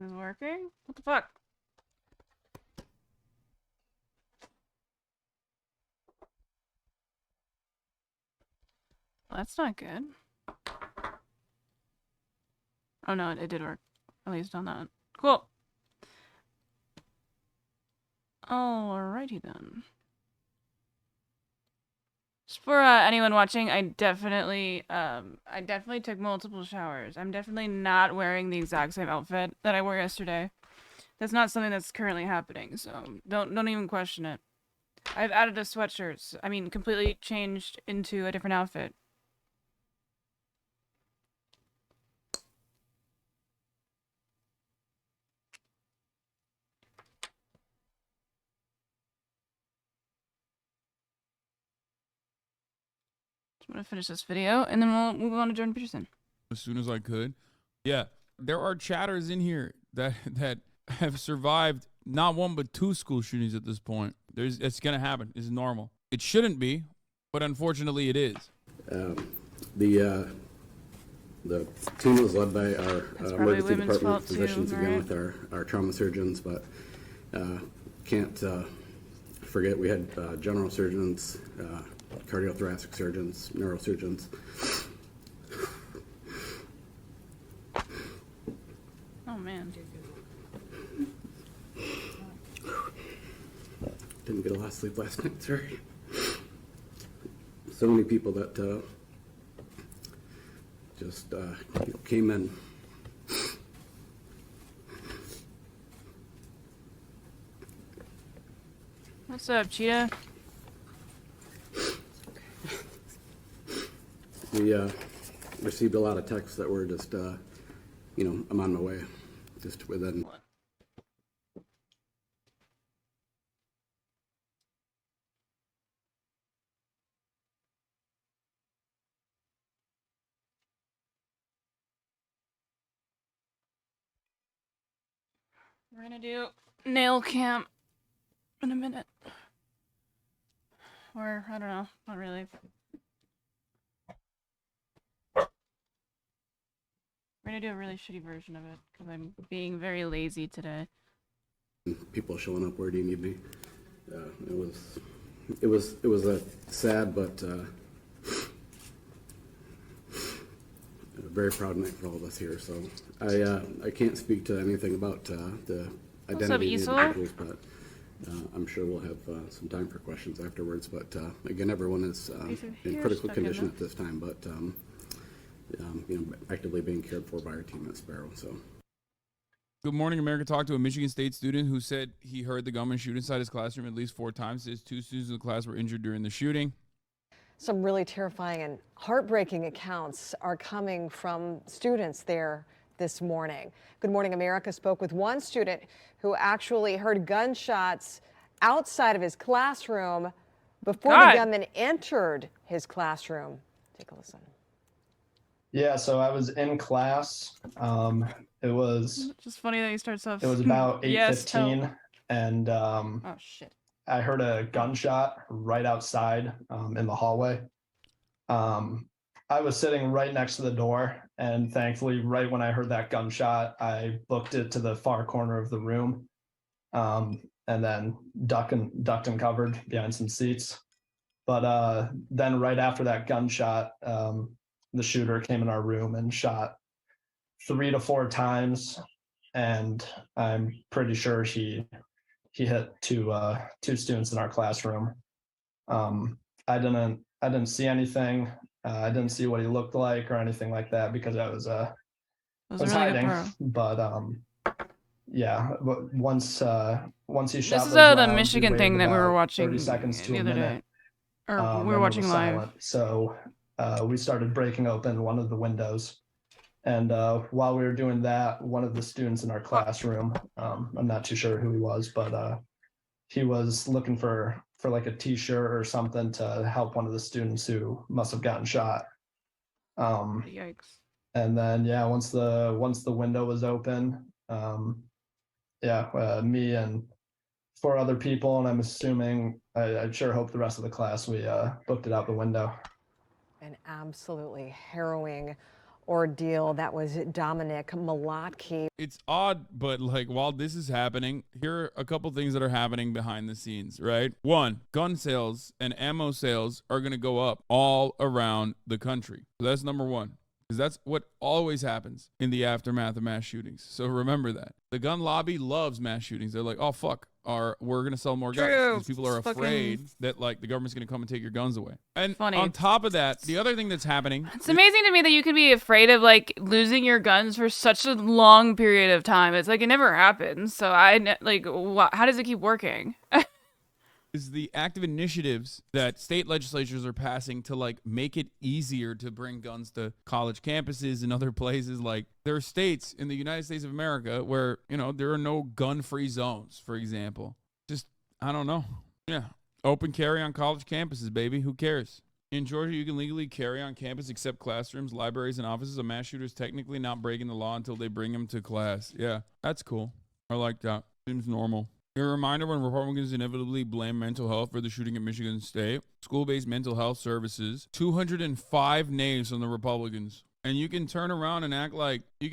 Is it working? What the fuck? Well, that's not good. Oh no, it did work. At least on that. Cool. Alrighty then. Just for anyone watching, I definitely took multiple showers. I'm definitely not wearing the exact same outfit that I wore yesterday. That's not something that's currently happening, so don't even question it. I've added a sweatshirt. I mean, completely changed into a different outfit. I'm gonna finish this video, and then we'll move on to Jordan Peterson. As soon as I could. Yeah, there are chatters in here that have survived not one but two school shootings at this point. It's gonna happen. It's normal. It shouldn't be, but unfortunately it is. The team was led by our emergency department physicians, again, with our trauma surgeons, but can't forget we had general surgeons, cardiothoracic surgeons, neurosurgeons. Oh man. Didn't get a lot of sleep last night, sorry. So many people that just came in. What's up, Cheetah? We received a lot of texts that were just, I'm on my way, just within. We're gonna do nail cam in a minute. Or, I don't know, not really. We're gonna do a really shitty version of it, because I'm being very lazy today. People showing up, where do you need me? It was a sad but a very proud night for all of us here. So I can't speak to anything about the identity of the individuals, but I'm sure we'll have some time for questions afterwards. But again, everyone is in critical condition at this time, but actively being cared for by our team at Sparrow. So. Good Morning America talked to a Michigan State student who said he heard the gunman shoot inside his classroom at least 4 times. Says 2 students in the class were injured during the shooting. Some really terrifying and heartbreaking accounts are coming from students there this morning. Good Morning America spoke with one student who actually heard gunshots outside of his classroom before the gunman entered his classroom. Take a listen. Yeah, so I was in class. It was just funny that he starts off. It was about 8:15, and oh shit! I heard a gunshot right outside in the hallway. I was sitting right next to the door, and thankfully, right when I heard that gunshot, I booked it to the far corner of the room, and then ducked and covered behind some seats. But then right after that gunshot, the shooter came in our room and shot 3 to 4 times, and I'm pretty sure he hit two students in our classroom. I didn't see anything. I didn't see what he looked like or anything like that because I was really hiding. But yeah, once he shot. This is the Michigan thing that we were watching 30 seconds to the a other minute, day, or we were watching live. Silent. So we started breaking open one of the windows. And while we were doing that, one of the students in our classroom, I'm not too sure who he was, but he was looking for like a t-shirt or something to help one of the students who must have gotten shot. Yikes. And then, yeah, once the window was open, me and 4 other people, and I'm assuming, I sure hope the rest of the class, we booked it out the window. An absolutely harrowing ordeal. That was Dominic Malotky. It's odd, but like while this is happening, here are a couple things that are happening behind the scenes, right? One, gun sales and ammo sales are going to go up all around the country. So that's number one. Because that's what always happens in the aftermath of mass shootings. So remember that. The gun lobby loves mass shootings. They're like, oh, fuck, we're going to sell more guns. Because people are afraid that like the government's going to come and take your guns away. And on top of that, the other thing that's happening. It's amazing to me that you can be afraid of like losing your guns for such a long period of time. It's like it never happens. So how does it keep working? Is the active initiatives that state legislatures are passing to like make it easier to bring guns to college campuses and other places. Like there are states in the United States of America where, you know, there are no gun-free zones, for example. Just, I don't know. Yeah. Open carry on college campuses, baby. Who cares? In Georgia, you can legally carry on campus except classrooms, libraries, and offices. A mass shooter is technically not breaking the law until they bring him to class. Yeah, that's cool. I like that. Seems normal. A reminder when Republicans inevitably blame mental health for the shooting at Michigan State. School-based mental health services, 205 names from the Republicans. And you can turn around and act like he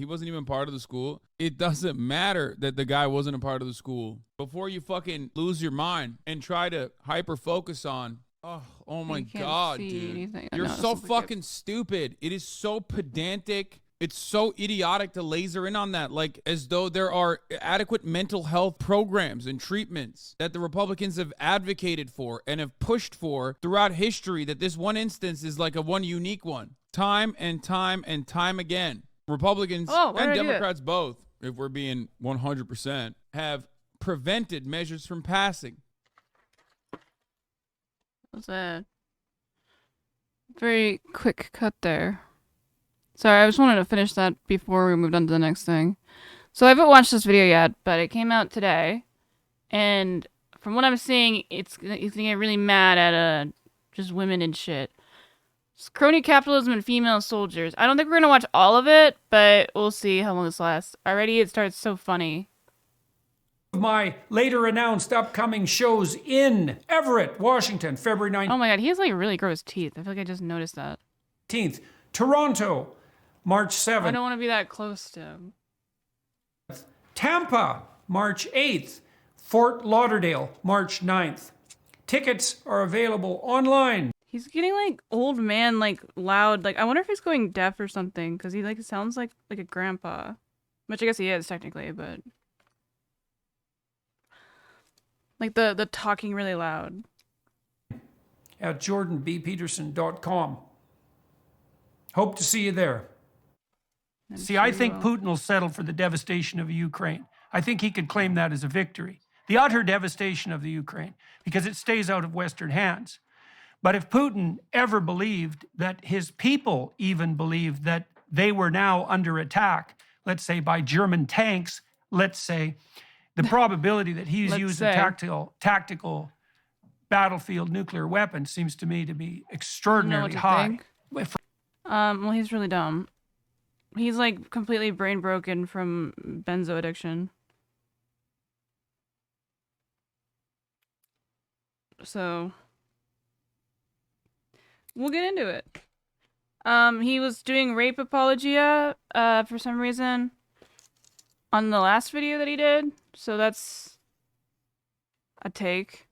wasn't even part of the school. It doesn't matter that the guy wasn't a part of the school. Before you fucking lose your mind and try to hyper-focus on, oh my God, dude. You're so fucking stupid. It is so pedantic. It's so idiotic to laser in on that, like as though there are adequate mental health programs and treatments that the Republicans have advocated for and have pushed for throughout history, that this one instance is like a one unique one. Time and time and time again. Republicans and Democrats both, if we're being 100%, have prevented measures from passing. That was a very quick cut there. Sorry, I just wanted to finish that before we moved on to the next thing. So I haven't watched this video yet, but it came out today. And from what I'm seeing, it's gonna get really mad at just women and shit. It's crony capitalism and female soldiers. I don't think we're going to watch all of it, but we'll see how long this lasts. Already it starts so funny. My later announced upcoming shows in Everett, Washington, February 19th. Oh my God, he has like really gross teeth. I feel like I just noticed that. Toronto, March 7th. I don't want to be that close to him. Tampa, March 8th. Fort Lauderdale, March 9th. Tickets are available online. He's getting like old man, like loud. Like I wonder if he's going deaf or something, because he like sounds like a grandpa, which I guess he is technically, but like the talking really loud. At jordanbpeterson.com. Hope to see you there. See, I think Putin will settle for the devastation of Ukraine. I think he could claim that as a victory. The utter devastation of the Ukraine, because it stays out of Western hands. But if Putin ever believed that his people even believed that they were now under attack, let's say by German tanks, let's say, the probability that he's used a tactical battlefield nuclear weapon seems to me to be extraordinarily high. Well, he's really dumb. He's like completely brain broken from benzo addiction. So we'll get into it. He was doing rape apologia for some reason on the last video that he did. So that's a take.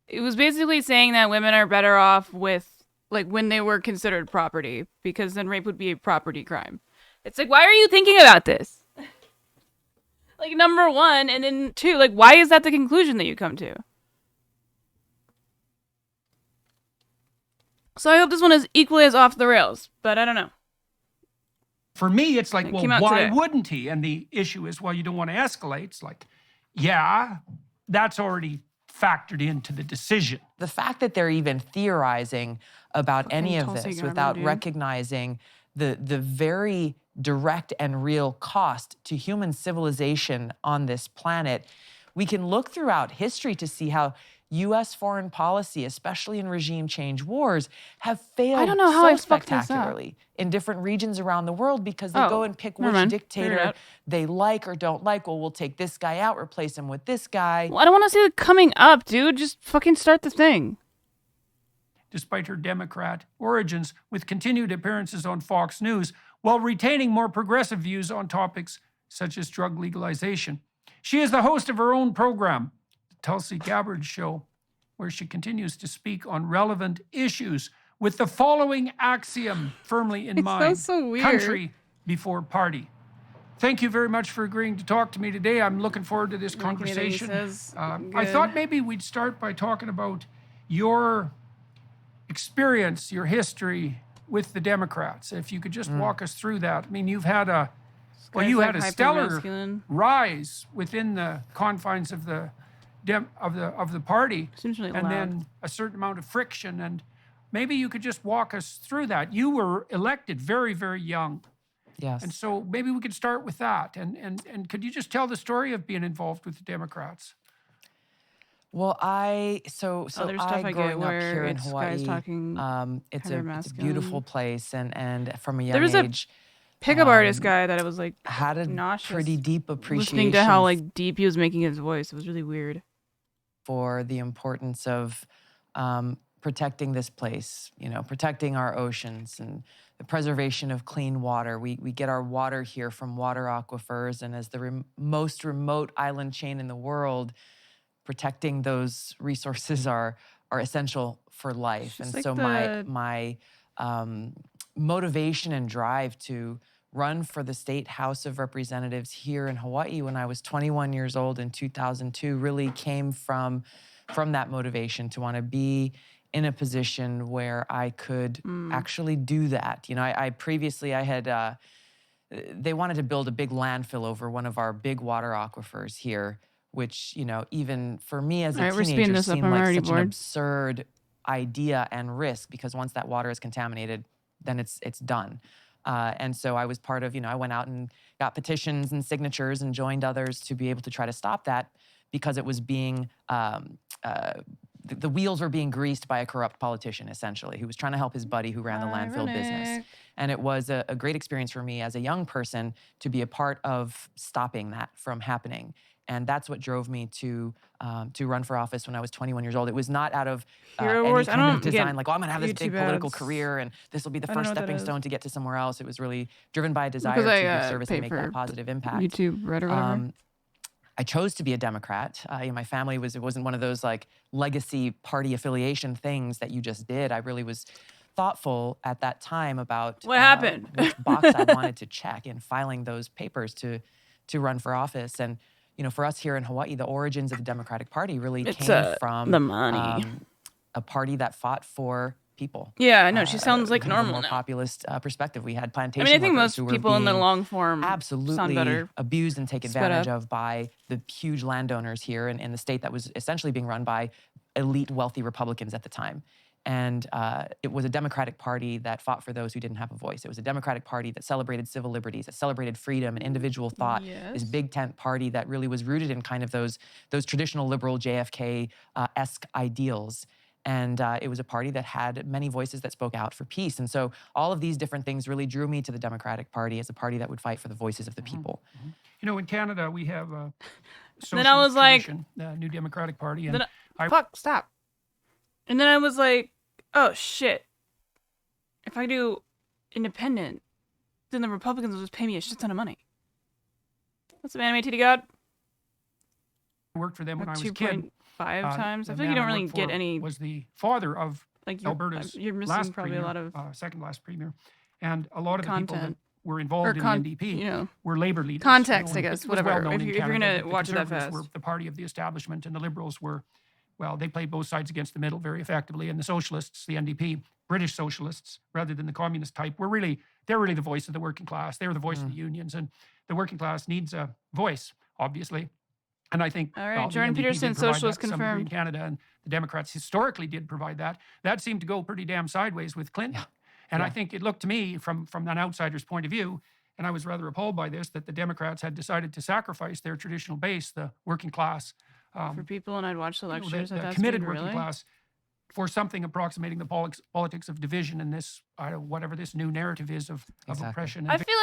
It was basically saying that women are better off with like when they were considered property, because then rape would be a property crime. It's like, why are you thinking about this? Like, number one, and then two, like, why is that the conclusion that you come to? So I hope this one is equally as off the rails, but I don't know. For me, it's like, well, why wouldn't he? And the issue is, well, you don't want to escalate. It's like, yeah, that's already factored into the decision. The fact that they're even theorizing about any of this without recognizing the very direct and real cost to human civilization on this planet. We can look throughout history to see how U.S. foreign policy, especially in regime change wars, have failed so spectacularly in different regions around the world because they go and pick which dictator they like or don't like. Well, we'll take this guy out, replace him with this guy. Well, I don't want to see it coming up, dude. Just fucking start the thing. despite her Democrat origins, with continued appearances on Fox News, while retaining more progressive views on topics such as drug legalization. She is the host of her own program, The Tulsi Gabbard Show, where she continues to speak on relevant issues with the following axiom firmly in mind. So weird. Country before party. Thank you very much for agreeing to talk to me today. I'm looking forward to this conversation. I thought maybe we'd start by talking about your experience, your history with the Democrats. If you could just walk us through that. I mean, you had a stellar rise within the confines of the party, Seems really and loud. then a certain amount of friction. And maybe you could just walk us through that. You were elected very, very young. Yes. And so maybe we could start with that. And could you just tell the story of being involved with the Democrats? Well, there's stuff I get growing up where here in it's Hawaii, guys talking it's kind a of beautiful masculine. place, and from a young There was a age, pickup artist guy that I was like had a nauseous pretty deep appreciation listening to how like deep he was making his voice. It was really weird. for the importance of protecting this place, protecting our oceans and the preservation of clean water. We get our water here from water aquifers, and as the most remote island chain in the world, protecting those resources are essential for life. Just And like so the- my motivation and drive to run for the State House of Representatives here in Hawaii when I was 21 years old in 2002 really came from that motivation to want to be in a position where I could actually do that. I previously had they wanted to build a big landfill over one of our big water aquifers here, which, even for me as a All right, we're speeding teenager this up. seemed I'm like already such an bored. absurd idea and risk, because once that water is contaminated, then it's done. And so I was part of, I went out and got petitions and signatures and joined others to be able to try to stop that, because it was being, the wheels were being greased by a corrupt politician, essentially, who was trying to help his buddy who ran the landfill business. Ironic. And it was a great experience for me as a young person to be a part of stopping that from happening. And that's what drove me to run for office when I was 21 years old. It was not out of Hero any Wars? I kind of don't get design, like, oh, I'm gonna have this big YouTube political ads. career and this will be the I don't first know what that stepping is. stone to get to somewhere else. It was really driven by a desire Because to I give service pay and make for that positive impact. YouTube Red or whatever. I chose to be a Democrat. My family it wasn't one of those like legacy party affiliation things that you just did. I really was thoughtful at that time about What happened? which box I wanted to check in filing those papers to run for office. And for us here in Hawaii, the origins of the Democratic Party really It's, came from the money. a party that fought for people. Yeah, I know. She sounds like kind of a normal more now. populist perspective. We had plantation I think workers most who were people in the being long form sound absolutely better. abused and taken Sped advantage up. of by the huge landowners here in the state that was essentially being run by elite, wealthy Republicans at the time. And it was a Democratic Party that fought for those who didn't have a voice. It was a Democratic Party that celebrated civil liberties, that celebrated freedom and individual thought. This big tent party that really was rooted in kind of those traditional liberal JFK-esque ideals. And it was a party that had many voices that spoke out for peace. And so all of these different things really drew me to the Democratic Party as a party that would fight for the voices of the people. In Canada, we have a Then I was like- tradition, the New Democratic Party. And Then fuck, stop. And then I was like, oh shit. If I do independent, then the Republicans will just pay me a shit ton of money. What's up, Anime TD God? I worked for them when I was a kid. 2.5 times. I The feel like you man don't really worked get for any. Was the father of Like Alberta's you're missing last probably premier, a lot of second last premier, and a lot of the people that content. were involved in the NDP were Labor leaders. Context, I and guess, it was whatever, well known if in you're Canada gonna that the watch it that Conservatives fast. were the party of the establishment, and the Liberals were, well, they played both sides against the middle very effectively. And the Socialists, the NDP, British Socialists, rather than the communist type, they're really the voice of the working class. They're the voice of the unions, and the working class needs a voice, obviously. And I think All right, well, the Jordan NDP did Peterson, provide socialist that to some degree in confirmed. Canada, and the Democrats historically did provide that. That seemed to go pretty damn sideways with Clinton. And I think it looked to me, from an outsider's point of view, and I was rather appalled by this, that the Democrats had decided to sacrifice their traditional base, the working class, For people, and I'd watch the lectures. the at that committed speed, working really? class, for something approximating the politics of division and this, whatever this new narrative is of Exactly. oppression. I And feel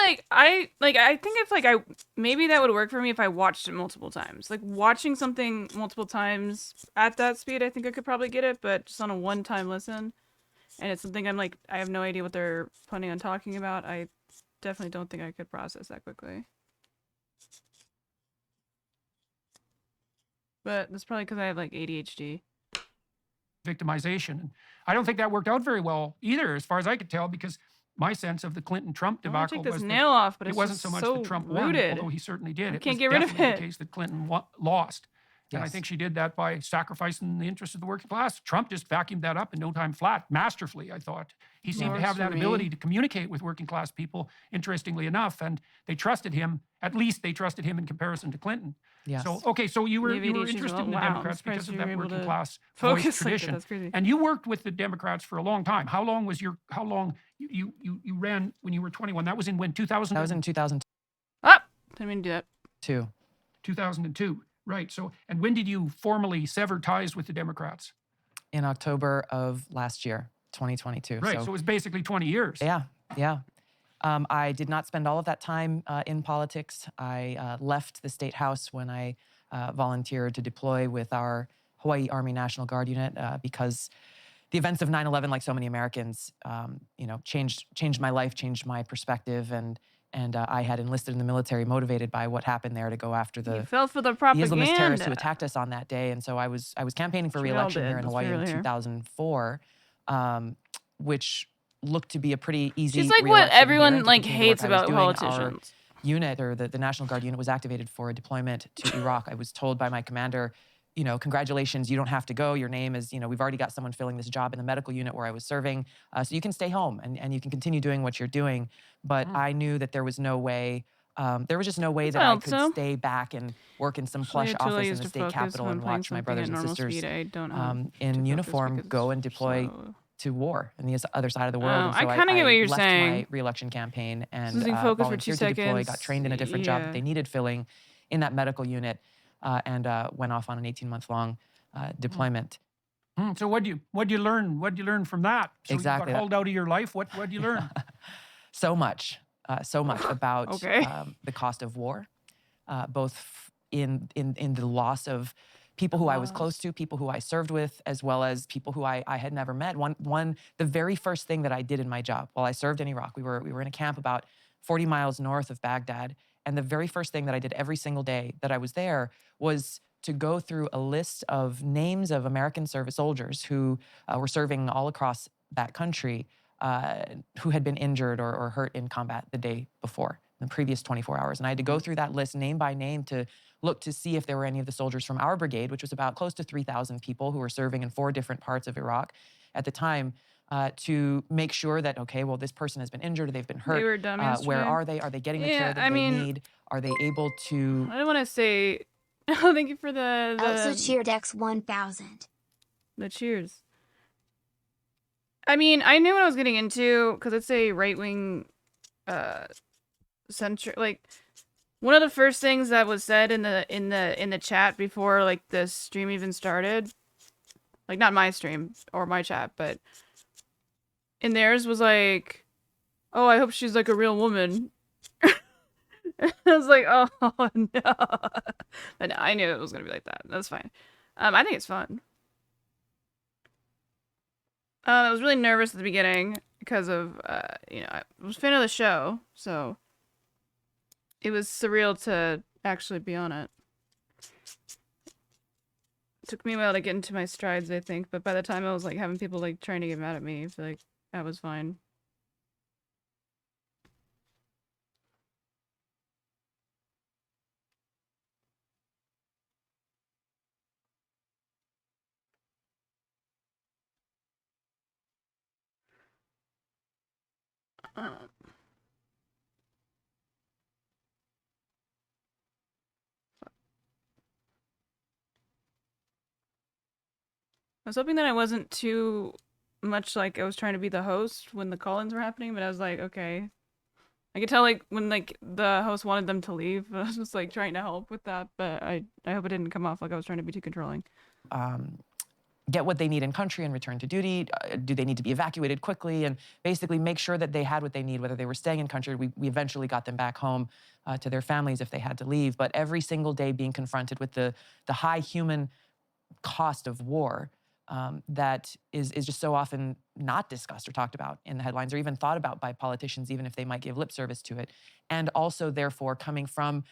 like I think if I maybe that would work for me if I watched it multiple times. Like watching something multiple times at that speed, I think I could probably get it, but just on a one-time listen, and it's something I'm like, I have no idea what they're planning on talking about. I definitely don't think I could process that quickly. But that's probably because I have like ADHD. Victimization. And I don't think that worked out very well either, as far as I could tell, because my sense of the Clinton-Trump I want to debacle take this was nail off, but it it's wasn't just so much so that Trump rooted. won, although he certainly did. I It can't was get rid of definitely it. the case that Clinton lost. And I Yes. think she did that by sacrificing the interests of the working class. Trump just vacuumed that up in no time flat, masterfully, I thought. He seemed to Works have for that me. ability to communicate with working class people, interestingly enough, and they trusted him. At least they trusted him in comparison to Clinton. Yes. So, okay, so you were You have ADHD as interested well? in the Wow, I'm Democrats surprised because of you were that able working to class focus voice like that. tradition. That's crazy. And you worked with the Democrats for a long time. How long you ran when you were 21? That was in when, 2000? That was in 2002. Ah! Didn't mean to do that. 2002. Right. So, and when did you formally sever ties with the Democrats? In October of last year, 2022. Right. So it was basically 20 years. Yeah, yeah. I did not spend all of that time in politics. I left the State House when I volunteered to deploy with our Hawaii Army National Guard unit because the events of 9/11, like so many Americans, changed my life, changed my perspective, and I had enlisted in the military, motivated by what happened there, to go after You the fell for the propaganda. Islamist terrorists who attacked us on that day. And so I was campaigning for Which we all re-election did, here in let's be Hawaii in real here. 2004, which looked to be a pretty easy She's like what re-election here everyone and to like continue the hates work I was about doing. politicians. Our unit, or the National Guard unit, was activated for a deployment to Iraq. I was told by my commander, congratulations, you don't have to go. Your name is, we've already got someone filling this job in the medical unit where I was serving. So you can stay home and you can continue doing what you're doing. But I knew that there was no way, there was just no way that I could also. stay back and work in some plush Actually, until I office in used the to state focus capitol when and playing watch my something brothers at and normal sisters speed. I don't have to in focus uniform because go it's and deploy slow. to war in the other side of the world. Oh, And so I kinda get what you're left saying. my re-election campaign and Losing focus for 2 volunteered to deploy, got seconds. trained in a different job that Yeah. they needed filling in that medical unit, and went off on an 18-month-long deployment. So what'd you learn? What'd you learn from that? So Exactly you that. got hauled out of your life. What'd you learn? So much about Okay. the cost of war, both in the loss of people who I was close to, people who I served with, as well as people who I had never met. The very first thing that I did in my job while I served in Iraq, we were in a camp about 40 miles north of Baghdad, and the very first thing that I did every single day that I was there was to go through a list of names of American service soldiers who were serving all across that country, who had been injured or hurt in combat the day before, in the previous 24 hours. And I had to go through that list name by name to look to see if there were any of the soldiers from our brigade, which was about close to 3,000 people who were serving in 4 different parts of Iraq at the time, to make sure that, okay, well, this person has been injured, or they've been hurt. They were dumb Where yesterday. are they? Are they getting the Yeah, care that I they mean- need? Are they able to... I don't want to say. Oh, thank you for the Also cheered X 1000. the cheers. I mean, I knew what I was getting into because it's a right-wing, center. Like, one of the first things that was said in the chat before like the stream even started, like not my stream or my chat, but in theirs was like, "Oh, I hope she's like a real woman." I was like, "Oh no," but I knew it was gonna be like that. That's fine. I think it's fun. I was really nervous at the beginning because of, I was a fan of the show, so it was surreal to actually be on it. It took me a while to get into my strides, I think, but by the time I was like having people like trying to get mad at me, I feel like that was fine. I was hoping that I wasn't too much like I was trying to be the host when the call-ins were happening, but I was like, okay. I could tell like when like the host wanted them to leave. I was just like trying to help with that, but I hope it didn't come off like I was trying to be too controlling. Get what they need in country and return to duty? Do they need to be evacuated quickly? And basically make sure that they had what they need, whether they were staying in country. We eventually got them back home to their families if they had to leave. But every single day being confronted with the high human cost of war that is just so often not discussed or talked about in the headlines or even thought about by politicians, even if they might give lip service to it. And also, therefore, coming from,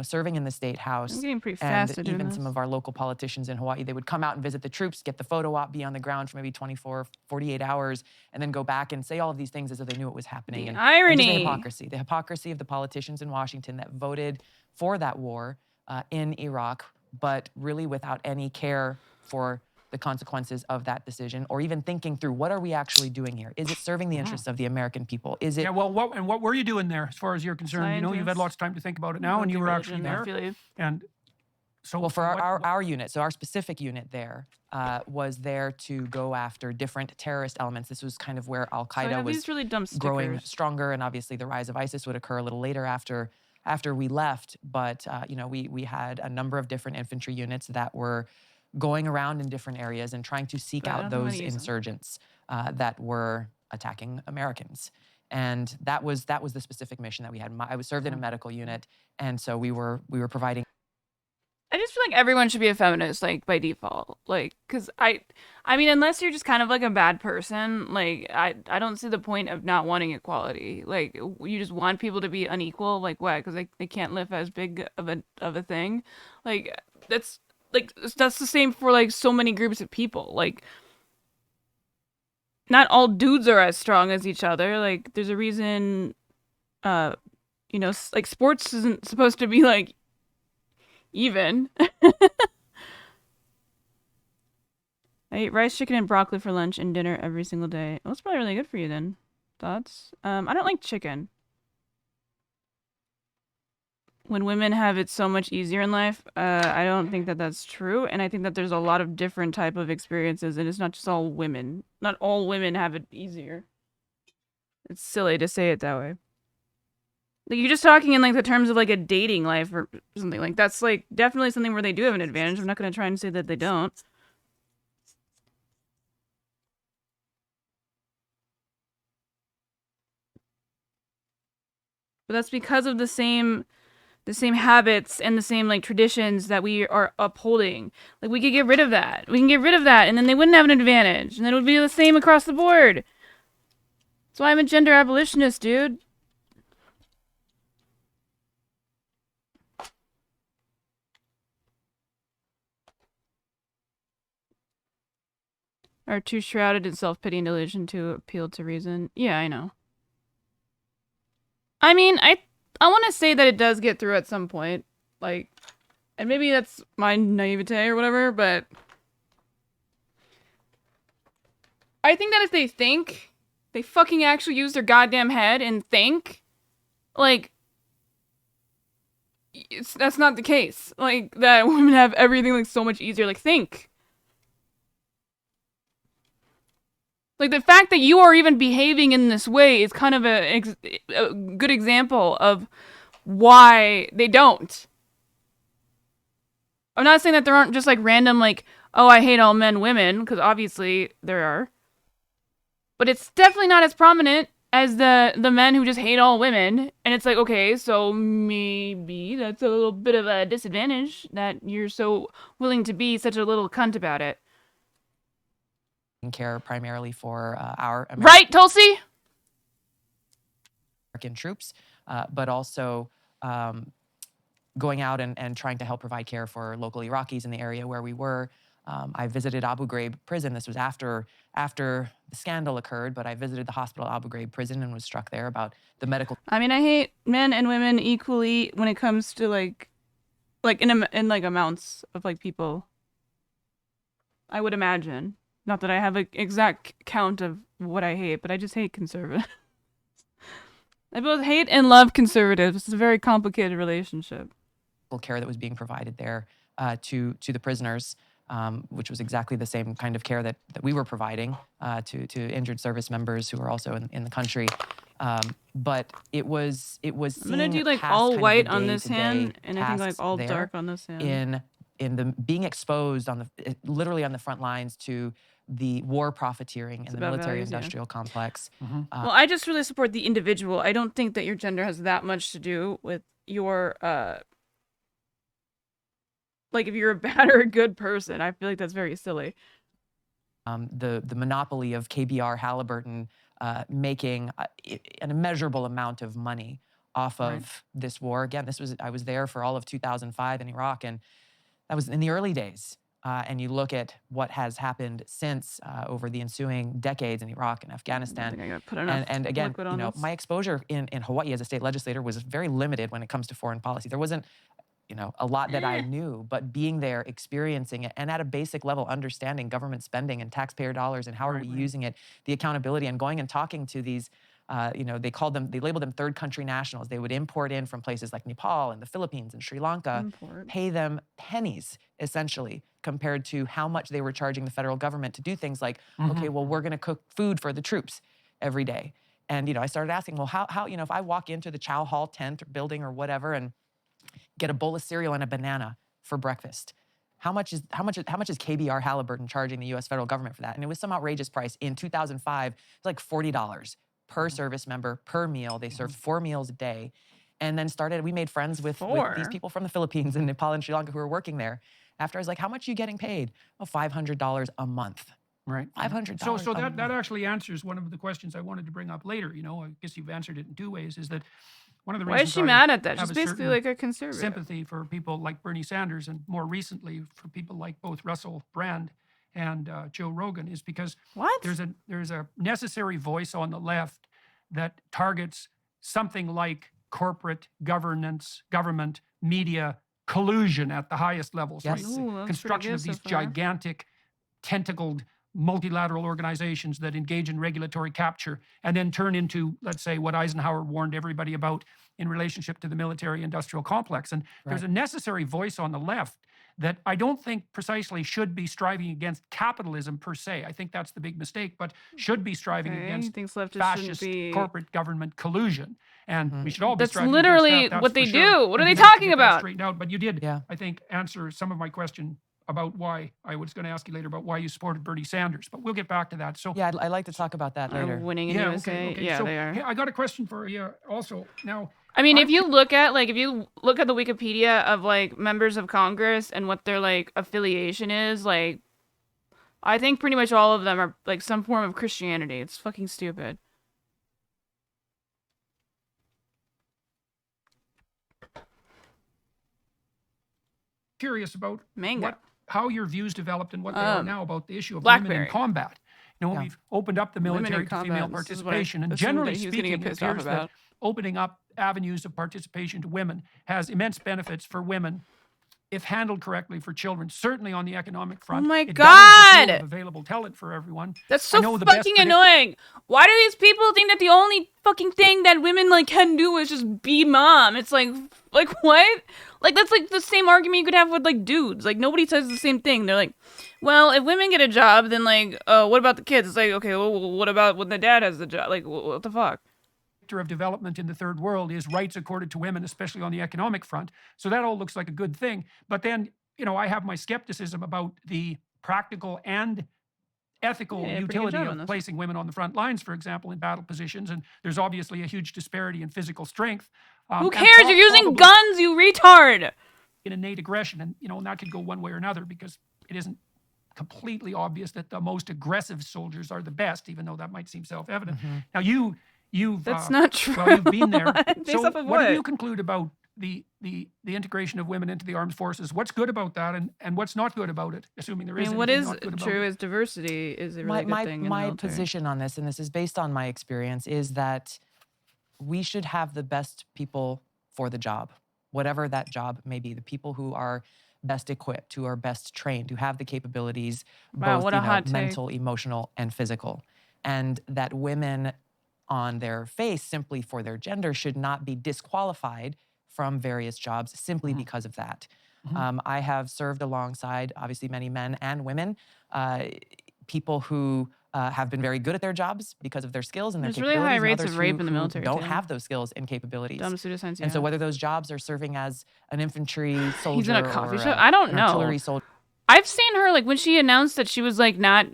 serving in the state house I'm getting pretty and fast at doing even this. some of our local politicians in Hawaii, they would come out and visit the troops, get the photo op, be on the ground for maybe 24, 48 hours, and then go back and say all of these things as though they knew it was happening. The And irony. just the hypocrisy of the politicians in Washington that voted for that war in Iraq, but really without any care for the consequences of that decision, or even thinking through what are we actually doing here? Is it serving the interests of the American people? Is it? Yeah, well, what were you doing there as far as you're concerned? You know, you've had lots of time to think about it now, and you were actually there. And so, well, for our unit, so our specific unit there was there to go after different terrorist elements. This was kind of where Al Qaeda was really dumb growing stronger, and obviously the rise of ISIS would occur a little later after we left. But we had a number of different infantry units that were going around in different areas and trying to seek out those insurgents that were attacking Americans. And that was the specific mission that we had. I was served in a medical unit, and so we were providing. I just feel like everyone should be a feminist, like, by default. Like, because I mean, unless you're just kind of like a bad person, like, I don't see the point of not wanting equality. Like, you just want people to be unequal. Like, what? Because they can't lift as big of a thing. Like, that's the same for, like, so many groups of people. Like, not all dudes are as strong as each other. Like, there's a reason, like, sports isn't supposed to be, like, even. I eat rice, chicken, and broccoli for lunch and dinner every single day. Well, that's probably really good for you then. Thoughts? I don't like chicken. When women have it so much easier in life, I don't think that that's true. And I think that there's a lot of different type of experiences, and it's not just all women. Not all women have it easier. It's silly to say it that way. Like, you're just talking in, like, the terms of, like, a dating life or something. Like, that's, like, definitely something where they do have an advantage. I'm not going to try and say that they don't. But that's because of the same habits and the same, like, traditions that we are upholding. Like, we could get rid of that. We can get rid of that, and then they wouldn't have an advantage. And then it would be the same across the board. That's why I'm a gender abolitionist, dude. Are too shrouded in self-pity and delusion to appeal to reason. Yeah, I know. I mean, I want to say that it does get through at some point. Like, and maybe that's my naivete or whatever, but I think that if they think, they fucking actually use their goddamn head and think, like, that's not the case. Like, that women have everything, like, so much easier. Like, think. Like, the fact that you are even behaving in this way is kind of a good example of why they don't. I'm not saying that there aren't just, like, random, like, oh, I hate all men, women, because obviously there are. But it's definitely not as prominent as the men who just hate all women. And it's like, okay, so maybe that's a little bit of a disadvantage that you're so willing to be such a little cunt about it. Care primarily for our right, Tulsi? American troops, but also going out and trying to help provide care for local Iraqis in the area where we were. I visited Abu Ghraib prison. This was after the scandal occurred, but I visited the hospital Abu Ghraib prison and was struck there about the medical. I mean, I hate men and women equally when it comes to like in like amounts of like people. I would imagine. Not that I have an exact count of what I hate, but I just hate conservatives. I both hate and love conservatives. It's a very complicated relationship. Care that was being provided there to the prisoners, which was exactly the same kind of care that we were providing to injured service members who were also in the country. But it was. I'm gonna do like all white on this hand, and I think like all dark on this hand. In the being exposed literally on the front lines to the war profiteering in the military-industrial complex. Mm-hmm. Well, I just really support the individual. I don't think that your gender has that much to do with your, like if you're a bad or a good person. I feel like that's very silly. the monopoly of KBR Halliburton making an immeasurable amount of money off of this war. Again, I was there for all of 2005 in Iraq, and that was in the early days. And you look at what has happened since over the ensuing decades in Iraq and Afghanistan. And again, my exposure in Hawaii as a state legislator was very limited when it comes to foreign policy. There wasn't, a lot that I knew, but being there, experiencing it, and at a basic level, understanding government spending and taxpayer dollars and how are we using it, the accountability, and going and talking to these, they labeled them third country nationals. They would import in from places like Nepal and the Philippines and Sri Lanka, pay them pennies, essentially, compared to how much they were charging the federal government to do things like, okay, well, we're going to cook food for the troops every day. And, I started asking, well, how, if I walk into the chow hall tent or building or whatever and get a bowl of cereal and a banana for breakfast, how much is KBR Halliburton charging the U.S. federal government for that? And it was some outrageous price. In 2005, it was like $40 per service member per meal. They served 4 meals a day, and then we made friends with these people from the Philippines and Nepal and Sri Lanka who were working there. After I was like, how much are you getting paid? Oh, $500 a month. Right. $500. So that actually answers one of the questions I wanted to bring up later. I guess you've answered it in 2 ways. Is that one of the reasons why is she mad at that? She's basically like a conservative. Sympathy for people like Bernie Sanders, and more recently for people like both Russell Brand and Joe Rogan, is because there's a necessary voice on the left that targets something like corporate governance, government, media collusion at the highest levels. Yes. Right? Ooh, Construction of these gigantic, tentacled multilateral organizations that engage in regulatory capture and then turn into, let's say, what Eisenhower warned everybody about in relationship to the military-industrial complex. And there's a necessary voice on the left that I don't think precisely should be striving against capitalism per se. I think that's the big mistake, but should be striving against fascist corporate government collusion. And we should all be striving against that. That's literally what they do. What are they talking about? Straightened out. But you did, I think, answer some of my question about why. I was going to ask you later about why you supported Bernie Sanders, but we'll get back to that. So yeah, I'd like to talk about that later. Winning in USA. Okay. Yeah, so, they are. I got a question for you also. Now, I mean, if you look at the Wikipedia of like members of Congress and what their like affiliation is, like, I think pretty much all of them are like some form of Christianity. It's fucking stupid. Curious about Mango. how your views developed and what they are now about the issue of Blackberry. women in combat. We've opened up the military to female participation, and generally speaking, it appears that opening up avenues of participation to women has immense benefits for women if handled correctly for children. Certainly on the economic front. Oh my it doubles the pool God! of available talent for everyone. That's so fucking annoying. Why do these people think that the only fucking thing that women like can do is just be mom? It's like what? Like that's like the same argument you could have with like dudes. Like nobody says the same thing. They're like, well, if women get a job, then like, what about the kids? It's like, okay, well, what about when the dad has the job? Like, what the fuck? Of development in the third world is rights accorded to women, especially on the economic front. So that all looks like a good thing. But then, I have my skepticism about the practical and ethical utility of placing women on the front lines, for example, in battle positions. And there's obviously a huge disparity in physical strength. Who cares? You're using guns, you retard. In innate aggression. And, and that could go one way or another because it isn't completely obvious that the most aggressive soldiers are the best, even though that might seem self-evident. Now, That's not true. Well, you've been there. So what do you conclude about the integration of women into the armed forces? What's good about that, and what's not good about it? Assuming there is. I mean, what is true is diversity is a really good thing. My position on this, and this is based on my experience, is that we should have the best people for the job, whatever that job may be. The people who are best equipped, who are best trained, who have the capabilities, both mental, emotional, and physical, and that women on their face simply for their gender should not be disqualified from various jobs simply because of that. I have served alongside, obviously, many men and women, people who have been very good at their jobs because of their skills and their capabilities. There's really high rates of rape in the military, don't have those skills and capabilities. Dumb pseudoscience, And so whether those jobs are serving as an infantry soldier He's in a coffee or shop. I don't know. Artillery soldier. I've seen her, like, when she announced that she was, like, not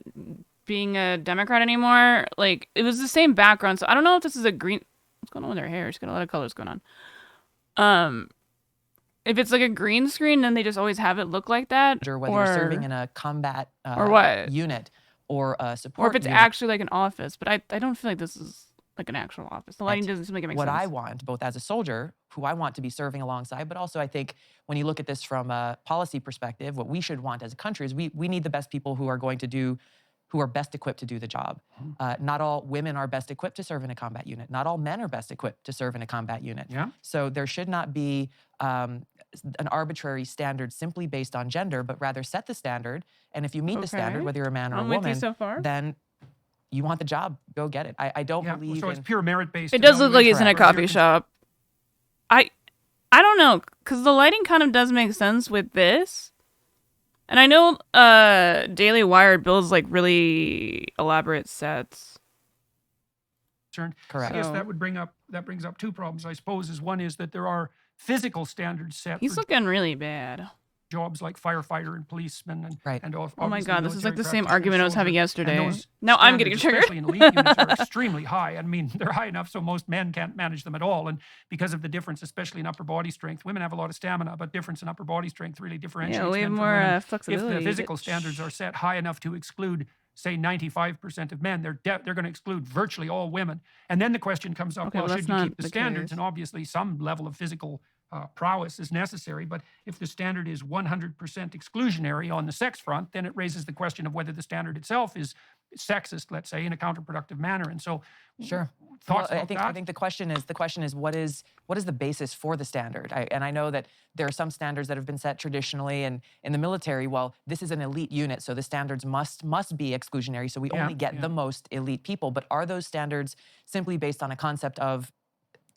being a Democrat anymore, like, it was the same background. So I don't know if this is a green... What's going on with her hair? She's got a lot of colors going on. If it's like a green screen, then they just always have it look like that. Or whether you're serving in a combat or what? unit. or a Or support if it's unit. actually like an office, but I don't feel like this is like an actual office. The lighting doesn't seem like it makes what sense. I want, both as a soldier, who I want to be serving alongside, but also I think when you look at this from a policy perspective, what we should want as a country is we need the best people who are best equipped to do the job. Not all women are best equipped to serve in a combat unit. Not all men are best equipped to serve in a combat unit. Yeah. So there should not be an arbitrary standard simply based on gender, but rather set the standard. And if you meet the standard, Okay. whether you're a man or I'm a with you woman, so far. then you want the job, go get it. I don't Yeah. believe So it's in pure merit-based. It does look like he's in a evaluation. coffee shop. I don't know, because the lighting kind of does make sense with this. And I know Daily Wire builds like really elaborate sets. Correct. I guess So- that brings up two problems, I suppose. One is that there are physical standards set He's for looking really bad. jobs like firefighter and policeman and Oh my obviously god, this is like the military same practitioner, argument I was having soldier. yesterday. And those Now I'm getting standards, triggered. especially in elite units, are extremely high. I mean, they're high enough so most men can't manage them at all. And because of the difference, especially in upper body strength, women have a lot of stamina, but difference in upper body strength really differentiates Yeah, we have men from more women. flexibility. If the to physical get standards are set high enough to exclude, say, 95% of men, they're going to exclude virtually all women. And then the question comes up, Okay, well, well, should that's you not keep the the standards? case. And obviously some level of physical prowess is necessary. But if the standard is 100% exclusionary on the sex front, then it raises the question of whether the standard itself is sexist, let's say, in a counterproductive manner. And so, Sure. thoughts Well, about that? I think the question is what is the basis for the standard? And I know that there are some standards that have been set traditionally, and in the military, well, this is an elite unit, so the standards must be exclusionary, so we only get the most elite people. But are those standards simply based on a concept of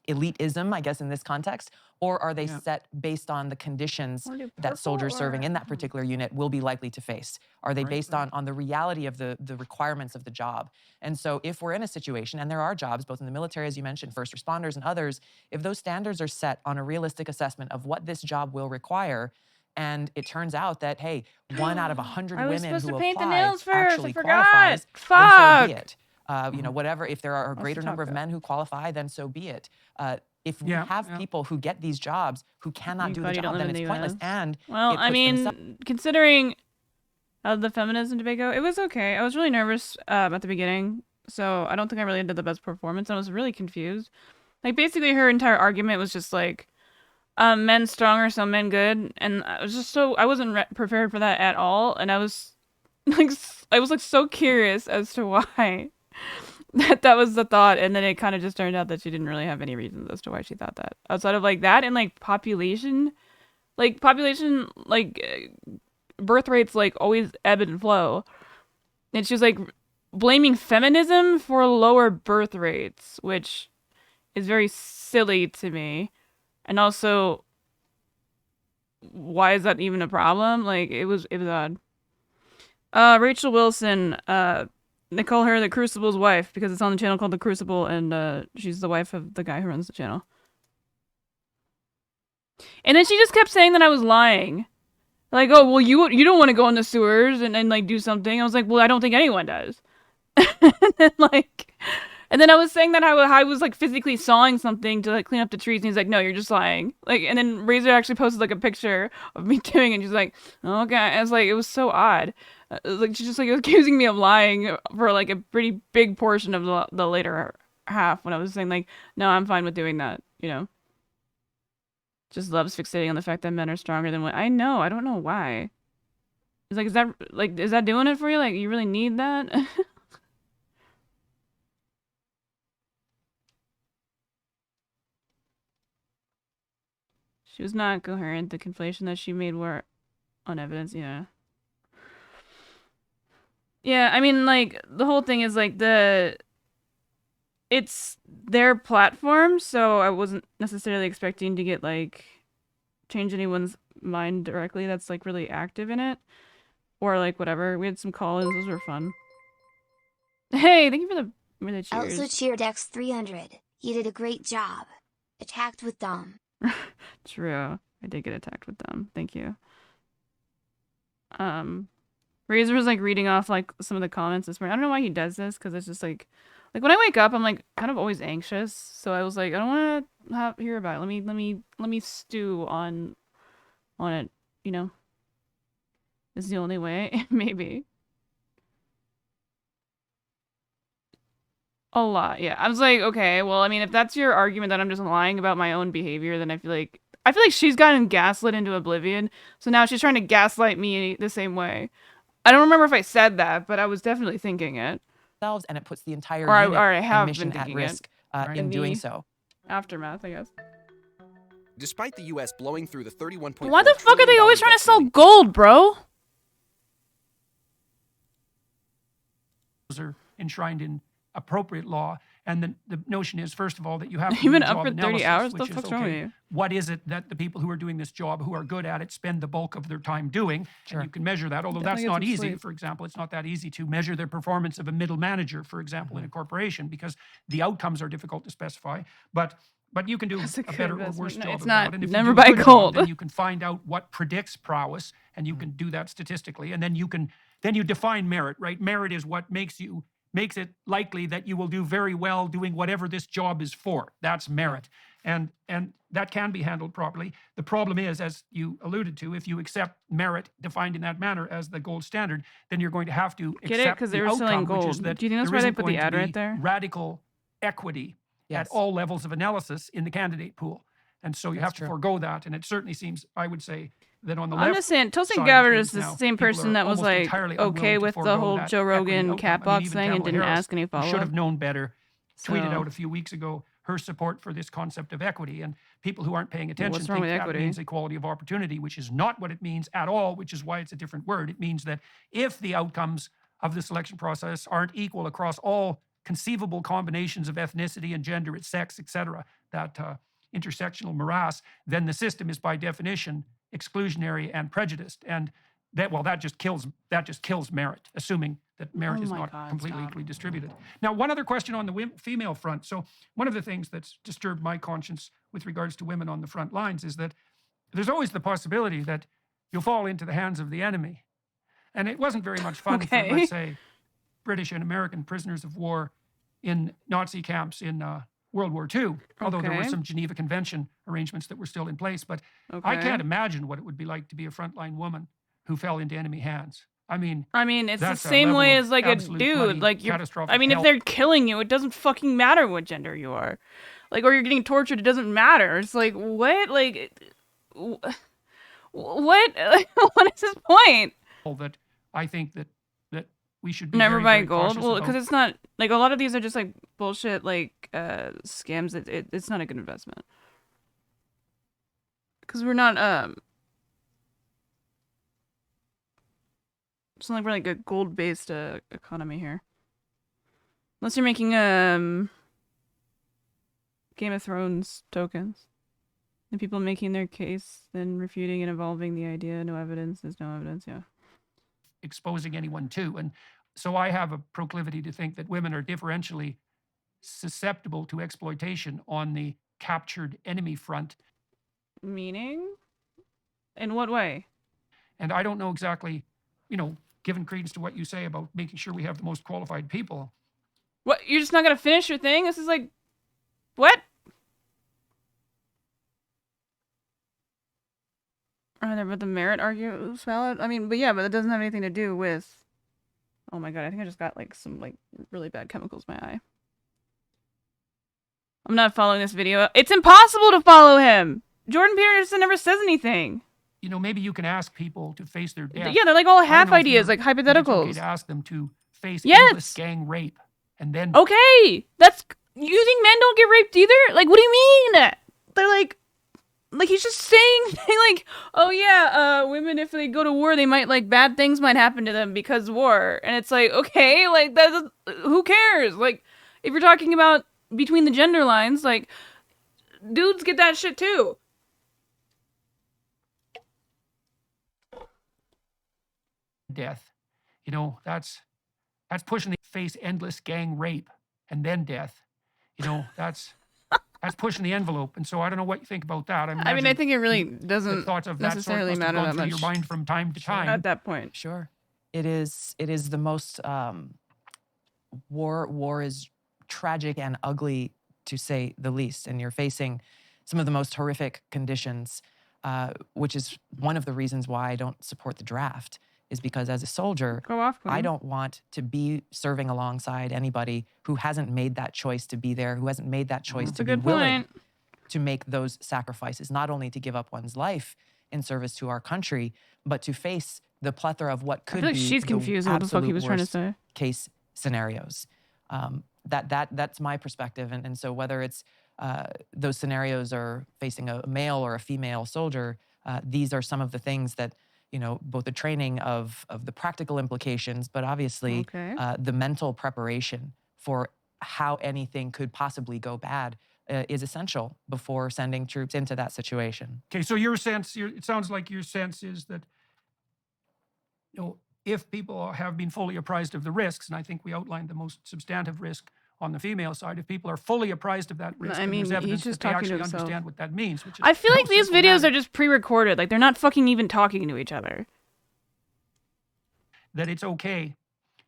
elitism, I guess, in this context, or are they set based on the conditions that soldiers serving in that particular unit will be likely to face? Are they based on the reality of the requirements of the job? And so if we're in a situation, and there are jobs, both in the military, as you mentioned, first responders and others, if those standards are set on a realistic assessment of what this job will require, and it turns out that, hey, 1 out of 100 I was women supposed who to paint the apply nails first. I actually forgot. qualifies, then Fuck. so be it. You know, whatever, if there are a greater number of men who qualify, then so be it. If we have people who get these jobs who cannot do the job, then it's pointless. And well, it I puts mean, themselves- considering the feminism debate go, it was okay. I was really nervous at the beginning, so I don't think I really did the best performance. I was really confused. Like, basically, her entire argument was just like, men stronger, so men good, and I was just I wasn't prepared for that at all, and I was like so curious as to why that was the thought, and then it kind of just turned out that she didn't really have any reasons as to why she thought that outside of like that and like population birth rates like always ebb and flow, and she was like blaming feminism for lower birth rates, which is very silly to me. And also, why is that even a problem? Like, it was odd. Rachel Wilson, they call her the Crucible's wife because it's on the channel called The Crucible, and she's the wife of the guy who runs the channel. And then she just kept saying that I was lying. Like, oh, well, you don't want to go in the sewers and like do something. I was like, well, I don't think anyone does. And then I was saying that I was like physically sawing something to like clean up the trees, and he's like, no, you're just lying. Like, and then Razor actually posted like a picture of me doing it, and she's like, oh, okay. I was like, it was so odd. Like, she's just like accusing me of lying for like a pretty big portion of the later half when I was saying like, no, I'm fine with doing that, you know. Just loves fixating on the fact that men are stronger than women. I know. I don't know why. It's like, is that doing it for you? Like, you really need that? She was not coherent. The conflation that she made were on evidence. Yeah. Yeah, I mean, like, the whole thing is, like, it's their platform, so I wasn't necessarily expecting to get, like, change anyone's mind directly that's, like, really active in it. Or, like, whatever. We had some call-ins. Those were fun. Hey, thank you for the cheers. Also cheered X300. You did a great job. Attacked with Dom. True. I did get attacked with them. Thank you. Razor was like reading off like some of the comments this morning. I don't know why he does this, because it's just like when I wake up, I'm like kind of always anxious. So I was like, I don't want to hear about it. Let me stew on it. You know, is the only way. Maybe. A lot, yeah. I was like, okay, well, I mean, if that's your argument that I'm just lying about my own behavior, then I feel like she's gotten gaslit into oblivion. So now she's trying to gaslight me the same way. I don't remember if I said that, but I was definitely thinking it. And it puts the entire Or unit I have and mission been at thinking risk it. in doing so. Aftermath, I guess. Despite the U.S. blowing through the 31.4 Why the fuck are they always trying to sell debt gold, bro? Are enshrined in appropriate law. And the notion is, first of all, that you have to You've been do up job for 30 analysis, hours? which What the is, fuck's wrong with you? what is it that the people who are doing this job, who are good at it, spend the bulk of their time doing? Sure. And you can measure that, although Definitely that's get not some easy. sleep. For example, it's not that easy to measure the performance of a middle manager, for example, in a corporation, because the outcomes are difficult to specify. But you can do That's a a good better or investment. worse No, job it's of not. that. And if Never you do a buy good job, gold. then you can find out what predicts prowess, and you can do that statistically. And then you define merit, right? Merit is what makes it likely that you will do very well doing whatever this job is for. That's merit. And that can be handled properly. The problem is, as you alluded to, if you accept merit defined in that manner as the gold standard, then you're going to have to Get it? accept 'Cause the they were selling outcome, which is gold. that Do you think that's there why they isn't put the going to ad right be there? radical equity Yes. at all levels of analysis in the candidate pool. And so you have to true. forego that. And it certainly seems, I would say, that on the I'm left just saying, Tulsi side of Gabbard things is the now, same people person are that was almost like entirely unwilling okay to with the forego whole that Joe equity Rogan outcome. cat I mean, box even thing and Kamala didn't Harris, ask any who follow should up. have known better, tweeted So- out a few weeks ago her support for this concept of equity. And people who aren't paying attention what's wrong think with that equity? means equality of opportunity, which is not what it means at all, which is why it's a different word. It means that if the outcomes of the selection process aren't equal across all conceivable combinations of ethnicity and gender, its sex, etc., that intersectional morass, then the system is by definition exclusionary and prejudiced. And that just kills merit, assuming that merit Oh is my not God, completely stop. equally distributed. Now, one other question on the female front. So one of the things that's disturbed my conscience with regards to women on the front lines is that there's always the possibility that you'll fall into the hands of the enemy. And it wasn't very much fun for, Okay. let's say, British and American prisoners of war in Nazi camps in World War II, although there were Okay. some Geneva Convention arrangements that were still in place. But I Okay. can't imagine what it would be like to be a frontline woman who fell into enemy hands. I mean, it's the that's a same level way of as like a absolute bloody dude. Like you're. catastrophic I mean, if hell. they're killing you, it doesn't fucking matter what gender you are. Like, or you're getting tortured, it doesn't matter. It's like what? Like, what? What is his point? that I think that we should be Never very, buy very gold. cautious Well, about. because it's not like a lot of these are just like bullshit, like scams. It's not a good investment. Because we're not it's not like we're like a gold based economy here. Unless you're making Game of Thrones tokens. And people making their case, then refuting and evolving the idea. No evidence. There's no evidence. Yeah. Exposing anyone to. And so I have a proclivity to think that women are differentially susceptible to exploitation on the captured enemy front. Meaning? In what way? And I don't know exactly, given credence to what you say about making sure we have the most qualified people. What? You're just not gonna finish your thing? This is like, what? But the merit argument was valid. I mean, but that doesn't have anything to do with. Oh my god! I think I just got like some like really bad chemicals in my eye. I'm not following this video. It's impossible to follow him. Jordan Peterson never says anything. Maybe you can ask people to face their death. Yeah, they're like all I don't half know if ideas, you're- like if it's okay hypotheticals. to ask them to face Yes. endless gang rape and then Okay, you think men don't get raped either? Like, what do you mean? They're like he's just saying like, oh yeah, women if they go to war, they might like bad things might happen to them because war, and it's like okay, like who cares? Like, if you're talking about between the gender lines, like dudes get that shit too. death. That's pushing the face endless gang rape and then death. That's pushing the envelope. And so I don't know what you think about that. I mean, I think it really the doesn't thoughts of that sort necessarily must have matter gone that through much your mind from time to time. at that point. Sure. It is the most war is tragic and ugly, to say the least, and you're facing some of the most horrific conditions, which is one of the reasons why I don't support the draft, is because as a soldier, Go off, I Queen. don't want to be serving alongside anybody who hasn't made that choice to be there, who hasn't made that choice That's to a be good willing point. to make those sacrifices, not only to give up one's life in service to our country, but to face the plethora of what I could feel like be she's the confused with what the fuck he absolute was trying to worst say. case scenarios. That's my perspective. And so whether it's those scenarios are facing a male or a female soldier, these are some of the things that, both the training of the practical implications, but obviously Okay. the mental preparation for how anything could possibly go bad is essential before sending troops into that situation. Okay, so it sounds like your sense is that, if people have been fully apprised of the risks, and I think we outlined the most substantive risk on the female side, if people are fully apprised of that risk, I and mean, there's he's evidence just that they talking to actually himself. understand what that means, which is I feel no like these simple videos matter, are just pre-recorded. Like, they're not fucking even talking to each other. that it's okay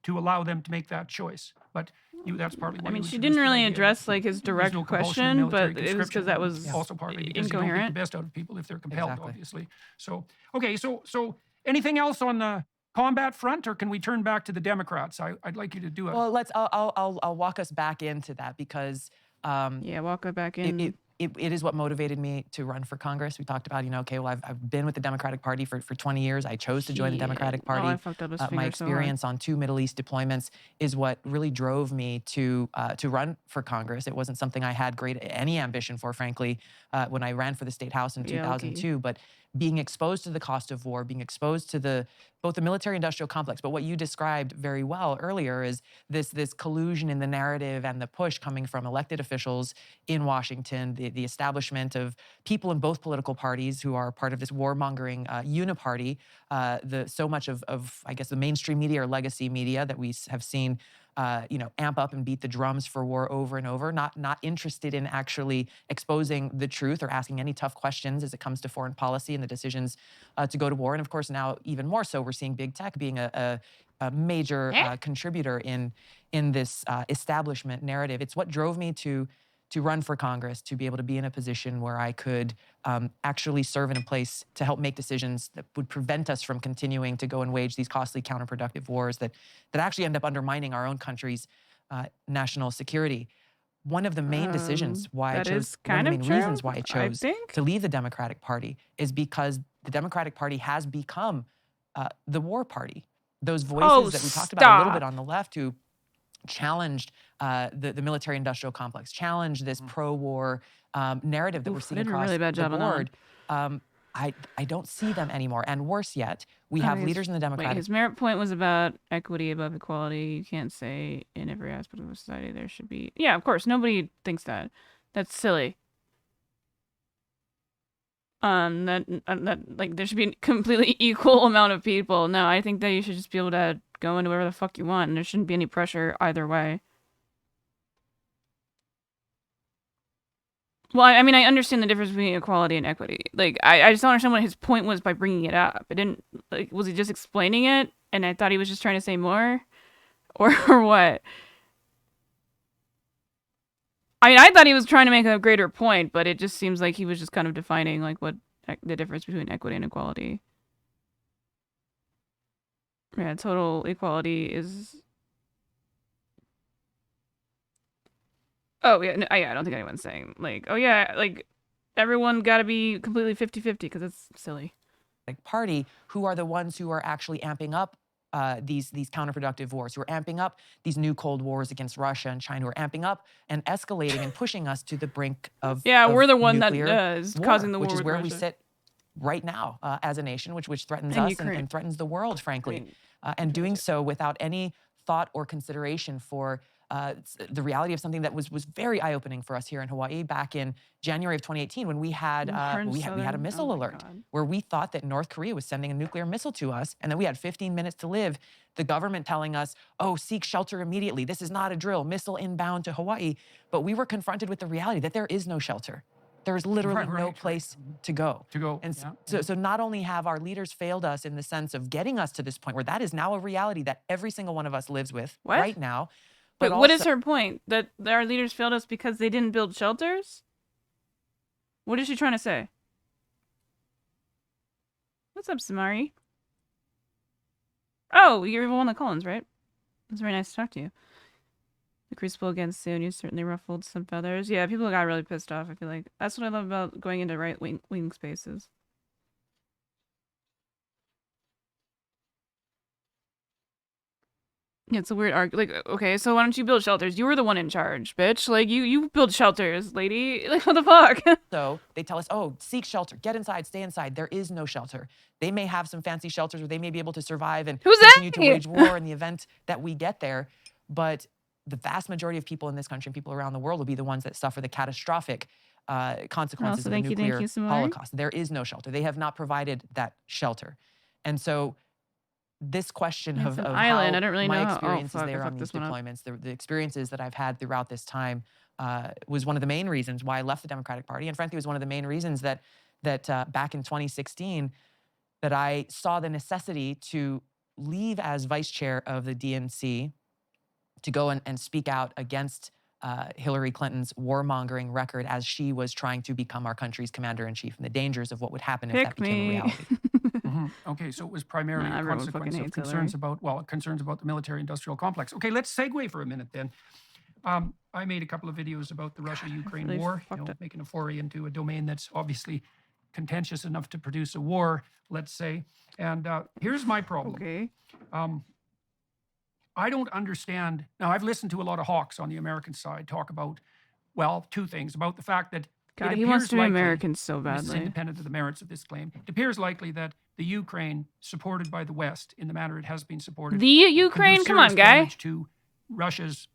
to allow them to make that choice. But that's partly why I mean, you she introduced didn't the really idea address, that like, his there's direct no compulsion in question, military but it was because conscription, that and was also partly because you don't get the incoherent. best out of people if they're compelled, Exactly. obviously. So, okay, so anything else on the combat front, or can we turn back to the Democrats? I'd like you to do it. Well, I'll walk us back into that because Yeah, walk it back in. it is what motivated me to run for Congress. We talked about, okay, well, I've been with the Democratic Party for 20 years. I chose to join the Democratic Party. I fucked up his My finger so hard. experience on 2 Middle East deployments is what really drove me to run for Congress. It wasn't something I had any ambition for, frankly, when I ran for the state house in Yeah, 2002. But being exposed to the cost of war, being exposed to both the military-industrial complex, but what you described very well earlier is this collusion in the narrative and the push coming from elected officials in Washington, the establishment of people in both political parties who are part of this warmongering uniparty, so much of I guess the mainstream media or legacy media that we have seen amp up and beat the drums for war over and over, not interested in actually exposing the truth or asking any tough questions as it comes to foreign policy and the decisions to go to war. And of course, now even more so, we're seeing big tech being a major contributor in this establishment narrative. It's what drove me to run for Congress, to be able to be in a position where I could actually serve in a place to help make decisions that would prevent us from continuing to go and wage these costly counterproductive wars that actually end up undermining our own country's national security. One of the main decisions why I chose, one of the main reasons why I chose to leave the Democratic Party is because the Democratic Party has become the war party. Those voices that we talked about a little bit on the left who challenged the military-industrial complex, challenged this pro-war narrative that we're seeing across the board. I don't see them anymore. And worse yet, we have leaders in the Democratic... his merit point was about equity above equality. You can't say in every aspect of a society there should be... Yeah, of course. Nobody thinks that. That's silly. That there should be a completely equal amount of people. No, I think that you should just be able to go into wherever the fuck you want, and there shouldn't be any pressure either way. Well, I mean, I understand the difference between equality and equity. Like, I just don't understand what his point was by bringing it up. It didn't, like, was he just explaining it, and I thought he was just trying to say more? Or what? I mean, I thought he was trying to make a greater point, but it just seems like he was just kind of defining, like, what the difference between equity and equality. Yeah, total equality is... Oh, yeah, no, I don't think anyone's saying, like, oh, yeah, like, everyone got to be completely 50-50, because it's silly. Party, who are the ones who are actually amping up these counterproductive wars, who are amping up these new Cold Wars against Russia and China, who are amping up and escalating and pushing us to the brink of we're the one that is causing the war which is with where Russia. we sit right now as a nation, which threatens us and threatens the world, frankly, and doing so without any thought or consideration for the reality of something that was very eye-opening for us here in Hawaii back in January of 2018 when we had a missile alert where we thought that North Korea was sending a nuclear missile to us, and then we had 15 minutes to live. The government telling us, "Oh, seek shelter immediately. This is not a drill. Missile inbound to Hawaii." But we were confronted with the reality that there is no shelter. There is literally no place to go. And so not only have our leaders failed us in the sense of getting us to this point where that is now a reality that every single one of us lives with right now. But what is her point? That our leaders failed us because they didn't build shelters? What is she trying to say? What's up, Samari? Oh, you're the one that Collins, right? It's very nice to talk to you. The crucible against soon. You certainly ruffled some feathers. Yeah, people got really pissed off. I feel like that's what I love about going into right wing spaces. Yeah, it's a weird arc. Like, okay, so why don't you build shelters? You were the one in charge, bitch. Like, you build shelters, lady. Like, what the fuck? So they tell us, oh, seek shelter, get inside, stay inside. There is no shelter. They may have some fancy shelters where they may be able to survive and continue to wage war in the event that we get there. But the vast majority of people in this country and people around the world will be the ones that suffer the catastrophic consequences of a nuclear holocaust. There is no shelter. They have not provided that shelter. And so this question of island. how I don't really my know. experiences there on these deployments, the experiences that I've had throughout this time was one of the main reasons why I left the Democratic Party. And frankly, was one of the main reasons that back in 2016, that I saw the necessity to leave as vice chair of the DNC to go and speak out against Hillary Clinton's warmongering record as she was trying to become our country's commander-in-chief, and the dangers of what would happen if that became a reality. Okay, so it was primarily a consequence of concerns about, concerns about the military-industrial complex. Okay, let's segue for a minute then. I made a couple of videos about the Russia-Ukraine war, making a foray into a domain that's obviously contentious enough to produce a war, let's say. And here's my problem. Okay. I don't understand. Now, I've listened to a lot of hawks on the American side talk about, well, two things. About the fact that God, he wants to be American so badly. This is independent of the merits of this claim. It appears likely that the Ukraine, supported by the West in the manner it has been supported, the Ukraine, come on, guy, to Russia's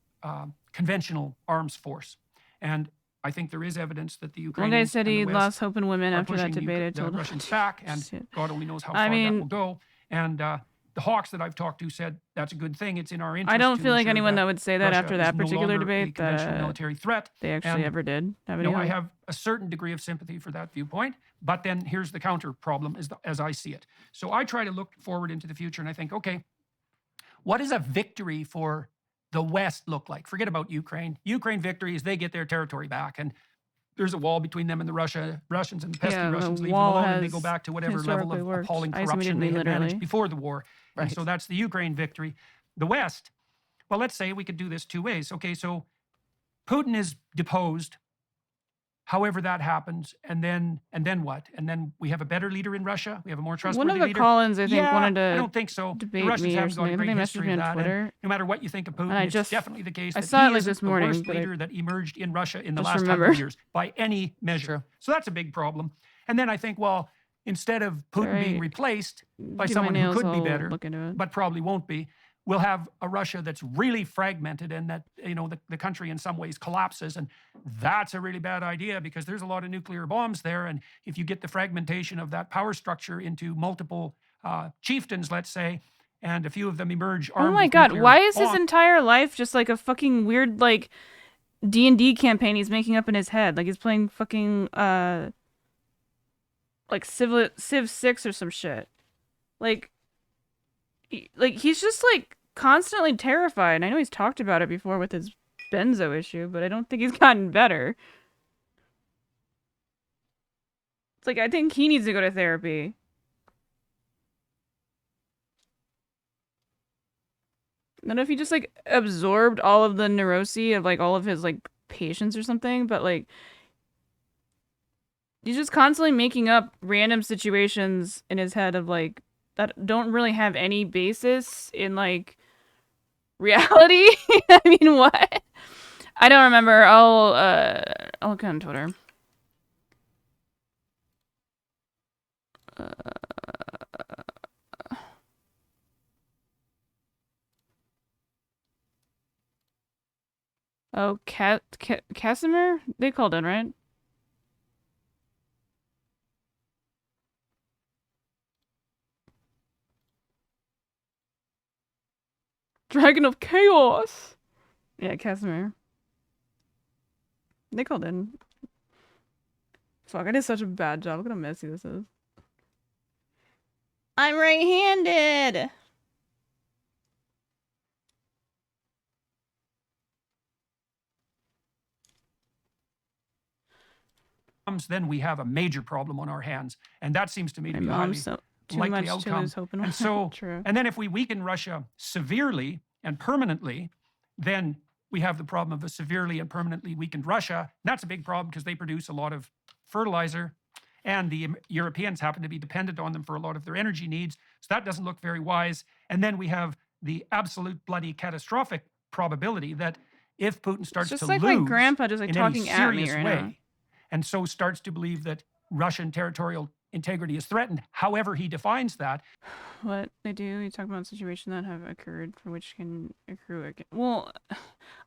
conventional arms force. And I think there is evidence that the Ukrainians one guy said he lost hope in women after that debate. I told the Russians back, and God only knows how far that will go. And the hawks that I've talked to said that's a good thing. It's in our interest. I don't feel like anyone that would say that Russia after that particular debate that military threat they actually ever did. I have a certain degree of sympathy for that viewpoint, but then here's the counter problem as I see it. So I try to look forward into the future, and I think, okay, what does a victory for the West look like? Forget about Ukraine. Ukraine victory is they get their territory back, and there's a wall between them and the Russians, and the pesky Russians leave them alone, and they go back to whatever level of appalling corruption they had managed before the war. Right. And so that's the Ukraine victory. The West, well, let's say we could do this two ways. Okay, so Putin is deposed, however that happens, and then what? And then we have a better leader in Russia? We have a more trustworthy leader? One of the Collins, I think, wanted to I don't think so. debate the Russians me or have got a something. great They history messaged me of on that. Twitter. And no matter what you think of Putin, it's definitely the case that saw it he like is this the morning, worst but leader that emerged in Russia in the just last remember. 100 years by any measure. So that's a big problem. And then I think, well, instead of Putin being replaced by someone who could be better, but probably won't be, we'll have a Russia that's really fragmented, and that, the country in some ways collapses. And that's a really bad idea, because there's a lot of nuclear bombs there. And if you get the fragmentation of that power structure into multiple chieftains, let's say, and a few of them emerge armed oh my with God, nuclear why is bombs, his entire life just like a fucking weird, like, D&D campaign he's making up in his head? Like, he's playing fucking, like Civ 6 or some shit. Like he's just like constantly terrified. I know he's talked about it before with his benzo issue, but I don't think he's gotten better. It's like, I think he needs to go to therapy. I don't know if he just like absorbed all of the neuroses of like all of his like patients or something, but like he's just constantly making up random situations in his head of like that don't really have any basis in like reality. I mean, what? I don't remember. I'll look on Twitter. Oh, Casimir? They called in, right? Dragon of Chaos. Yeah, Casimir. They called in. Fuck, I did such a bad job. Look at how messy this is. I'm right-handed. then we have a major problem on our hands. And that seems to me to be highly Too likely much to outcome. lose hope in And so, True. and then if we weaken Russia severely and permanently, then we have the problem of a severely and permanently weakened Russia. That's a big problem because they produce a lot of fertilizer, and the Europeans happen to be dependent on them for a lot of their energy needs. So that doesn't look very wise. And then we have the absolute bloody catastrophic probability that if Putin starts just to like lose my grandpa just like in any talking at me serious right way, now. and so starts to believe that Russian territorial integrity is threatened, however he defines that. What they do, you talk about situations that have occurred for which can accrue again. Well,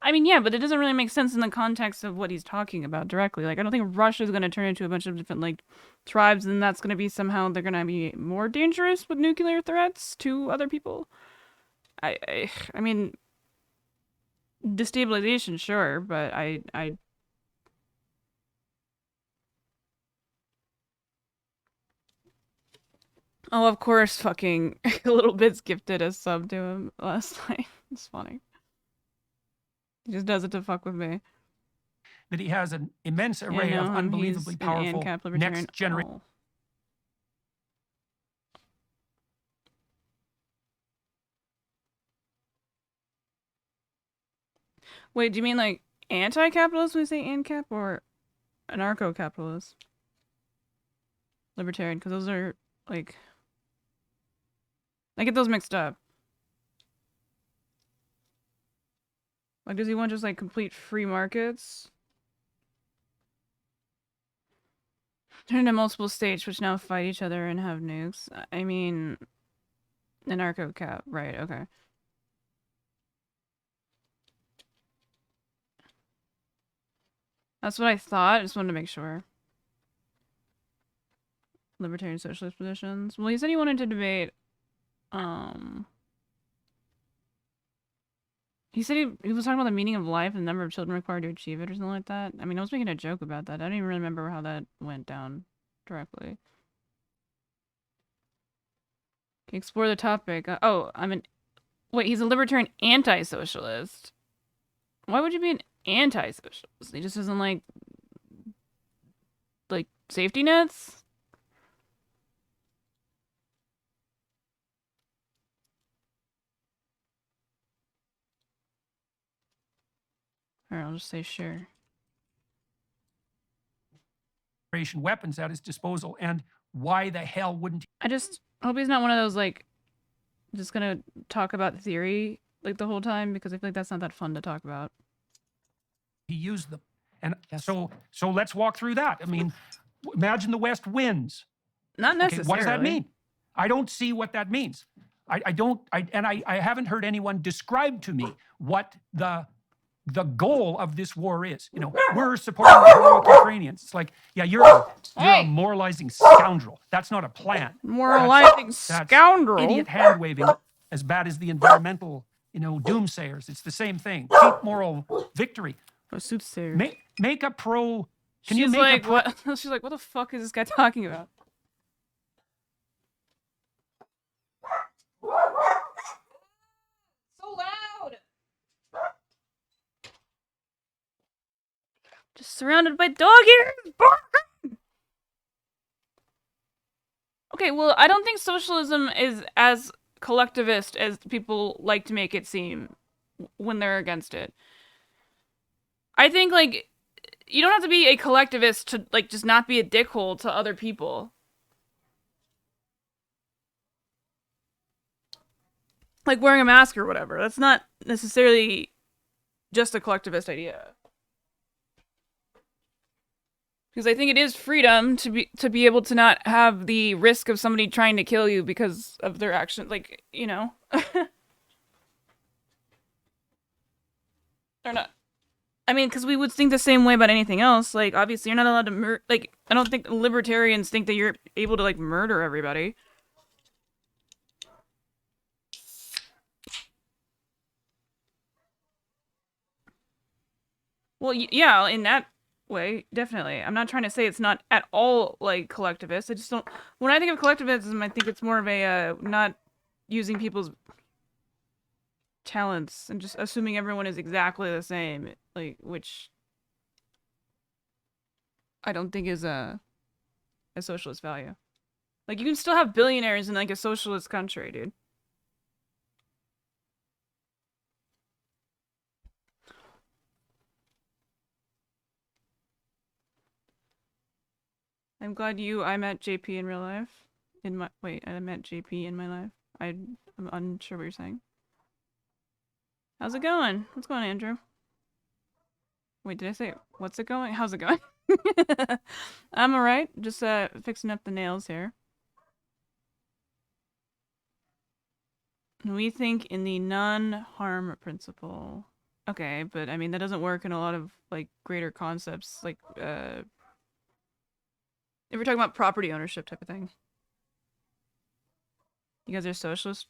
I mean, yeah, but it doesn't really make sense in the context of what he's talking about directly. Like, I don't think Russia's going to turn into a bunch of different, like, tribes, and that's going to be somehow they're going to be more dangerous with nuclear threats to other people. I mean, destabilization, sure, but I oh, of course, fucking Little Bits gifted a sub to him last night. It's funny. He just does it to fuck with me. That he has an immense array of unbelievably powerful next generation. Oh. Wait, do you mean like anti-capitalist when you say ANCAP, or anarcho-capitalist? Libertarian, because those are like, I get those mixed up. Like, does he want just like complete free markets? Turn into multiple states which now fight each other and have nukes. I mean, anarcho-cap, right? Okay. That's what I thought. I just wanted to make sure. Libertarian socialist positions. Well, he said he wanted to debate. He said he was talking about the meaning of life and the number of children required to achieve it or something like that. I mean, I was making a joke about that. I don't even remember how that went down directly. Okay, explore the topic. Wait, he's a libertarian anti-socialist. Why would you be an anti-socialist? He just doesn't like safety nets? Or I'll just say sure. Weapons at his disposal, and why the hell wouldn't I just hope he's not one of those like just gonna talk about theory like the whole time, because I feel like that's not that fun to talk about. he use them? And so let's walk through that. I mean, imagine the West wins. Not necessarily. Okay, what does that mean? I don't see what that means. I haven't heard anyone describe to me what the goal of this war is. You know, we're supporting the heroic Ukrainians. It's like, yeah, you're a moralizing scoundrel. That's not a plan. Moralizing scoundrel. That's idiot hand waving, as bad as the environmental, doomsayers. It's the same thing. Cheap moral victory. Or soothsayer. Make a pro. She's like, what? She's like, what the fuck is this guy talking about? So loud. Just surrounded by dog ears. Barking. Okay, well, I don't think socialism is as collectivist as people like to make it seem when they're against it. I think, you don't have to be a collectivist to, just not be a dickhole to other people. Like wearing a mask or whatever. That's not necessarily just a collectivist idea. Because I think it is freedom to be able to not have the risk of somebody trying to kill you because of their action. They're not. I mean, because we would think the same way about anything else. Like, obviously, you're not allowed to I don't think libertarians think that you're able to, murder everybody. Well, yeah, in that way, definitely. I'm not trying to say it's not at all, collectivist. I just don't... When I think of collectivism, I think it's more of a, not using people's talents and just assuming everyone is exactly the same, which I don't think is a socialist value. Like, you can still have billionaires in, like, a socialist country, dude. I'm glad I met JP in real life. I met JP in my life. I'm unsure what you're saying. How's it going? What's going on, Andrew? Wait, did I say, what's it going? How's it going? I'm alright. Just fixing up the nails here. We think in the non-harm principle. Okay, but I mean, that doesn't work in a lot of, like, greater concepts, like, if we're talking about property ownership type of thing. You guys are socialists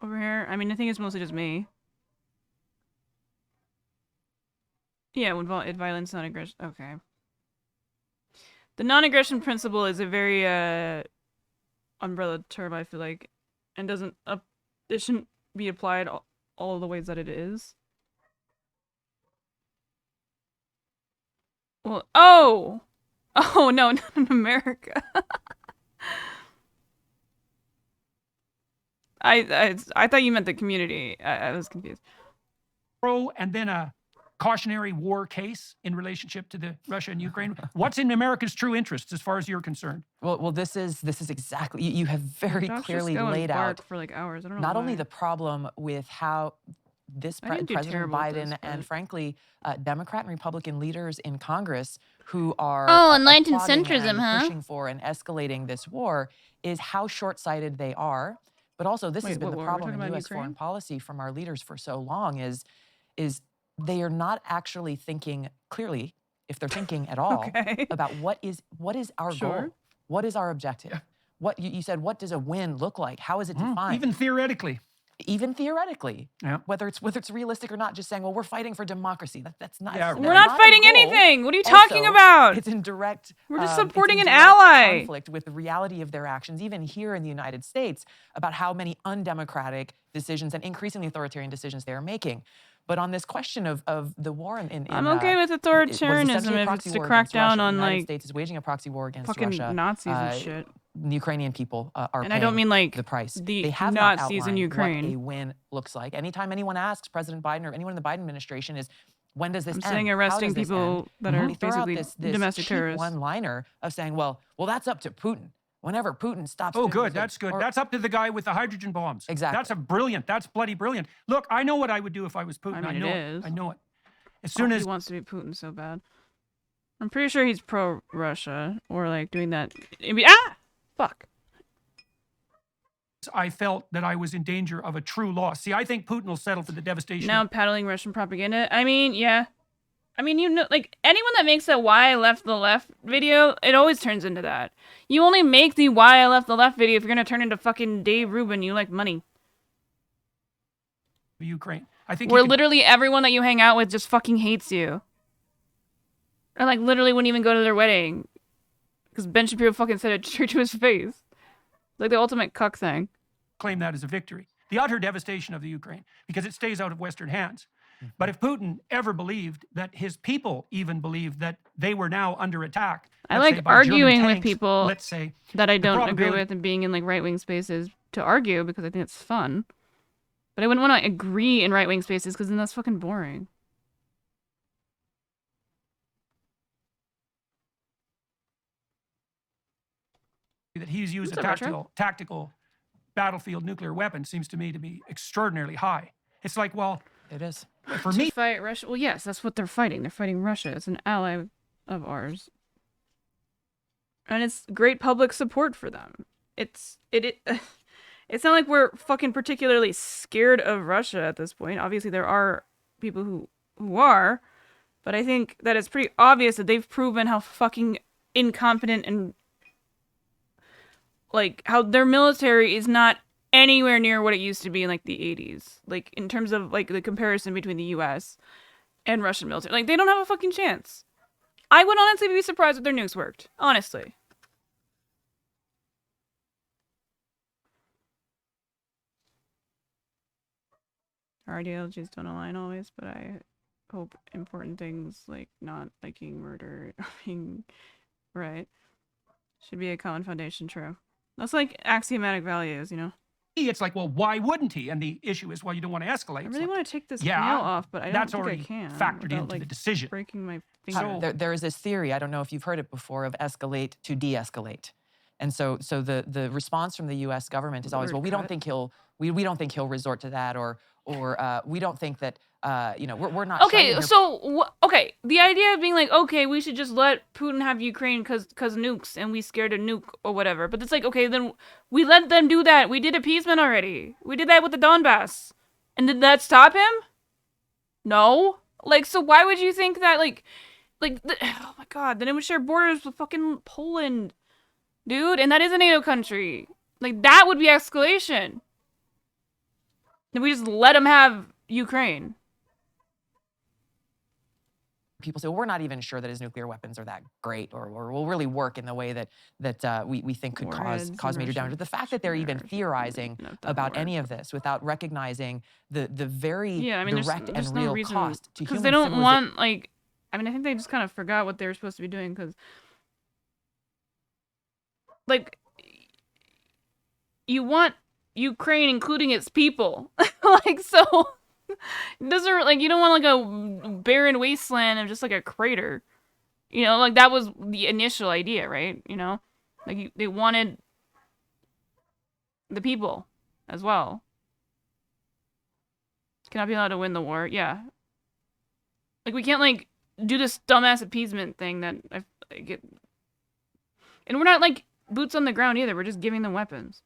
over here? I mean, I think it's mostly just me. Yeah, when violence, non-aggression. Okay. The non-aggression principle is a very umbrella term, I feel like, and it shouldn't be applied all the ways that it is. Well, oh no, not in America. I thought you meant the community. I was confused. And then a cautionary war case in relationship to the Russia and Ukraine. What's in America's true interests as far as you're concerned? Well, this is exactly, you have very clearly laid out for like hours. I don't know not why. only the problem with how this President Biden and frankly Democrat and Republican leaders in Congress who are enlightened centrism, pushing for and escalating this war is how short-sighted they are. But also, this has been the problem in U.S. foreign policy from our leaders for so long is they are not actually thinking clearly, if they're thinking at all, about what is our goal, what is our objective. Yeah. What you said, what does a win look like? How is it defined? Even theoretically. Even theoretically, yeah. whether it's realistic or not, just saying, well, we're fighting for democracy. That's not. Yeah, we're not fighting anything. What are you talking about? It's in direct. We're just supporting an ally. Conflict with the reality of their actions, even here in the United States, about how many undemocratic decisions and increasingly authoritarian decisions they are making. But on this question of the war in I'm okay with authoritarianism if it's to crack down on, like, the United States is waging a proxy war against fucking Russia. Nazis and shit. The Ukrainian people are and paying I don't mean like the price. The they have Nazis not in Ukraine. What a win looks like. Anytime anyone asks President Biden or anyone in the Biden administration is, when does this end? I'm saying arresting people that are basically this domestic terrorists. One-liner of saying, well, that's up to Putin. Whenever Putin stops. Oh, good. That's good. That's up to the guy with the hydrogen bombs. Exactly. That's bloody brilliant. Look, I know what I would do if I was Putin. I mean, I know it. As soon as he wants to be Putin so bad. I'm pretty sure he's pro-Russia or like doing that. Fuck. I felt that I was in danger of a true loss. See, I think Putin will settle for the devastation. Now peddling Russian propaganda. I mean, yeah. I mean, you know, like, anyone that makes that why I left the left video, it always turns into that. You only make the why I left the left video if you're gonna turn into fucking Dave Rubin. You like money. Ukraine. I think where literally everyone that you hang out with just fucking hates you. Or like literally wouldn't even go to their wedding. Because Ben Shapiro fucking said it straight to his face. Like the ultimate cuck thing. Claim that as a victory. The utter devastation of the Ukraine. Because it stays out of Western hands. But if Putin ever believed that his people even believed that they were now under attack. I like arguing tanks, with people let's say, that I don't agree with and being in like right-wing spaces to argue because I think it's fun. But I wouldn't want to agree in right-wing spaces because then that's fucking boring. That he's used a tactical battlefield nuclear weapon seems to me to be extraordinarily high. It's like, well, it is. For me, fight Russia. Well, yes, that's what they're fighting. They're fighting Russia. It's an ally of ours, and it's great public support for them. It's not like we're fucking particularly scared of Russia at this point. Obviously, there are people who are, but I think that it's pretty obvious that they've proven how fucking incompetent and like how their military is not anywhere near what it used to be in like the 80s. Like in terms of like the comparison between the US and Russian military. Like they don't have a fucking chance. I would honestly be surprised if their nukes worked. Honestly. Our ideologies don't align always, but I hope important things like not liking murder being right should be a common foundation. True. That's like axiomatic values, you know? It's like, well, why wouldn't he? And the issue is, well, you don't want to escalate. I really want to take this yeah, nail off, but I don't that's think I already can. factored without, into like, the decision. breaking my finger. There is this theory, I don't know if you've heard it before, of escalate to de-escalate. And so the response from the U.S. government is always, well, we don't think he'll resort to that, or we don't think that we're not. Okay, so okay, the idea of being like, okay, we should just let Putin have Ukraine because nukes, and we scared a nuke or whatever. But it's like, okay, then we let them do that. We did appeasement already. We did that with the Donbass, and did that stop him? No. Like, so why would you think that oh my god, then it would share borders with fucking Poland, dude, and that is a NATO country. Like, that would be escalation. Then we just let them have Ukraine. People say, well, we're not even sure that his nuclear weapons are that great or will really work in the way that we think could cause major damage. But the fact that they're even theorizing about any of this without recognizing the very direct and real cost to human civilization. Because they don't want, like, I mean, I think they just kind of forgot what they were supposed to be doing, because, like, you want Ukraine including its people. Like, so... It doesn't, like, you don't want, like, a barren wasteland of just, like, a crater. You know, like, that was the initial idea, right? You know? Like, they wanted the people as well. Cannot be allowed to win the war. Yeah. Like, we can't, like, do this dumbass appeasement thing that I get. And we're not, like, boots on the ground either. We're just giving them weapons.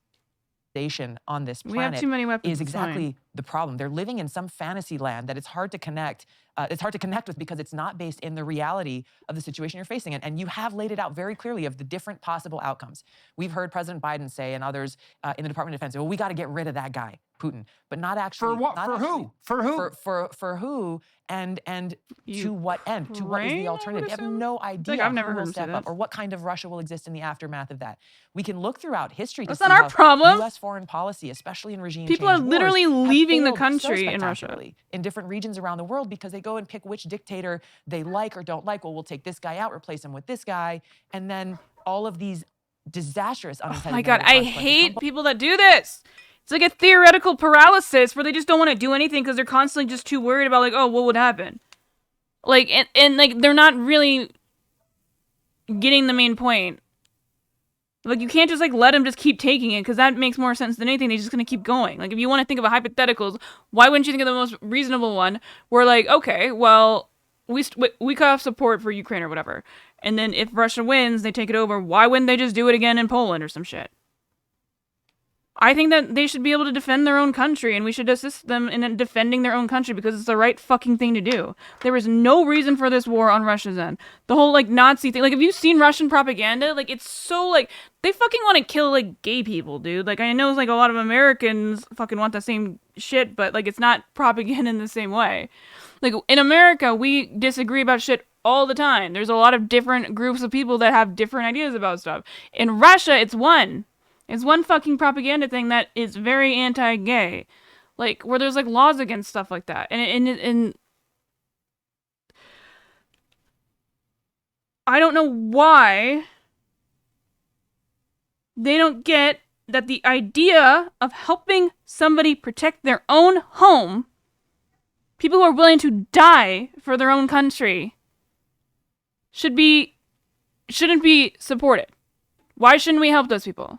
On this planet, we have too many weapons, is exactly the problem. They're living in some fantasy land that it's hard to connect. It's hard to connect with because it's not based in the reality of the situation you're facing. And you have laid it out very clearly of the different possible outcomes. We've heard President Biden say, and others in the Department of Defense, well, we got to get rid of that guy, Putin, but not actually. For what? For who? For who? For who? And to what end? To what is the alternative? You have no idea like I've never who heard will him say step up that. or what kind of Russia will exist in the aftermath of that. We can look throughout history to That's see not our how problem. U.S. foreign policy, especially in regime People change are literally wars, leaving the have failed so country in Russia. spectacularly in different regions around the world because they go and pick which dictator they like or don't like. Well, we'll take this guy out, replace him with this guy, and then all of these disastrous unintended. Oh my god, I hate people that do this. It's like a theoretical paralysis where they just don't want to do anything because they're constantly just too worried about, like, oh, what would happen? Like, and like, they're not really getting the main point. Like, you can't just, like, let them just keep taking it, because that makes more sense than anything. They're just going to keep going. Like, if you want to think of a hypotheticals, why wouldn't you think of the most reasonable one? Where, like, okay, well, we cut off support for Ukraine or whatever. And then if Russia wins, they take it over. Why wouldn't they just do it again in Poland or some shit? I think that they should be able to defend their own country, and we should assist them in defending their own country because it's the right fucking thing to do. There is no reason for this war on Russia's end. The whole, like, Nazi thing. Like, have you seen Russian propaganda? Like, it's so, like, they fucking want to kill, like, gay people, dude. Like, I know, like, a lot of Americans fucking want the same shit, but, like, it's not propaganda in the same way. Like, in America, we disagree about shit all the time. There's a lot of different groups of people that have different ideas about stuff. In Russia, it's one. It's one fucking propaganda thing that is very anti-gay. Like, where there's, like, laws against stuff like that. And I don't know why they don't get that the idea of helping somebody protect their own home, people who are willing to die for their own country, shouldn't be supported. Why shouldn't we help those people?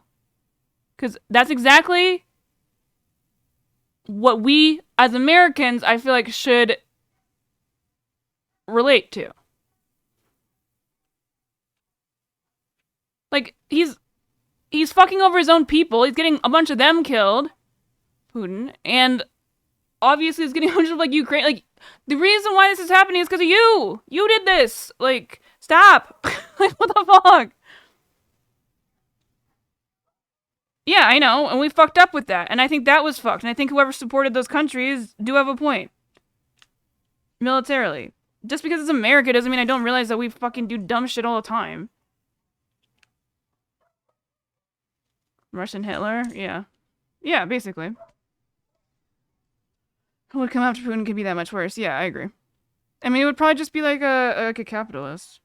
Because that's exactly what we, as Americans, I feel like should relate to. Like, he's fucking over his own people. He's getting a bunch of them killed, Putin, and obviously he's getting a bunch of, like, Ukraine. Like, the reason why this is happening is because of you. You did this. Like, stop. Like, what the fuck? Yeah, I know, and we fucked up with that, and I think that was fucked, and I think whoever supported those countries do have a point. Militarily. Just because it's America doesn't mean I don't realize that we fucking do dumb shit all the time. Russian Hitler? Yeah. Yeah, basically. Who would come after Putin could be that much worse. Yeah, I agree. I mean, it would probably just be like a capitalist.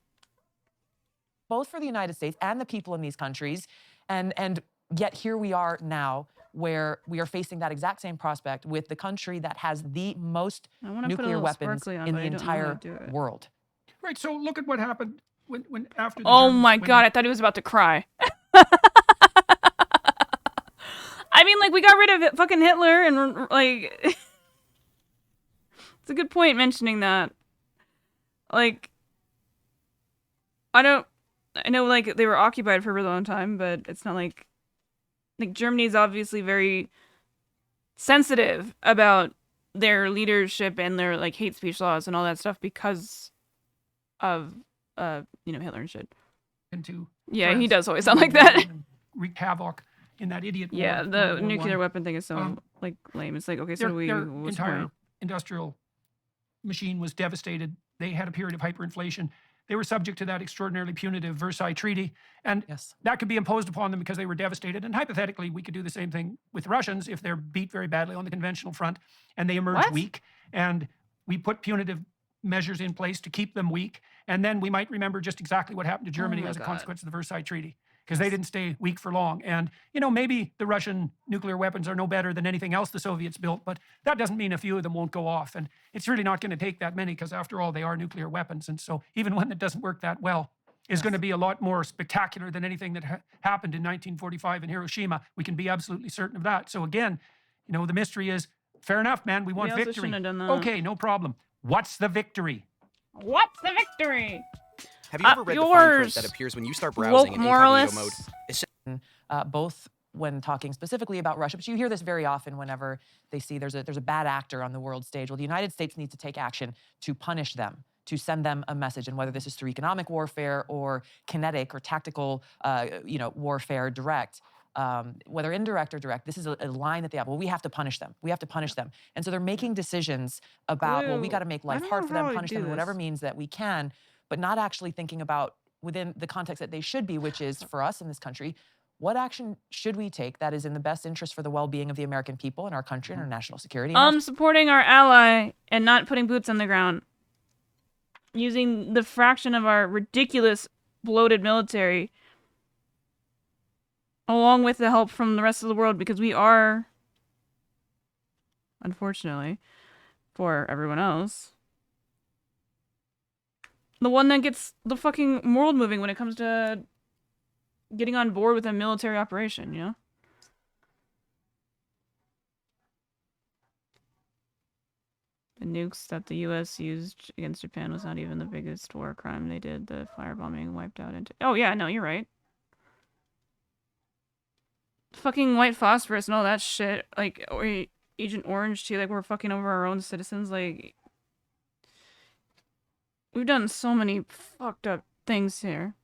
Both for the United States and the people in these countries, and Yet here we are now, where we are facing that exact same prospect with the country that has the most nuclear weapons in the entire world. Right. So look at what happened when after the Oh Germans, my God, I thought he was about to cry. I mean, like, we got rid of fucking Hitler, and, like... It's a good point mentioning that. Like... I know, like, they were occupied for a really long time, but it's not like... Like, Germany's obviously very sensitive about their leadership and their, like, hate speech laws and all that stuff because of, Hitler and shit. Yeah, France, he does always sound like that. Wreaked havoc in that idiot war. Yeah, the nuclear weapon thing is so, like, lame. It's like, okay, so their what's entire the point? industrial machine was devastated. They had a period of hyperinflation. They were subject to that extraordinarily punitive Versailles Treaty. And that could be imposed upon them because they were devastated. And hypothetically, we could do the same thing with Russians if they're beat very badly on the conventional front and they emerge weak. And we put punitive measures in place to keep them weak. And then we might remember just exactly what happened to Germany as a consequence of the Versailles Treaty, because they didn't stay weak for long. And, maybe the Russian nuclear weapons are no better than anything else the Soviets built, but that doesn't mean a few of them won't go off. And it's really not going to take that many, because after all, they are nuclear weapons. And so even one that doesn't work that well is going to be a lot more spectacular than anything that happened in 1945 in Hiroshima. We can be absolutely certain of that. So again, the mystery is, fair enough, man, we want victory. Shouldn't have done that. Okay, no problem. What's the victory? What's the victory? Have you ever read the fine print that appears when you start browsing in incognito mode? Both when talking specifically about Russia, but you hear this very often whenever they see there's a bad actor on the world stage. Well, the United States needs to take action to punish them, to send them a message, and whether this is through economic warfare or kinetic or tactical, warfare direct. Whether indirect or direct, this is a line that they have. Well, we have to punish them. We have to punish them. And so they're making decisions about, well, we got to make life hard for them, punish them in whatever means that we can, but not actually thinking about within the context that they should be, which is for us in this country, what action should we take that is in the best interest for the well-being of the American people and our country and our national security? Supporting our ally and not putting boots on the ground. Using the fraction of our ridiculous, bloated military along with the help from the rest of the world, because we are, unfortunately, for everyone else, the one that gets the fucking world moving when it comes to getting on board with a military operation, The nukes that the U.S. used against Japan was not even the biggest war crime they did. The firebombing wiped out into... Oh, yeah, no, you're right. Fucking white phosphorus and all that shit. Like, or Agent Orange, too. Like, we're fucking over our own citizens. Like, we've done so many fucked up things here.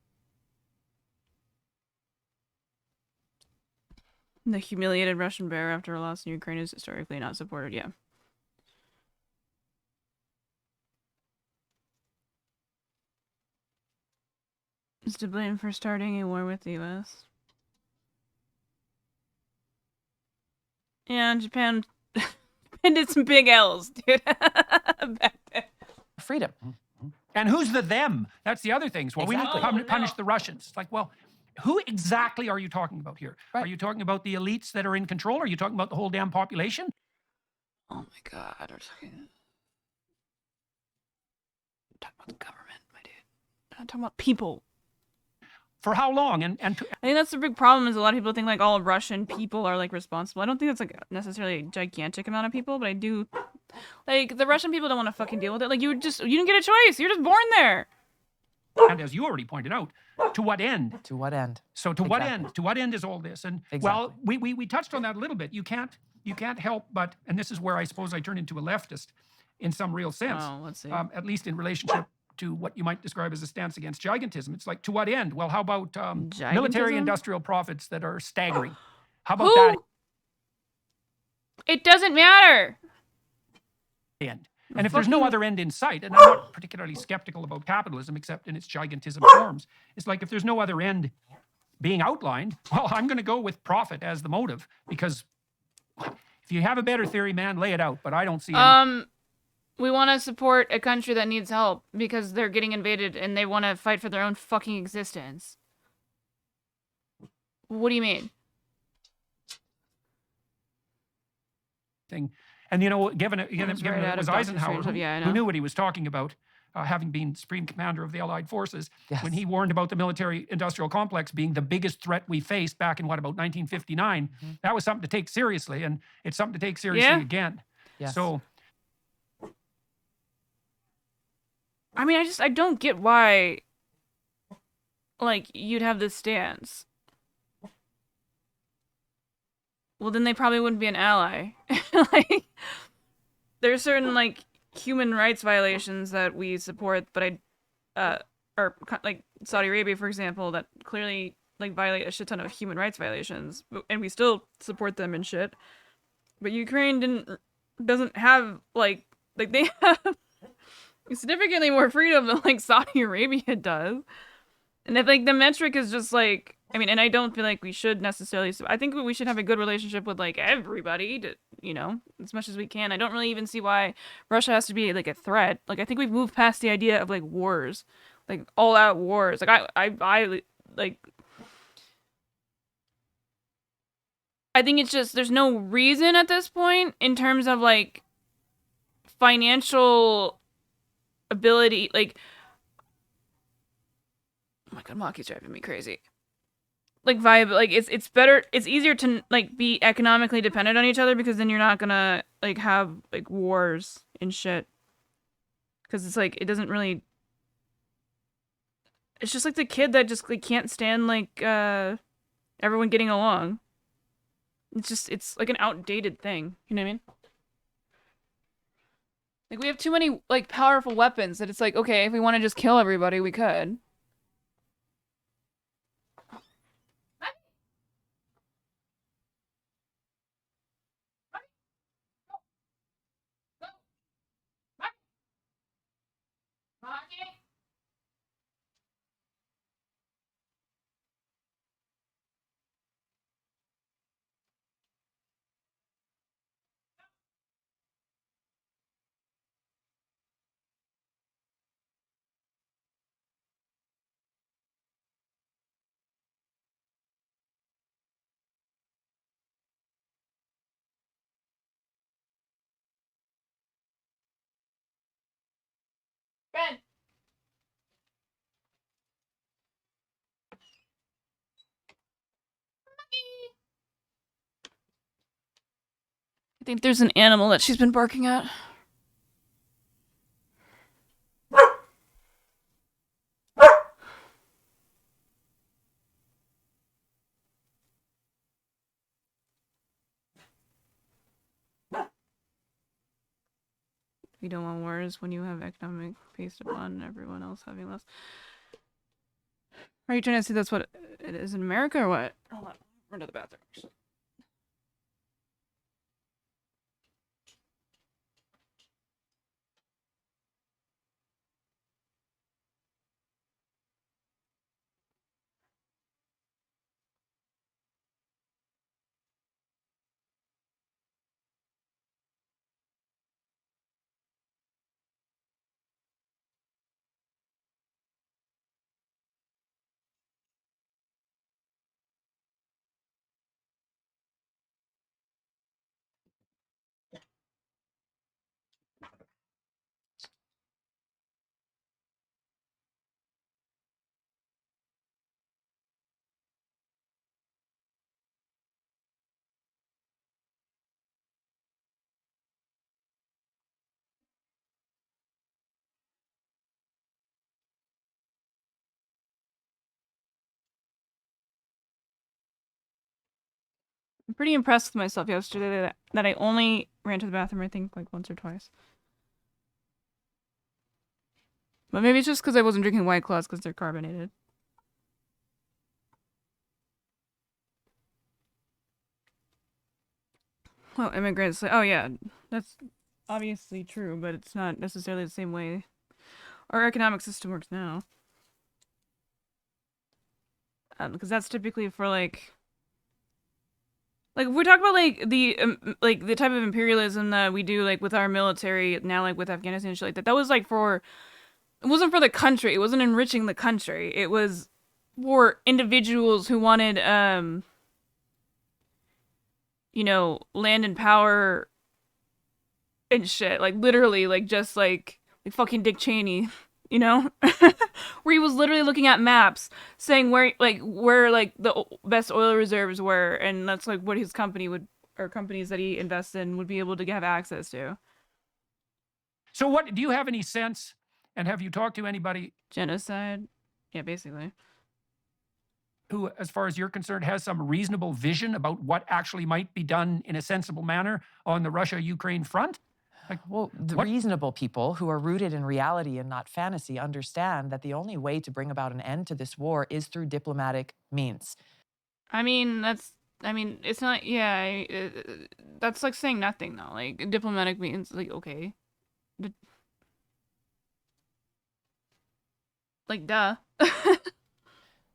The humiliated Russian bear after a loss in Ukraine is historically not supported, yeah. Is to blame for starting a war with the U.S. Yeah, Japan did some big L's, dude. Back then. Freedom. And who's the them? That's the other thing. Well, Exactly. we need to punish the Russians. It's like, well, who exactly are you talking about here? Right. Are you talking about the elites that are in control? Are you talking about the whole damn population? Oh my God, we're talking about the government, my dude. I'm talking about people. For how long? And I think that's the big problem, is a lot of people think like all Russian people are like responsible. I don't think that's like necessarily a gigantic amount of people, but I do, like, the Russian people don't want to fucking deal with it. Like, you didn't get a choice. You're just born there. And as you already pointed out, to what end? To what end? So to what end? To what end is all this? And well, we touched on that a little bit. You can't help but, and this is where I suppose I turn into a leftist in some real sense. Oh, let's see. At least in relationship to what you might describe as a stance against gigantism. It's like, to what end? Well, how about military industrial profits that are staggering? How about that It doesn't matter. end? And if there's no other end in sight, and I'm not particularly skeptical about capitalism except in its gigantism forms, it's like if there's no other end being outlined, well, I'm going to go with profit as the motive, because if you have a better theory, man, lay it out, but I don't see any. We want to support a country that needs help because they're getting invaded and they want to fight for their own fucking existence. What do you mean? thing. And given it right was Eisenhower who knew what he was talking about, having been Supreme Commander of the Allied Forces, when he warned about the military-industrial complex being the biggest threat we faced back in, about 1959, that was something to take seriously, and it's something to take seriously again. Yes. So, I mean, I don't get why, like, you'd have this stance. Well, then they probably wouldn't be an ally. Like, there's certain, like, human rights violations that we support, but or like Saudi Arabia, for example, that clearly, like, violate a shit ton of human rights violations, and we still support them and shit. But Ukraine doesn't have, like they have significantly more freedom than, like, Saudi Arabia does. And if, like, the metric is just, like, I mean, and I don't feel like we should necessarily, I think we should have a good relationship with, like, everybody, to, as much as we can. I don't really even see why Russia has to be, like, a threat. Like, I think we've moved past the idea of, like, wars, like, all out wars. Like, I think it's just, there's no reason at this point in terms of, like, financial ability, like, oh my god, Maki's driving me crazy. Like, viable, like, it's better, it's easier to, like, be economically dependent on each other, because then you're not gonna, like, have, like, wars and shit. Because it's, like, it doesn't really, it's just, like, the kid that just, like, can't stand, like, everyone getting along. It's, like, an outdated thing, you know what I mean? Like, we have too many, like, powerful weapons that it's like, okay, if we want to just kill everybody, we could. Ben! I think there's an animal that she's been barking at. We don't want wars when you have economic based upon everyone else having less. Are you trying to say that's what it is in America, or what? Hold on, run to the bathroom. I'm pretty impressed with myself yesterday that I only ran to the bathroom, I think, like, once or twice. But maybe it's just because I wasn't drinking White Claws because they're carbonated. Well, immigrants, oh yeah, that's obviously true, but it's not necessarily the same way our economic system works now. Because that's typically for, like if we talk about, like, the type of imperialism that we do, like, with our military now, like, with Afghanistan and shit like that was, like, it wasn't for the country, it wasn't enriching the country, it was for individuals who wanted, land and power and shit. Like literally, like just like fucking Dick Cheney, you know, where he was literally looking at maps, saying where the best oil reserves were, and that's like what his company would, or companies that he invests in would be able to have access to. So what, do you have any sense, and have you talked to anybody? Genocide? Yeah, basically. Who, as far as you're concerned, has some reasonable vision about what actually might be done in a sensible manner on the Russia-Ukraine front? Like, well, the reasonable people who are rooted in reality and not fantasy understand that the only way to bring about an end to this war is through diplomatic means. I mean, it's not, yeah, that's like saying nothing though. Like, diplomatic means, like, okay. Like, duh.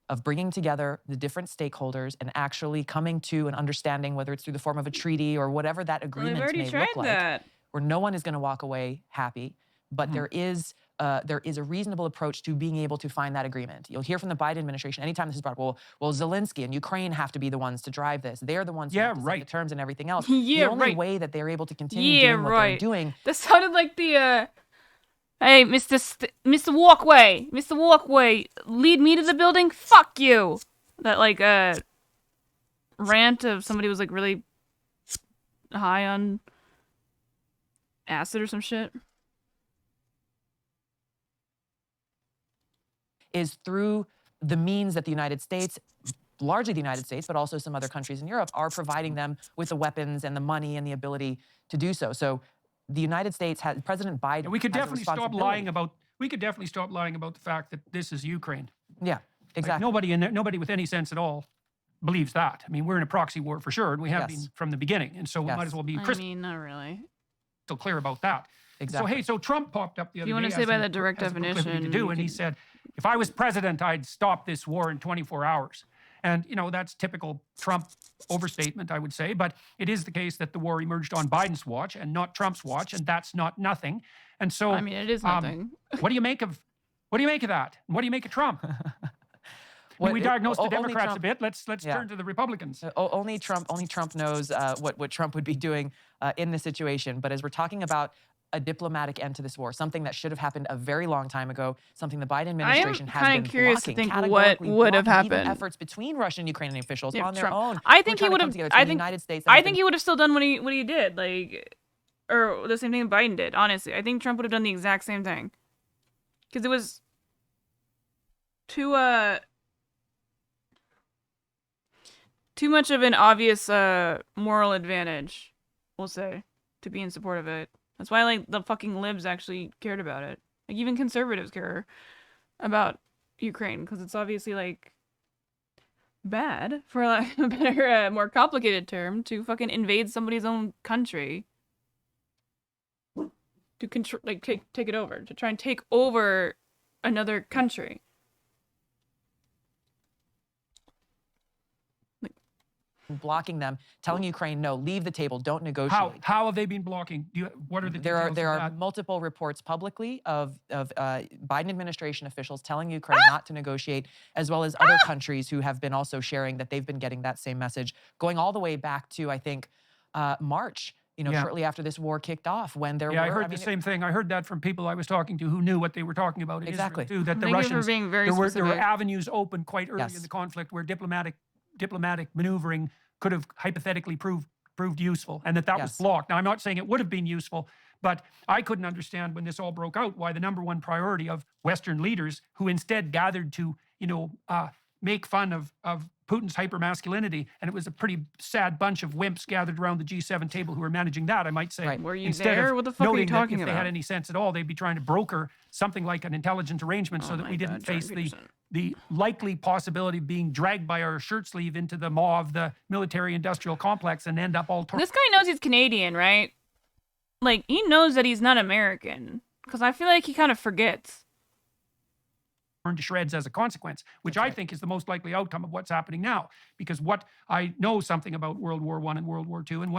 Of bringing together the different stakeholders and actually coming to an understanding, whether it's through the form of a treaty or whatever that agreement may look like, where no one is going to walk away happy, but there is a reasonable approach to being able to find that agreement. You'll hear from the Biden administration anytime this is brought up, well, Zelensky and Ukraine have to be the ones to drive this. They're the ones who have to set the terms and everything else. The only way that they're able to continue doing what they're doing. That sounded like the hey, Mr. Walkway, lead me to the building? Fuck you. That like rant of somebody was like really high on acid or some shit. Is through the means that the United States, largely the United States, but also some other countries in Europe, are providing them with the weapons and the money and the ability to do so. So the United States has, President Biden. And we could definitely stop lying about. We could definitely stop lying about the fact that this is Ukraine. Yeah, exactly. Like nobody with any sense at all believes that. I mean, we're in a proxy war for sure, and we have been from the beginning, and so we might as well be crystal not really. Clear about that. Exactly. So hey, so Trump popped up the other day. You want to say by the direct definition? To do, and he said, if I was president, I'd stop this war in 24 hours. And, you know, that's typical Trump overstatement, I would say. But it is the case that the war emerged on Biden's watch and not Trump's watch, and that's not nothing. And so, I mean, it is nothing. What do you make of that? And what do you make of Trump? When we diagnosed the Democrats a bit, let's turn to the Republicans. Only Trump knows what Trump would be doing in this situation. But as we're talking about a diplomatic end to this war, something that should have happened a very long time ago, something the Biden administration has been blocking. I am kind of curious to think what would have happened. Even efforts between Russian and Ukrainian officials on their own. I think he would have. I think he would have still done what he did, like, or the same thing Biden did. Honestly, I think Trump would have done the exact same thing, because it was too much of an obvious moral advantage, we'll say, to be in support of it. That's why, like, the fucking libs actually cared about it. Like, even conservatives care about Ukraine, because it's obviously, like, bad, for like a better, more complicated term, to fucking invade somebody's own country. To control, like, take it over. To try and take over another country. Blocking them, telling Ukraine, no, leave the table, don't negotiate. How have they been blocking? What are the details? There are multiple reports publicly of Biden administration officials telling Ukraine not to negotiate, as well as other countries who have been also sharing that they've been getting that same message, going all the way back to, I think, March. You know, shortly after this war kicked off, when there were. I heard the same thing. I heard that from people I was talking to who knew what they were talking about in Israel too. That the Russians, there were avenues open quite early in the conflict where diplomatic maneuvering could have hypothetically proved useful, and that was blocked. Now, I'm not saying it would have been useful, but I couldn't understand when this all broke out why the number one priority of Western leaders, who instead gathered to, make fun of Putin's hypermasculinity, and it was a pretty sad bunch of wimps gathered around the G7 table who were managing that, I might say. Right. Were you there? What the fuck are you talking about? If they had any sense at all, they'd be trying to broker something like an intelligent arrangement so that we didn't face the likely possibility of being dragged by our shirt sleeve into the maw of the military-industrial complex and end up all torn. This guy knows he's Canadian, right? Like, he knows that he's not American, because I feel like he kind of forgets. To shreds as a consequence, which I think is the most likely outcome of what's happening now. Because what I know something about World War I and World War II, and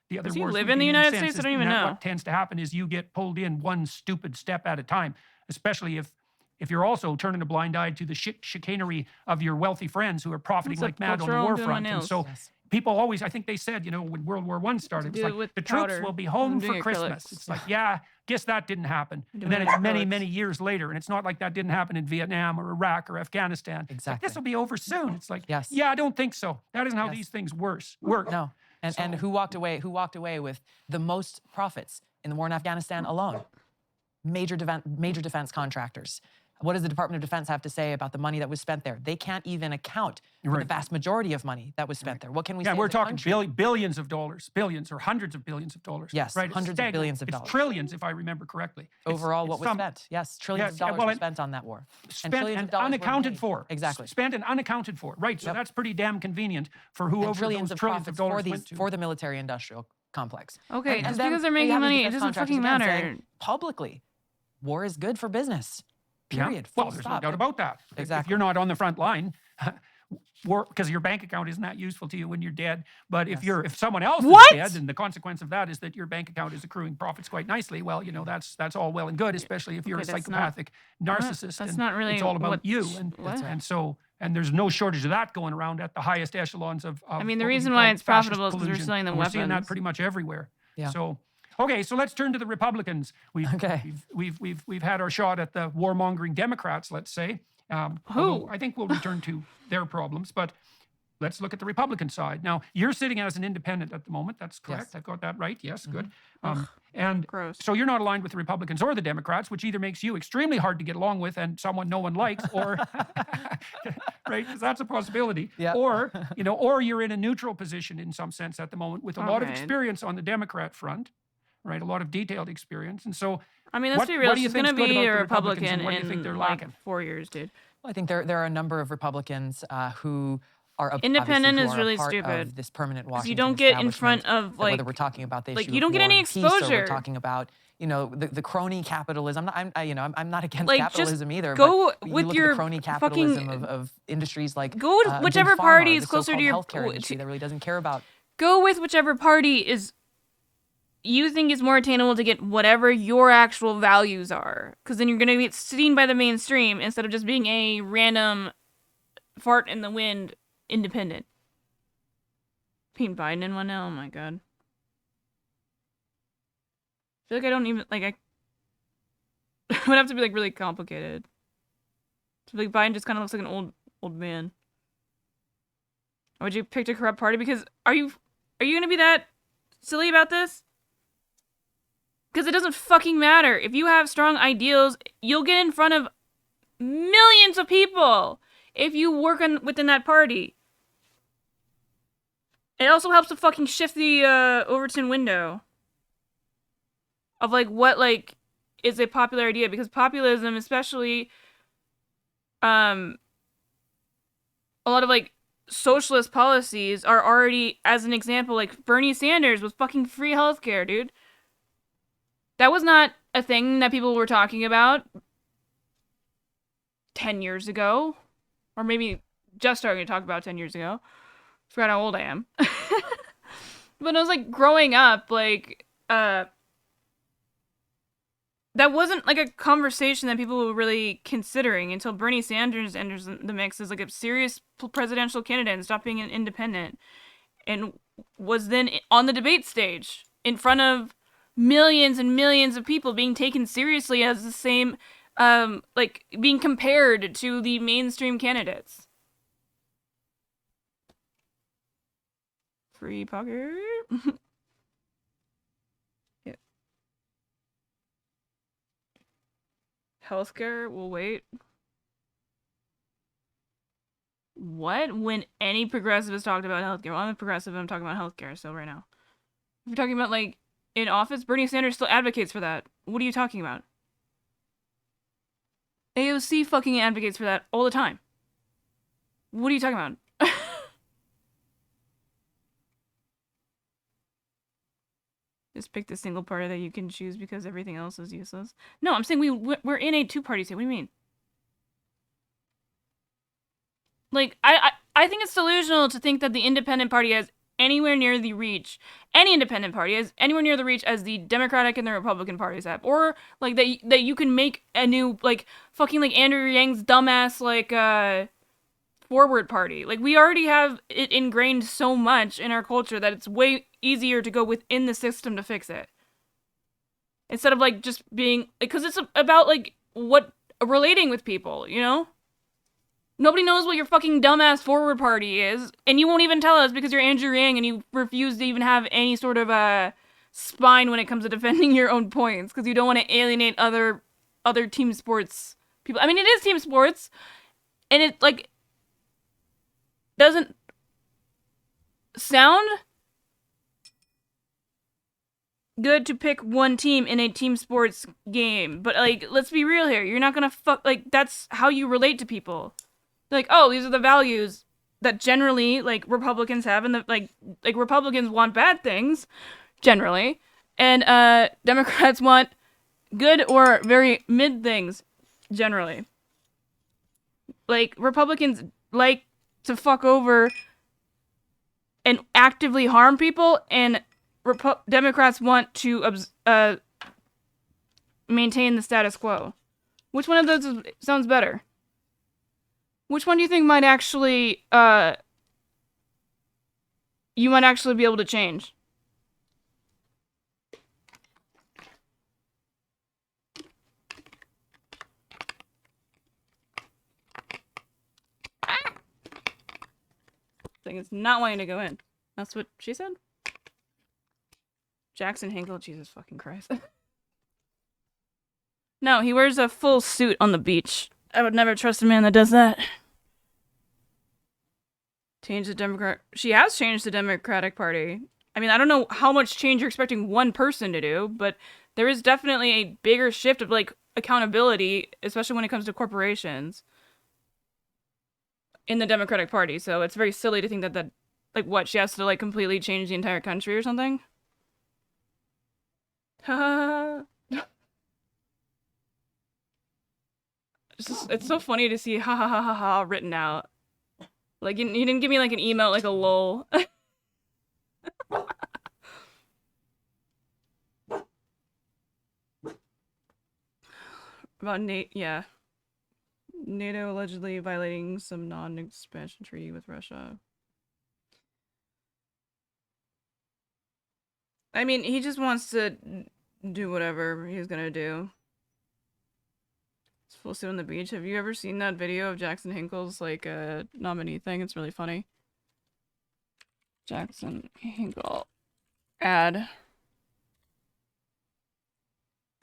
the other Does he wars live in the United States? I don't even know. What tends to happen is you get pulled in one stupid step at a time, especially if you're also turning a blind eye to the chicanery of your wealthy friends who are profiting like mad on the war front. And so people always, I think they said, when World War I started, it's like the troops will be home for Christmas. It's like, yeah, guess that didn't happen. And then it's many, many years later. And it's not like that didn't happen in Vietnam or Iraq or Afghanistan. Exactly. Like, this will be over soon. It's like, yes. Yeah, I don't think so. That isn't how these things work. No. And who walked away with the most profits in the war in Afghanistan alone? Major defense contractors. What does the Department of Defense have to say about the money that was spent there? They can't even account for the vast majority of money that was spent there. What can we say? Yeah, we're talking billions of dollars, billions or hundreds of billions of dollars. Yes, right? hundreds of billions of dollars. It's trillions, if I remember correctly. Overall, what was spent? Yes, trillions of dollars were spent on that war. Spent and unaccounted for. Exactly. Spent and unaccounted for. Right, so that's pretty damn convenient for whoever trillions those of trillions of profits dollars for went to. for the military-industrial complex. Okay, And just then because they're you making have the money, it defense doesn't contractors fucking again matter. saying publicly, war is good for business. Period. Yeah. Full Well, there's no stop. doubt about that. Exactly. If you're not on the front line, because your bank account isn't that useful to you when you're dead. But if someone else is dead, and the consequence of that is that your bank account is accruing profits quite nicely, well, that's all well and good, especially if you're a psychopathic narcissist. That's and not really it's all about you. And there's no shortage of that going around at the highest echelons of I mean, the what we reason call why it's fascist profitable is because we're collusion. selling them And weapons. We're seeing that pretty much everywhere. Yeah. So. Okay, so let's turn to the Republicans. We've had our shot at the warmongering Democrats, let's say. Who? I think we'll return to their problems, but let's look at the Republican side. Now, you're sitting as an independent at the moment. That's correct. Yes. I've got that right. Yes, good. Gross. So you're not aligned with the Republicans or the Democrats, which either makes you extremely hard to get along with and someone no one likes, or right, because that's a possibility. Yep. Or you're in a neutral position in some sense at the moment with a lot of experience on the Democrat front. Right, a lot of detailed experience, and so I mean, let's be real. She's going to be a Republican what do you think they're lacking? 4 years, dude. Well, I think there are a number of Republicans who are independent is really part stupid. Of this permanent Washington you don't get in front of whether we're talking about the issue you don't of get war any and peace, exposure. or we're talking about the crony capitalism. I'm not against just capitalism either. Go but with you look your at the crony capitalism of industries like go with whichever Big Pharma, party is the closer to your healthcare industry that really doesn't care about. Go with whichever party is you think is more attainable to get whatever your actual values are, because then you're going to get seen by the mainstream instead of just being a random fart in the wind independent. Pete Biden in one now. Oh my god. I feel like I don't even I it would have to be really complicated. So Biden just kind of looks like an old man. Or would you pick a corrupt party? Because are you gonna be that silly about this? Because it doesn't fucking matter. If you have strong ideals, you'll get in front of millions of people if you work within that party. It also helps to fucking shift the Overton window of what is a popular idea, because populism, especially a lot of socialist policies are already, as an example, Bernie Sanders with fucking free healthcare, dude. That was not a thing that people were talking about 10 years ago, or maybe just starting to talk about 10 years ago. Forgot how old I am. But I was growing up, that wasn't a conversation that people were really considering until Bernie Sanders enters the mix as a serious presidential candidate and stopped being an independent, and was then on the debate stage in front of millions and millions of people being taken seriously as the same, being compared to the mainstream candidates. Free pocket. Yeah. Healthcare will wait. What? When any progressive has talked about healthcare? Well, I'm a progressive, I'm talking about healthcare still right now. If you're talking about in office, Bernie Sanders still advocates for that. What are you talking about? AOC fucking advocates for that all the time. What are you talking about? Just pick the single party that you can choose because everything else is useless. No, I'm saying we're in a two-party state. What do you mean? I think it's delusional to think that the independent party has anywhere near the reach. Any independent party has anywhere near the reach as the Democratic and the Republican parties have, or that you can make a new fucking Andrew Yang's dumbass forward party. Like, we already have it ingrained so much in our culture that it's way easier to go within the system to fix it. Instead of, like, just being, because it's about, like, what, relating with people, you know? Nobody knows what your fucking dumbass forward party is, and you won't even tell us because you're Andrew Yang and you refuse to even have any sort of spine when it comes to defending your own points because you don't want to alienate other team sports people. I mean, it is team sports, and it, like, doesn't sound good to pick one team in a team sports game, but, like, let's be real here. You're not gonna like, that's how you relate to people. Like, oh, these are the values that generally, like, Republicans have, and like Republicans want bad things, generally, and Democrats want good or very mid things, generally. Like, Republicans like to fuck over and actively harm people, and Democrats want to maintain the status quo. Which one of those sounds better? Which one do you think might actually, you might actually be able to change? Thing is not wanting to go in. That's what she said? Jackson Hinkle, Jesus fucking Christ. No, he wears a full suit on the beach. I would never trust a man that does that. Change the Democrat. She has changed the Democratic Party. I mean, I don't know how much change you're expecting one person to do, but there is definitely a bigger shift of, like, accountability, especially when it comes to corporations, in the Democratic Party. So it's very silly to think that like, what, she has to, like, completely change the entire country or something? It's so funny to see ha ha ha ha ha written out. Like, you didn't give me, like, an emote, like a lol. About yeah. NATO allegedly violating some non-expansion treaty with Russia. I mean, he just wants to do whatever he's gonna do. It's full suit on the beach. Have you ever seen that video of Jackson Hinkle's, like, nominee thing? It's really funny. Jackson Hinkle ad.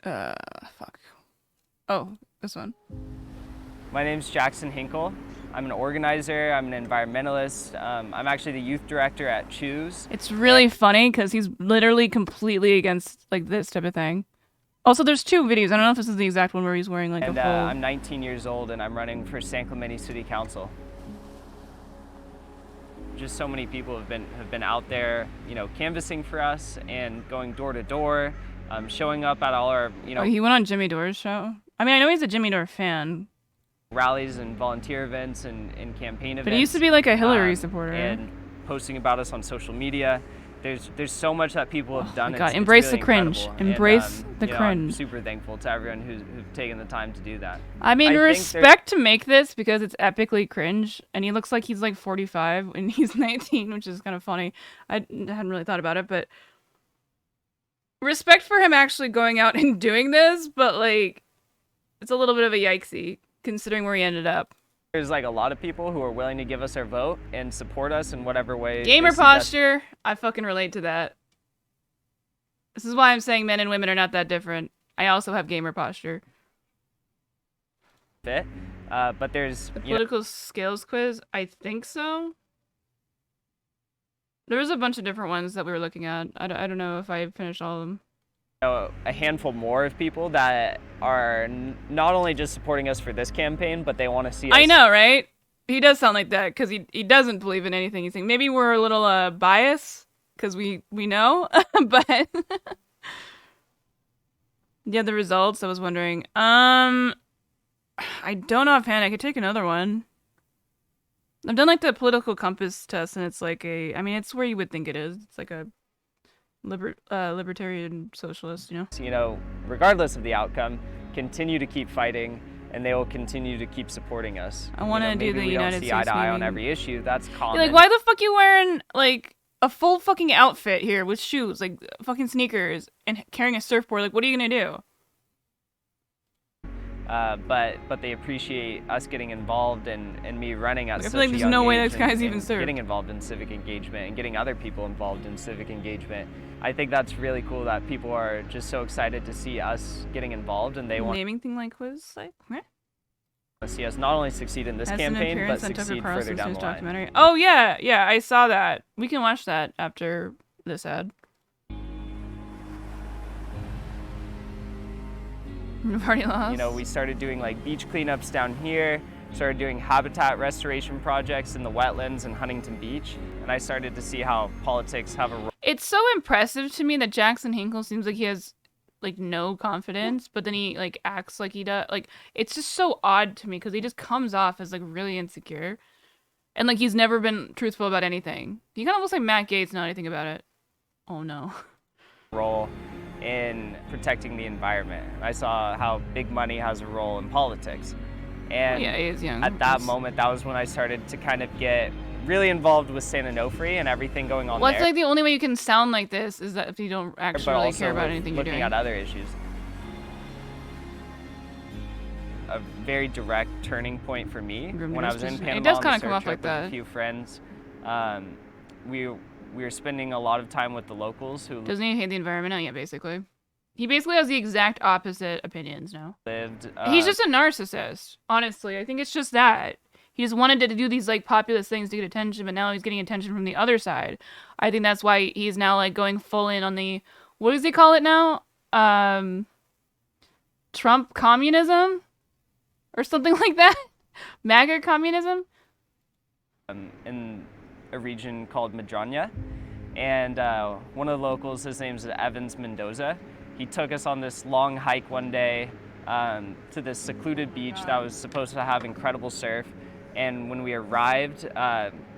Fuck. Oh, this one. My name's Jackson Hinkle. I'm an organizer, I'm an environmentalist. I'm actually the youth director at Choose. It's really funny because he's literally completely against, like, this type of thing. Also, there's two videos. I don't know if this is the exact one where he's wearing, like, a full... I'm 19 years old and I'm running for San Clemente City Council. Just so many people have been out there, you know, canvassing for us and going door to door, showing up at all our, you know... Oh, he went on Jimmy Dore's show? I mean, I know he's a Jimmy Dore fan. Rallies and volunteer events and campaign events. But he used to be, like, a Hillary supporter. And posting about us on social media. There's so much that people have done. Oh my God, it's embrace really the cringe. incredible. Embrace the I'm cringe. super thankful to everyone who's taken the time to do that. I mean, respect to make this because it's epically cringe, and he looks like he's, like, 45 and he's 19, which is kind of funny. I hadn't really thought about it, but respect for him actually going out and doing this, but, like, it's a little bit of a yikesy considering where he ended up. There's, like, a lot of people who are willing to give us their vote and support us in whatever way. Gamer posture, I fucking relate to that. This is why I'm saying men and women are not that different. I also have gamer posture. But there's... The political skills quiz? I think so. There was a bunch of different ones that we were looking at. I don't know if I finished all of them. A handful more of people that are not only just supporting us for this campaign, but they want to see us... I know, right? He does sound like that because he doesn't believe in anything he's saying. Maybe we're a little biased because we know, but yeah, the results. I was wondering. I don't know offhand. I could take another one. I've done, like, the political compass test, and it's like I mean, it's where you would think it is. It's like a libertarian socialist, you know? You know, regardless of the outcome, continue to keep fighting and they will continue to keep supporting us. I want to do the United States we don't see eye to eye on meeting. every issue. That's common. Like, why the fuck you wearing like a full fucking outfit here with shoes, like fucking sneakers, and carrying a surfboard? Like, what are you gonna do? But they appreciate us getting involved and me running at Like, I such feel like a there's young no way age those guys and even serve. getting involved in civic engagement and getting other people involved in civic engagement. I think that's really cool that people are just so excited to see us getting involved, and they want Naming thing like quiz, like to see us not only succeed in this campaign, but succeed further down the line. Documentary. Oh yeah, I saw that. We can watch that after this ad. We've already lost. You know, we started doing like beach cleanups down here, started doing habitat restoration projects in the wetlands in Huntington Beach, and I started to see how politics have a role. It's so impressive to me that Jackson Hinkle seems like he has like no confidence, but then he like acts like he does. Like, it's just so odd to me because he just comes off as like really insecure, and like he's never been truthful about anything. He kind of looks like Matt Gaetz, not anything about it. Oh no. Role in protecting the environment. I saw how big money has a role in politics. And yeah, he is young. At that moment, that was when I started to kind of get really involved with San Onofre and everything going on well, there. I feel like the only way you can sound like this is that if you don't actually care about anything you're doing. Looking at other issues. A very direct turning point for me when I was in Panama. It does kind kind of come off like that. With a few friends. We were spending a lot of time with the locals who doesn't he hate the environment now? Yeah, basically. He basically has the exact opposite opinions now. He's just a narcissist, honestly. I think it's just that. He just wanted to do these like populist things to get attention, but now he's getting attention from the other side. I think that's why he's now like going full in on the, what does he call it now? Trump communism? Or something like that? MAGA communism? In a region called Madroña, and one of the locals, his name's Evans Mendoza, he took us on this long hike one day to this secluded beach that was supposed to have incredible surf, and when we arrived,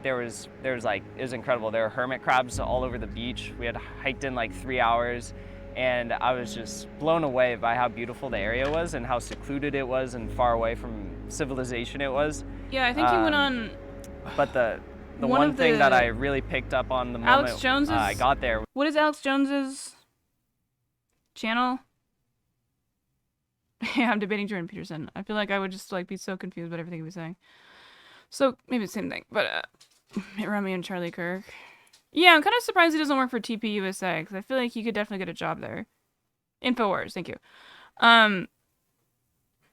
there was like, it was incredible. There were hermit crabs all over the beach. We had hiked in like 3 hours, and I was just blown away by how beautiful the area was and how secluded it was and far away from civilization it was. Yeah, I think he went on. But the one thing that I really picked up on the moment Alex Jones's, I got there. What is Alex Jones's channel? Yeah, I'm debating Jordan Peterson. I feel like I would just like be so confused about everything he was saying. So maybe the same thing, but Mitt Romney and Charlie Kirk. Yeah, I'm kind of surprised he doesn't work for TP USA because I feel like he could definitely get a job there. InfoWars, thank you.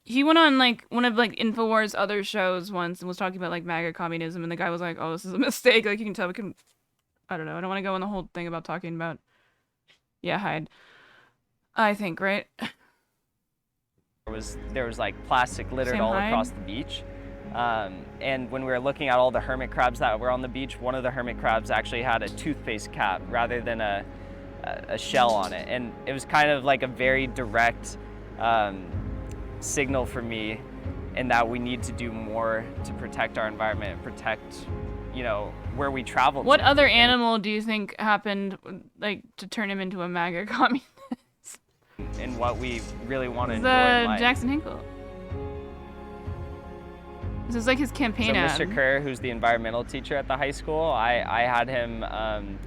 He went on like one of like InfoWars' other shows once and was talking about like MAGA communism, and the guy was like, "Oh, this is a mistake." Like, you can tell we can. I don't know. I don't want to go on the whole thing about talking about. Yeah, hide. I think, right? There was like plastic littered all across the beach, and when we were looking at all the hermit crabs that were on the beach, one of the hermit crabs actually had a toothpaste cap rather than a shell on it, and it was kind of like a very direct. Signal for me, and that we need to do more to protect our environment and protect, you know, where we travel. What other animal do you think happened, like, to turn him into a MAGA communist? And what we really want to enjoy in life. Jackson Hinkle. This is like his campaign ad. So Mr. Kerr, who's the environmental teacher at the high school, I had him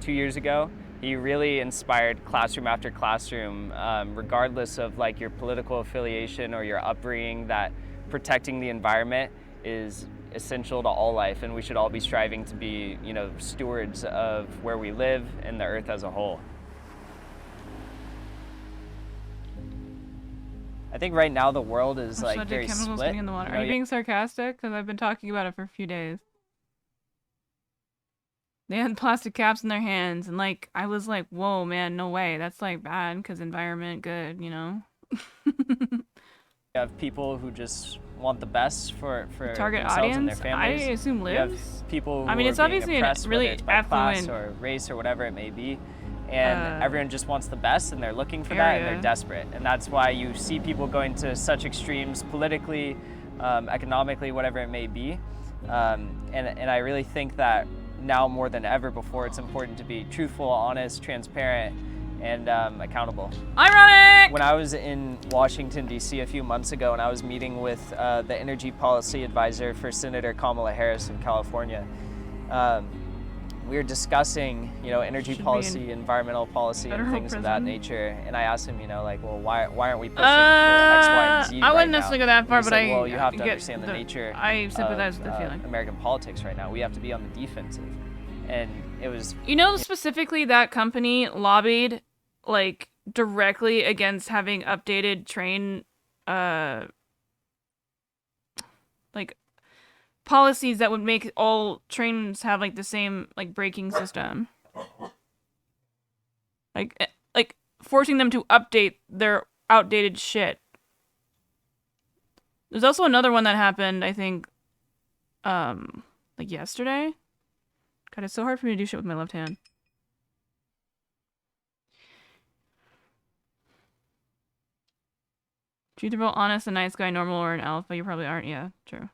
2 years ago. He really inspired classroom after classroom, regardless of like your political affiliation or your upbringing, that protecting the environment is essential to all life, and we should all be striving to be, you know, stewards of where we live and the earth as a whole. I think right now the world is like very split. In the water. Are you being sarcastic? Because I've been talking about it for a few days. They had plastic caps in their hands, and like I was like, "Whoa, man, no way! That's like bad because environment good, you know." You have people who just want the best for target themselves audience. And their families. I assume lives. You have people who I mean, it's are obviously being oppressed, really whether it's by class affluent or race or whatever it may be, and everyone just wants the best, and they're looking for that, and they're desperate, and that's why you see people going to such extremes politically, economically, whatever it may be, and I really think that now more than ever before, it's important to be truthful, honest, transparent, and accountable. Ironic! When I was in Washington, D.C. a few months ago, and I was meeting with the Energy Policy Advisor for Senator Kamala Harris in California, we were discussing, energy policy, environmental policy, and things of that nature. And I asked him, like, well, why aren't we pushing for X, Y, and Z I wouldn't now? necessarily go that far, And he but said, well, you have to understand the nature I sympathize with the feeling. American politics right now. We have to be on the defensive. And it was... specifically that company lobbied, like, directly against having updated train, policies that would make all trains have like the same like braking system, like forcing them to update their outdated shit. There's also another one that happened, I think, like yesterday. God, it's so hard for me to do shit with my left hand. You either vote honest, a nice guy, normal, or an elf, but you probably aren't. Yeah, true.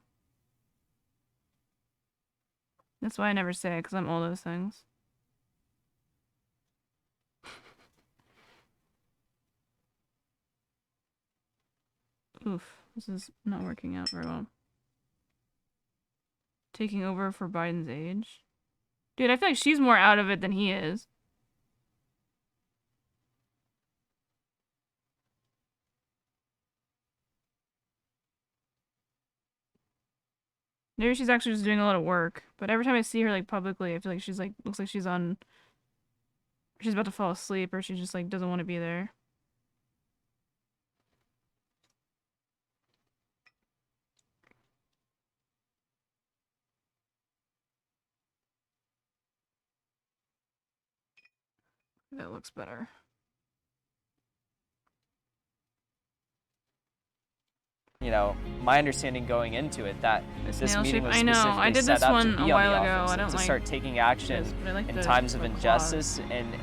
That's why I never say it, because I'm all those things. Oof, this is not working out very well. Taking over for Biden's age. Dude, I feel like she's more out of it than he is. Maybe she's actually just doing a lot of work. But every time I see her, like, publicly, I feel like she's, like, looks like she's on... She's about to fall asleep, or she just, like, doesn't want to be there. That looks better. My understanding going into it that this meeting was I know. specifically I did set this up one to be a on the while ago. offensive, I don't to like start taking action in times of injustice and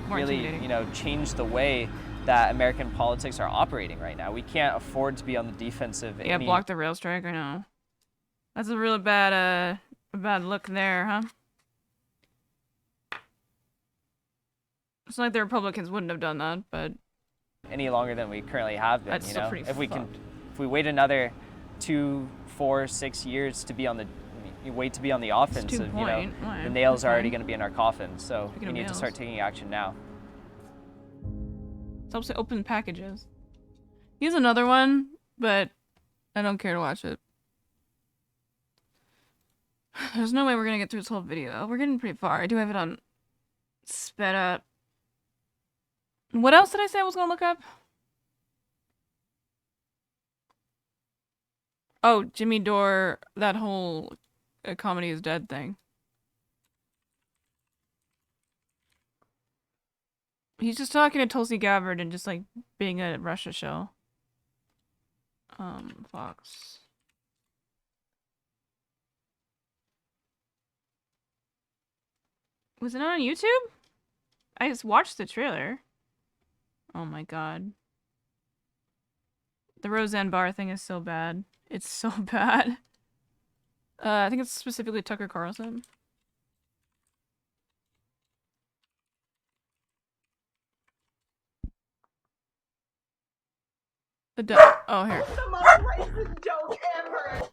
really, change the way that American politics are operating right now. We can't afford to be on the defensive. Yeah, block the rail strike. I know. That's a really bad look there, huh? It's not like the Republicans wouldn't have done that, but any longer than we currently have been. That's still pretty if we wait another 2, 4, 6 years to be on the offensive, the nails are already going to be in our coffin. So we need to start taking action now. It's helps to open packages. Here's another one, but I don't care to watch it. There's no way we're gonna get through this whole video. We're getting pretty far. I do have it on sped up. What else did I say I was gonna look up? Oh, Jimmy Dore, that whole comedy is dead thing. He's just talking to Tulsi Gabbard and just like being a Russia shell. Fox. Was it not on YouTube? I just watched the trailer. Oh my god. The Roseanne Barr thing is so bad. It's so bad. I think it's specifically Tucker Carlson. Oh, here.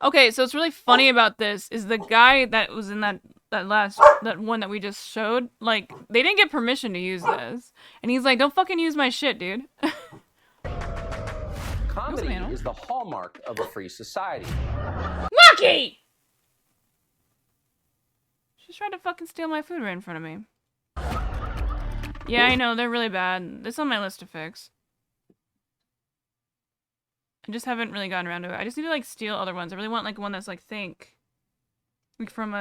Okay, so what's really funny about this is the guy that was in that one that we just showed, like, they didn't get permission to use this. And he's like, don't fucking use my shit, dude. Comedy is the hallmark of a free society. Lucky! She's trying to fucking steal my food right in front of me. Yeah, I know, they're really bad. It's on my list to fix. I just haven't really gotten around to it. I just need to, like, steal other ones. I really want, like, one that's, like, Think. Like, from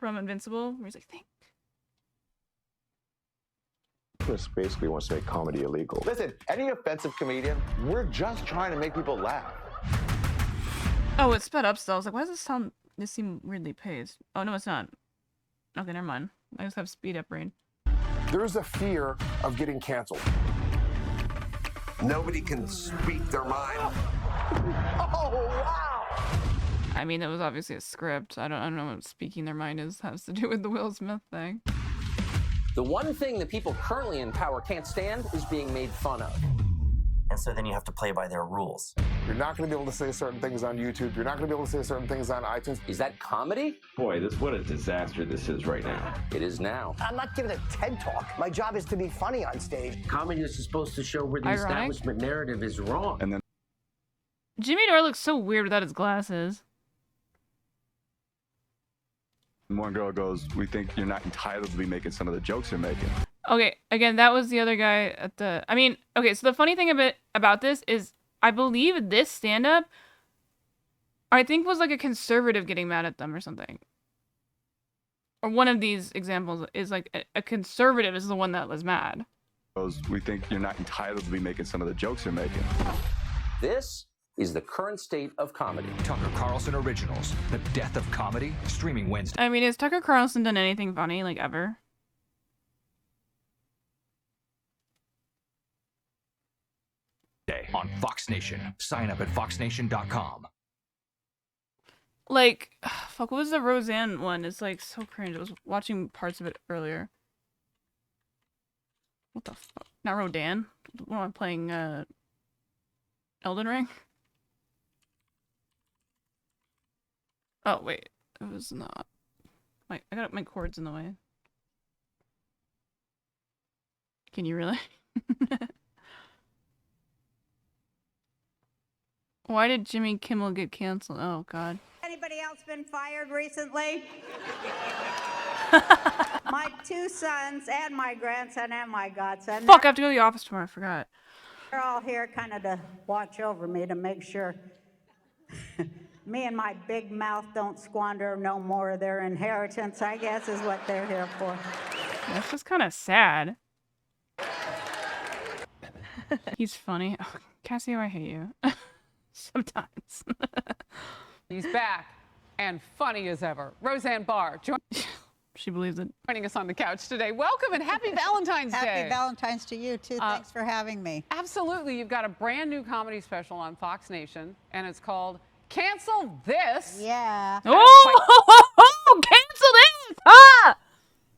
Invincible, where he's like, Think. Chris basically wants to make comedy illegal. Listen, any offensive comedian, we're just trying to make people laugh. Oh, it's sped up still. I was like, why does this seem weirdly paced? Oh, no, it's not. Okay, never mind. I just have speed up brain. There's a fear of getting canceled. Nobody can speak their mind. Oh, wow! I mean, it was obviously a script. I don't know what speaking their mind has to do with the Will Smith thing. The one thing the people currently in power can't stand is being made fun of. And so then you have to play by their rules. You're not going to be able to say certain things on YouTube. You're not going to be able to say certain things on iTunes. Is that comedy? Boy, what a disaster this is right now. It is now. I'm not giving a TED talk. My job is to be funny on stage. Comedy is supposed to show where the Ironic. establishment narrative is wrong. And then Jimmy Dore looks so weird without his glasses. one girl goes, "We think you're not entitled to be making some of the jokes you're making." Okay, again, that was the other guy at the... I mean, okay, so the funny thing about this is I believe this stand-up, I think, was like a conservative getting mad at them or something. Or one of these examples is like a conservative is the one that was mad. Goes, "We think you're not entitled to be making some of the jokes you're making." This is the current state of comedy. Tucker Carlson Originals, The Death of Comedy, streaming Wednesday. I mean, has Tucker Carlson done anything funny, like, ever? On Fox Nation. Sign up at foxnation.com. Like, fuck, what was the Roseanne one? It's like so cringe. I was watching parts of it earlier. What the fuck? Not Rodan. What am I playing? Elden Ring? Oh, wait. It was not. I got my cords in the way. Can you really? Why did Jimmy Kimmel get canceled? Oh, God. Anybody else been fired recently? My two sons and my grandson and my godson. Fuck, I have to go to the office tomorrow. I forgot. They're all here kind of to watch over me to make sure me and my big mouth don't squander no more of their inheritance, I guess, is what they're here for. That's just kind of sad. He's funny. Oh, Cassio, I hate you. Sometimes. He's back and funny as ever. Roseanne Barr she believes it. Joining us on the couch today. Welcome and happy Valentine's Day. Happy Valentine's to you, too. Thanks for having me. Absolutely. You've got a brand new comedy special on Fox Nation, and it's called Cancel This. Yeah. Oh, cancel this! Ah!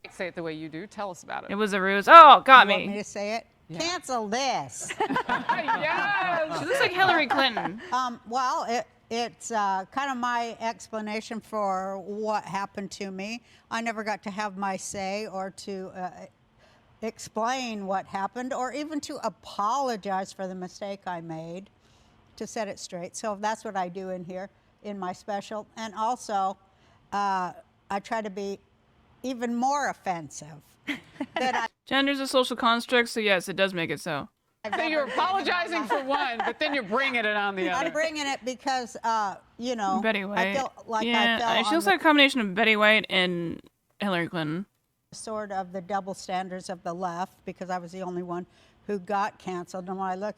Say it the way you do. Tell us about it. It was a ruse. Oh, got You me. want me to say it? Yeah. Cancel this. Yes. She looks like Hillary Clinton. Well, it's kind of my explanation for what happened to me. I never got to have my say or to explain what happened or even to apologize for the mistake I made, to set it straight. So that's what I do in here in my special. And also, I try to be even more offensive. Gender's a social construct, so yes, it does make it so. So you're apologizing for one, but then you're bringing it on the other. I'm bringing it because, you know, Betty White. I feel like she looks like a combination of Betty White and Hillary Clinton. Sort of the double standards of the left, because I was the only one who got canceled. And when I look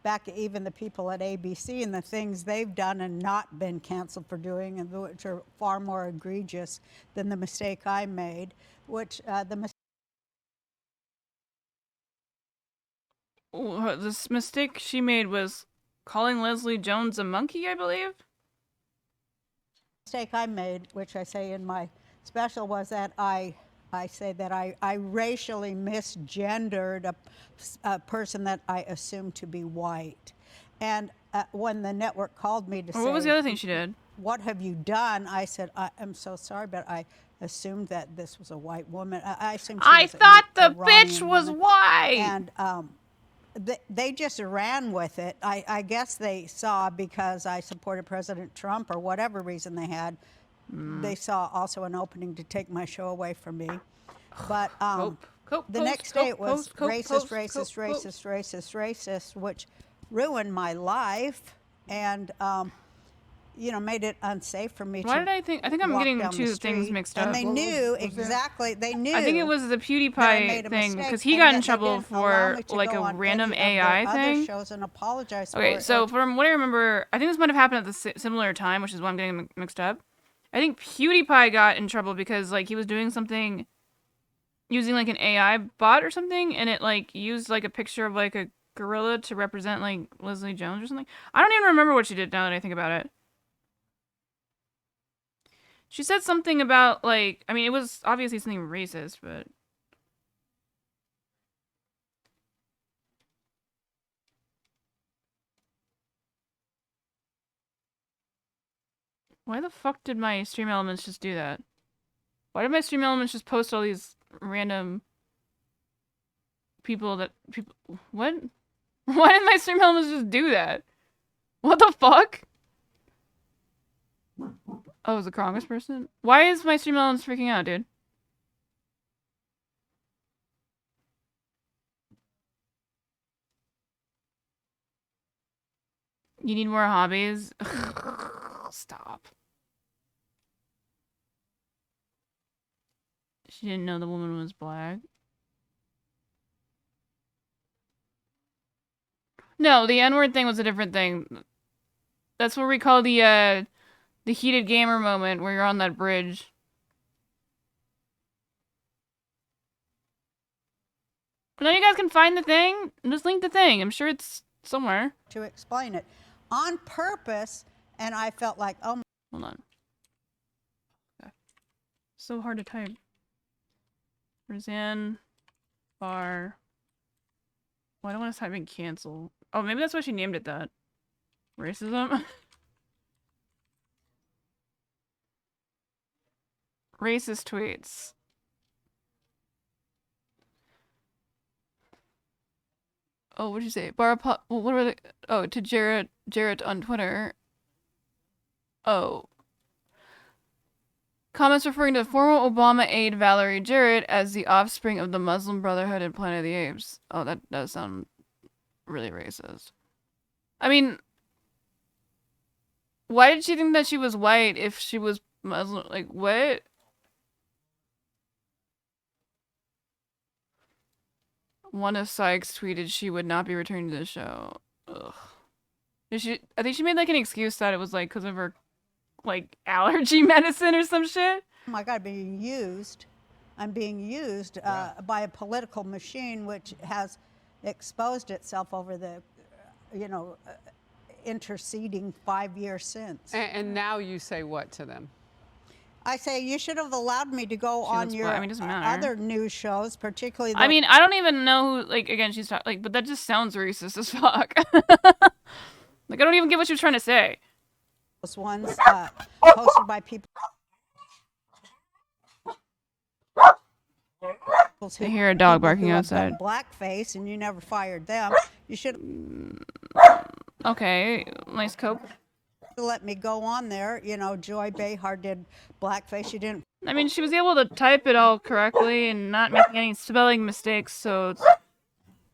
back at even the people at ABC and the things they've done and not been canceled for doing, and which are far more egregious than the mistake I made, which This mistake she made was calling Leslie Jones a monkey, I believe. Mistake I made, which I say in my special, was that I say that I racially misgendered a person that I assumed to be white. And when the network called me to say, what was the other thing she did? What have you done? I said, I'm so sorry, but I assumed that this was a white woman. I assumed she was thought the Iranian bitch was woman. white. And they just ran with it. I guess they saw, because I supported President Trump or whatever reason they had, they saw also an opening to take my show away from me. But the next day it was racist, which ruined my life and, you know, made it unsafe for me. Why did I think? I think I'm getting two things mixed up. And they knew exactly. They knew. I think it was the PewDiePie thing because he got in trouble for like a random AI thing. Shows and apologize okay, so from what I remember, I think this might have happened at the similar time, which is why I'm getting mixed up. I think PewDiePie got in trouble because like he was doing something using like an AI bot or something, and it like used like a picture of like a gorilla to represent like Leslie Jones or something. I don't even remember what she did now that I think about it. She said something about, like, I mean, it was obviously something racist, but Why the fuck did my Stream Elements just do that? Why did my Stream Elements just post all these random people that people? What? Why did my Stream Elements just do that? What the fuck? Oh, it was a Congress person? Why is my Stream Elements freaking out, dude? You need more hobbies? Stop. She didn't know the woman was black. No, the N-word thing was a different thing. That's what we call the heated gamer moment where you're on that bridge. But now you guys can find the thing. Just link the thing. I'm sure it's somewhere. To explain it on purpose, and I felt like, oh. Hold on. Okay. So hard to type. Roseanne Barr. Why do I want to type in cancel? Oh, maybe that's why she named it that. Racism. Racist tweets. Oh, what did you say? What were they? Oh, to Jarrett on Twitter. Oh. Comments referring to former Obama aide Valerie Jarrett as the offspring of the Muslim Brotherhood in Planet of the Apes. Oh, that does sound really racist. I mean, why did she think that she was white if she was Muslim? Like, what? One of Sykes tweeted she would not be returning to the show. Ugh. I think she made like an excuse that it was like because of her like allergy medicine or some shit. Oh my God, being used. I'm being used by a political machine which has exposed itself over the, interceding 5 years since. And now you say what to them? I say you should have allowed me to go on your other news shows, particularly. I mean, I don't even know who. Like, again, she's like, but that just sounds racist as fuck. Like, I don't even get what she was trying to say. Those ones posted by people. I hear a dog barking outside. Blackface, and you never fired them. You should. Okay, nice cope. Let me go on there. Joy Behar did blackface. She didn't. I mean, she was able to type it all correctly and not make any spelling mistakes, so it's...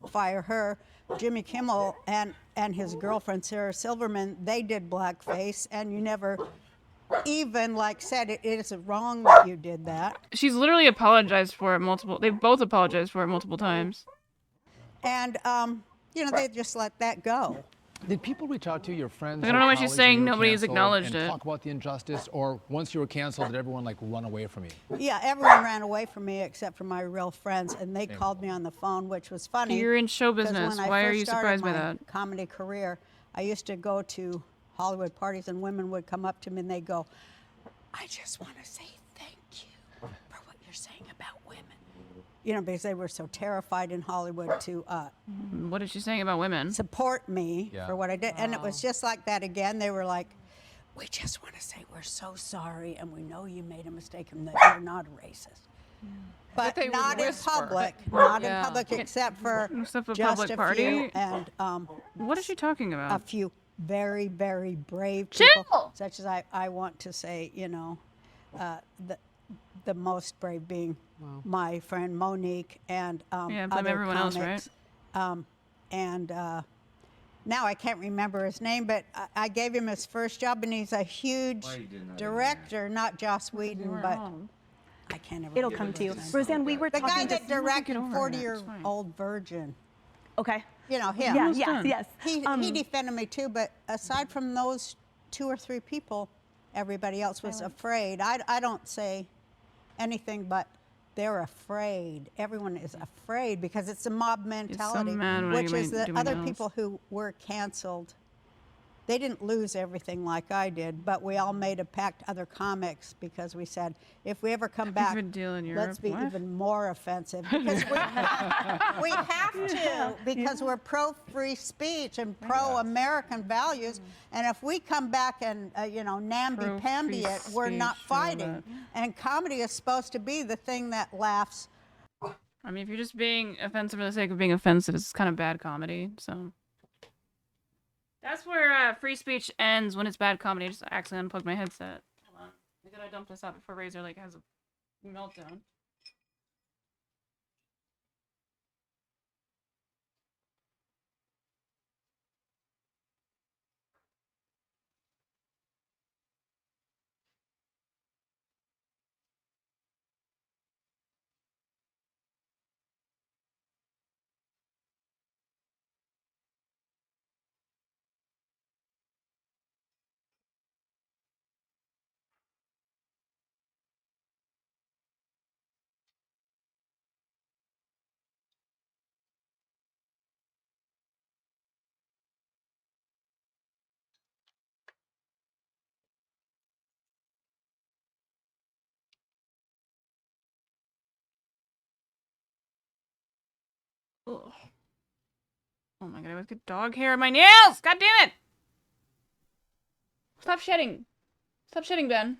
Fire her. Jimmy Kimmel and his girlfriend Sarah Silverman, they did blackface, and you never even said it isn't wrong that you did that. She's literally apologized for it multiple. They've both apologized for it multiple times. And they just let that go. Did people reach out to your friends? I don't know what she's saying. Nobody's acknowledged it. Talk about the injustice, or once you were canceled, did everyone run away from you? Yeah, everyone ran away from me except for my real friends, and they called me on the phone, which was funny. You're in show business. Why are you surprised by that? Comedy career, I used to go to Hollywood parties, and women would come up to me and they'd go, "I just want to say thank you for what you're saying about women." Because they were so terrified in Hollywood to what is she saying about women? Support me for what I did. And it was just like that again. They were like, "We just want to say we're so sorry, and we know you made a mistake, and that you're not a racist." But not in public. Not in public, except for just public a party. few. And what is she talking about? A few very, very brave people, such as I want to say, the most brave being my friend Monique and other everyone comics. Else, right? Now I can't remember his name, but I gave him his first job, and he's a huge director, not Joss Whedon, but I can't ever. It'll come to you. Roseanne, we were the talking guy that directed 40-Year-Old Virgin. Okay. Him. Yes. He defended me too, but aside from those 2 or 3 people, everybody else was afraid. I don't say anything but they're afraid. Everyone is afraid because it's a mob mentality, which is that other people who were canceled They didn't lose everything like I did, but we all made a pact, other comics, because we said, if we ever come back, let's be even more offensive. Because we have to, because we're pro-free speech and pro-American values. And if we come back and, namby-pamby it, we're not fighting. And comedy is supposed to be the thing that laughs. I mean, if you're just being offensive for the sake of being offensive, it's kind of bad comedy, so... That's where free speech ends when it's bad comedy. I just accidentally unplugged my headset. Hold on. I gotta dump this out before Razor has a meltdown. Ugh. Oh my god, I always get dog hair in my nails! God damn it! Stop shedding. Stop shedding, Ben.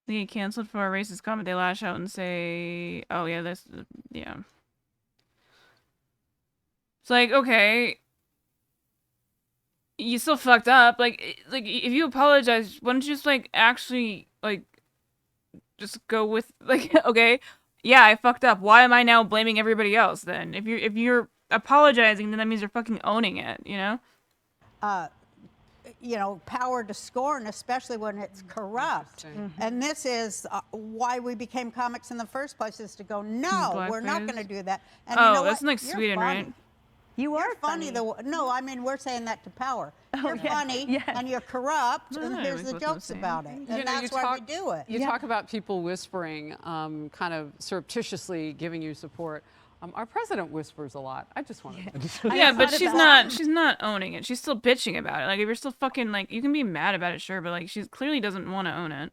They get canceled for a racist comment. They lash out and say, oh yeah, yeah. It's like, okay. You still fucked up. Like, if you apologize, why don't you just, actually, just go with, okay, yeah, I fucked up. Why am I now blaming everybody else, then? If you're apologizing, then that means you're fucking owning it, you know? Power to scorn, especially when it's corrupt. And this is why we became comics in the first place, is to go, no, we're not going to do that. And you know that's what? like You're Sweden, funny. right? You're funny. No, I mean, we're saying that to power. You're funny and you're corrupt, and here's the jokes about it. And that's why we do it. You talk about people whispering, kind of surreptitiously giving you support. Our president whispers a lot. I just want to. Yeah, but she's not owning it. She's still bitching about it. Like, if you're still fucking, you can be mad about it, sure, but, she clearly doesn't want to own it.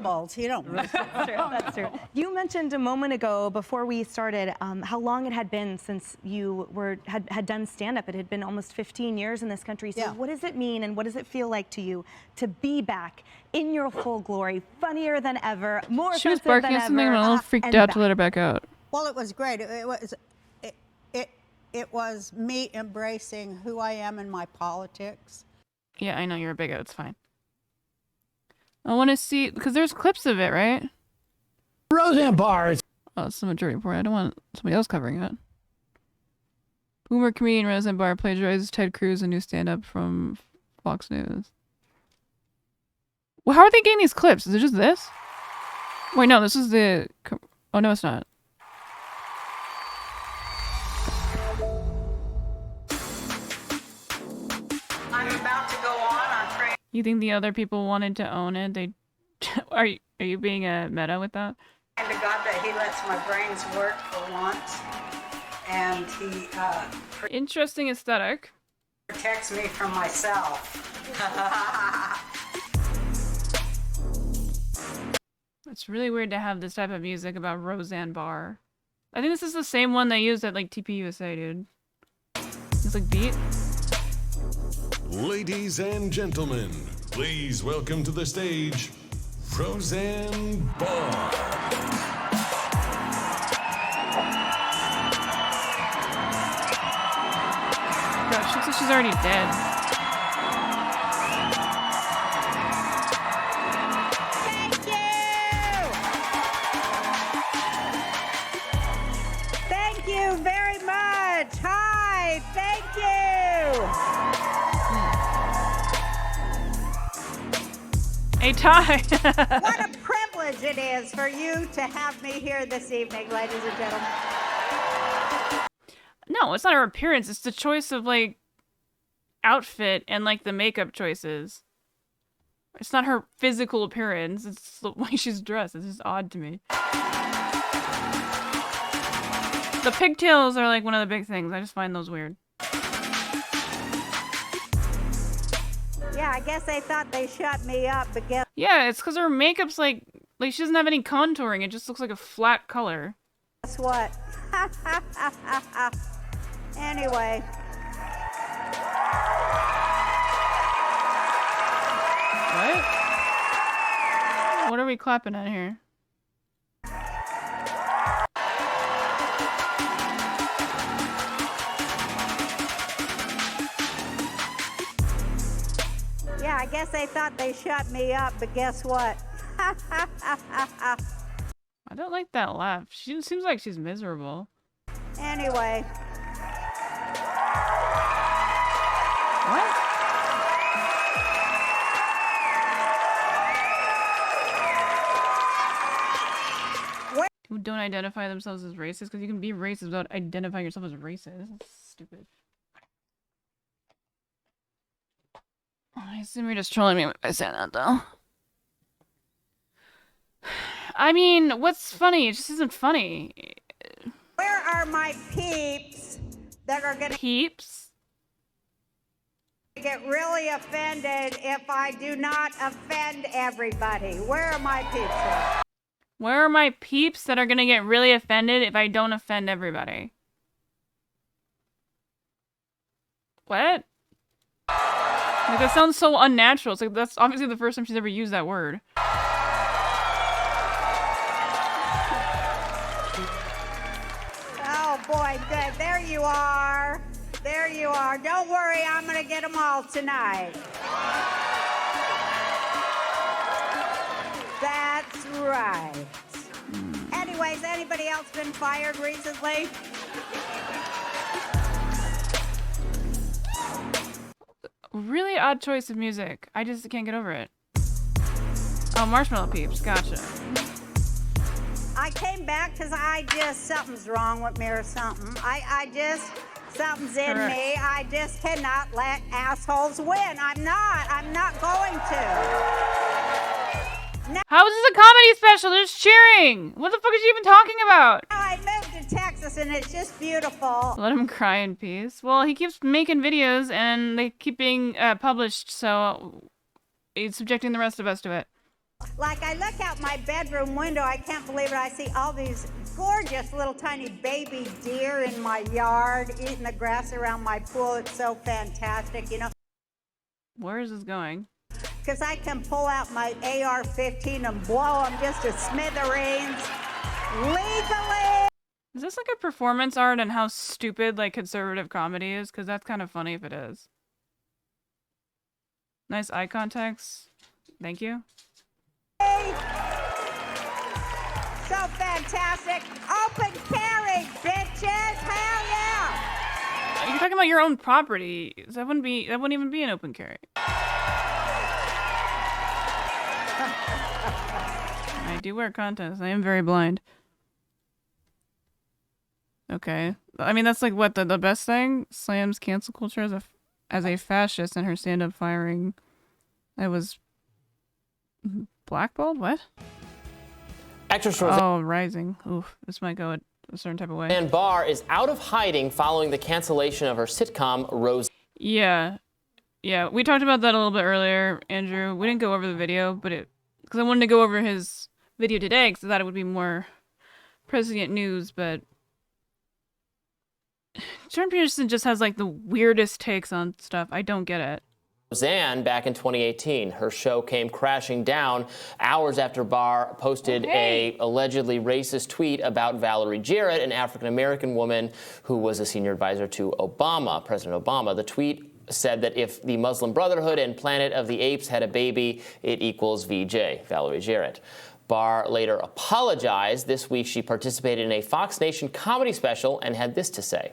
Balls, you don't. That's true. That's true. You mentioned a moment ago, before we started, how long it had been since you had done stand-up. It had been almost 15 years in this country. So what does it mean, and what does it feel like to you to be back in your full glory, funnier than ever, more She was offensive than barking at something, ever, and I'm a little freaked out to let her back out. Well, it was great. It was me embracing who I am in my politics. Yeah, I know you're a bigot. It's fine. I want to see, because there's clips of it, right? Roseanne Barr. Oh, it's the majority report. I don't want somebody else covering it. Boomer comedian Roseanne Barr plagiarizes Ted Cruz, a new stand-up from Fox News. Well, how are they getting these clips? Is it just this? Wait, no, this is the... Oh, no, it's not. I'm about to go on train. You think the other people wanted to own it? They are you being a meta with that? And to God that he lets my brains work for once, and he interesting aesthetic. Protects me from myself. It's really weird to have this type of music about Roseanne Barr. I think this is the same one they used at TPUSA, dude. It's beat. Ladies and gentlemen, please welcome to the stage, Roseanne Barr. Bro, she looks like she's already dead. Thank you very much. Hi, thank you. Hey, Ty. What a privilege it is for you to have me here this evening, ladies and gentlemen. No, it's not her appearance. It's the choice of outfit and the makeup choices. It's not her physical appearance. It's the way she's dressed. It's just odd to me. The pigtails are like one of the big things. I just find those weird. Yeah, I guess they thought they shut me up, but guess. Yeah, it's because her makeup's like she doesn't have any contouring. It just looks like a flat color. Guess what? Anyway. What? What are we clapping at here? Yeah, I guess they thought they shut me up, but guess what? I don't like that laugh. She seems like she's miserable. Anyway. What? Who don't identify themselves as racist? Because you can be racist without identifying yourself as racist. That's stupid. I assume you're just trolling me by saying that, though. I mean, what's funny? It just isn't funny. Where are my peeps that are gonna get really offended if I do not offend everybody? Where are my peeps at? Where are my peeps that are gonna get really offended if I don't offend everybody? What? Like, that sounds so unnatural. It's like, that's obviously the first time she's ever used that word. Oh boy, good. There you are. There you are. Don't worry, I'm gonna get them all tonight. That's right. Anyways, anybody else been fired recently? Really odd choice of music. I just can't get over it. Oh, Marshmallow Peeps. Gotcha. I came back because something's wrong with me or something. Something's in Correct. me. I just cannot let assholes win. I'm not going to. How is this a comedy special? They're just cheering. What the fuck is she even talking about? Now I moved to Texas and it's just beautiful. Let him cry in peace. Well, he keeps making videos and they keep being published, so he's subjecting the rest of us to it. Like, I look out my bedroom window, I can't believe it. I see all these gorgeous little tiny baby deer in my yard eating the grass around my pool. It's so fantastic, you know. Where is this going? Because I can pull out my AR-15 and blow them just to smithereens legally. Is this like a performance art and how stupid like conservative comedy is? Because that's kind of funny if it is. Nice eye contacts. Thank you. So fantastic. Open carry, bitches. Hell yeah. You're talking about your own property. That wouldn't even be an open carry. I do wear contacts. I am very blind. Okay. I mean, that's like what the best thing? Slams cancel culture as a fascist in her stand-up firing. I was blackballed? What? Actress Oh, Rising. Oof, this might go a certain type of way. Roseanne Barr is out of hiding following the cancellation of her sitcom Rose. Yeah. Yeah, we talked about that a little bit earlier, Andrew. We didn't go over the video, but because I wanted to go over his video today because I thought it would be more prescient news, but Jordan Peterson just has like the weirdest takes on stuff. I don't get it. Roseanne back in 2018. Her show came crashing down hours after Barr posted a allegedly racist tweet about Valerie Jarrett, an African-American woman who was a senior advisor to Obama, President Obama. The tweet said that if the Muslim Brotherhood and Planet of the Apes had a baby, it equals VJ, Valerie Jarrett. Barr later apologized. This week she participated in a Fox Nation comedy special and had this to say.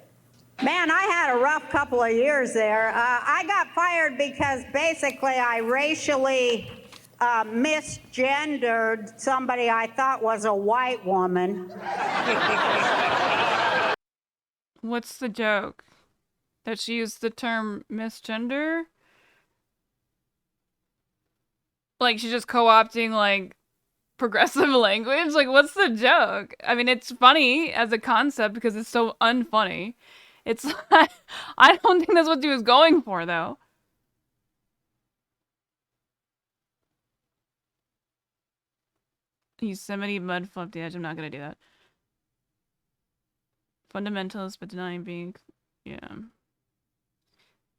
Man, I had a rough couple of years there. I got fired because basically I racially misgendered somebody I thought was a white woman. What's the joke? That she used the term misgender? Like she's just co-opting like progressive language? Like, what's the joke? I mean, it's funny as a concept because it's so unfunny. It's like, I don't think that's what she was going for, though. Yosemite mud flipped the edge. I'm not gonna do that. Fundamentalist, but denying being, yeah.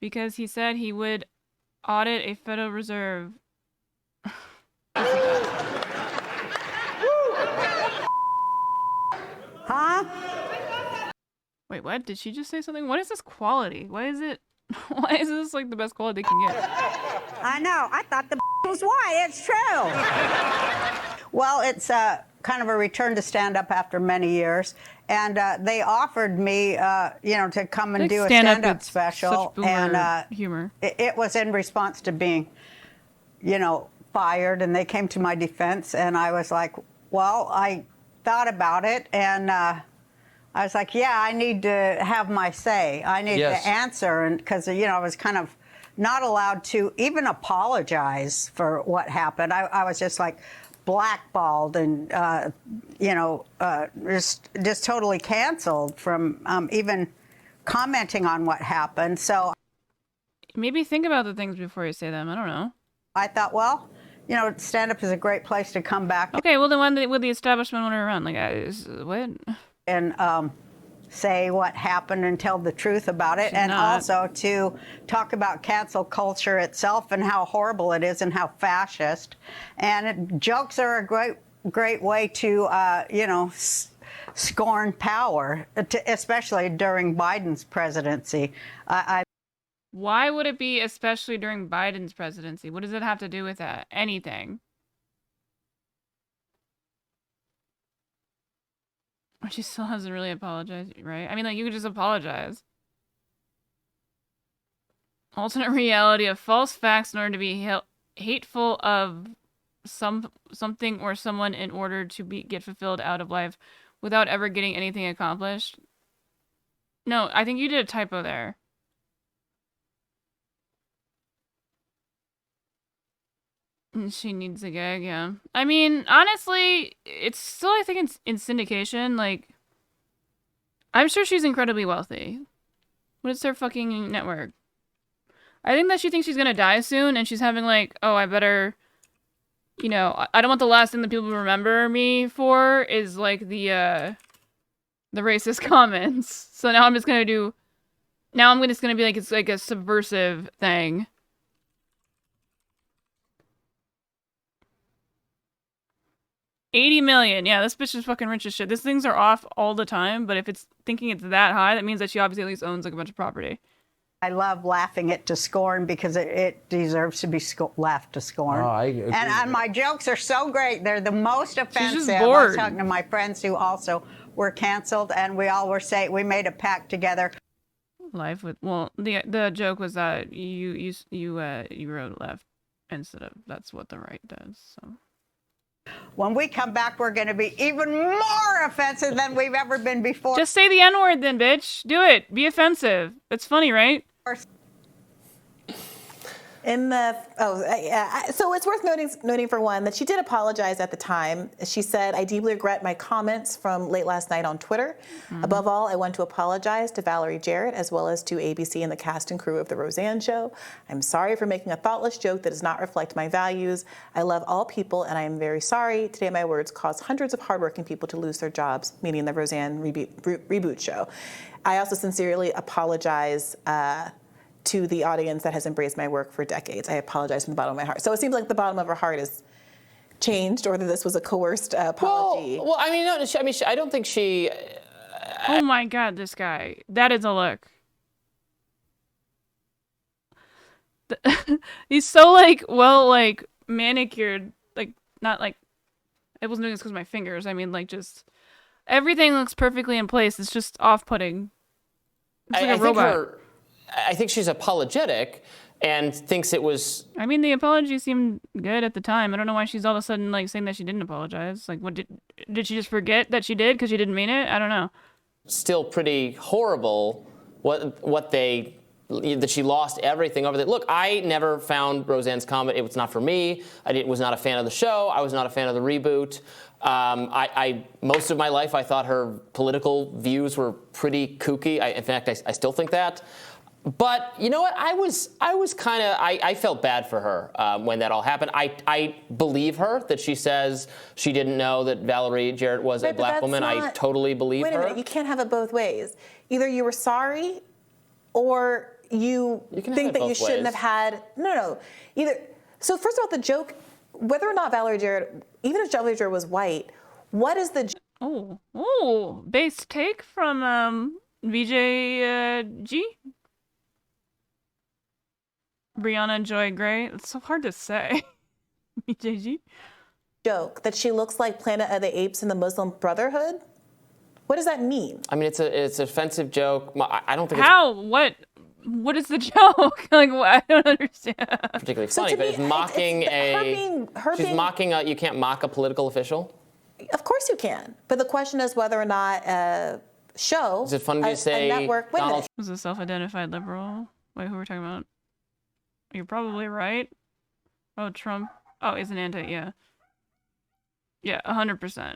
Because he said he would audit a Federal Reserve. Huh? Wait, what? Did she just say something? What is this quality? Why is it? Why is this like the best quality they can get? I know. I thought the was why. It's true. Well, it's kind of a return to stand-up after many years. And they offered me, to come and do a stand-up special. And humor. It was in response to being, fired. And they came to my defense. And I was like, well, I thought about it. And I was like, yeah, I need to have my say. I need to answer. And because, I was kind of not allowed to even apologize for what happened. I was just like blackballed and, just totally canceled from even commenting on what happened. So maybe think about the things before you say them. I don't know. I thought, well, stand-up is a great place to come back. Okay, well, the one with the establishment when we're around, like, what? And say what happened and tell the truth about it. And also to talk about cancel culture itself and how horrible it is and how fascist. And jokes are a great way to, scorn power, especially during Biden's presidency. Why would it be especially during Biden's presidency? What does it have to do with that? Anything. She still hasn't really apologized, right? I mean, like, you could just apologize. Alternate reality of false facts in order to be hateful of something or someone in order to get fulfilled out of life without ever getting anything accomplished. No, I think you did a typo there. She needs a gag, yeah. I mean, honestly, it's still, I think it's in syndication. Like, I'm sure she's incredibly wealthy. What is their fucking network? I think that she thinks she's gonna die soon, and she's having like, oh, I better, I don't want the last thing that people remember me for is like the racist comments. So now I'm just gonna be like, it's like a subversive thing. $80 million. Yeah, this bitch is fucking rich as shit. These things are off all the time, but if it's thinking it's that high, that means that she obviously at least owns like a bunch of property. I love laughing it to scorn because it deserves to be laughed to scorn. Oh, I agree. And my jokes are so great. They're the most offensive. She's just bored. I was talking to my friends who also were canceled, and we all were saying, we made a pact together. Life with, well, the joke was that you wrote left instead of that's what the right does, so. When we come back, we're going to be even more offensive than we've ever been before. Just say the N-word then, bitch. Do it. Be offensive. It's funny, right? So it's worth noting for one that she did apologize at the time. She said, I deeply regret my comments from late last night on Twitter. Mm-hmm. Above all, I want to apologize to Valerie Jarrett as well as to ABC and the cast and crew of The Roseanne Show. I'm sorry for making a thoughtless joke that does not reflect my values. I love all people and I am very sorry. Today my words caused hundreds of hardworking people to lose their jobs, meaning The Roseanne reboot show. I also sincerely apologize to the audience that has embraced my work for decades. I apologize from the bottom of my heart. So it seems like the bottom of her heart is changed, or that this was a coerced apology. Well, I mean, no, I don't think she. Oh my God, this guy. That is a look. He's so manicured, not like, I wasn't doing this because of my fingers. I mean, just everything looks perfectly in place. It's just off-putting. It's like a robot. I think she's apologetic and thinks it was. I mean, the apology seemed good at the time. I don't know why she's all of a sudden saying that she didn't apologize. Like, what did she just forget that she did because she didn't mean it? I don't know. Still pretty horrible what they that she lost everything over that. Look, I never found Roseanne's comedy. It was not for me. Was not a fan of the show. I was not a fan of the reboot. Most of my life, I thought her political views were pretty kooky. In fact, I still think that. But you know what? I was kind of, I felt bad for her when that all happened. I believe her that she says she didn't know that Valerie Jarrett was a black woman. I totally believe her. Wait a minute, you can't have it both ways. Either you were sorry, or you think that you shouldn't have had. No. Either. So first of all, the joke, whether or not Valerie Jarrett, even if Valerie Jarrett was white, what is the? Oh, base take from VJG. Brianna Joy Gray. It's so hard to say. VJG. Joke that she looks like Planet of the Apes in the Muslim Brotherhood. What does that mean? I mean, it's an offensive joke. I don't think How? What is the joke? Like, I don't understand. Particularly funny, but it's mocking she's mocking a, you can't mock a political official? Of course you can. But the question is whether or not a show, is it funny to say a network, wait a minute. Was a self-identified liberal? Wait, who are we talking about? You're probably right. Oh, Trump. Oh, he's an yeah. Yeah, 100%.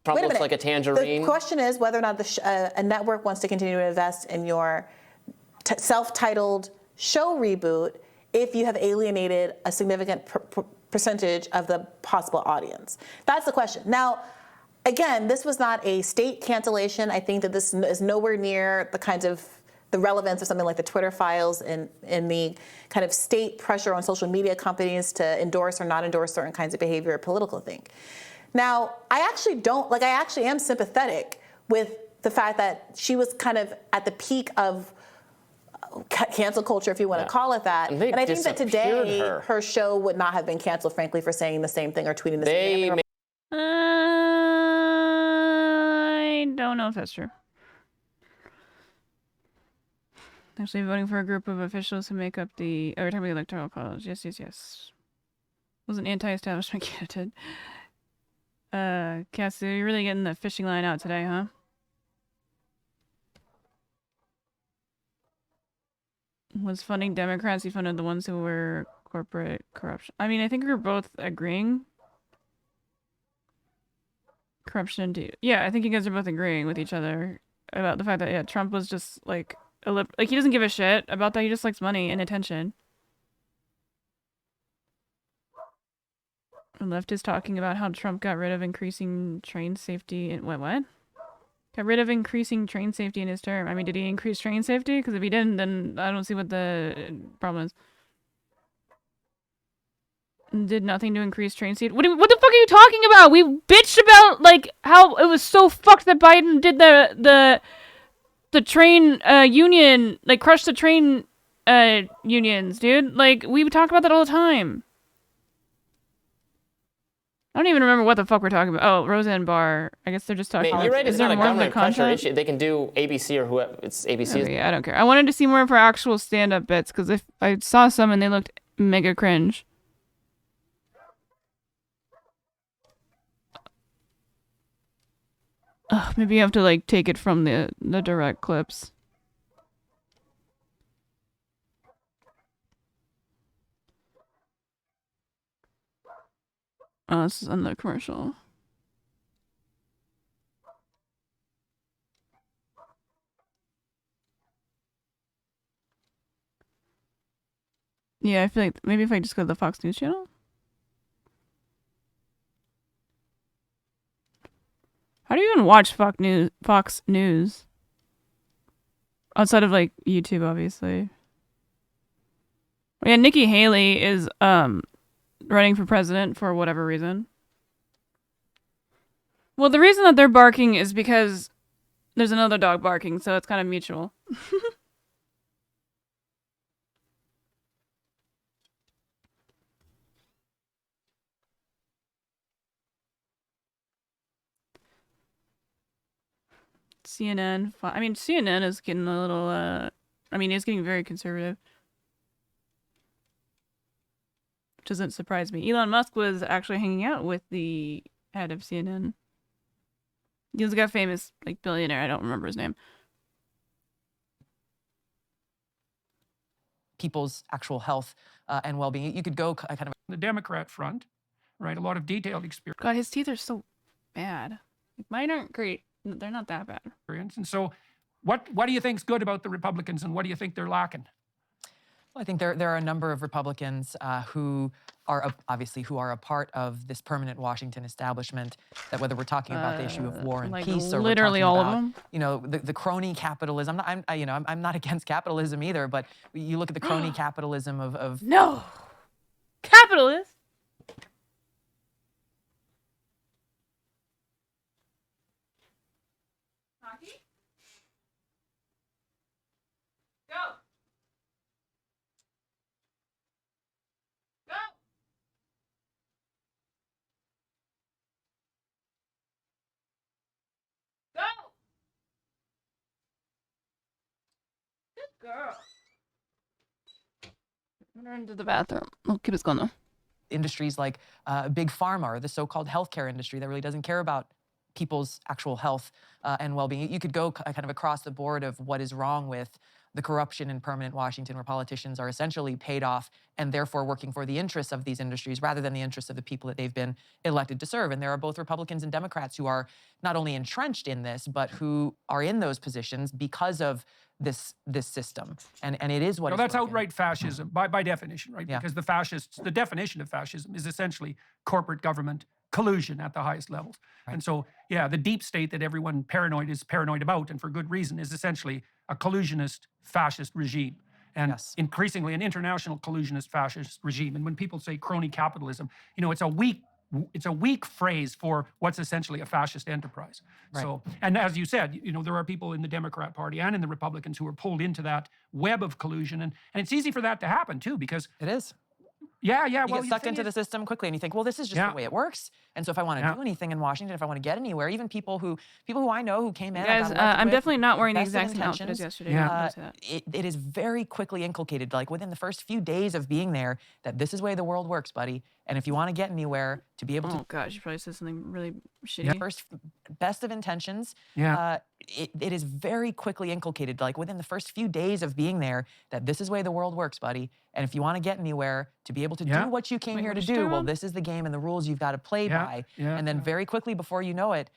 Trump looks like a tangerine. The question is whether or not a network wants to continue to invest in your self-titled show reboot if you have alienated a significant percentage of the possible audience. That's the question. Now, again, this was not a state cancellation. I think that this is nowhere near the kinds of the relevance of something like the Twitter files and the kind of state pressure on social media companies to endorse or not endorse certain kinds of behavior or political thing. Now, I actually am sympathetic with the fact that she was kind of at the peak of cancel culture, if you want to call it that. And I think that today her show would not have been canceled, frankly, for saying the same thing or tweeting the same thing. I don't know if that's true. Actually voting for a group of officials who make up the... Oh, we're talking about the Electoral College. Yes. Was an anti-establishment candidate. Cassie, you're really getting the fishing line out today, huh? Was funding Democrats, he funded the ones who were corporate corruption. I mean, I think we're both agreeing. Corruption, yeah, I think you guys are both agreeing with each other about the fact that, yeah, Trump was just, like he doesn't give a shit about that. He just likes money and attention. The left is talking about how Trump got rid of increasing train safety and what? Got rid of increasing train safety in his term. I mean, did he increase train safety? Because if he didn't, then I don't see what the problem is. Did nothing to increase train safety. What the fuck are you talking about? We bitched about like how it was so fucked that Biden did the train union, like crushed the train unions, dude. Like we talk about that all the time. I don't even remember what the fuck we're talking about. Oh, Roseanne Barr. I guess they're just talking about... You're right, it's not a government pressure issue. They can do ABC or whoever. It's ABC. Okay, I don't care. I wanted to see more of her actual stand-up bits, because if I saw some and they looked mega cringe. Maybe you have to, like, take it from the direct clips. Oh, this is on the commercial. Yeah, I feel like maybe if I just go to the Fox News channel. How do you even watch Fox News? Outside of like YouTube, obviously. Yeah, Nikki Haley is running for president for whatever reason. Well, the reason that they're barking is because there's another dog barking, so it's kind of mutual. CNN. I mean, CNN is getting a little, I mean, it's getting very conservative. Which doesn't surprise me. Elon Musk was actually hanging out with the head of CNN. He was a famous, like, billionaire. I don't remember his name. people's actual health and well-being. You could go kind of the Democrat front, right? A lot of detailed experience. God, his teeth are so bad. Like, mine aren't great. They're not that bad. And so, what do you think's good about the Republicans, and what do you think they're lacking? Well, I think there are a number of Republicans who are obviously a part of this permanent Washington establishment. That whether we're talking about the issue of war and like peace, or literally we're all talking of about, them. you know, the crony capitalism. I'm not against capitalism either, but you look at the crony capitalism of no capitalist. Go. Go. Go. Good girl. I'm gonna run to the bathroom. We'll keep us going though. industries like big pharma, or the so-called healthcare industry that really doesn't care about people's actual health and well-being. You could go kind of across the board of what is wrong with the corruption in permanent Washington, where politicians are essentially paid off and therefore working for the interests of these industries rather than the interests of the people that they've been elected to serve. And there are both Republicans and Democrats who are not only entrenched in this, but who are in those positions because of this system. And it is what well, is that's working. outright fascism by definition, right? Yeah. Because the definition of fascism is essentially corporate government collusion at the highest levels. Right. And so, yeah, the deep state that everyone is paranoid about, and for good reason, is essentially a collusionist fascist regime. And increasingly an international collusionist fascist regime. And when people say crony capitalism, you know, it's a weak phrase for what's essentially a fascist enterprise. Right. So, and as you said, you know, there are people in the Democrat Party and in the Republicans who are pulled into that web of collusion, and it's easy for that to happen too, because it is. Yeah. You Well, get sucked into the system quickly, and you think, well, this is just the way it works. And so, if I want to do anything in Washington, if I want to get anywhere, even people who I know who came in, guys, I'm definitely not wearing the exact same outfit as yesterday. It is very quickly inculcated, like within the first few days of being there, that this is the way the world works, buddy. And if you want to get anywhere, to be able to, oh gosh, you probably said something really shitty. First, best of intentions. It is very quickly inculcated, like within the first few days of being there, that this is the way the world works, buddy. And if you want to get anywhere, to be able to do what you came here to do, well, this is the game and the rules you've got to play by. And then very quickly, before you know it,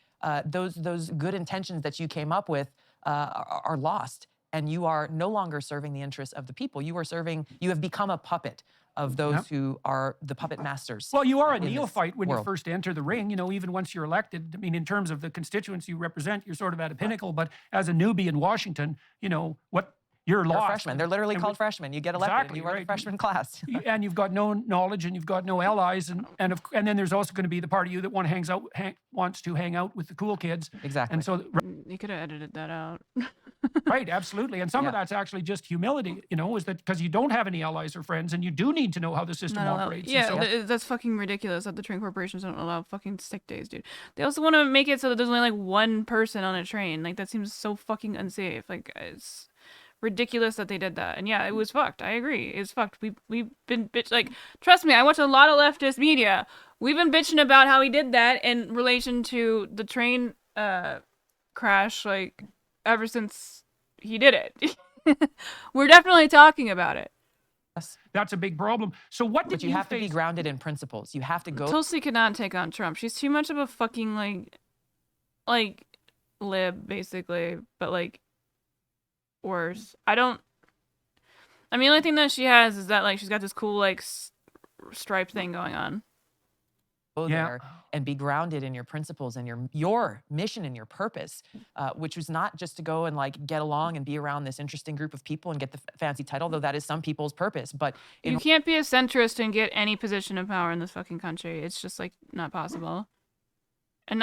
those good intentions that you came up with are lost. And you are no longer serving the interests of the people. You have become a puppet of those who are the puppet masters. Well, you are a neophyte when you first enter the ring. You know, even once you're elected, I mean, in terms of the constituents you represent, you're sort of at a pinnacle. But as a newbie in Washington, you know, you're lost. Freshmen. They're literally called freshmen. You get elected, and you are the freshman class. And you've got no knowledge, and you've got no allies, and then there's also going to be the part of you that wants to hang out with the cool kids. Exactly. And so you could have edited that out. Right, absolutely. And some of that's actually just humility, you know, is that because you don't have any allies or friends, and you do need to know how the system operates. Yeah, that's fucking ridiculous that the train corporations don't allow fucking sick days, dude. They also want to make it so that there's only like one person on a train. Like, that seems so fucking unsafe. Like, it's ridiculous that they did that. And yeah, it was fucked. I agree. It's fucked. We've been like, trust me, I watch a lot of leftist media. We've been bitching about how he did that in relation to the train crash, like, ever since he did it. We're definitely talking about it. That's a big problem. So what did you have to be grounded in principles. You have to go. Tulsi could not take on Trump. She's too much of a fucking like lib, basically, but like worse. I mean, the only thing that she has is that, like, she's got this cool like stripe thing going on. Go there and be grounded in your principles and your mission and your purpose, which was not just to go and like get along and be around this interesting group of people and get the fancy title, though that is some people's purpose. But you can't be a centrist and get any position of power in this fucking country. It's just like not possible. And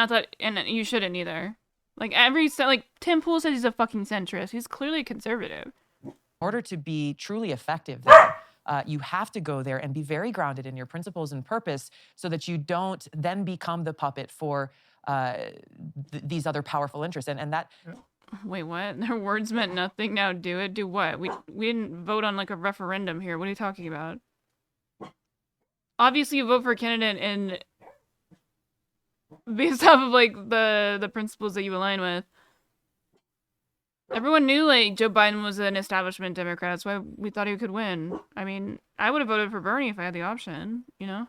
you shouldn't either. Like Tim Pool says he's a fucking centrist. He's clearly conservative. In order to be truly effective, you have to go there and be very grounded in your principles and purpose, so that you don't then become the puppet for these other powerful interests. And that. Wait, what? Their words meant nothing. Now do it. Do what? We didn't vote on like a referendum here. What are you talking about? Obviously, you vote for a candidate and based off of like the principles that you align with. Everyone knew like Joe Biden was an establishment Democrat. That's why we thought he could win. I mean, I would have voted for Bernie if I had the option, you know?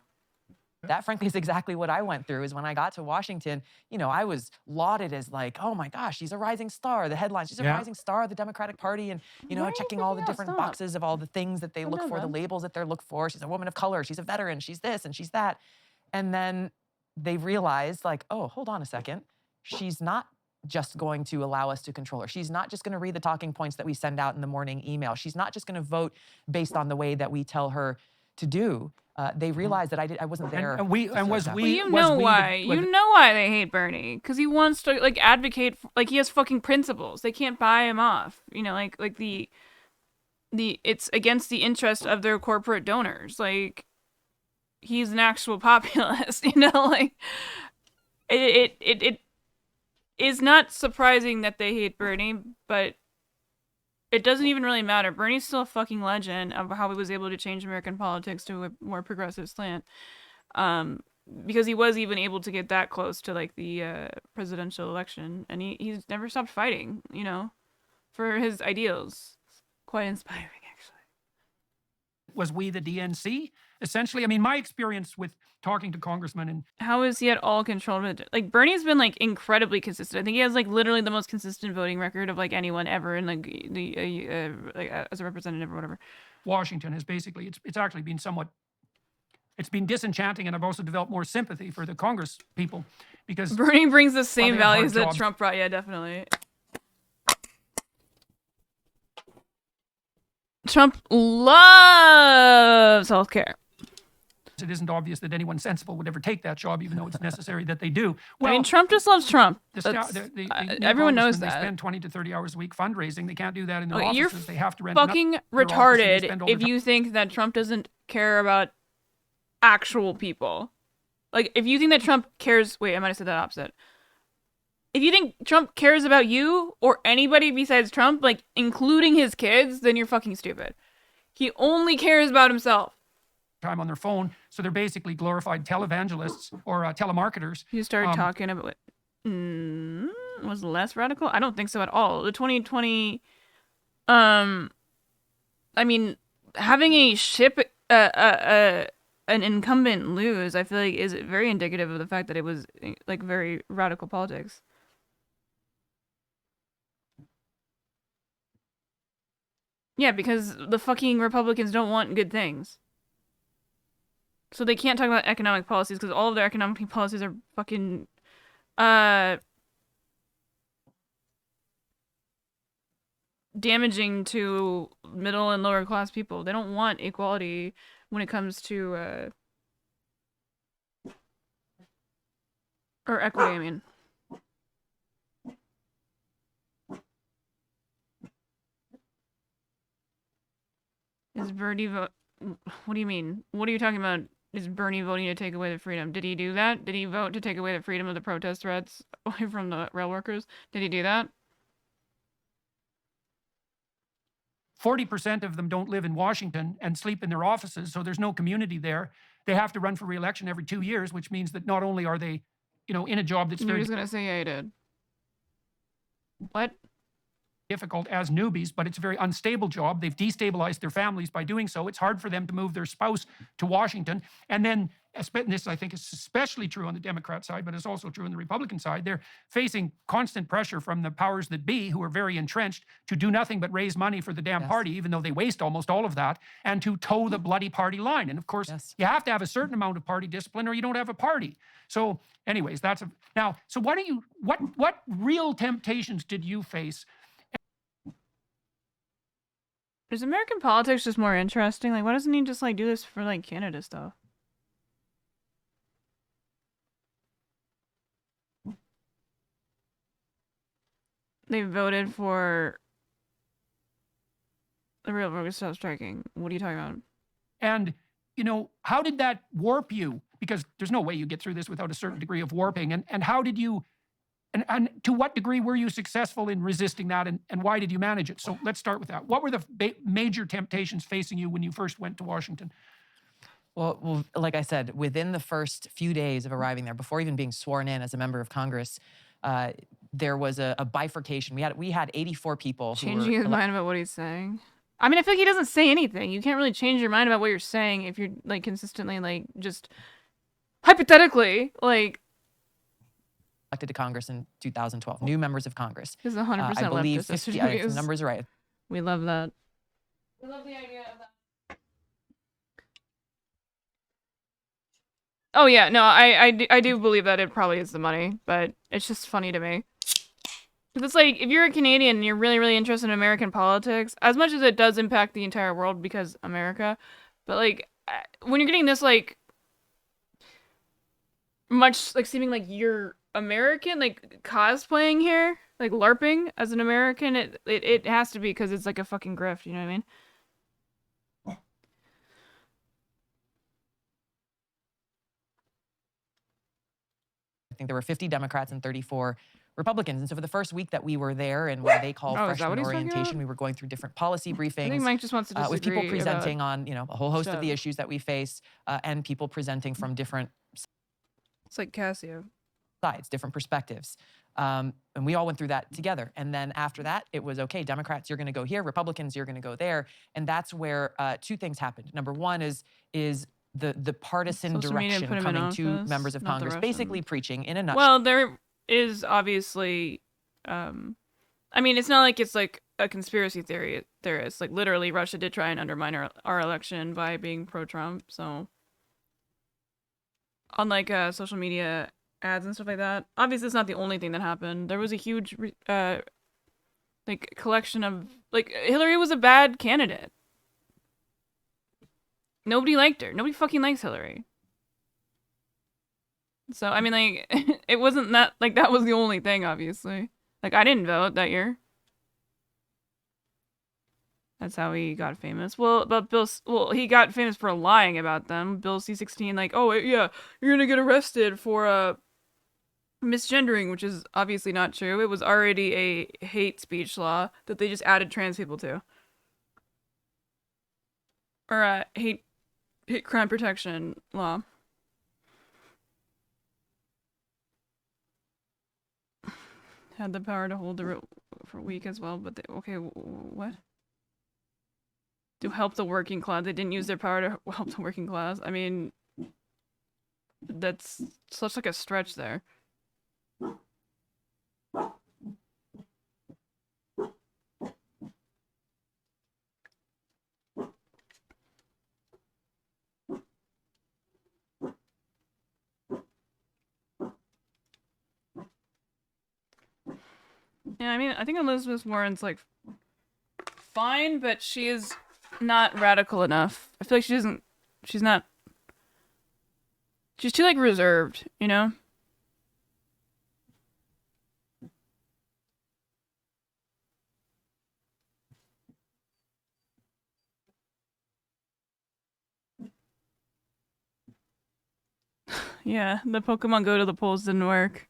That, frankly, is exactly what I went through. Is when I got to Washington, I was lauded as like, oh my gosh, she's a rising star. The headlines, she's a rising star of the Democratic Party, and checking all the different boxes of all the things that they look for, the labels that they look for. She's a woman of color. She's a veteran. She's this and she's that. And then they realized, like, oh, hold on a second. She's not just going to allow us to control her. She's not just going to read the talking points that we send out in the morning email. She's not just going to vote based on the way that we tell her to do. They realized that I wasn't there. You know why they hate Bernie? Because he wants to like advocate, like he has fucking principles. They can't buy him off. Like the it's against the interest of their corporate donors. Like he's an actual populist. Like it is not surprising that they hate Bernie, but it doesn't even really matter. Bernie's still a fucking legend of how he was able to change American politics to a more progressive slant. Because he was even able to get that close to like the presidential election, and he's never stopped fighting, for his ideals. Quite inspiring, actually. Was we the DNC? Essentially, I mean, my experience with talking to congressmen and how is he at all controlled? Like Bernie's been like incredibly consistent. I think he has like literally the most consistent voting record of like anyone ever in like the like as a representative or whatever. Washington has basically it's actually been somewhat. It's been disenchanting, and I've also developed more sympathy for the Congress people because Bernie brings the same values that Trump brought. Yeah, definitely. Trump loves healthcare. It isn't obvious that anyone sensible would ever take that job, even though it's necessary that they do. Well, I mean, Trump just loves Trump. Everyone knows that. They spend 20 to 30 hours a week fundraising. They can't do that in their offices. They have to rent. You're fucking retarded if you think that Trump doesn't care about actual people. Like, if you think that Trump cares... Wait, I might have said that opposite. If you think Trump cares about you or anybody besides Trump, like, including his kids, then you're fucking stupid. He only cares about himself. Time on their phone, so they're basically glorified televangelists or telemarketers. You started talking about was less radical? I don't think so at all. The 2020, I mean, having a ship, an incumbent lose, I feel like is very indicative of the fact that it was like very radical politics. Yeah, because the fucking Republicans don't want good things. So they can't talk about economic policies because all of their economic policies are fucking damaging to middle and lower class people. They don't want equality when it comes to or equity, I mean. Is Bernie vote? What do you mean? What are you talking about? Is Bernie voting to take away the freedom? Did he do that? Did he vote to take away the freedom of the protest threats away from the rail workers? Did he do that? 40% of them don't live in Washington and sleep in their offices, so there's no community there. They have to run for re-election every 2 years, which means that not only are they, in a job that's You're very just gonna say yeah, I did. What? Difficult as newbies, but it's a very unstable job. They've destabilized their families by doing so. It's hard for them to move their spouse to Washington. And then, this I think is especially true on the Democrat side, but it's also true on the Republican side. They're facing constant pressure from the powers that be, who are very entrenched, to do nothing but raise money for the damn party, even though they waste almost all of that, and to toe the bloody party line. And of course, you have to have a certain amount of party discipline or you don't have a party. So anyways, so what real temptations did you face? Is American politics just more interesting? Like, why doesn't he just, like, do this for, like, Canada stuff? They voted for the real workers stop striking. What are you talking about? And, how did that warp you? Because there's no way you get through this without a certain degree of warping. And how did you... And to what degree were you successful in resisting that, and why did you manage it? So let's start with that. What were the major temptations facing you when you first went to Washington? Well, like I said, within the first few days of arriving there, before even being sworn in as a member of Congress, there was a bifurcation. We had 84 people who Changing were his mind about what he's saying. I mean, I feel like he doesn't say anything. You can't really change your mind about what you're saying if you're like consistently like just hypothetically like elected to Congress in 2012. New members of Congress. He's 100% I believe leftist. 50, if the numbers are right. We love that. We love the idea of that. Oh yeah, no, I do believe that it probably is the money, but it's just funny to me. Because it's like, if you're a Canadian and you're really, really interested in American politics, as much as it does impact the entire world because America, but like, when you're getting this like, much like seeming like you're American, like cosplaying here, like LARPing as an American, it has to be because it's like a fucking grift, you know what I mean? I think there were 50 Democrats and 34 Republicans. And so for the first week that we were there and what they call freshman orientation, we were going through different policy briefings. I think Mike just wants to disagree with people presenting on, you know, a whole host of the stuff. issues that we face and people presenting from different It's like Casio. sides, different perspectives. And we all went through that together. And then after that, it was, okay, Democrats, you're going to go here. Republicans, you're going to go there. And that's where two things happened. Number one is the partisan Social media direction put him in coming to office, members of not the Congress, basically preaching in a nutshell. Well, there is obviously, I mean, it's not like it's like a conspiracy theory. There is like literally Russia did try and undermine our election by being pro-Trump. So on like social media ads and stuff like that. Obviously, it's not the only thing that happened. There was a huge like collection of like Hillary was a bad candidate. Nobody liked her. Nobody fucking likes Hillary. So, I mean, like, it wasn't that, like, that was the only thing, obviously. Like, I didn't vote that year. That's how he got famous. Well, but he got famous for lying about them. Bill C-16, like, oh, yeah, you're gonna get arrested for, misgendering, which is obviously not true. It was already a hate speech law that they just added trans people to. Or a hate crime protection law. Had the power to hold the rope for a week as well, but okay, what? To help the working class. They didn't use their power to help the working class. I mean, that's such like a stretch there. Yeah, I mean, I think Elizabeth Warren's like fine, but she is not radical enough. I feel like she's too like reserved, you know? Yeah, the Pokemon Go to the polls didn't work.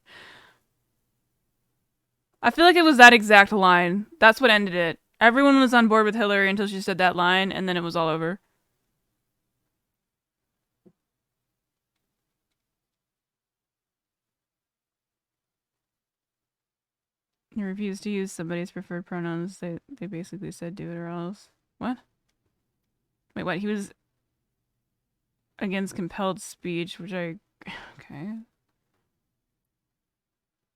I feel like it was that exact line. That's what ended it. Everyone was on board with Hillary until she said that line, and then it was all over. He refused to use somebody's preferred pronouns. They basically said do it or else. What? Wait, what? He was against compelled speech, which I... Okay.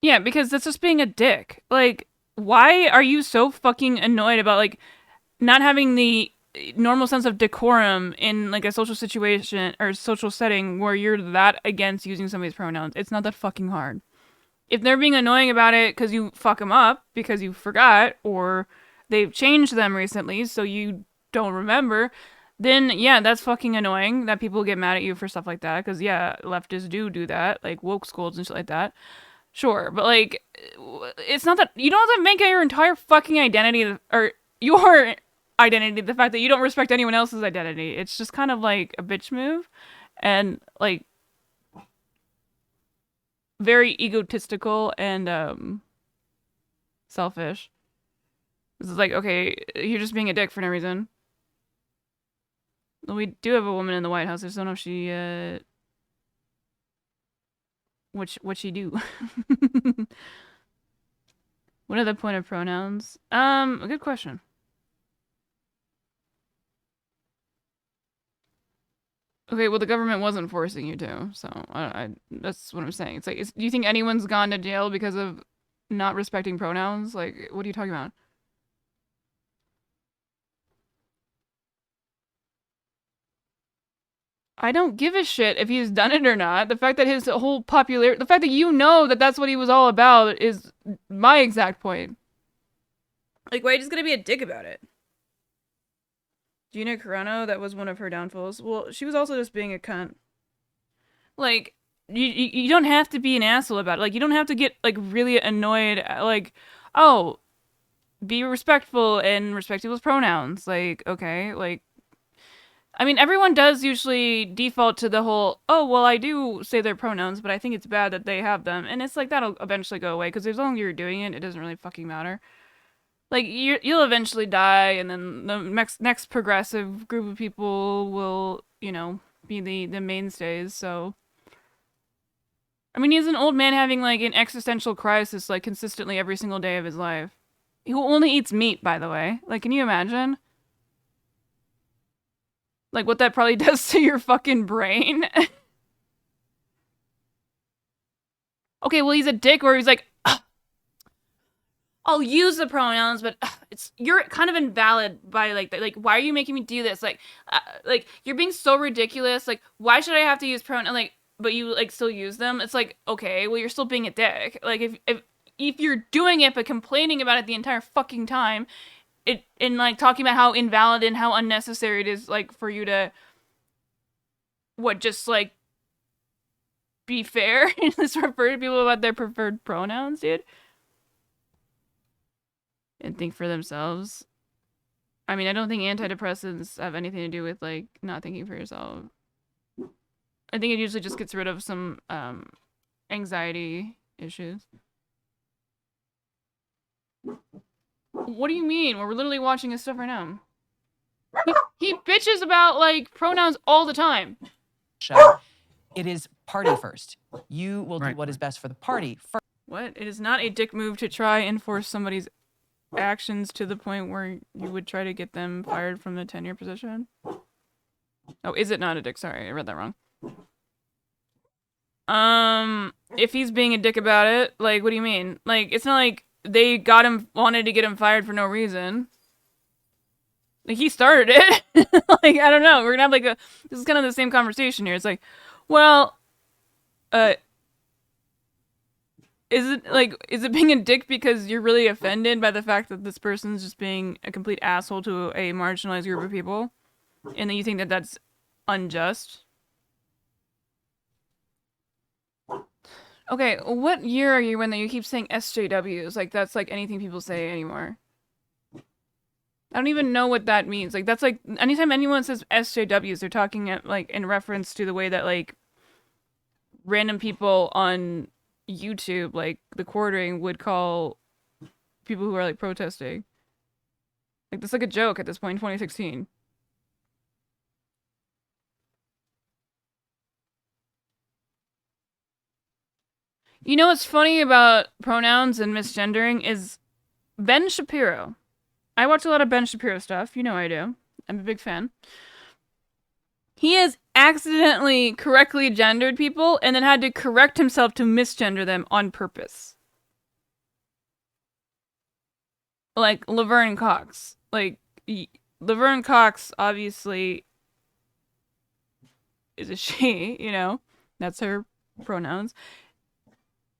Yeah, because that's just being a dick. Like, why are you so fucking annoyed about, like, not having the normal sense of decorum in, like, a social situation or social setting where you're that against using somebody's pronouns? It's not that fucking hard. If they're being annoying about it because you fuck them up because you forgot or they've changed them recently so you don't remember, then yeah, that's fucking annoying that people get mad at you for stuff like that because, yeah, leftists do that, like woke schools and shit like that. Sure, but like, it's not that you don't have to make your entire fucking identity or your identity the fact that you don't respect anyone else's identity. It's just kind of like a bitch move and like very egotistical and selfish. This is like, okay, you're just being a dick for no reason. We do have a woman in the White House. I just don't know if she what she do. What are the point of pronouns? A good question. Okay, well, the government wasn't forcing you to, so that's what I'm saying. It's like, do you think anyone's gone to jail because of not respecting pronouns? Like, what are you talking about? I don't give a shit if he's done it or not. The fact that his whole popularity, the fact that you know that that's what he was all about is my exact point. Like, why are you just gonna be a dick about it? Gina Carano, that was one of her downfalls. Well, she was also just being a cunt. Like, you don't have to be an asshole about it. Like, you don't have to get, like, really annoyed. Like, oh, be respectful and respect people's pronouns. Like, okay, like, I mean, everyone does usually default to the whole, oh, well, I do say their pronouns, but I think it's bad that they have them. And it's like, that'll eventually go away, because as long as you're doing it, it doesn't really fucking matter. Like, you'll eventually die, and then the next progressive group of people will, you know, be the mainstays, so... I mean, he's an old man having, like, an existential crisis, like, consistently every single day of his life. Who only eats meat, by the way. Like, can you imagine? Like, what that probably does to your fucking brain? Okay, well, he's a dick where he's like, I'll use the pronouns, but you're kind of invalid by, like, why are you making me do this? Like, you're being so ridiculous. Like, why should I have to use pronouns? Like, but you, like, still use them? It's like, okay, well, you're still being a dick. Like, if you're doing it but complaining about it the entire fucking time, and, like, talking about how invalid and how unnecessary it is, like, for you to, just, like, be fair and just refer to people about their preferred pronouns, dude? And think for themselves. I mean, I don't think antidepressants have anything to do with, like, not thinking for yourself. I think it usually just gets rid of some anxiety issues. What do you mean? We're literally watching his stuff right now. He bitches about, like, pronouns all the time. It is party first. You will do what is best for the party first. What? It is not a dick move to try and force somebody's actions to the point where you would try to get them fired from the tenure position? Oh, is it not a dick? Sorry, I read that wrong. If he's being a dick about it, like, what do you mean? Like, it's not like they wanted to get him fired for no reason. Like, he started it. Like, I don't know. We're gonna have, like, this is kind of the same conversation here. It's like, well, is it being a dick because you're really offended by the fact that this person's just being a complete asshole to a marginalized group of people? And then you think that that's unjust? Okay, what year are you in that you keep saying SJWs? Like, that's like anything people say anymore. I don't even know what that means. Like, that's like, anytime anyone says SJWs, they're talking at, like, in reference to the way that, like, random people on YouTube, like the Quartering, would call people who are, like, protesting. Like, that's like a joke at this point in 2016. You know what's funny about pronouns and misgendering is Ben Shapiro. I watch a lot of Ben Shapiro stuff. You know I do. I'm a big fan. He has accidentally correctly gendered people and then had to correct himself to misgender them on purpose. Like Laverne Cox. Like, Laverne Cox obviously is a she, you know? That's her pronouns.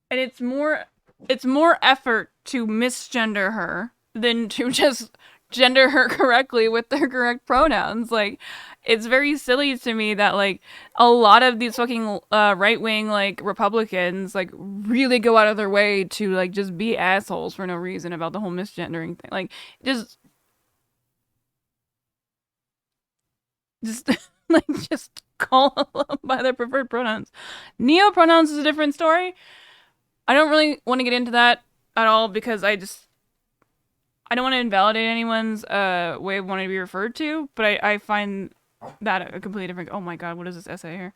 And it's more effort to misgender her than to just gender her correctly with their correct pronouns. Like, it's very silly to me that, like, a lot of these fucking right-wing, like, Republicans, like, really go out of their way to, like, just be assholes for no reason about the whole misgendering thing. Like, just like, just call them by their preferred pronouns. Neo-pronouns is a different story. I don't really want to get into that at all because I don't want to invalidate anyone's way of wanting to be referred to, but I find that a completely different... Oh my god, what is this essay here?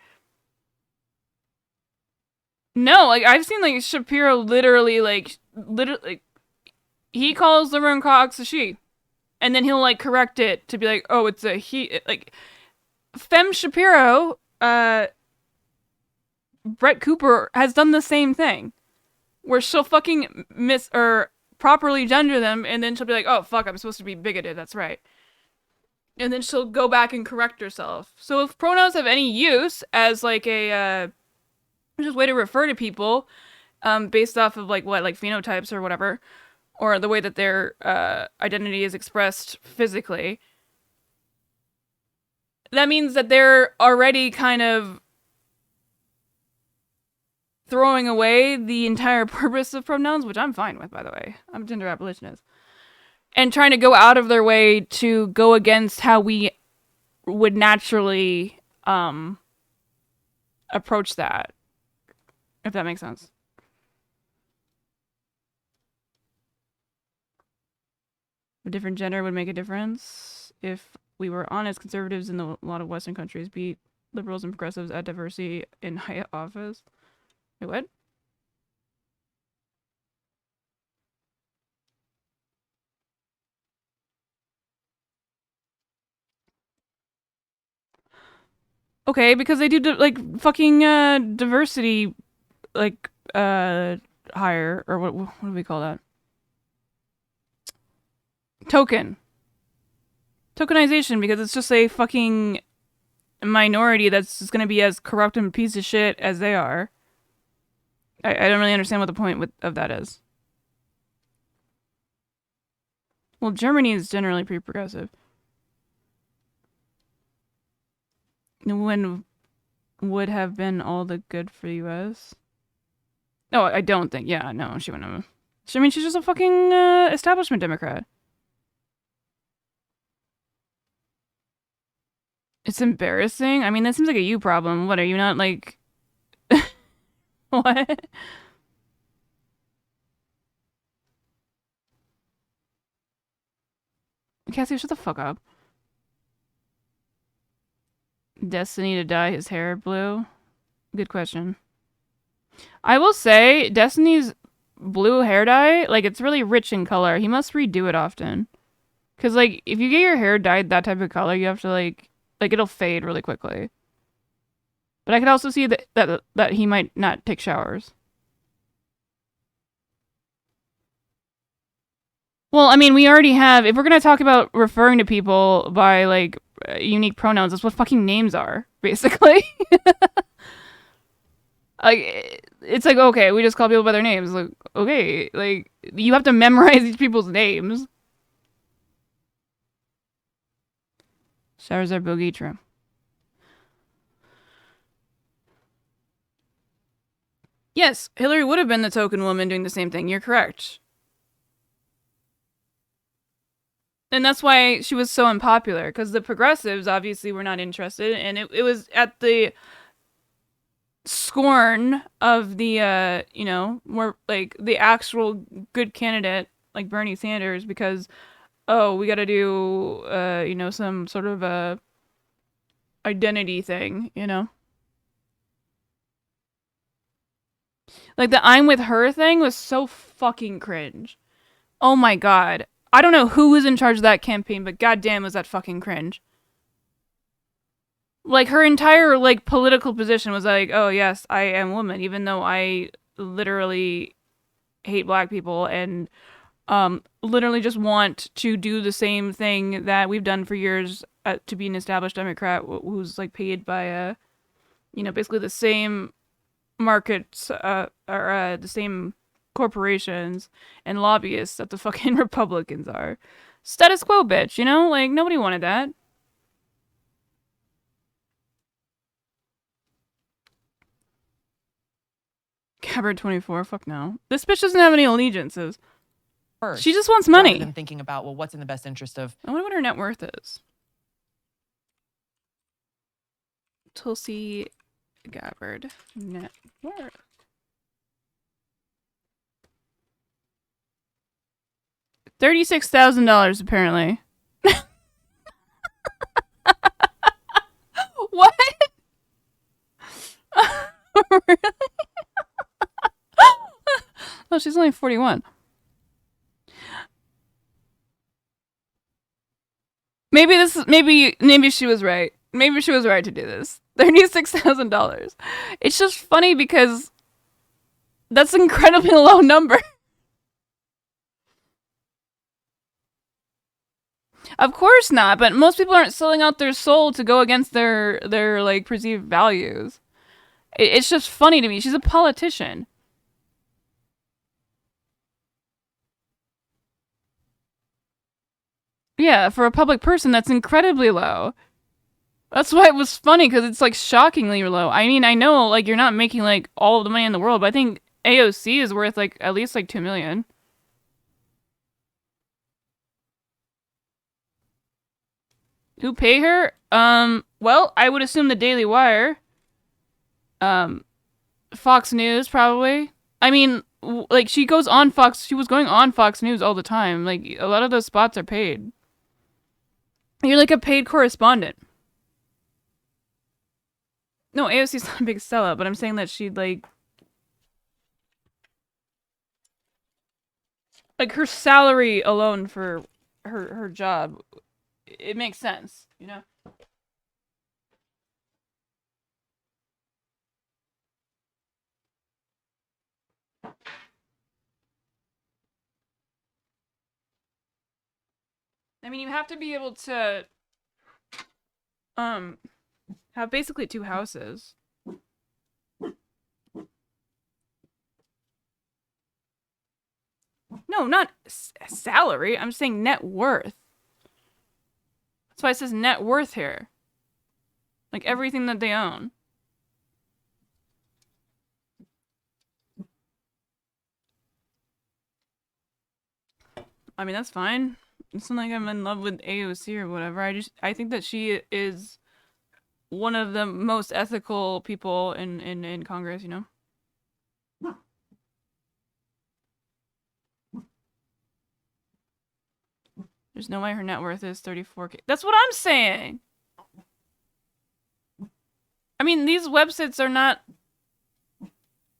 No, like, I've seen, like, Shapiro literally he calls Laverne Cox a she. And then he'll, like, correct it to be like, oh, it's a he. Like, Fem Shapiro, Brett Cooper has done the same thing. Where she'll fucking properly gender them, and then she'll be like, oh, fuck, I'm supposed to be bigoted, that's right. And then she'll go back and correct herself. So if pronouns have any use as, like, a, just way to refer to people, based off of, like, what, like, phenotypes or whatever, or the way that their identity is expressed physically, that means that they're already kind of throwing away the entire purpose of pronouns, which I'm fine with, by the way. I'm a gender abolitionist. And trying to go out of their way to go against how we would naturally approach that, if that makes sense. A different gender would make a difference. If we were honest, conservatives in a lot of Western countries beat liberals and progressives at diversity in high office. Wait, what? Okay, because they do like fucking diversity, like hire, or what do we call that? Tokenization, because it's just a fucking minority that's just gonna be as corrupt and a piece of shit as they are. I don't really understand what the point of that is. Well, Germany is generally pretty progressive. When would have been all the good for U.S.? No, I don't think. Yeah, no, she wouldn't have. I mean, she's just a fucking establishment Democrat. It's embarrassing. I mean, that seems like a you problem. What, are you not, like... What? Cassie, shut the fuck up. Destiny to dye his hair blue? Good question. I will say, Destiny's blue hair dye, like, it's really rich in color. He must redo it often. Because, like, if you get your hair dyed that type of color, you have to, like, it'll fade really quickly. But I could also see that he might not take showers. Well, I mean, we already have, if we're going to talk about referring to people by, like, unique pronouns, that's what fucking names are, basically. Like, it's like, okay, we just call people by their names. Like, okay, like, you have to memorize these people's names. Showers are boogie, true. Yes, Hillary would have been the token woman doing the same thing. You're correct. And that's why she was so unpopular, because the progressives obviously were not interested, and it was at the scorn of the, you know, more like the actual good candidate, like Bernie Sanders, because, oh, we gotta do, you know, some sort of a identity thing, you know? Like, the I'm with her thing was so fucking cringe. Oh my god. I don't know who was in charge of that campaign, but goddamn was that fucking cringe. Like, her entire, like, political position was like, oh yes, I am woman, even though I literally hate black people and literally just want to do the same thing that we've done for years to be an established Democrat who's, like, paid by, you know, basically the same markets, or the same corporations and lobbyists that the fucking Republicans are. Status quo, bitch, you know? Like, nobody wanted that. Gabbard 24, fuck no. This bitch doesn't have any allegiances. First, she just wants money. Rather than thinking about, well, what's in the best interest of... I wonder what her net worth is. Tulsi Gabbard net worth. $36,000 apparently. What? Really? Oh, she's only 41. maybe she was right. Maybe she was right to do this. $36,000. It's just funny because that's an incredibly low number. Of course not, but most people aren't selling out their soul to go against their like perceived values. It's just funny to me. She's a politician. Yeah, for a public person, that's incredibly low. That's why it was funny, because it's like shockingly low. I mean, I know like you're not making like all of the money in the world, but I think AOC is worth like at least like $2 million. Who pay her? Well, I would assume the Daily Wire. Fox News probably. I mean, like she was going on Fox News all the time. Like a lot of those spots are paid. You're like a paid correspondent. No, AOC's not a big sellout, but I'm saying that she'd like her salary alone for her job, it makes sense, you know? I mean, you have to be able to have basically 2 houses. No, not salary. I'm saying net worth. That's why it says net worth here. Like everything that they own. I mean, that's fine. It's not like I'm in love with AOC or whatever. I think that she is one of the most ethical people in Congress, you know? There's no way her net worth is $34K. That's what I'm saying. I mean, these websites are not...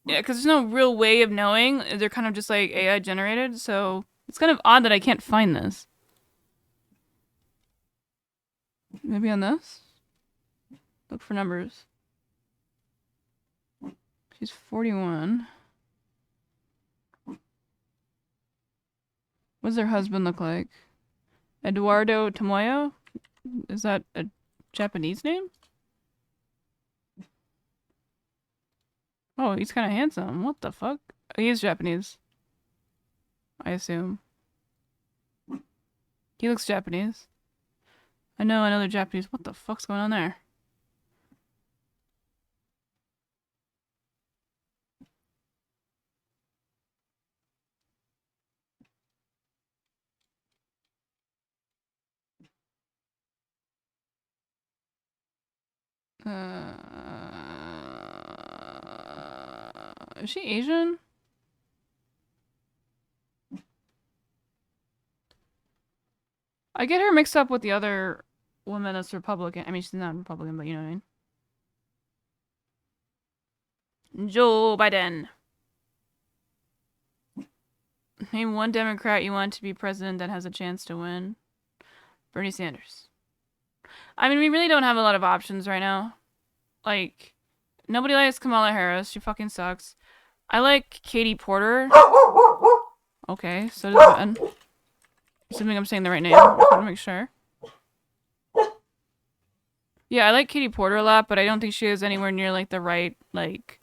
Yeah, because there's no real way of knowing. They're kind of just like AI generated, so it's kind of odd that I can't find this. Maybe on this? Look for numbers. She's 41. What does her husband look like? Eduardo Tomoyo? Is that a Japanese name? Oh, he's kind of handsome. What the fuck? He is Japanese. I assume. He looks Japanese. I know another Japanese. What the fuck's going on there? Is she Asian? I get her mixed up with the other woman that's Republican. I mean, she's not Republican, but you know what I mean. Joe Biden. Name one Democrat you want to be president that has a chance to win. Bernie Sanders. I mean, we really don't have a lot of options right now. Like, nobody likes Kamala Harris. She fucking sucks. I like Katie Porter. Okay, so does Ben. Assuming I'm saying the right name. I just want to make sure. Yeah, I like Katie Porter a lot, but I don't think she is anywhere near, like, the right, like,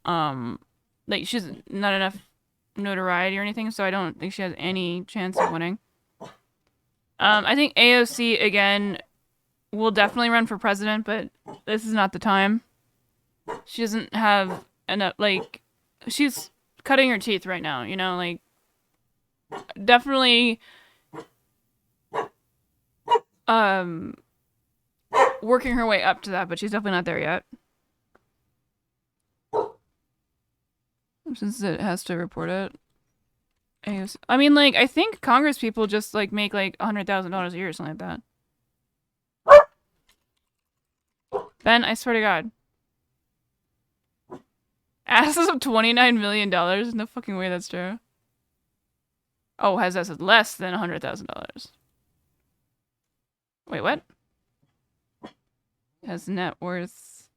she's not enough notoriety or anything, so I don't think she has any chance of winning. I think AOC, again, will definitely run for president, but this is not the time. She doesn't have enough, like, she's cutting her teeth right now, you know, like, definitely, working her way up to that, but she's definitely not there yet. Since it has to report it. I mean, like, I think Congress people just, like, make, like, $100,000 a year or something like that. Ben, I swear to God. Asses of $29 million? No fucking way that's true. Oh, has assets less than $100,000. Wait, what? Has net worth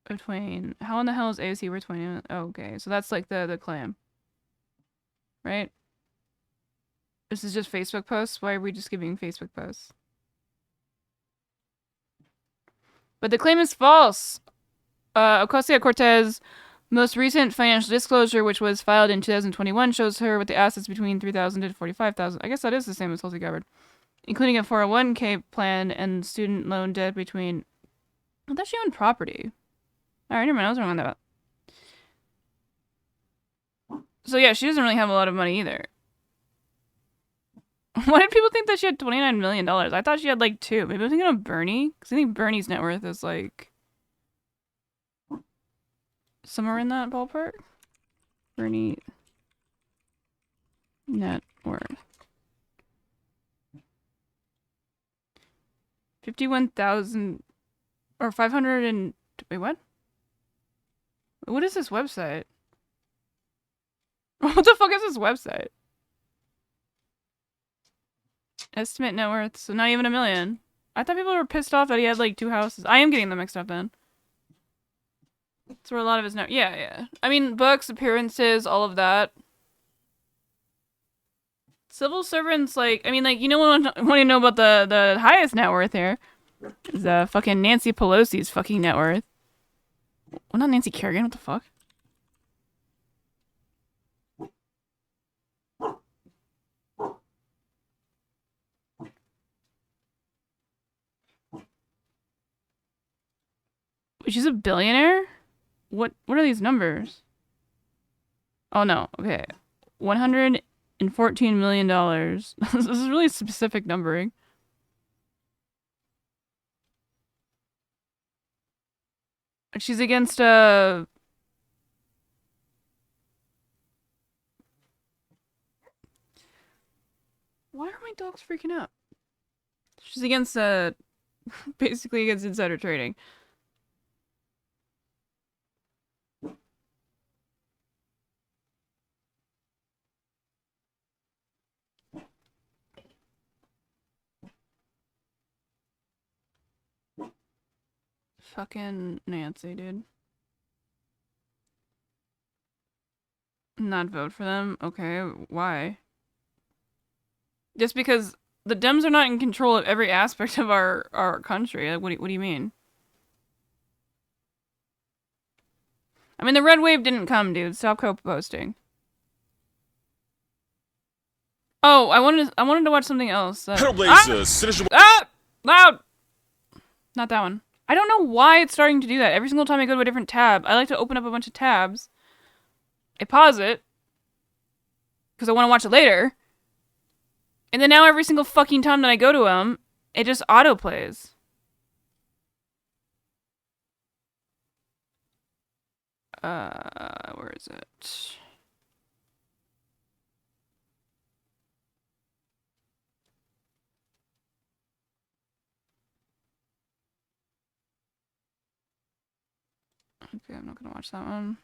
between. How in the hell is AOC worth 20? Oh, okay, so that's like the claim, right? This is just Facebook posts. Why are we just giving Facebook posts? But the claim is false. Ocasio-Cortez most recent financial disclosure, which was filed in 2021, shows her with the assets between $3,000 to $45,000. I guess that is the same as Tulsi Gabbard, including a 401k plan and student loan debt between. I thought she owned property. All right, never mind. I was wrong on that. So yeah, she doesn't really have a lot of money either. Why did people think that she had $29 million? I thought she had like 2. Maybe I was thinking of Bernie, because I think Bernie's net worth is like somewhere in that ballpark. Bernie net worth 51,000 or 500 and wait, what? What is this website? What the fuck is this website? Estimate net worth, so not even $1 million. I thought people were pissed off that he had like 2 houses. I am getting them mixed up then. That's where a lot of his net. Yeah. I mean, books, appearances, all of that. Civil servants, like, I mean, like, you know what? Want to know about the highest net worth here? Is fucking Nancy Pelosi's fucking net worth. Well, not Nancy Kerrigan. What the fuck? She's a billionaire? What are these numbers? Oh no, okay. $114 million. This is really specific numbering. She's against Why are my dogs freaking out? She's against basically against insider trading. Fucking Nancy, dude. Not vote for them? Okay, why? Just because the Dems are not in control of every aspect of our country. Like, what do you mean? I mean, the red wave didn't come, dude. Stop co-posting. Oh, I wanted to watch something else. Loud! Not that one. I don't know why it's starting to do that. Every single time I go to a different tab, I like to open up a bunch of tabs. I pause it because I want to watch it later. And then now every single fucking time that I go to them, it just autoplays. Where is it? Okay, I'm not gonna watch that one.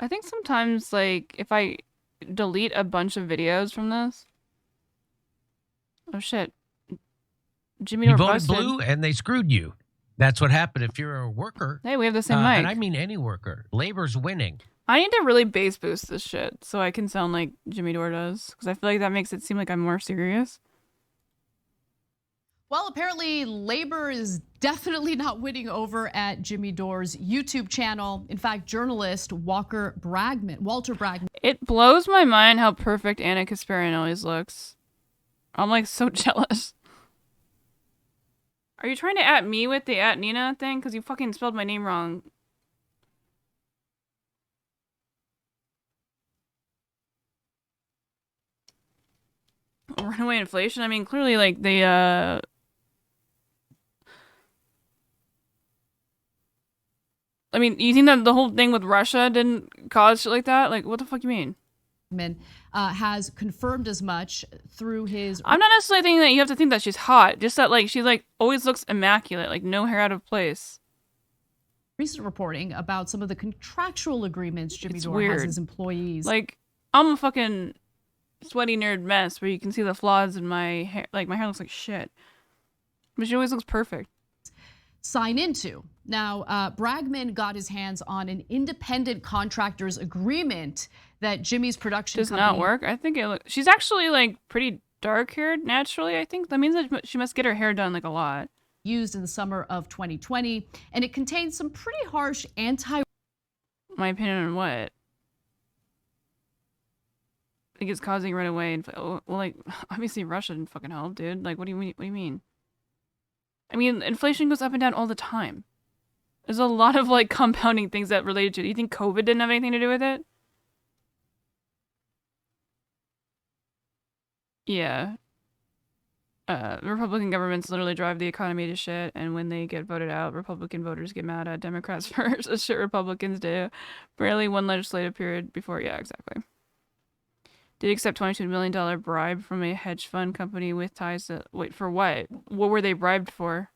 I think sometimes, like, if I delete a bunch of videos from this. Oh shit. Jimmy You Dore voted busted. blue and they screwed you. That's what happened if you're a worker. Hey, we have the same mic. And I mean any worker. Labor's winning. I need to really bass boost this shit so I can sound like Jimmy Dore does. Because I feel like that makes it seem like I'm more serious. Well, apparently Labor is definitely not winning over at Jimmy Dore's YouTube channel. In fact, journalist Walter Bragman. It blows my mind how perfect Anna Kasparian always looks. I'm like so jealous. Are you trying to at me with the at Nina thing? Because you fucking spelled my name wrong. Runaway inflation? I mean, clearly, like, the, I mean, you think that the whole thing with Russia didn't cause shit like that? Like, what the fuck you mean? Has confirmed as much through his... I'm not necessarily thinking that you have to think that she's hot. Just that, like, she, like, always looks immaculate. Like, no hair out of place. recent reporting about some of the contractual agreements Jimmy It's Dore weird. has his employees. Like, I'm a fucking sweaty nerd mess where you can see the flaws in my hair. Like, my hair looks like shit. But she always looks perfect. Sign into. Now, Bragman got his hands on an independent contractors agreement that Jimmy's production Does company not work. I think it looks. She's actually like pretty dark haired naturally. I think that means that she must get her hair done like a lot. used in the summer of 2020, and it contains some pretty harsh anti. My opinion on what? I think it's causing runaway and well, like obviously Russia didn't fucking help, dude. Like, what do you mean? What do you mean? I mean, inflation goes up and down all the time. There's a lot of like compounding things that related to it. You think COVID didn't have anything to do with it? Yeah. Republican governments literally drive the economy to shit, and when they get voted out, Republican voters get mad at Democrats for the shit Republicans do. Barely one legislative period before, yeah, exactly. Did accept $22 million bribe from a hedge fund company with ties to, wait, for what? What were they bribed for?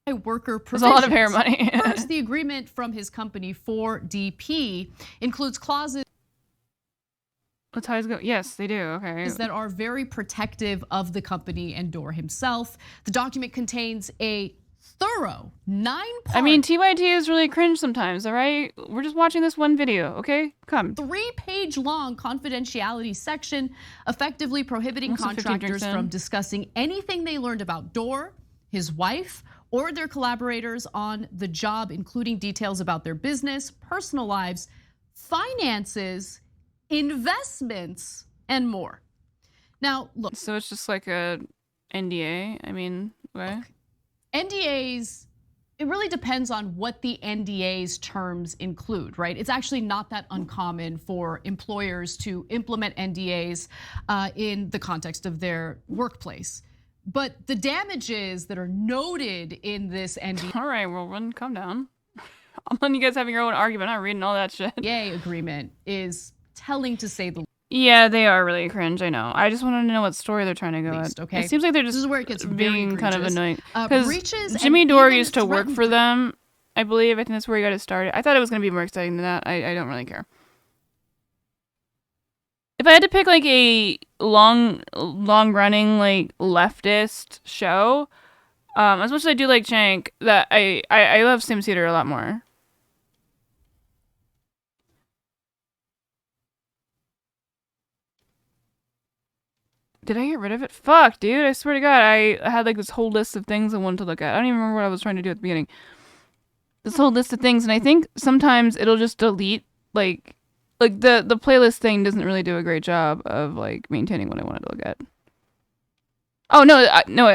Worker provisions. There's a lot of hair money. First, the agreement from his company 4DP includes clauses What ties go? Yes, they do. Okay. that are very protective of the company and Dore himself. The document contains a thorough 9-part. I mean, TYT is really cringe sometimes, all right? We're just watching this one video, okay? Come. 3-page long confidentiality section effectively prohibiting Also 50 contractors drinks in. from discussing anything they learned about Dore, his wife, or their collaborators on the job, including details about their business, personal lives, finances, investments, and more. Now, look. So it's just like a NDA? I mean, what? NDAs, it really depends on what the NDA's terms include, right? It's actually not that uncommon for employers to implement NDAs in the context of their workplace. But the damages that are noted in this NDA. All right, well, calm down. I'm letting you guys having your own argument. I'm not reading all that shit. Agreement is telling to say the least. Yeah, they are really cringe. I know. I just wanted to know what story they're trying to go at. Okay? It seems like they're just This is where it gets being very kind of egregious. annoying. Breaches Because Jimmy and Dore even used to work threatened for them, I believe. I think that's where he got it started. I thought it was going to be more exciting than that. I don't really care. If I had to pick like a long running like leftist show, as much as I do like Cenk, that I love Sim Theater a lot more. Did I get rid of it? Fuck, dude. I swear to God, I had like this whole list of things I wanted to look at. I don't even remember what I was trying to do at the beginning. This whole list of things, and I think sometimes it'll just delete like the playlist thing doesn't really do a great job of like maintaining what I wanted to look at. Oh no,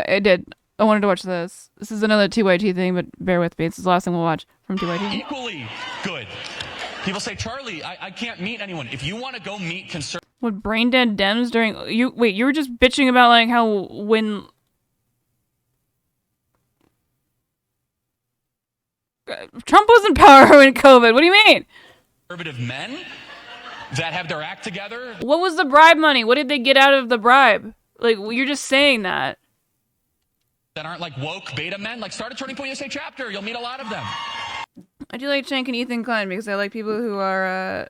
I did. I wanted to watch this. This is another TYT thing, but bear with me. This is the last thing we'll watch from TYT. Equally good. People say, Charlie, I can't meet anyone. If you want to go meet conservatives. What, brain dead Dems during you? Wait, you were just bitching about like how when Trump was in power when COVID. What do you mean? Conservative men that have their act together. What was the bribe money? What did they get out of the bribe? Like, you're just saying that. That aren't like woke beta men. Like, start a Turning Point USA chapter. You'll meet a lot of them. I do like Cenk and Ethan Klein because I like people who are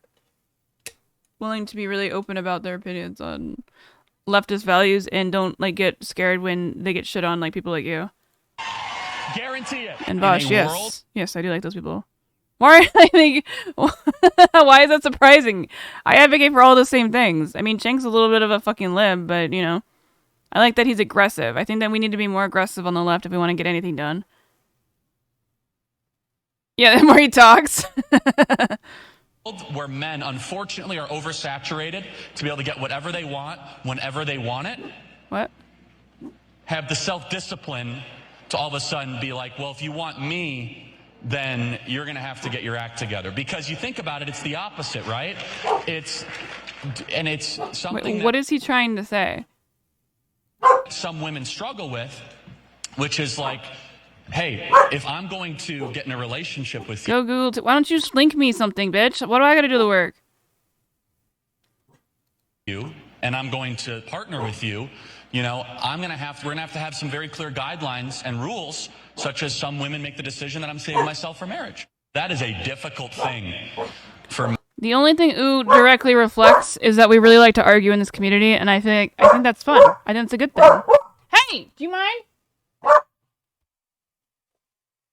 willing to be really open about their opinions on leftist values and don't like get scared when they get shit on like people like you. Guarantee it. And Bosch, yes. Yes, I do like those people. Why why is that surprising? I advocate for all the same things. I mean, Cenk's a little bit of a fucking lib, but you know, I like that he's aggressive. I think that we need to be more aggressive on the left if we want to get anything done. Yeah, the more he talks. Where men, unfortunately, are oversaturated to be able to get whatever they want, whenever they want it. What? Have the self-discipline to all of a sudden be like, well, if you want me, then you're going to have to get your act together. Because you think about it, it's the opposite, right? It's something. Wait, what is he trying to say? Some women struggle with, which is like, hey, if I'm going to get in a relationship with you. Go Google. Why don't you just link me something, bitch? What do I got to do the work? and I'm going to partner with you, you know, we're going to have to have some very clear guidelines and rules, such as some women make the decision that I'm saving myself for marriage. That is a difficult thing for me. The only thing Ooh directly reflects is that we really like to argue in this community, and I think that's fun. I think it's a good thing. Hey, do you mind?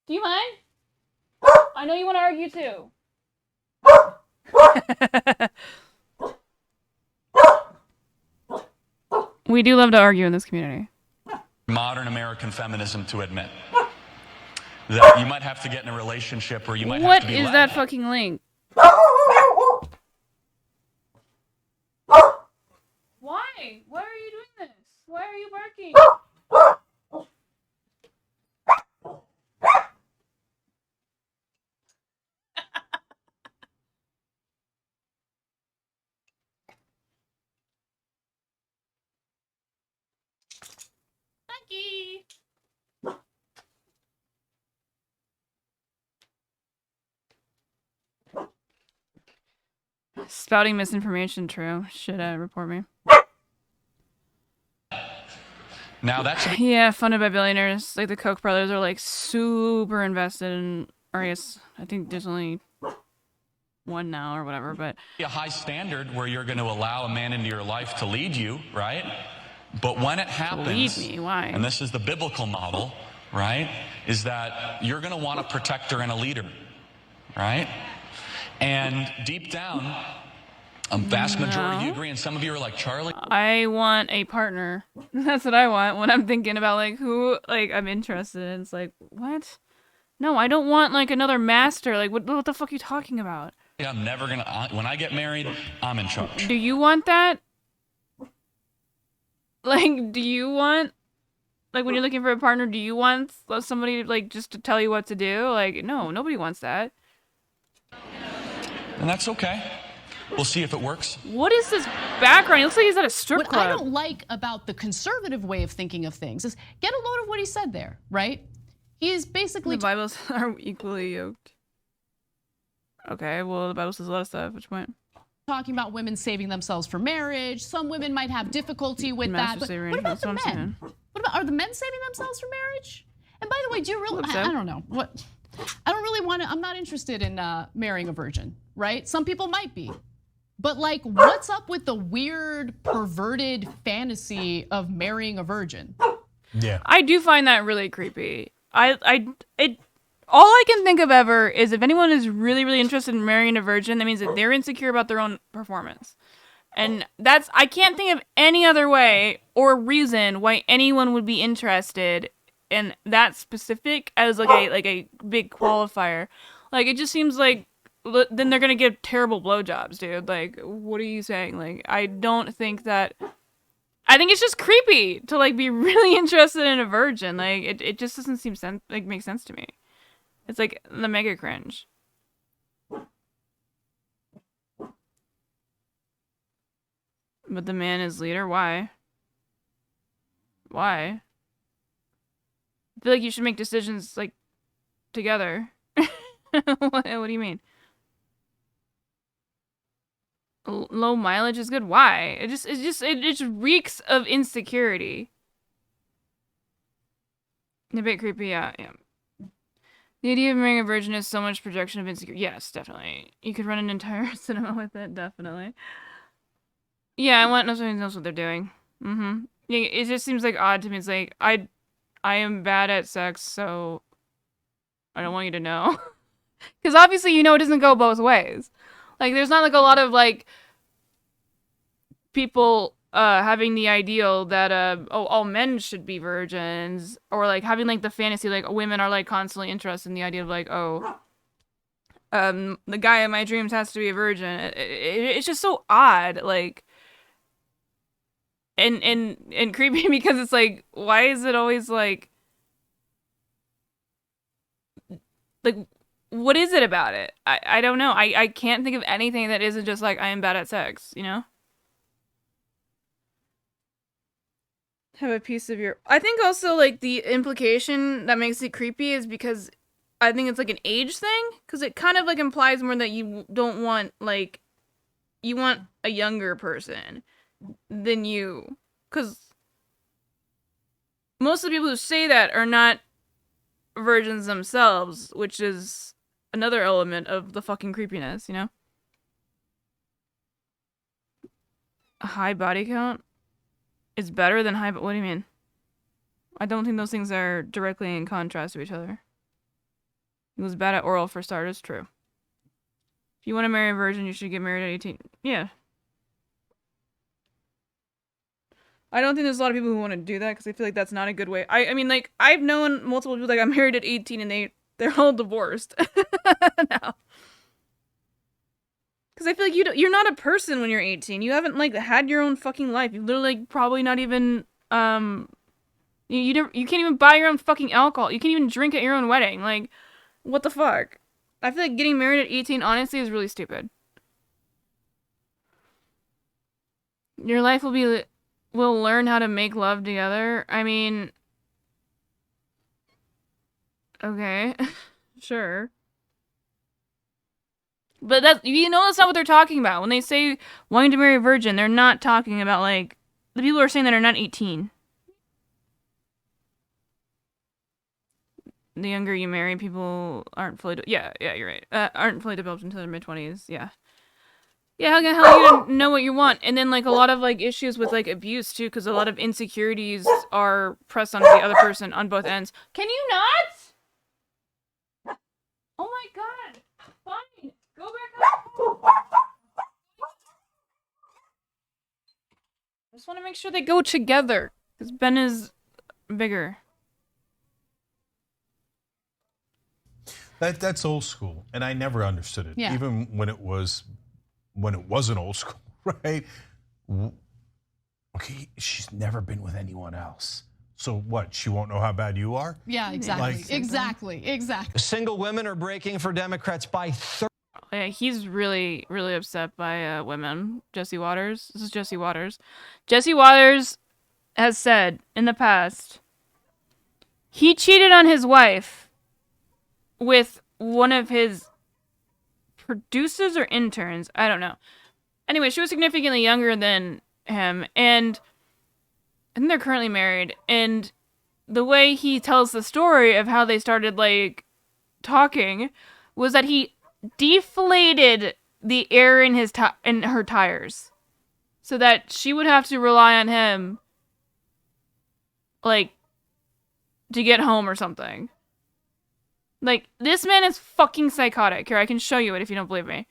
Do you mind? I know you want to argue too. We do love to argue in this community. Modern American feminism to admit that you might have to get in a relationship where you might have to be What is led. that fucking link? Why? Why are you doing this? Why are you barking? Lucky. Spouting misinformation, true. Should report me. Now that's Yeah, funded by billionaires. Like the Koch brothers are like super invested in, or I guess I think there's only one now or whatever, but a high standard where you're going to allow a man into your life to lead you, right? But when it happens, lead me, why? and this is the biblical model, right, is that you're going to want a protector and a leader, right? And deep down, a vast majority of you agree, and some of you are like, Charlie. I want a partner. That's what I want when I'm thinking about like who like I'm interested in. It's like, what? No, I don't want like another master. Like what the fuck are you talking about? I'm never going to, when I get married, I'm in charge. Do you want that? Like, do you want, like when you're looking for a partner, do you want somebody like just to tell you what to do? Like, no, nobody wants that. And that's okay. We'll see if it works. What is this background? It looks like he's at a strip What club. I don't like about the conservative way of thinking of things is get a load of what he said there, right? He is basically the Bibles are equally yoked. Okay, well the Bible says a lot of stuff. Which point? Talking about women saving themselves for marriage. Some women might have difficulty with that. But what about the men? What about, are the men saving themselves for marriage? And by the way, do you really? I don't know what. I don't really want to. I'm not interested in marrying a virgin, right? Some people might be. But like, what's up with the weird, perverted fantasy of marrying a virgin? Yeah, I do find that really creepy. All I can think of ever is if anyone is really, really interested in marrying a virgin, that means that they're insecure about their own performance, and I can't think of any other way or reason why anyone would be interested in that specific as like a big qualifier. Like it just seems like. Then they're gonna give terrible blowjobs, dude. Like, what are you saying? Like, I don't think that. I think it's just creepy to like be really interested in a virgin. Like, it just doesn't seem make sense to me. It's like the mega cringe. But the man is leader. Why? Why? I feel like you should make decisions like together. What do you mean? Low mileage is good. Why? It just reeks of insecurity. A bit creepy, yeah. The idea of marrying a virgin is so much projection of insecurity. Yes, definitely. You could run an entire cinema with it, definitely. Yeah, I want somebody who knows what they're doing. Yeah, it just seems like odd to me. It's like I am bad at sex, so I don't want you to know. Because obviously, you know, it doesn't go both ways. Like, there's not like a lot of like people having the ideal that all men should be virgins, or like having like the fantasy like women are like constantly interested in the idea of like the guy in my dreams has to be a virgin. It's just so odd, like and creepy because it's like, why is it always like what is it about it? I don't know. I can't think of anything that isn't just like I am bad at sex, you know? Have a piece of your... I think also like the implication that makes it creepy is because I think it's like an age thing, because it kind of like implies more that you don't want like... You want a younger person. than you. Because most of the people who say that are not virgins themselves, which is another element of the fucking creepiness, you know? A high body count is better than high... What do you mean? I don't think those things are directly in contrast to each other. He was bad at oral for starters, true. If you want to marry a virgin, you should get married at 18. Yeah. I don't think there's a lot of people who want to do that because I feel like that's not a good way. I mean, like, I've known multiple people that got married at 18 and they're all divorced now. Because I feel like you're not a person when you're 18. You haven't, like, had your own fucking life. You've literally, like, probably not even, you can't even buy your own fucking alcohol. You can't even drink at your own wedding. Like, what the fuck? I feel like getting married at 18, honestly, is really stupid. Your life will learn how to make love together. I mean, okay, sure. But that's not what they're talking about. When they say wanting to marry a virgin, they're not talking about, like, the people who are saying that are not 18. The younger you marry, people aren't fully... Yeah, you're right. Aren't fully developed until their mid-20s, yeah. Yeah, how the hell are you gonna know what you want? And then, like, a lot of, like, issues with, like, abuse, too, because a lot of insecurities are pressed onto the other person on both ends. Can you not? Oh my god. Fine. Go back up. I just want to make sure they go together, because Ben is bigger. That's old school, and I never understood it, Yeah. even when it wasn't old school, right? Okay, she's never been with anyone else. So what? She won't know how bad you are? Yeah, exactly. Exactly. Single women are breaking for Democrats by 30. Yeah, he's really, really upset by women. Jesse Waters. This is Jesse Waters. Jesse Waters has said in the past he cheated on his wife with one of his producers or interns. I don't know. Anyway, she was significantly younger than him, and I think they're currently married. And the way he tells the story of how they started, like, talking was that he deflated the air in in her tires so that she would have to rely on him, like, to get home or something. Like, this man is fucking psychotic. Here, I can show you it if you don't believe me.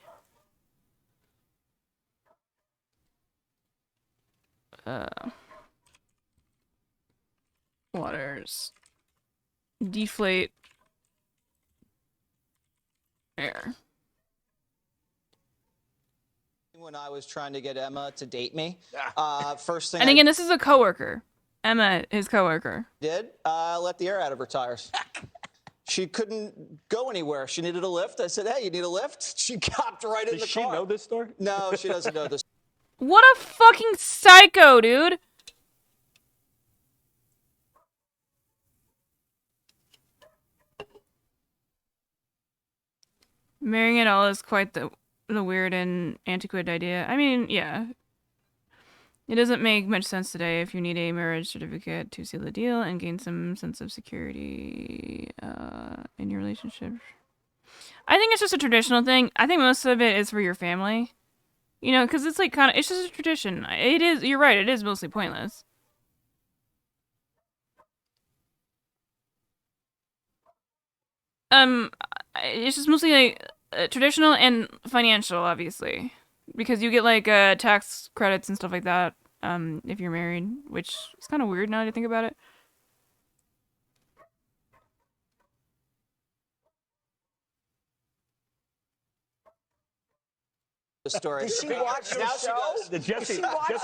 Waters. Deflate air. When I was trying to get Emma to date me, first thing And again, this is a coworker. Emma, his coworker. did, let the air out of her tires. She couldn't go anywhere. She needed a lift. I said, hey, you need a lift? She hopped right in the car. Does she know this story? No, she doesn't know this. What a fucking psycho, dude. Marrying at all is quite the weird and antiquated idea. I mean, yeah. It doesn't make much sense today if you need a marriage certificate to seal the deal and gain some sense of security in your relationship. I think it's just a traditional thing. I think most of it is for your family. You know, because it's like it's just a tradition. It is, you're right, it is mostly pointless. It's just mostly like traditional and financial, obviously. Because you get like tax credits and stuff like that if you're married, which is kind of weird now that I think about it. The story. Did she watch the Now she show? does. The Jesse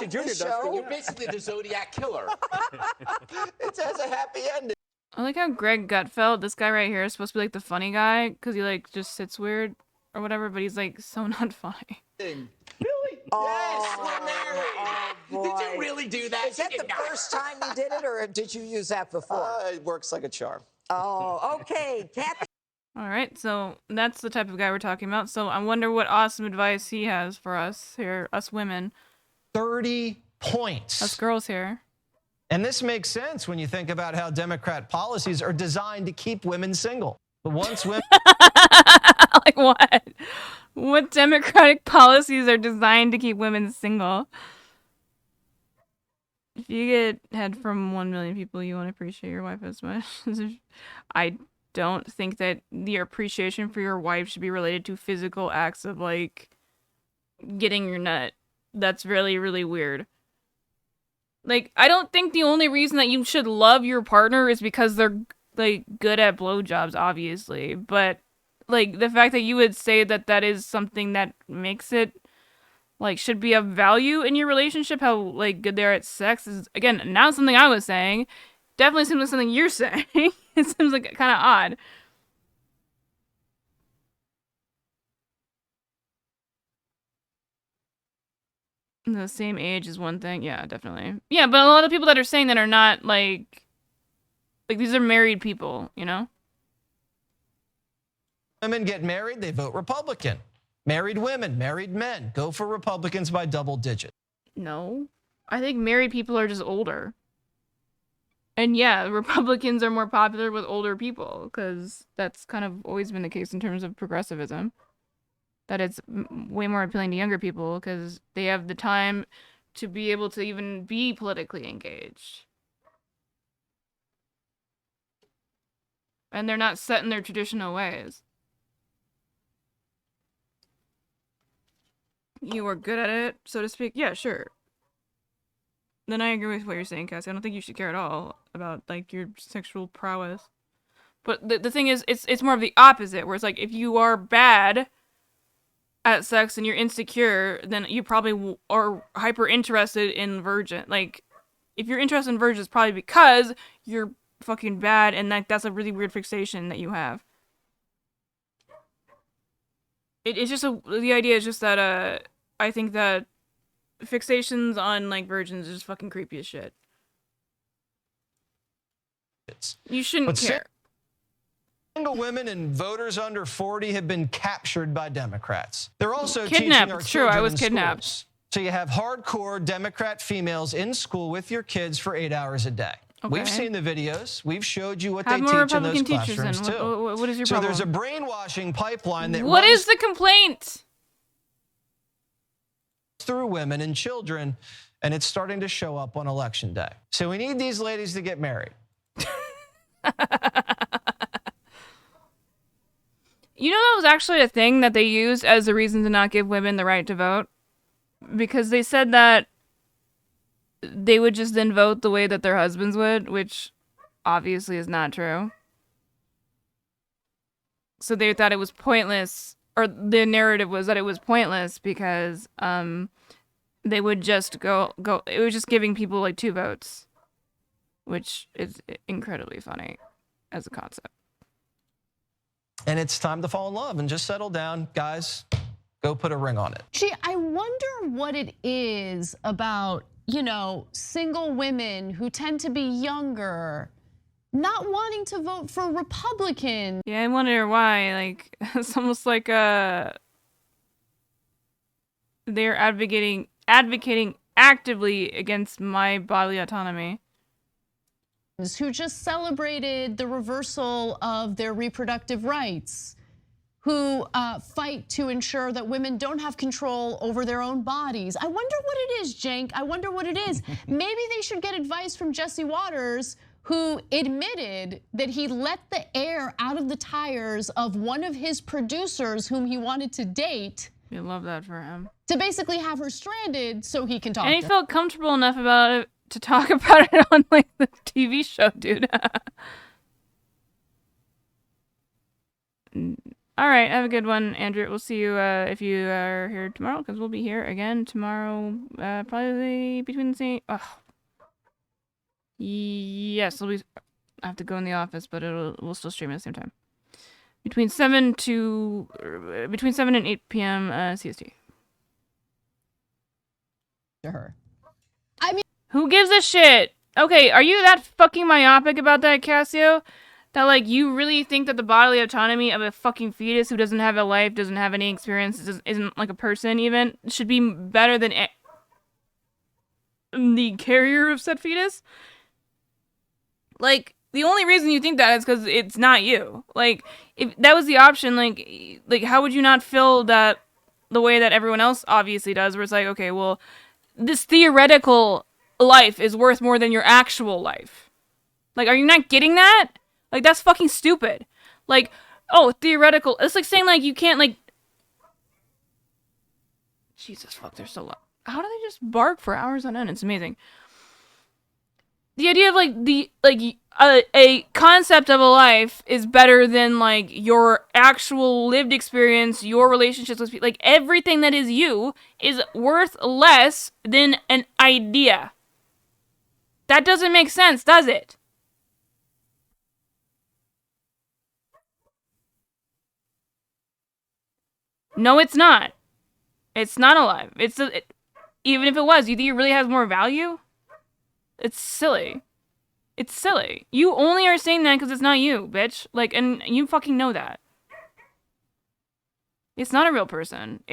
Jr. does. You're basically the Zodiac killer. It has a happy ending. I like how Greg Gutfeld, this guy right here, is supposed to be like the funny guy because he like just sits weird or whatever, but he's like so not funny. Really? Yes, we're married. Did you really do that? Is that the first time you did it, or did you use that before? It works like a charm. Oh, okay. Kathy. All right, so that's the type of guy we're talking about. So I wonder what awesome advice he has for us here, us women. 30 points. Us girls here. And this makes sense when you think about how Democrat policies are designed to keep women single. But once women... Like what? What Democratic policies are designed to keep women single? If you get head from 1 million people, you won't appreciate your wife as much. I don't think that the appreciation for your wife should be related to physical acts of, like, getting your nut. That's really, really weird. Like, I don't think the only reason that you should love your partner is because they're, like, good at blowjobs, obviously. But, like, the fact that you would say that that is something that makes it, like, should be of value in your relationship, how, like, good they are at sex is, again, not something I was saying. Definitely seems like something you're saying. It seems, like, kind of odd. The same age is one thing. Yeah, definitely. Yeah, but a lot of people that are saying that are not, like these are married people, you know? Women get married, they vote Republican. Married women, married men, go for Republicans by double digits. No. I think married people are just older. And yeah, Republicans are more popular with older people, because that's kind of always been the case in terms of progressivism. That it's way more appealing to younger people because they have the time to be able to even be politically engaged. And they're not set in their traditional ways. You are good at it, so to speak? Yeah, sure. Then I agree with what you're saying, Cassie. I don't think you should care at all about, like, your sexual prowess. But the thing is, it's more of the opposite, where it's like, if you are bad at sex and you're insecure, then you probably are hyper interested in virgin. Like, if you're interested in virgin, it's probably because you're fucking bad, and that's a really weird fixation that you have. It's just the idea is just that I think that fixations on, like, virgins is just fucking creepy as shit. You shouldn't care. Single women and voters under 40 have been captured by Democrats. They're also kidnapped. teaching our It's true, I children was in kidnapped. schools. So you have hardcore Democrat females in school with your kids for 8 hours a day. Okay. We've seen the videos. We've showed you what Have they more teach in those Republican teachers classrooms then. too. What is your so problem? there's a brainwashing pipeline that What runs is the complaint? through women and children, and it's starting to show up on election day. So we need these ladies to get married. You know, that was actually a thing that they used as a reason to not give women the right to vote? Because they said that they would just then vote the way that their husbands would, which obviously is not true. So they thought it was pointless, or the narrative was that it was pointless because they would just go. It was just giving people like 2 votes, which is incredibly funny as a concept. And it's time to fall in love and just settle down. Guys, go put a ring on it. Gee, I wonder what it is about, you know, single women who tend to be younger, not wanting to vote for Republican. Yeah, I wonder why. Like, it's almost like they're advocating actively against my bodily autonomy. Who just celebrated the reversal of their reproductive rights, who fight to ensure that women don't have control over their own bodies. I wonder what it is, Cenk. I wonder what it is. Maybe they should get advice from Jesse Waters, who admitted that he let the air out of the tires of one of his producers whom he wanted to date. You love that for him. To basically have her stranded so he can talk And he to felt comfortable enough about it to talk about it on, like, the TV show, dude. All right, have a good one, Andrew. We'll see you if you are here tomorrow, because we'll be here again tomorrow, probably between the same. Yes, I have to go in the office, but we'll still stream at the same time. Between 7 and 8 p.m. CST. to her. Who gives a shit? Okay, are you that fucking myopic about that, Cassio? That, like, you really think that the bodily autonomy of a fucking fetus who doesn't have a life, doesn't have any experience, isn't like a person even, should be better than the carrier of said fetus. Like, the only reason you think that is because it's not you. Like, if that was the option, like how would you not feel that the way that everyone else obviously does, where it's like, okay, well, this theoretical life is worth more than your actual life. Like, are you not getting that? Like, that's fucking stupid. Like, oh, theoretical. It's like saying, like, you can't, like... Jesus fuck, they're so loud. How do they just bark for hours on end? It's amazing. The idea of, like, a concept of a life is better than, like, your actual lived experience, your relationships with people. Like, everything that is you is worth less than an idea. That doesn't make sense, does it? No, it's not. It's not alive. Even if it was, you think it really has more value? It's silly. It's silly. You only are saying that because it's not you, bitch. Like, and you fucking know that. It's not a real person.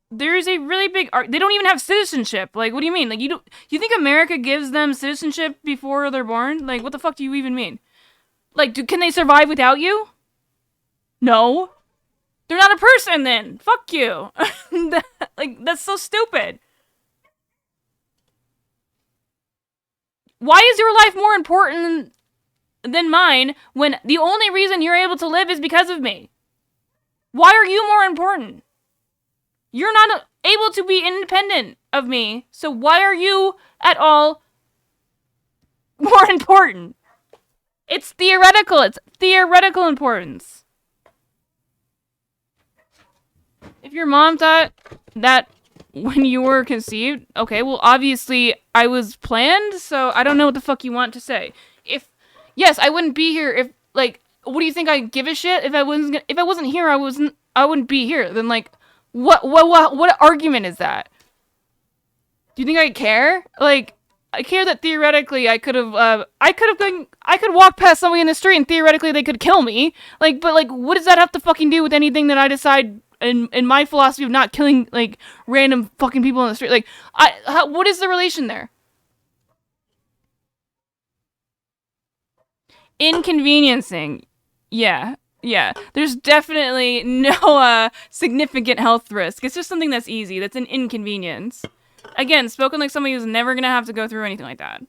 There's a really big they don't even have citizenship. Like, what do you mean? Like, you think America gives them citizenship before they're born? Like, what the fuck do you even mean? Like, can they survive without you? No. They're not a person then. Fuck you. Like, that's so stupid. Why is your life more important than mine when the only reason you're able to live is because of me? Why are you more important? You're not able to be independent of me, so why are you at all more important? It's theoretical. It's theoretical importance. If your mom thought that when you were conceived, okay, well, obviously I was planned, so I don't know what the fuck you want to say. Yes, I wouldn't be here if, like, what do you think I give a shit if I wasn't here? I wouldn't be here. Then, like, what argument is that? Do you think I care? Like, I care that theoretically I could walk past somebody in the street and theoretically they could kill me. Like, but, like, what does that have to fucking do with anything that I decide in my philosophy of not killing, like, random fucking people in the street? Like, what is the relation there? Inconveniencing. Yeah. There's definitely no significant health risk. It's just something that's easy. That's an inconvenience. Again, spoken like somebody who's never gonna have to go through anything like that.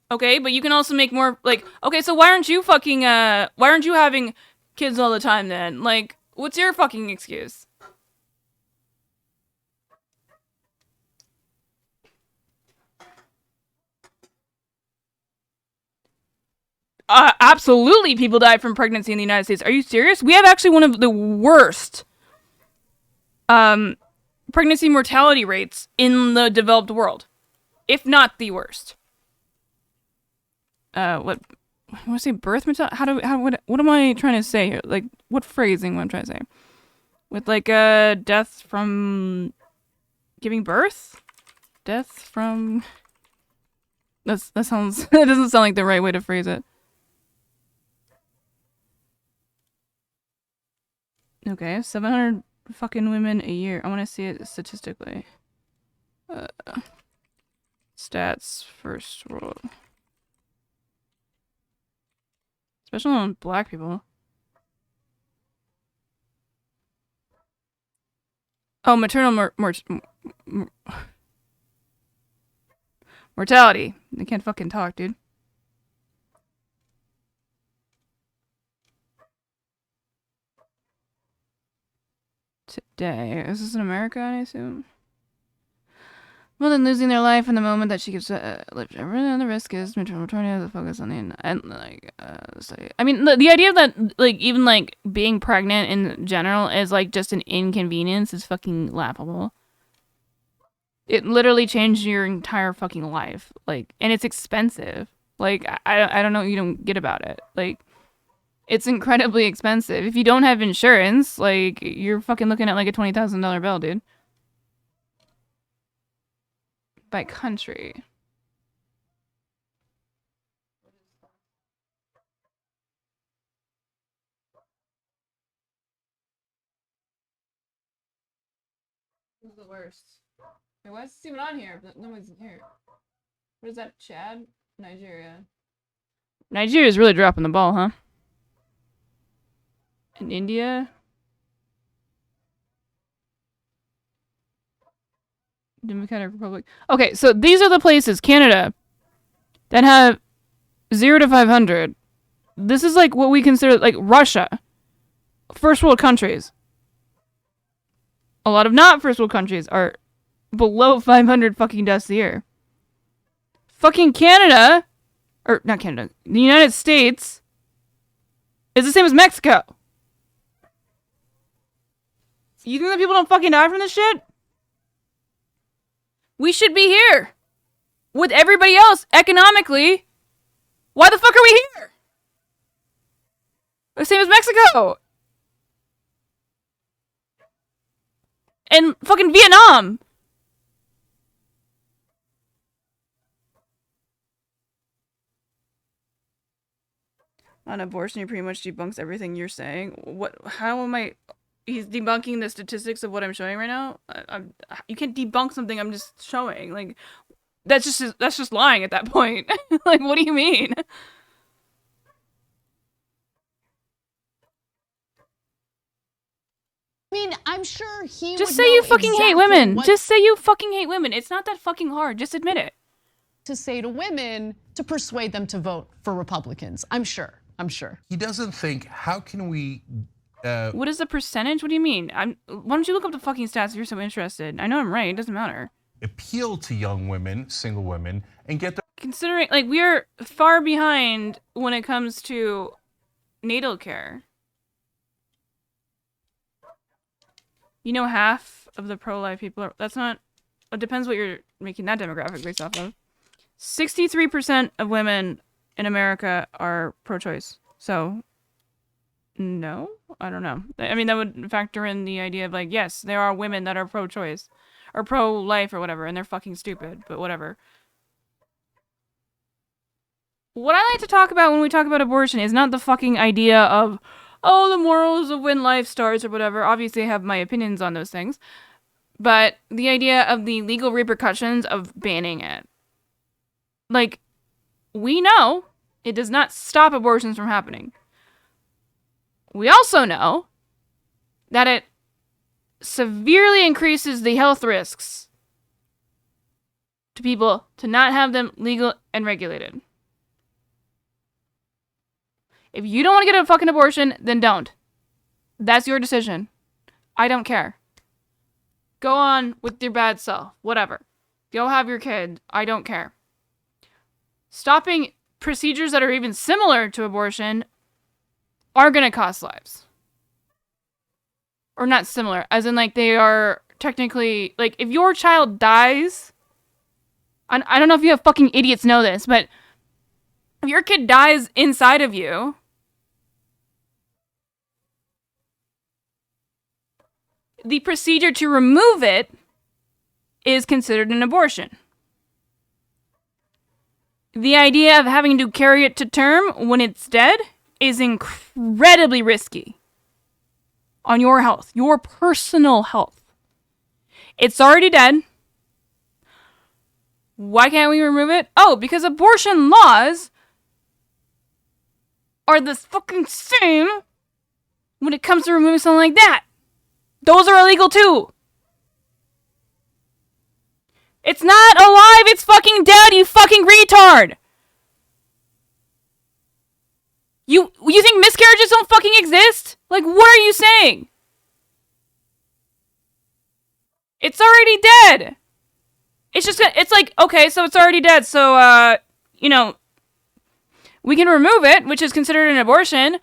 Okay, but you can also make more, like, okay, so why aren't you having kids all the time then? Like, what's your fucking excuse? Absolutely people die from pregnancy in the United States. Are you serious? We have actually one of the worst pregnancy mortality rates in the developed world, if not the worst. I want to say birth mortality? What am I trying to say here? Like, what phrasing what I'm trying to say? With, like, death from giving birth? Death from... that sounds... That doesn't sound like the right way to phrase it. Okay, 700 fucking women a year. I want to see it statistically. Stats, first world. Especially on black people. Oh, maternal mortality. They can't fucking talk, dude. Today. Is this in America, I assume? More than losing their life in the moment that she gives life. The risk is maternal maternity, the focus on the and like I mean the idea that, like, even, like, being pregnant in general is, like, just an inconvenience is fucking laughable. It literally changed your entire fucking life. Like, and it's expensive. Like, I don't know what you don't get about it. Like, it's incredibly expensive. If you don't have insurance, like, you're fucking looking at, like, a $20,000 bill, dude. By country. This is the worst. Wait, why is this even on here? But no one's here. What is that? Chad? Nigeria. Nigeria's really dropping the ball, huh? And India? Democratic Republic. Okay, so these are the places, Canada, that have 0 to 500. This is like what we consider like Russia. First world countries. A lot of not first world countries are below 500 fucking deaths a year. Fucking Canada, or not Canada, the United States is the same as Mexico. You think that people don't fucking die from this shit? We should be here with everybody else economically. Why the fuck are we here? The same as Mexico. And fucking Vietnam. On abortion, he pretty much debunks everything you're saying. What? How am I? He's debunking the statistics of what I'm showing right now. You can't debunk something I'm just showing. Like, that's just lying at that point. Like, what do you mean? I mean, I'm sure he Just would say know you fucking hate exactly women. what Just say you fucking hate women. It's not that fucking hard. Just admit it. to say to women to persuade them to vote for Republicans. I'm sure. He doesn't think, how can we What is the percentage? What do you mean? Why don't you look up the fucking stats if you're so interested? I know I'm right. It doesn't matter. appeal to young women, single women, and get them? Considering, like, we're far behind when it comes to natal care. You know, half of the pro-life people are, that's not, it depends what you're making that demographic based off of. 63% of women in America are pro-choice. So, no, I don't know. I mean, that would factor in the idea of, like, yes, there are women that are pro-choice or pro-life or whatever, and they're fucking stupid, but whatever. What I like to talk about when we talk about abortion is not the fucking idea of, oh, the morals of when life starts or whatever. Obviously, I have my opinions on those things. But the idea of the legal repercussions of banning it. Like, we know it does not stop abortions from happening. We also know that it severely increases the health risks to people to not have them legal and regulated. If you don't want to get a fucking abortion, then don't. That's your decision. I don't care. Go on with your bad self. Whatever. Go have your kid. I don't care. Stopping procedures that are even similar to abortion are going to cost lives. Or not similar, as in, like, they are technically, like, if your child dies, I don't know if you have fucking idiots know this, but if your kid dies inside of you, the procedure to remove it is considered an abortion. The idea of having to carry it to term when it's dead is incredibly risky on your health, your personal health. It's already dead. Why can't we remove it? Oh, because abortion laws are the fucking same when it comes to removing something like that. Those are illegal too. It's not alive, it's fucking dead, you fucking retard. You think miscarriages don't fucking exist? Like, what are you saying? It's already dead. It's just, it's like, okay, so it's already dead, so, you know, we can remove it, which is considered an abortion,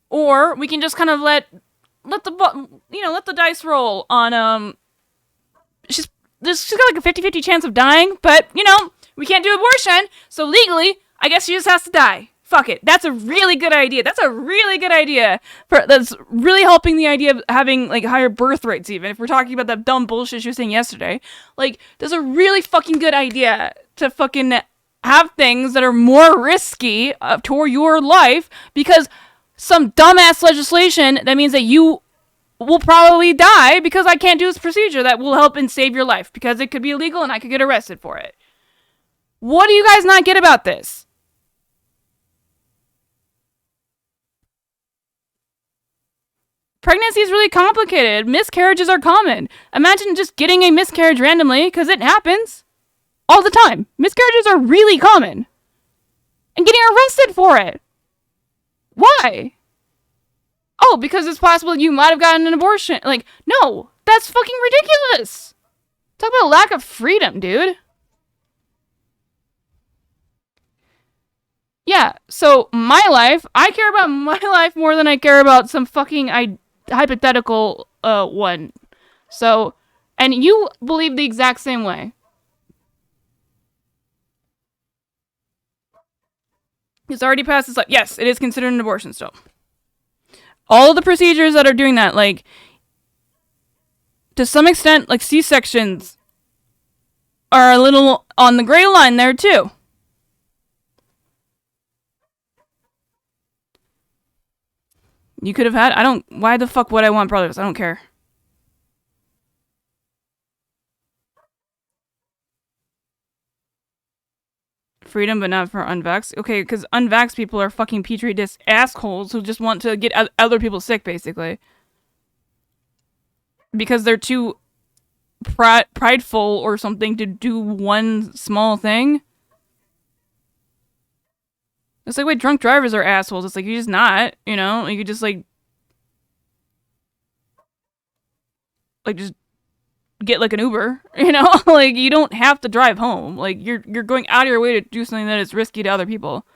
or we can just kind of let the dice roll on, she's got like a 50-50 chance of dying, but, you know, we can't do abortion, so legally, I guess she just has to die. Fuck it. That's a really good idea. That's really helping the idea of having, like, higher birth rates, even if we're talking about that dumb bullshit she was saying yesterday. Like, that's a really fucking good idea to fucking have things that are more risky toward your life because some dumbass legislation that means that you will probably die because I can't do this procedure that will help and save your life because it could be illegal and I could get arrested for it. What do you guys not get about this? Pregnancy is really complicated. Miscarriages are common. Imagine just getting a miscarriage randomly, because it happens all the time. Miscarriages are really common. And getting arrested for it. Why? Oh, because it's possible you might have gotten an abortion. Like, no, that's fucking ridiculous. Talk about lack of freedom, dude. Yeah, so my life, I care about my life more than I care about some fucking hypothetical one. So, and you believe the exact same way. It's already passed its life. Yes, it is considered an abortion still. All of the procedures that are doing that, like, to some extent, like C-sections are a little on the gray line there too. You could have had, why the fuck would I want brothers? I don't care. Freedom, but not for unvaxxed. Okay, because unvaxxed people are fucking petri dish assholes who just want to get other people sick, basically. Because they're too prideful or something to do one small thing. It's like, wait, drunk drivers are assholes. It's like, you're just not, you know? You could just, like just get, like, an Uber, you know? Like, you don't have to drive home. Like, you're going out of your way to do something that is risky to other people.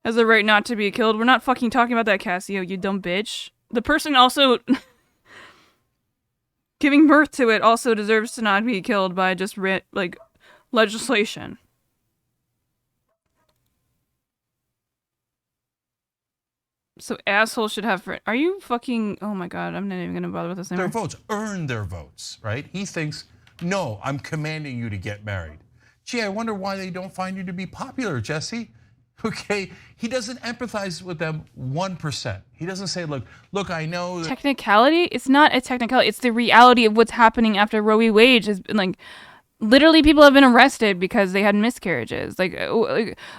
Has the right not to be killed. We're not fucking talking about that, Cassio, you dumb bitch. The person also giving birth to it also deserves to not be killed by just, legislation. So assholes should have... Are you fucking... Oh my god, I'm not even gonna bother with this anymore. Their votes, earn their votes, right? He thinks, no, I'm commanding you to get married. Gee, I wonder why they don't find you to be popular, Jesse. Okay, he doesn't empathize with them 1%. He doesn't say, look, I know that... Technicality? It's not a technicality. It's the reality of what's happening after Roe v. Wade has been, like... Literally, people have been arrested because they had miscarriages. Like,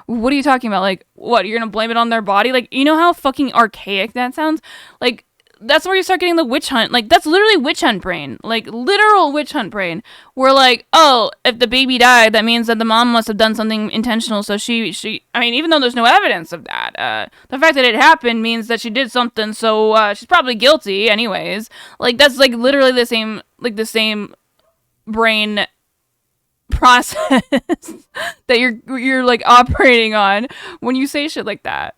what are you talking about? Like, what? You're gonna blame it on their body? Like, you know how fucking archaic that sounds? Like, that's where you start getting the witch hunt. Like, that's literally witch hunt brain. Like, literal witch hunt brain. Where, like, oh, if the baby died, that means that the mom must have done something intentional. So she I mean, even though there's no evidence of that, the fact that it happened means that she did something. So she's probably guilty, anyways. Like, that's like literally the same brain process that you're like operating on when you say shit like that.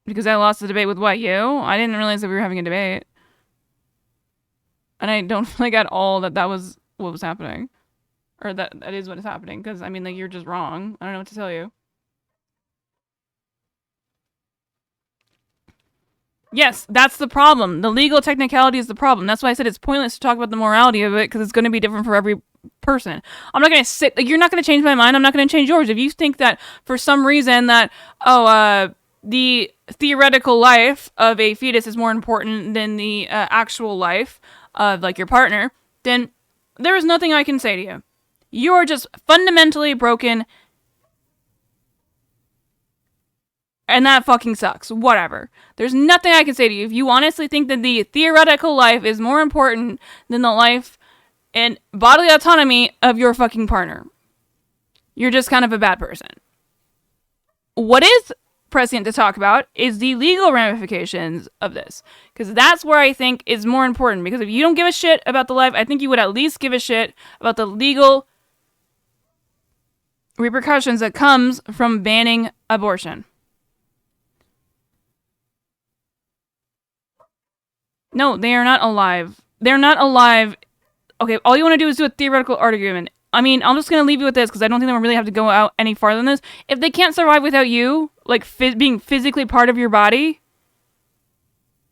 Because I lost the debate with what, you? I didn't realize that we were having a debate. And I don't feel like at all that was what was happening. Or that is what is happening. Because, I mean, like, you're just wrong. I don't know what to tell you. Yes, that's the problem. The legal technicality is the problem. That's why I said it's pointless to talk about the morality of it, because it's going to be different for every person. I'm not going to sit... Like, you're not going to change my mind. I'm not going to change yours. If you think that for some reason that, the theoretical life of a fetus is more important than the actual life of, like, your partner, then there is nothing I can say to you. You are just fundamentally broken, and that fucking sucks. Whatever. There's nothing I can say to you. If you honestly think that the theoretical life is more important than the life and bodily autonomy of your fucking partner, you're just kind of a bad person. What is prescient to talk about is the legal ramifications of this. Because that's where I think is more important. Because if you don't give a shit about the life, I think you would at least give a shit about the legal repercussions that comes from banning abortion. No, they are not alive. They're not alive. Okay, all you want to do is do a theoretical argument. I mean, I'm just going to leave you with this because I don't think that we really have to go out any farther than this. If they can't survive without you, like being physically part of your body,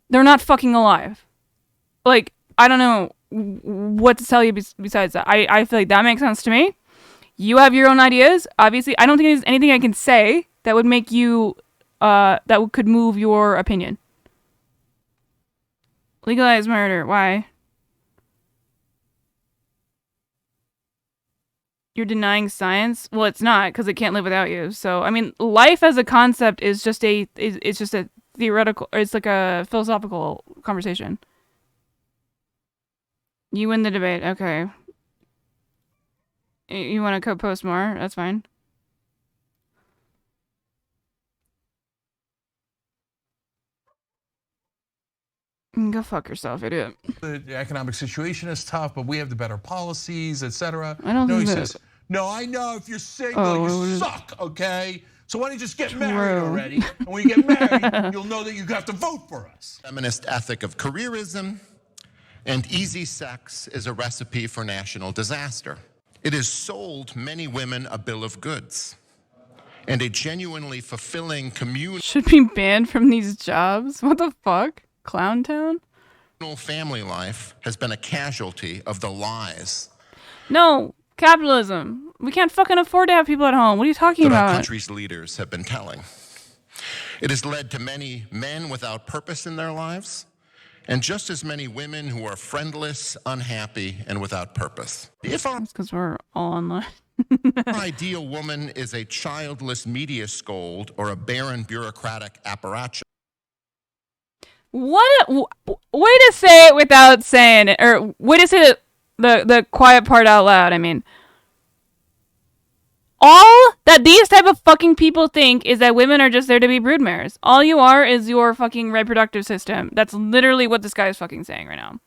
they're not fucking alive. Like, I don't know what to tell you besides that. I feel like that makes sense to me. You have your own ideas. Obviously, I don't think there's anything I can say that would make you, could move your opinion? Legalize murder. Why? You're denying science? Well, it's not, because it can't live without you. So, I mean, life as a concept is just it's just a theoretical, or it's like a philosophical conversation. You win the debate. Okay. You want to post more? That's fine. Go fuck yourself, idiot. The economic situation is tough, but we have the better policies, etc. I don't no, think he that... says, no, I know if you're single, you suck, okay? So why don't you just get married already? And when you get married, you'll know that you have to vote for us. Feminist ethic of careerism and easy sex is a recipe for national disaster. It has sold many women a bill of goods and a genuinely fulfilling communal should be banned from these jobs. What the fuck? Clown town? Family life has been a casualty of the lies. No, capitalism. We can't fucking afford to have people at home. What are you talking about? Our country's leaders have been telling. It has led to many men without purpose in their lives, and just as many women who are friendless, unhappy, and without purpose. If our because we're all online. ideal woman is a childless media scold or a barren bureaucratic apparatchik. What way to say it without saying it, or way to say the quiet part out loud. I mean, all that these type of fucking people think is that women are just there to be broodmares. All you are is your fucking reproductive system. That's literally what this guy is fucking saying right now.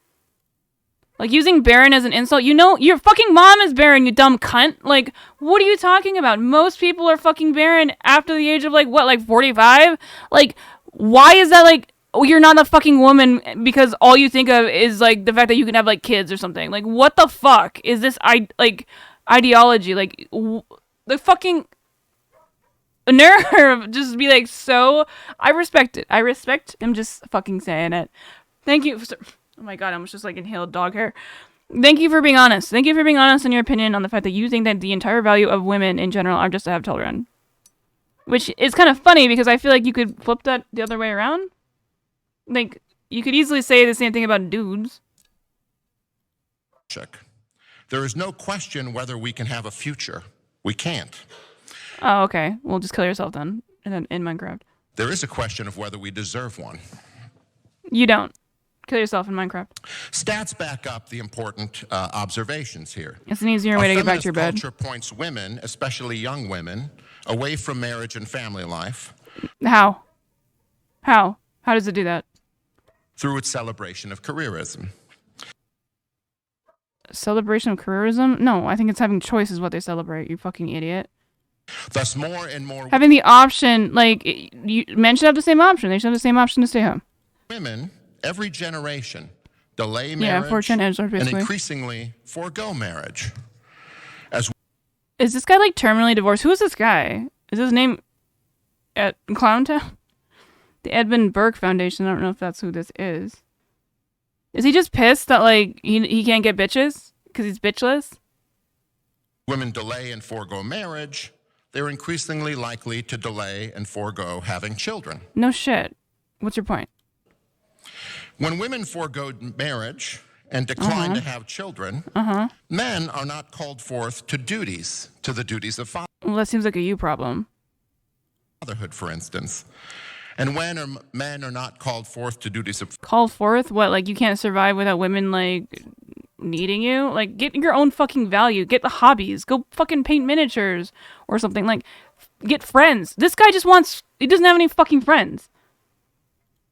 Like, using barren as an insult. You know, your fucking mom is barren, you dumb cunt. Like, what are you talking about? Most people are fucking barren after the age of, like, what, like 45? Like, why is that, like, oh, you're not a fucking woman because all you think of is, like, the fact that you can have, like, kids or something? Like, what the fuck is this, ideology? Like, the fucking nerve just be, like, so... I respect it. I respect him just fucking saying it. Thank you for... Oh my god, I almost just like inhaled dog hair. Thank you for being honest. Thank you for being honest in your opinion on the fact that you think that the entire value of women in general are just to have children. Which is kind of funny because I feel like you could flip that the other way around. Like, you could easily say the same thing about dudes. There is no question whether we can have a future. We can't. Oh, okay. Well, just kill yourself then in Minecraft. There is a question of whether we deserve one. You don't. Kill yourself in Minecraft. Stats back up the important observations here. It's an easier way to get back to your bed. Culture points women, especially young women, away from marriage and family life. How? How does it do that? Through its celebration of careerism. Celebration of careerism? No, I think it's having choice is what they celebrate, you fucking idiot. Thus, more and more having the option, like, men should have the same option. They should have the same option to stay home. Women, every generation, delay marriage and increasingly forego marriage. Is this guy, like, terminally divorced? Who is this guy? Is his name at Clowntown? The Edmund Burke Foundation. I don't know if that's who this is. Is he just pissed that, like, he can't get bitches? Because he's bitchless? Women delay and forego marriage. They're increasingly likely to delay and forego having children. No shit. What's your point? When women forego marriage and decline to have children, men are not called forth to the duties of fatherhood. Well, that seems like a you problem. Fatherhood, for instance. And when men are not called forth to duties of... Called forth? What, like you can't survive without women, like, needing you? Like, get your own fucking value. Get the hobbies. Go fucking paint miniatures or something. Like, get friends. This guy just wants... He doesn't have any fucking friends.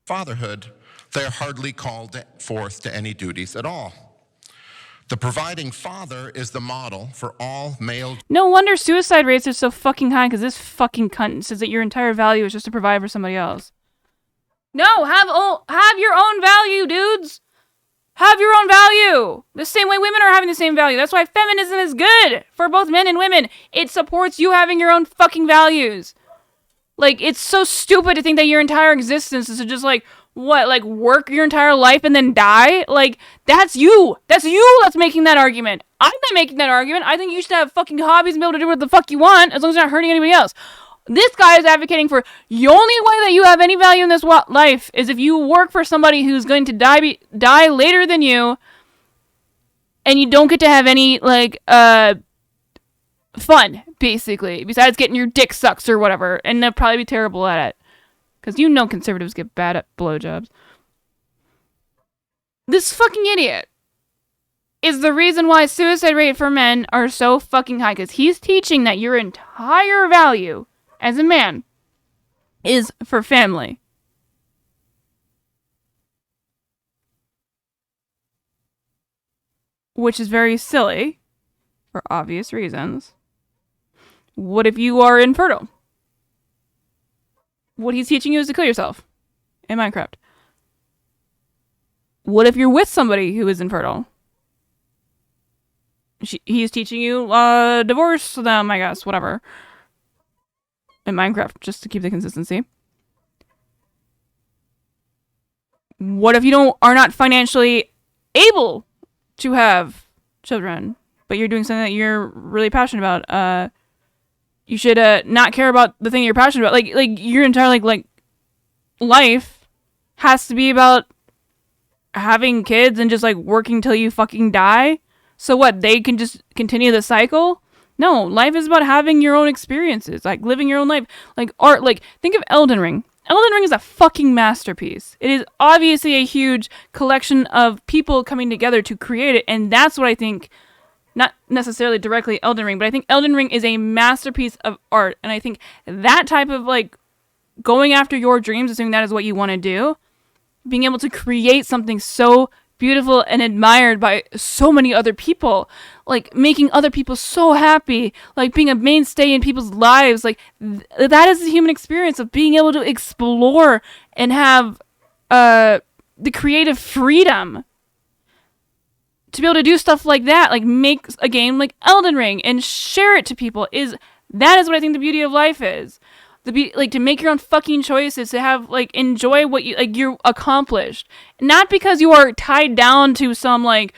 Fatherhood, they are hardly called forth to any duties at all. The providing father is the model for all male... No wonder suicide rates are so fucking high, because this fucking cunt says that your entire value is just to provide for somebody else. No, have your own value, dudes! Have your own value! The same way women are having the same value. That's why feminism is good for both men and women. It supports you having your own fucking values. Like, it's so stupid to think that your entire existence is to just, like... What, like, work your entire life and then die? Like, that's you. That's you that's making that argument. I'm not making that argument. I think you should have fucking hobbies and be able to do what the fuck you want as long as you're not hurting anybody else. This guy is advocating for the only way that you have any value in this life is if you work for somebody who's going to die later than you, and you don't get to have any, like, fun, basically, besides getting your dick sucked or whatever, and they'll probably be terrible at it. Because you know conservatives get bad at blowjobs. This fucking idiot is the reason why suicide rate for men are so fucking high, because he's teaching that your entire value as a man is for family. Which is very silly, for obvious reasons. What if you are infertile? What he's teaching you is to kill yourself in Minecraft. What if you're with somebody who is infertile? He's teaching you divorce them, I guess, whatever. In Minecraft, just to keep the consistency. What if you are not financially able to have children, but you're doing something that you're really passionate about? You should not care about the thing you're passionate about. Like your entire like life has to be about having kids and just like working till you fucking die. So what? They can just continue the cycle? No, life is about having your own experiences, like living your own life, like art. Like think of Elden Ring. Elden Ring is a fucking masterpiece. It is obviously a huge collection of people coming together to create it, and that's what I think, not necessarily directly Elden Ring, but I think Elden Ring is a masterpiece of art, and I think that type of, like, going after your dreams, assuming that is what you want to do, being able to create something so beautiful and admired by so many other people, like making other people so happy, like being a mainstay in people's lives, like that is the human experience of being able to explore and have the creative freedom to be able to do stuff like that, like make a game like Elden Ring and share it to people. That is what I think the beauty of life is. Like to make your own fucking choices, to have like enjoy what you're accomplished, not because you are tied down to some like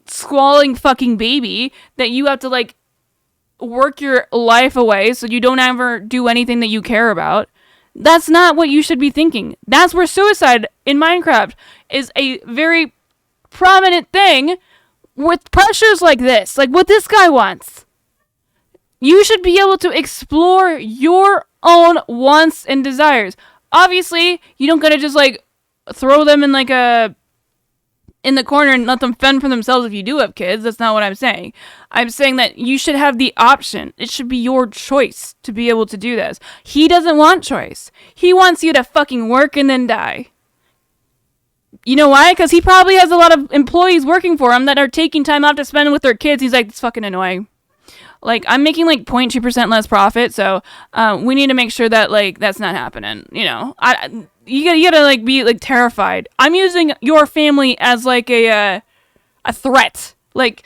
squalling fucking baby that you have to like work your life away so you don't ever do anything that you care about. That's not what you should be thinking. That's where suicide in Minecraft is a very prominent thing with pressures like this, like what this guy wants. You should be able to explore your own wants and desires. Obviously, you don't gotta just like throw them in like in the corner and let them fend for themselves if you do have kids. That's not what I'm saying. I'm saying that you should have the option. It should be your choice to be able to do this. He doesn't want choice. He wants you to fucking work and then die. You know why? Because he probably has a lot of employees working for him that are taking time off to spend with their kids. He's like, it's fucking annoying. Like, I'm making like 0.2% less profit, so we need to make sure that like that's not happening. You know, you gotta like be like terrified. I'm using your family as like a threat. Like,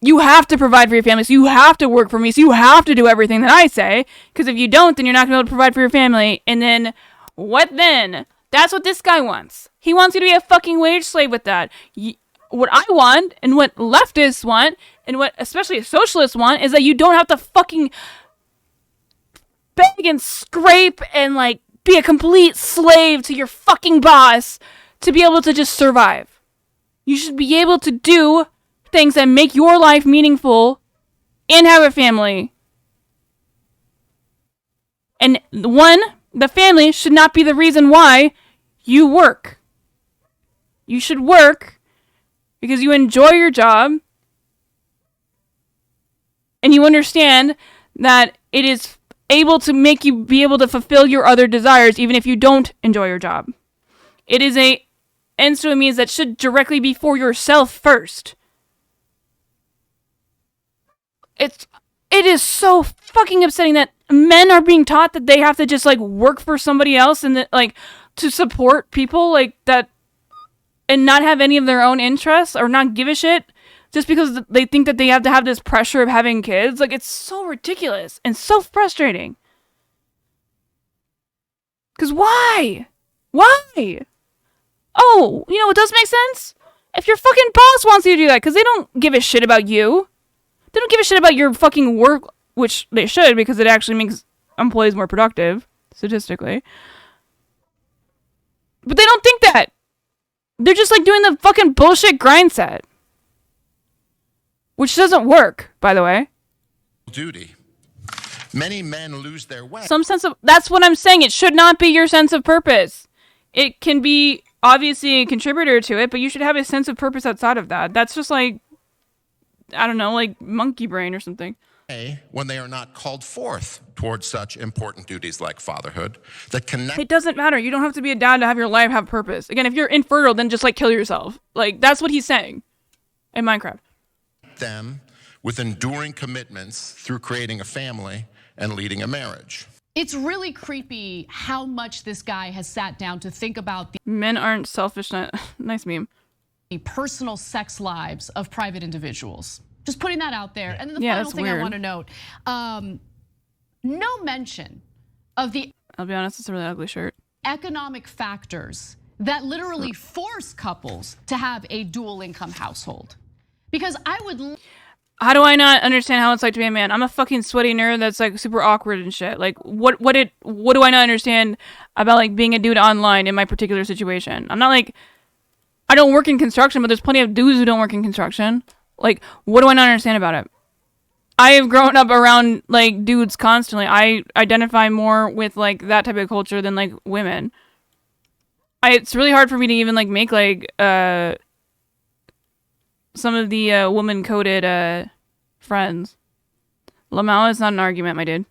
you have to provide for your family, so you have to work for me, so you have to do everything that I say. Because if you don't, then you're not gonna be able to provide for your family. And then what then? That's what this guy wants. He wants you to be a fucking wage slave with that. What I want, and what leftists want, and what especially socialists want, is that you don't have to fucking beg and scrape and like be a complete slave to your fucking boss to be able to just survive. You should be able to do things that make your life meaningful and have a family. And the family should not be the reason why you work. You should work because you enjoy your job and you understand that it is able to make you be able to fulfill your other desires even if you don't enjoy your job. It is and so it means that should directly be for yourself first. It is so fucking upsetting that men are being taught that they have to just like work for somebody else and that like to support people like that and not have any of their own interests or not give a shit just because they think that they have to have this pressure of having kids. Like, it's so ridiculous and so frustrating. Because why? Why? Oh, you know what does make sense? If your fucking boss wants you to do that, because they don't give a shit about you. They don't give a shit about your fucking work, which they should, because it actually makes employees more productive, statistically. But they don't think that. They're just like doing the fucking bullshit grind set. Which doesn't work, by the way. Duty. Many men lose their way. Some sense of, that's what I'm saying. It should not be your sense of purpose. It can be obviously a contributor to it, but you should have a sense of purpose outside of that. That's just like, I don't know, like monkey brain or something. When they are not called forth towards such important duties like fatherhood that connect. It doesn't matter. You don't have to be a dad to have your life have purpose. Again, if you're infertile, then just like kill yourself. Like that's what he's saying in Minecraft. Them with enduring commitments through creating a family and leading a marriage. It's really creepy how much this guy has sat down to think about the men aren't selfish. Nice meme. The personal sex lives of private individuals. Just putting that out there. And then the Yeah, final that's thing weird. I want to note, no mention of the I'll be honest, it's a really ugly shirt. economic factors that literally force couples to have a dual income household. Because I would. How do I not understand how it's like to be a man? I'm a fucking sweaty nerd that's like super awkward and shit. Like what do I not understand about like being a dude online in my particular situation? I'm not like, I don't work in construction, but there's plenty of dudes who don't work in construction. Like, what do I not understand about it? I have grown up around like dudes constantly. I identify more with like that type of culture than like women. It's really hard for me to even like make like some of the woman coded friends. Lamau is not an argument, my dude.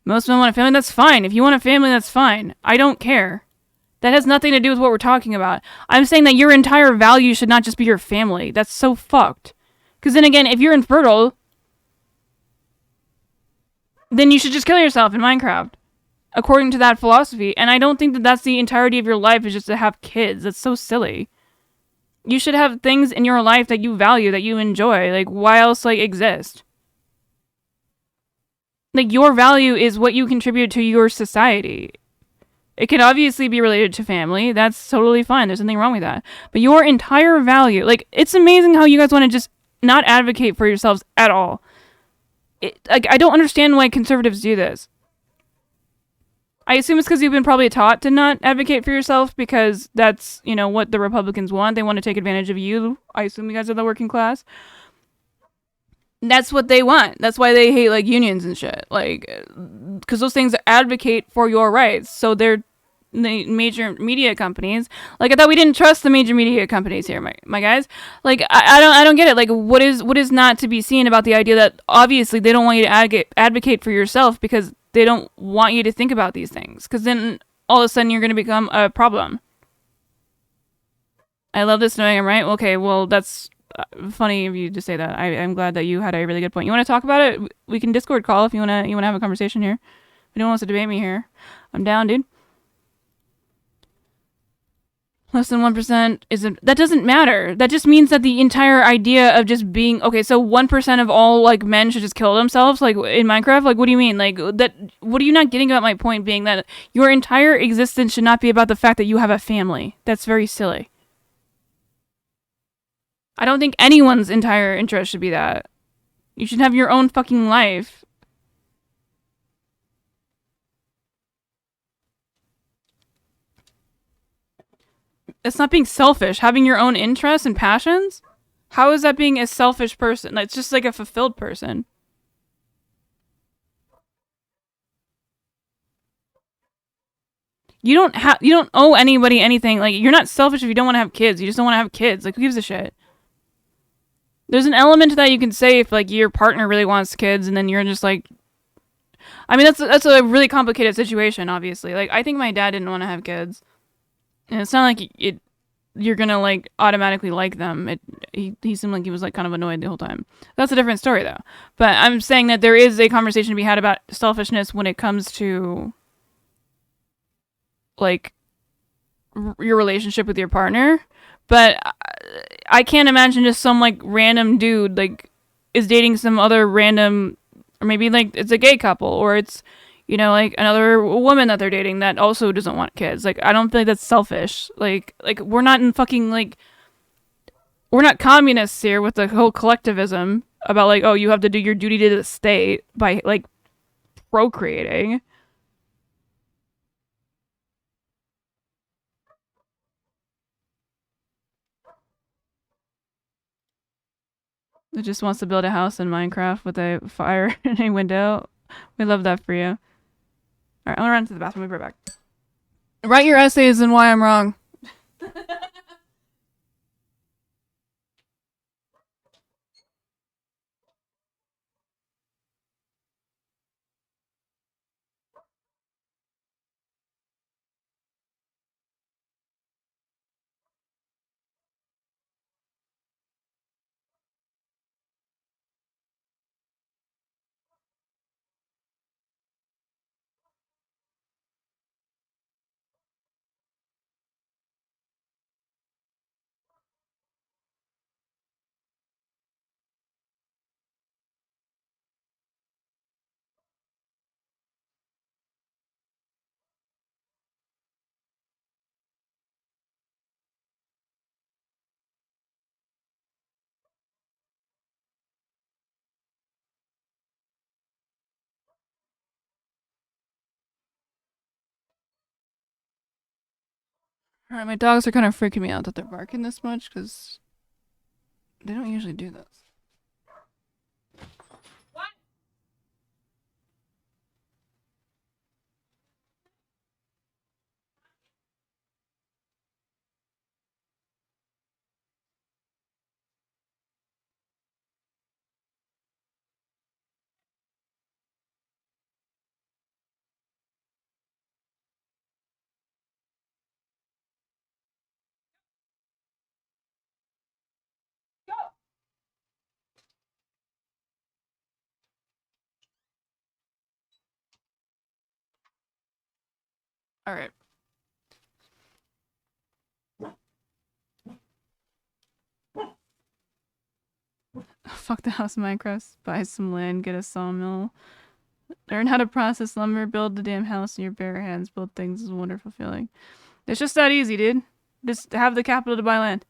Most men want a family, that's fine. If you want a family, that's fine. I don't care. That has nothing to do with what we're talking about. I'm saying that your entire value should not just be your family. That's so fucked. Because then again, if you're infertile, then you should just kill yourself in Minecraft. According to that philosophy. And I don't think that that's the entirety of your life is just to have kids. That's so silly. You should have things in your life that you value, that you enjoy. Like, why else, like, exist? Like, your value is what you contribute to your society. It can obviously be related to family. That's totally fine. There's nothing wrong with that. But your entire value, like, it's amazing how you guys want to just not advocate for yourselves at all. Like, I don't understand why conservatives do this. I assume it's because you've been probably taught to not advocate for yourself because that's, you know, what the Republicans want. They want to take advantage of you. I assume you guys are the working class. That's what they want. That's why they hate, like, unions and shit. Like, because those things advocate for your rights. So they're the major media companies. Like, I thought we didn't trust the major media companies here, my guys. Like, I don't get it. Like, what is not to be seen about the idea that obviously they don't want you to advocate for yourself because they don't want you to think about these things. Because then all of a sudden you're going to become a problem. I love this knowing I'm right. Okay, well, that's funny of you to say that. I'm glad that you had a really good point. You want to talk about it? We can Discord call if you want to have a conversation here. If anyone wants to debate me here, I'm down, dude. Less than 1% isn't. That doesn't matter. That just means that the entire idea of just being okay. So 1% of all like men should just kill themselves, like in Minecraft. Like, what do you mean? Like that? What are you not getting about my point? Being that your entire existence should not be about the fact that you have a family. That's very silly. I don't think anyone's entire interest should be that. You should have your own fucking life. It's not being selfish. Having your own interests and passions? How is that being a selfish person? It's just like a fulfilled person. You don't owe anybody anything. Like, you're not selfish if you don't want to have kids. You just don't want to have kids. Like, who gives a shit? There's an element to that you can say if like your partner really wants kids and then you're just like, I mean, that's a really complicated situation, obviously. Like, I think my dad didn't want to have kids. And it's not like you're gonna like automatically like them. He seemed like he was like kind of annoyed the whole time. That's a different story though. But I'm saying that there is a conversation to be had about selfishness when it comes to like your relationship with your partner. But I can't imagine just some like random dude like is dating some other random, or maybe like it's a gay couple, or it's, you know, like another woman that they're dating that also doesn't want kids. Like, I don't think that's selfish. Like we're not in fucking like, we're not communists here with the whole collectivism. about like, oh, you have to do your duty to the state by like procreating. It just wants to build a house in Minecraft with a fire and a window. We love that for you. All right, I'm gonna run to the bathroom. We'll be right back. Write your essays and why I'm wrong. Alright, my dogs are kind of freaking me out that they're barking this much because they don't usually do this. Alright. Fuck the house Minecraft. Buy some land, get a sawmill. Learn how to process lumber, build the damn house in your bare hands. Build things is a wonderful feeling. It's just that easy, dude. Just have the capital to buy land.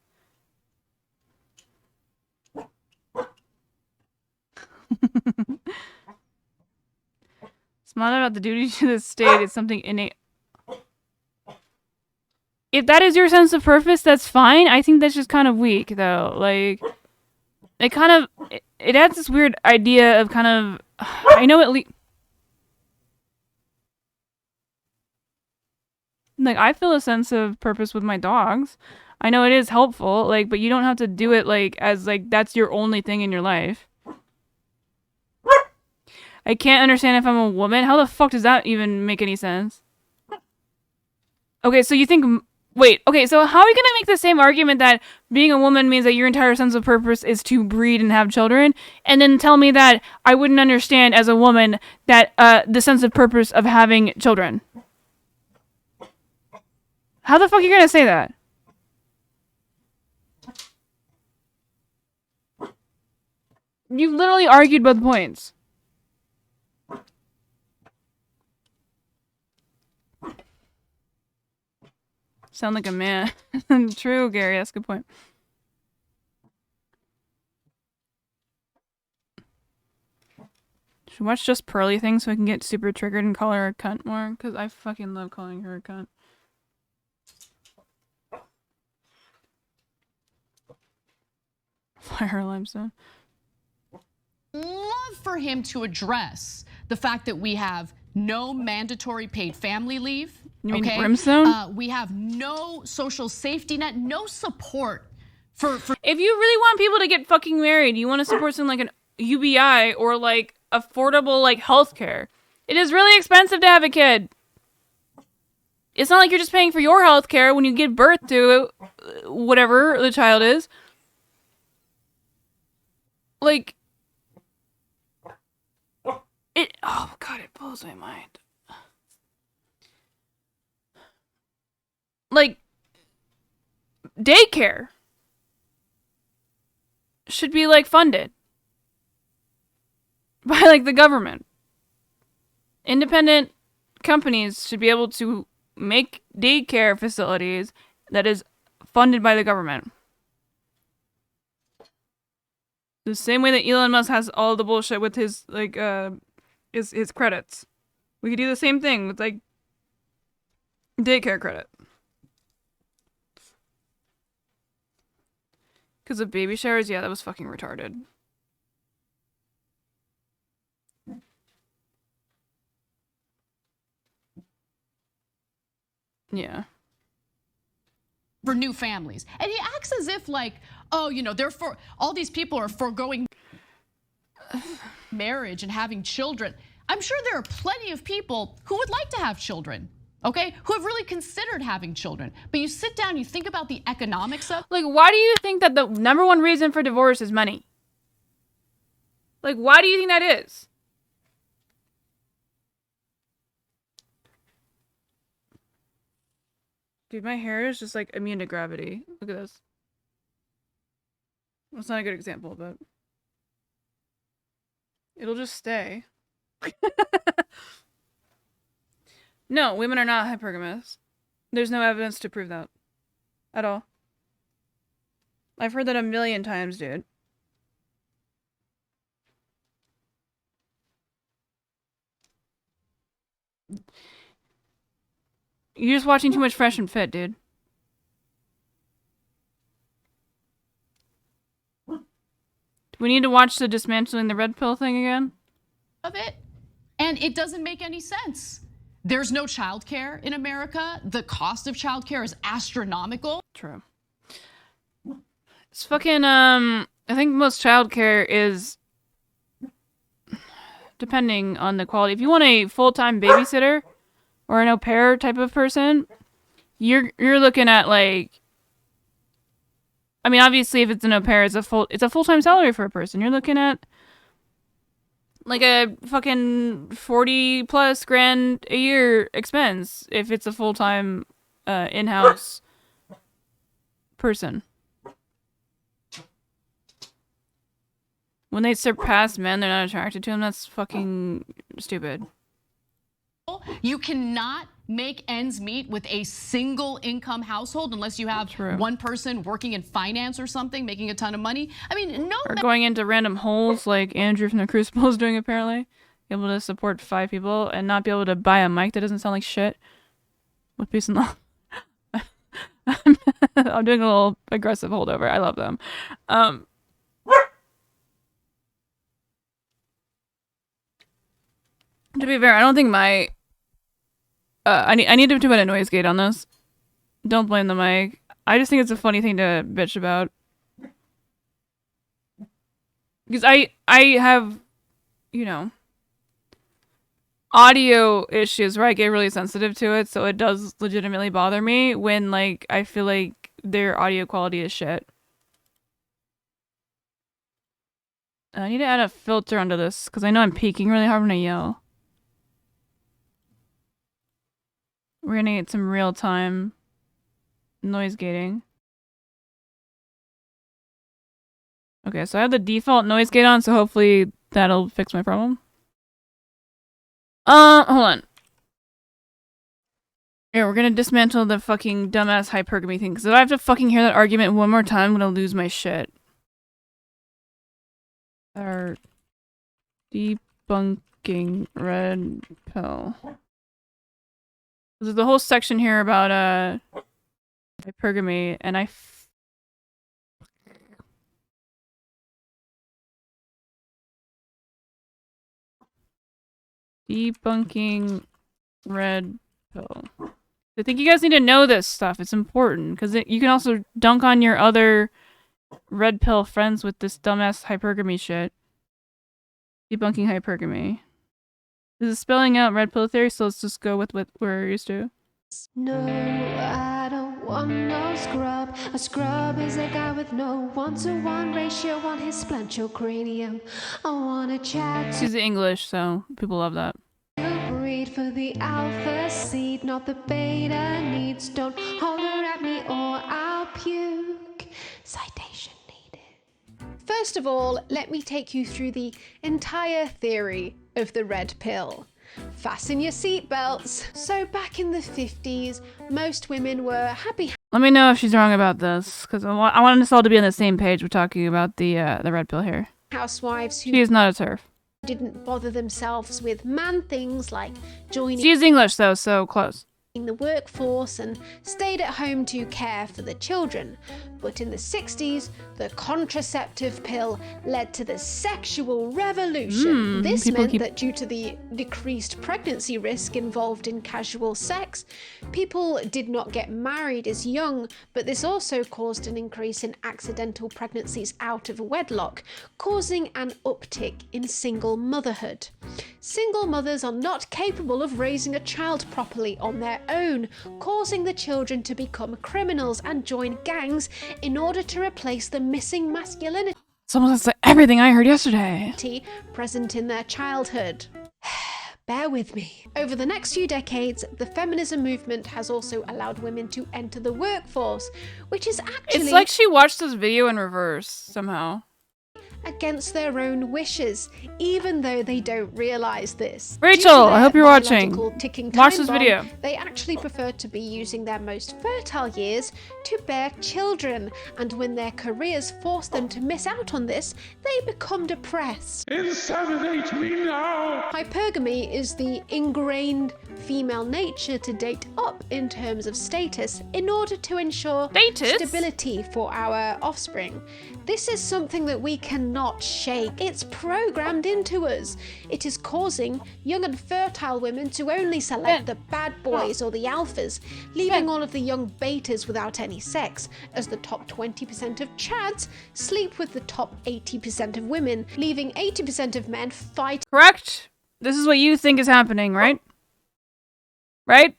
It's not about the duty to the state. It's something innate. If that is your sense of purpose, that's fine. I think that's just kind of weak, though. Like, it kind of... It adds this weird idea of kind of... I know it... Like, I feel a sense of purpose with my dogs. I know it is helpful, like, but you don't have to do it, like, as, like, that's your only thing in your life. I can't understand if I'm a woman. How the fuck does that even make any sense? Okay, so you think... Wait, okay, so how are you gonna make the same argument that being a woman means that your entire sense of purpose is to breed and have children, and then tell me that I wouldn't understand as a woman that the sense of purpose of having children? How the fuck are you gonna say that? You've literally argued both points. Sound like a man. True, Gary, that's a good point. Should we watch just Pearly things so I can get super triggered and call her a cunt more? Because I fucking love calling her a cunt. Fire limestone. Love for him to address the fact that we have no mandatory paid family leave. You mean brimstone? We have no social safety net, no support for. If you really want people to get fucking married, you want to support something like an UBI or like affordable like healthcare. It is really expensive to have a kid. It's not like you're just paying for your healthcare when you give birth to whatever the child is. Like, it, oh god, it blows my mind. Like, daycare should be like funded by like the government. Independent companies should be able to make daycare facilities that is funded by the government. The same way that Elon Musk has all the bullshit with his like his credits. We could do the same thing with like daycare credit. Because of baby showers, yeah, that was fucking retarded. Yeah. For new families. And he acts as if like, oh, you know, all these people are foregoing marriage and having children. I'm sure there are plenty of people who would like to have children, okay? Who have really considered having children. But you sit down, you think about the economics of. Like, why do you think that the number one reason for divorce is money? Like, why do you think that is? Dude, my hair is just like immune to gravity. Look at this. That's not a good example, but it'll just stay. No, women are not hypergamous. There's no evidence to prove that. At all. I've heard that a million times, dude. You're just watching too much Fresh and Fit, dude. Do we need to watch the dismantling the red pill thing again? Of it. And it doesn't make any sense. There's no childcare in America. The cost of childcare is astronomical. True. It's fucking, I think most childcare is depending on the quality. If you want a full-time babysitter or an au pair type of person, you're looking at like, I mean, obviously if it's an au pair, it's a full-time salary for a person. You're looking at like a fucking 40 plus grand a year expense if it's a full-time in-house person. When they surpass men, they're not attracted to them. That's fucking stupid. You cannot make ends meet with a single income household unless you have one person working in finance or something, making a ton of money. I mean, no. Or going into random holes like Andrew from the Crucible is doing apparently. Be able to support 5 people and not be able to buy a mic that doesn't sound like shit. With peace and love. I'm doing a little aggressive holdover. I love them. To be fair, I don't think my I need to put a noise gate on this. Don't blame the mic. I just think it's a funny thing to bitch about. Because I have, you know, audio issues where I get really sensitive to it, so it does legitimately bother me when like I feel like their audio quality is shit. I need to add a filter onto this because I know I'm peaking really hard when I yell. We're gonna get some real-time noise gating. Okay, so I have the default noise gate on, so hopefully that'll fix my problem. Hold on. Here, we're gonna dismantle the fucking dumbass hypergamy thing, because if I have to fucking hear that argument one more time, I'm gonna lose my shit. Our debunking red pill. There's the whole section here about hypergamy, and debunking red pill. I think you guys need to know this stuff. It's important because you can also dunk on your other red pill friends with this dumbass hypergamy shit. Debunking hypergamy. This is spelling out red pill theory, so let's just go with what we're used to. No, I don't want no scrub. A scrub is a guy with no 1-to-1 ratio on his splenical I want to chat to She's English, so people love that. breed for the alpha seed, not the beta needs. Don't holler at me or I'll puke. Citation needed. First of all, let me take you through the entire theory of the red pill. Fasten your seatbelts. So back in the 50s, most women were happy. Let me know if she's wrong about this, because I want us all to be on the same page. We're talking about the red pill here. housewives who She is not a TERF. didn't bother themselves with man things like joining She is English though, so close. the workforce and stayed at home to care for the children. But in the 60s, the contraceptive pill led to the sexual revolution. This meant that due to the decreased pregnancy risk involved in casual sex, people did not get married as young, but this also caused an increase in accidental pregnancies out of wedlock, causing an uptick in single motherhood. Single mothers are not capable of raising a child properly on their own, causing the children to become criminals and join gangs in order to replace the missing masculinity Someone said everything I heard yesterday. present in their childhood. Bear with me. Over the next few decades, the feminism movement has also allowed women to enter the workforce, which is actually It's like she watched this video in reverse somehow. against their own wishes, even though they don't realize this. Rachel, I hope you're watching. Ticking Watch time this bomb, video. They actually prefer to be using their most fertile years to bear children, and when their careers force them to miss out on this, they become depressed. Inseminate me now! Hypergamy is the ingrained female nature to date up in terms of status in order to ensure stability for our offspring. This is something that we cannot shake. It's programmed into us. It is causing young and fertile women to only select the bad boys or the alphas, leaving all of the young betas without any sex, as the top 20% of chads sleep with the top 80% of women, leaving 80% of men fight. Correct? This is what you think is happening, right? Right?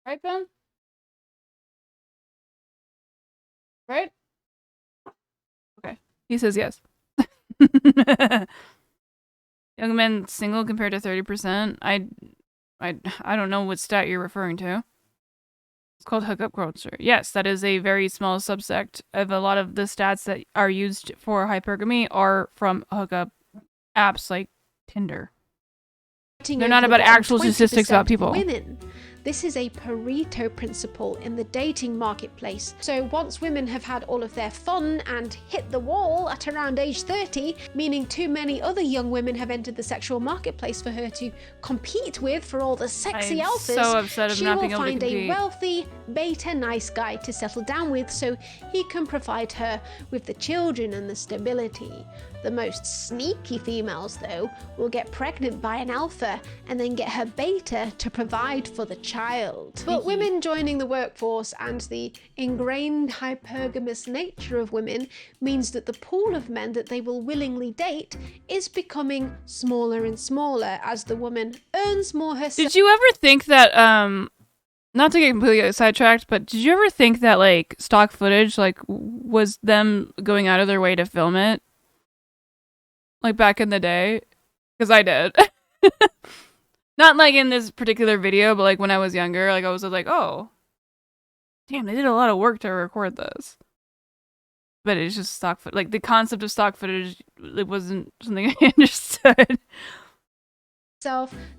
Right, Ben? Right? Okay. He says yes. Young men single compared to 30%. I don't know what stat you're referring to. It's called hookup culture. Yes, that is a very small subsect of a lot of the stats that are used for hypergamy are from hookup apps like Tinder. They're not about actual statistics about people. Women. This is a Pareto principle in the dating marketplace. So once women have had all of their fun and hit the wall at around age 30, meaning too many other young women have entered the sexual marketplace for her to compete with for all the sexy I'm alphas, so upset of she not will being able to find a compete. wealthy, beta nice guy to settle down with so he can provide her with the children and the stability. The most sneaky females, though, will get pregnant by an alpha and then get her beta to provide for the child. But women joining the workforce and the ingrained hypergamous nature of women means that the pool of men that they will willingly date is becoming smaller and smaller as the woman earns more herself. Did you ever think that, not to get completely sidetracked, but did you ever think that, like, stock footage, like, was them going out of their way to film it? Like, back in the day? Because I did. Not, like, in this particular video, but, like, when I was younger, like, I was like, oh. Damn, they did a lot of work to record this. But it's just stock footage. Like, the concept of stock footage, it wasn't something I understood.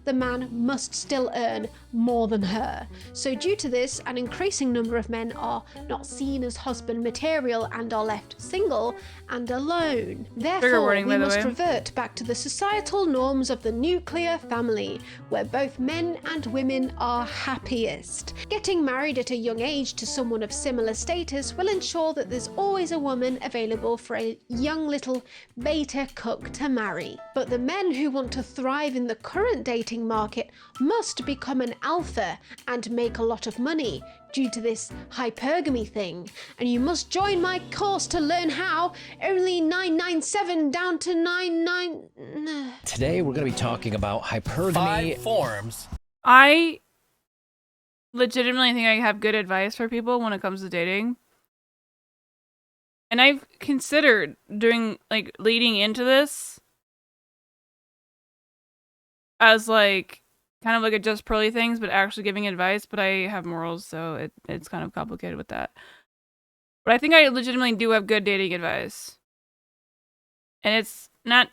The man must still earn more than her. So due to this, an increasing number of men are not seen as husband material and are left single and alone. Therefore, warning, we by the must way. revert back to the societal norms of the nuclear family, where both men and women are happiest. Getting married at a young age to someone of similar status will ensure that there's always a woman available for a young little beta cook to marry. But the men who want to thrive in the current dating market must become an alpha and make a lot of money due to this hypergamy thing. And you must join my course to learn how. Only 997 down to 99. Today we're going to be talking about hypergamy. 5 forms. I legitimately think I have good advice for people when it comes to dating. And I've considered doing, like, leading into this as, like, kind of like a just pearly things, but actually giving advice, but I have morals, so it's kind of complicated with that. But I think I legitimately do have good dating advice. And it's not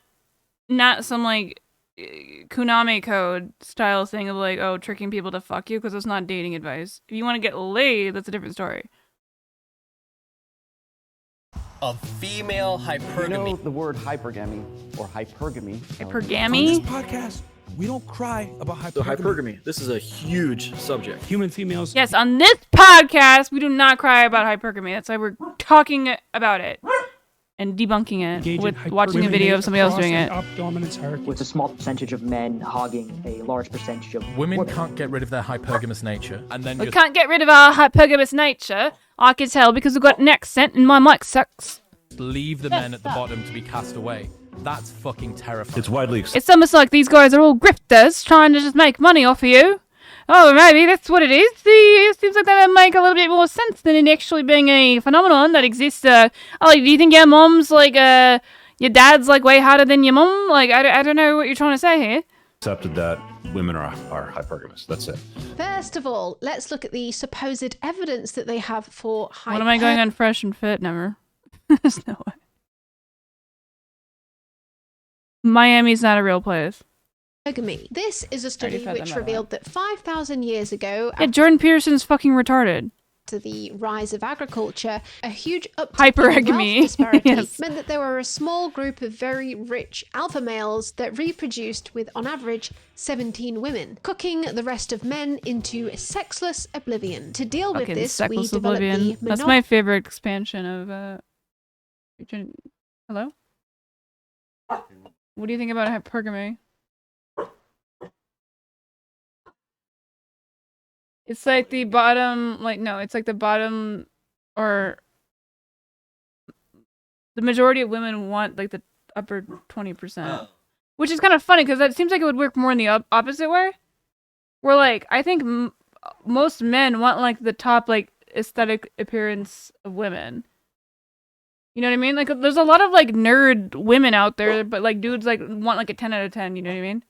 some, like, Konami code style thing of, like, oh, tricking people to fuck you, because it's not dating advice. If you want to get laid, that's a different story. of female hypergamy. You know the word hypergamy or hypergamy. Hypergamy? On this podcast, we don't cry about hypergamy. So hypergamy, this is a huge subject. Human females. Yes, on this podcast, we do not cry about hypergamy. That's why we're talking about it and debunking it with watching a video of somebody else doing it. With a small percentage of men hogging a large percentage of women can't get rid of their hypergamous nature, and then we can't get rid of our hypergamous nature. I can tell because we've got an accent and my mic sucks. leave the men at the bottom to be cast away. That's fucking terrifying. It's widely accepted. It's almost like these guys are all grifters trying to just make money off of you. Oh, maybe that's what it is. It seems like that would make a little bit more sense than it actually being a phenomenon that exists. Do you think your mom's like, your dad's like way harder than your mom? Like, I don't know what you're trying to say here. Accepted that women are hypergamous. That's it. First of all, let's look at the supposed evidence that they have for What am I going on Fresh and Fit? Never. There's no way. Miami's not a real place. Hypergamy. This is a study which revealed that 5,000 years ago, Yeah, Jordan Peterson's fucking retarded. after the rise of agriculture, a huge uptick in Hypergamy. wealth disparity Yes. meant that there were a small group of very rich alpha males that reproduced with, on average, 17 women, cooking the rest of men into sexless oblivion. To deal with Fucking this, we Sexless developed Oblivion. the That's my favorite expansion of Hello? What do you think about hypergamy? It's like the bottom, it's like the bottom, or the majority of women want like the upper 20%. Which is kind of funny because that seems like it would work more in the opposite way. Where like, I think most men want like the top like aesthetic appearance of women. You know what I mean? Like, there's a lot of like nerd women out there, but like dudes like want like a 10 out of 10. You know what I mean?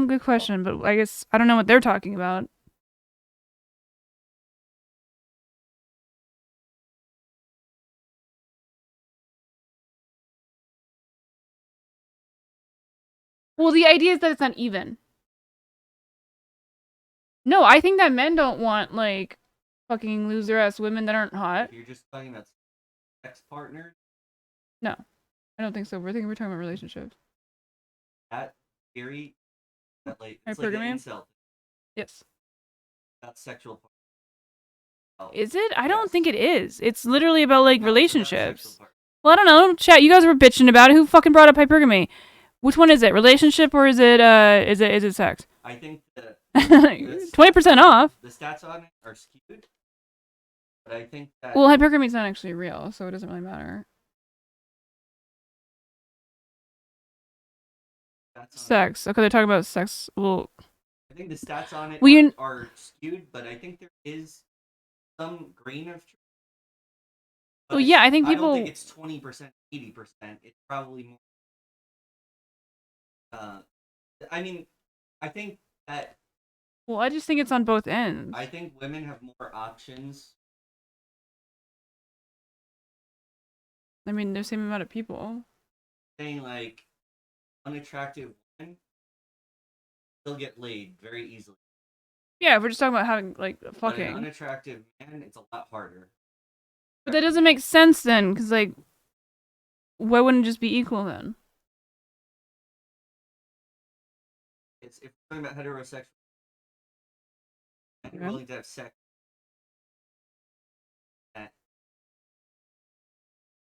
Good question, but I guess I don't know what they're talking about. Well, the idea is that it's not even. No, I think that men don't want like fucking loser ass women that aren't hot. You're just talking about sex partners? No, I don't think so. We're talking about relationships. That theory, that like, it's like Hypergamy? an incel. Yes. That's sexual. Is it? I don't think it is. It's literally about like relationships. Well, I don't know. Chat. You guys were bitching about it. Who fucking brought up hypergamy? Which one is it? Relationship or is it sex? I think that 20% off. The stats on it are skewed, but I think that Well, hypergamy is not actually real, so it doesn't really matter. Sex. Okay, they're talking about sex. Well, I think the stats on it Well, are skewed, but I think there is some grain of truth. Well, yeah, I think I people. don't think it's 20%, 80%. It's probably more. I mean, I think that. Well, I just think it's on both ends. I think women have more options. I mean, there's the same amount of people. Saying like, unattractive women still get laid very easily. Yeah, if we're just talking about having like But an fucking. unattractive man, it's a lot harder. But that doesn't make sense then, because like, why wouldn't it just be equal then? It's if we're talking about heterosexual, men are Okay. willing to have sex at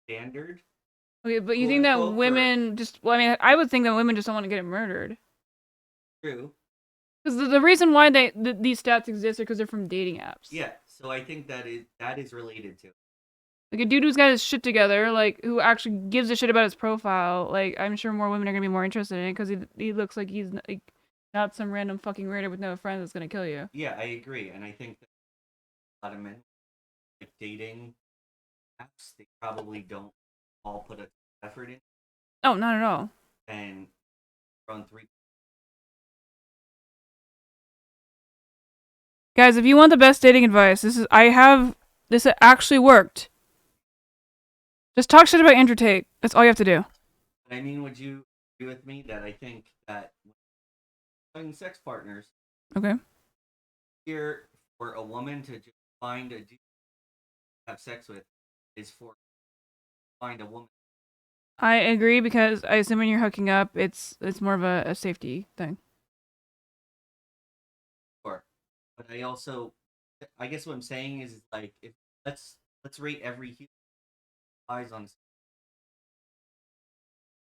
standard. Okay, but you think that Quote, women just? Well, I mean, I would think that women just don't want to get murdered. True. Because the reason why these stats exist are because they're from dating apps. Yeah, so I think that is related to it. Like a dude who's got his shit together, like who actually gives a shit about his profile. Like I'm sure more women are gonna be more interested in it because he looks like he's like, not some random fucking raider with no friends that's gonna kill you. Yeah, I agree, and I think that a lot of men like dating apps, they probably don't all put an effort in, Oh, not at all. and run 3. Guys, if you want the best dating advice, this actually worked. Just talk shit about Andrew Tate. That's all you have to do. But I mean, would you agree with me that I think that having sex partners, Okay. here for a woman to just find a dude have sex with is for find a woman. I agree because I assume when you're hooking up, it's more of a safety thing. Sure. But I guess what I'm saying is like if let's rate every human eyes on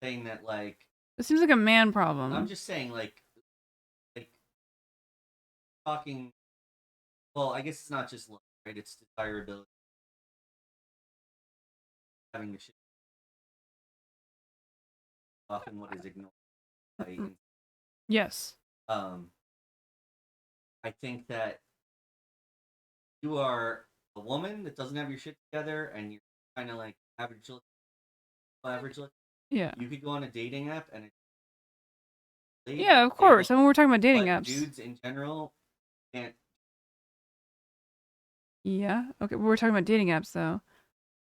saying that like It seems like a man problem. I'm just saying like talking. Well, I guess it's not just love, right? It's desirability. Having the shit. Often what is ignored. Yes. I think that you are a woman that doesn't have your shit together and you're kind of like average look. Yeah. You could go on a dating app and Yeah, of course. I mean, we're talking about dating apps. Dudes in general can't. Yeah. Okay, we're talking about dating apps though.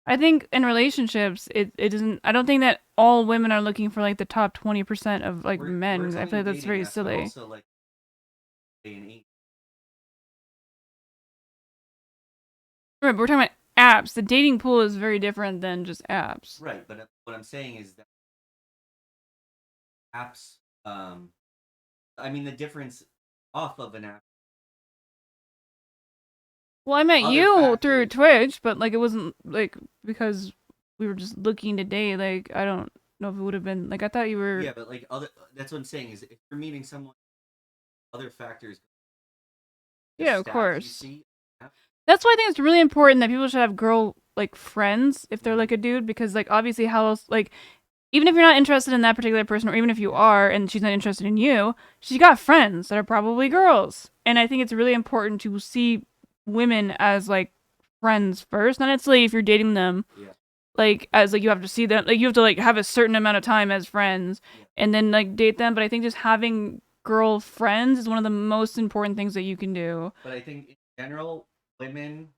I think in relationships, it doesn't. I don't think that all women are looking for like the top 20% of like men. I feel like that's very silly. Also, like, day and age. Right, but we're talking about apps. The dating pool is very different than just apps. Right, but what I'm saying is that apps. I mean, the difference off of an app. Well, I met you through Twitch, but like it wasn't like because we were just looking to date. Like I don't know if it would have been like I thought you were. Yeah, but like that's what I'm saying is if you're meeting someone, other factors. Yeah, of course. That's why I think it's really important that people should have girl like friends if they're like a dude because like obviously how else like even if you're not interested in that particular person or even if you are and she's not interested in you, she's got friends that are probably girls. And I think it's really important to see women as like friends first, not necessarily if you're dating them. Yeah. Like as like you have to see them, like you have to like have a certain amount of time as friends and then like date them. But I think just having girl friends is one of the most important things that you can do. But I think in general, women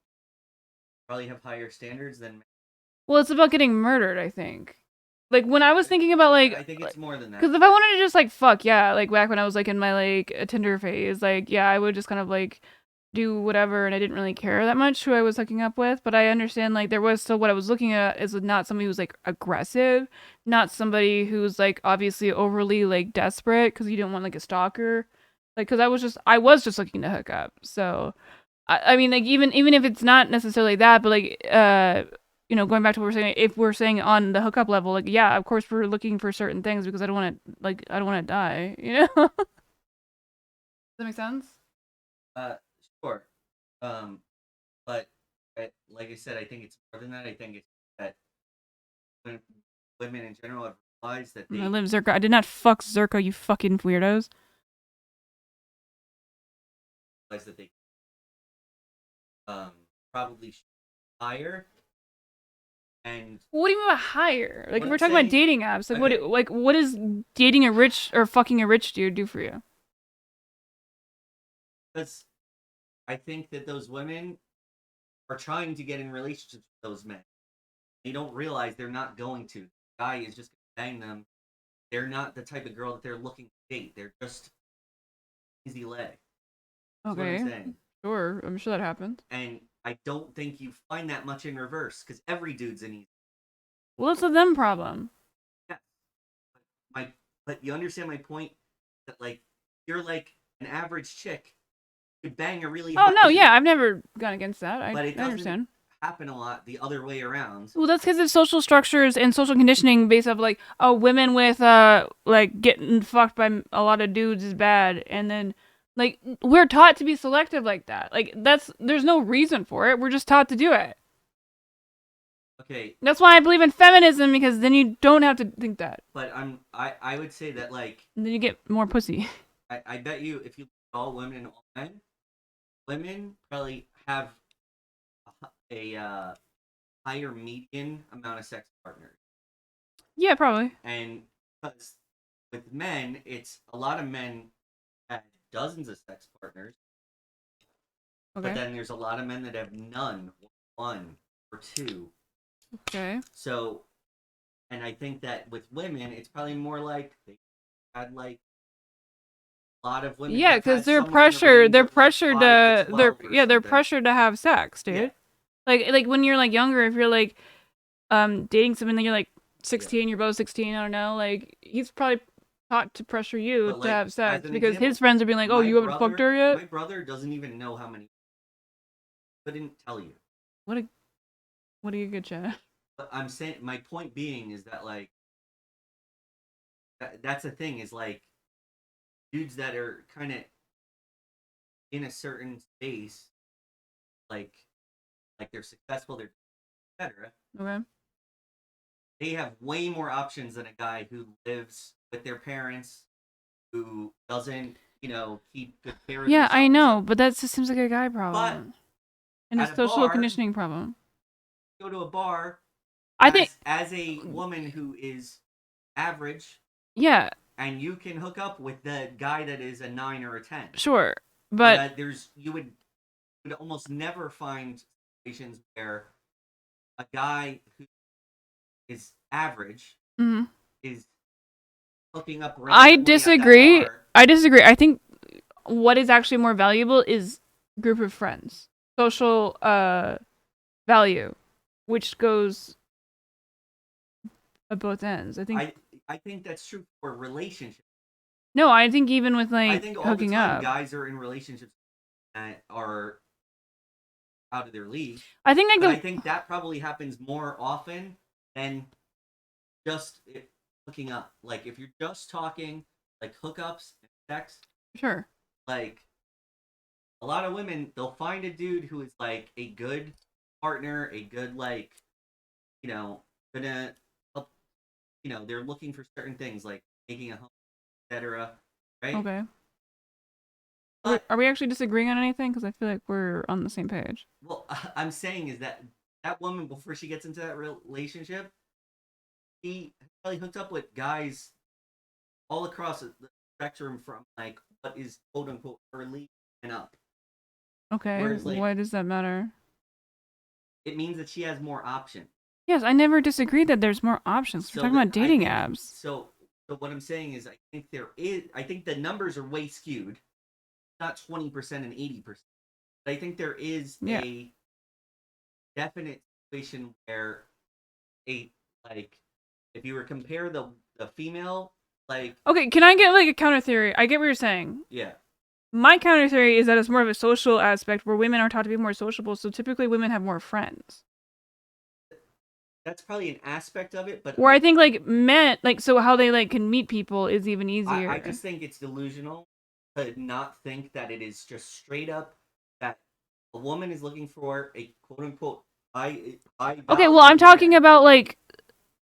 probably have higher standards than men. Well, it's about getting murdered, I think. Like when I was thinking about like I think it's more than that. Because if I wanted to just like fuck, yeah, like back when I was like in my like a Tinder phase, like yeah, I would just kind of like do whatever and I didn't really care that much who I was hooking up with, but I understand like there was still what I was looking at is not somebody who's like aggressive, not somebody who's like obviously overly like desperate because you didn't want like a stalker. Like because I was just looking to hook up. So I mean like even if it's not necessarily that, but like you know, going back to what we're saying, if we're saying on the hookup level, like, yeah, of course we're looking for certain things because I don't want to die, you know? Does that make sense? Sure. But like I said, I think it's more than that. I think it's that when women in general have realized that they I live Zerka. I did not fuck Zerka, you fucking weirdos. realize that they probably higher. And what do you mean by higher? Like, if we're I'm talking about dating apps, like, okay. what does dating a rich or fucking a rich dude do for you? Because I think that those women are trying to get in relationships with those men. They don't realize they're not going to. The guy is just going to bang them. They're not the type of girl that they're looking to date. They're just easy leg. That's what I'm Okay. saying. Sure, I'm sure that happens. And I don't think you find that much in reverse because every dude's an easy. Well, it's a them problem. Yeah. But you understand my point that like you're like an average chick. You bang a really. Oh no, yeah, I've never gone against that. But it I understand. Happen a lot the other way around. Well, that's because of social structures and social conditioning based off like, oh, women with like getting fucked by a lot of dudes is bad, and then like we're taught to be selective like that. Like there's no reason for it. We're just taught to do it. Okay. That's why I believe in feminism because then you don't have to think that. But I would say that like. And then you get more pussy. I bet you if you look at all women and all men, women probably have a higher median amount of sex partners. Yeah, probably. And because with men, it's a lot of men have dozens of sex partners. Okay. But then there's a lot of men that have none, one or two. Okay. So, and I think that with women, it's probably more like they had like a lot of women. Yeah, because they're pressured to have sex, dude. Yeah. Like when you're like younger, if you're like dating someone, then you're like 16, you're both 16, I don't know, like he's probably taught to pressure you But, to have sex as an because example, his friends are being like, oh, my you haven't fucked her yet? My brother doesn't even know how many. Couldn't tell you. What a good chat. But I'm saying, my point being is that like that's the thing is like dudes that are kind of in a certain space, like they're successful, they're etc. Okay. They have way more options than a guy who lives with their parents, who doesn't, keep good care of Yeah, I themselves. know, but that just seems like a guy problem. And a at a social bar- conditioning problem. Go to a bar. I think as a woman who is average, yeah, and you can hook up with the guy that is a 9 or a 10. sure, but you would almost never find situations where a guy who is average Mhm. is hooking up. I disagree. I think what is actually more valuable is group of friends, social value, which goes at both ends. I think that's true for relationships. No, I think even with I like think all hooking the time up, guys are in relationships that are out of their league. I think I think that probably happens more often than just hooking up. Like if you're just talking like hookups and sex, sure. Like a lot of women, they'll find a dude who is like a good partner, a good gonna help. They're looking for certain things like making a home, etc. Right? Okay. Are we actually disagreeing on anything? Because I feel like we're on the same page. Well, I'm saying is that woman, before she gets into that relationship, she probably hooked up with guys all across the spectrum from like what is quote unquote early and up. Okay, Whereas, like, why does that matter? It means that she has more options. Yes, I never disagreed that there's more options. We're talking about dating apps. So what I'm saying is, I think the numbers are way skewed, not 20% and 80%. But I think there is a definite situation where if you were compare the female, like, okay, can I get like a counter theory? I get what you're saying. Yeah. My counter theory is that it's more of a social aspect where women are taught to be more sociable, so typically women have more friends. That's probably an aspect of it, but where I think like men, like, so how they like can meet people is even easier. I just think it's delusional to not think that it is just straight up that a woman is looking for a quote unquote high okay, well, I'm talking about like,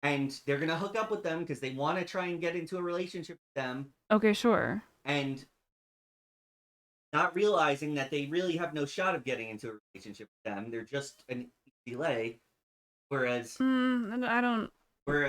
and they're gonna hook up with them because they want to try and get into a relationship with them. Okay, sure. And not realizing that they really have no shot of getting into a relationship with them. They're just an delay. Whereas I don't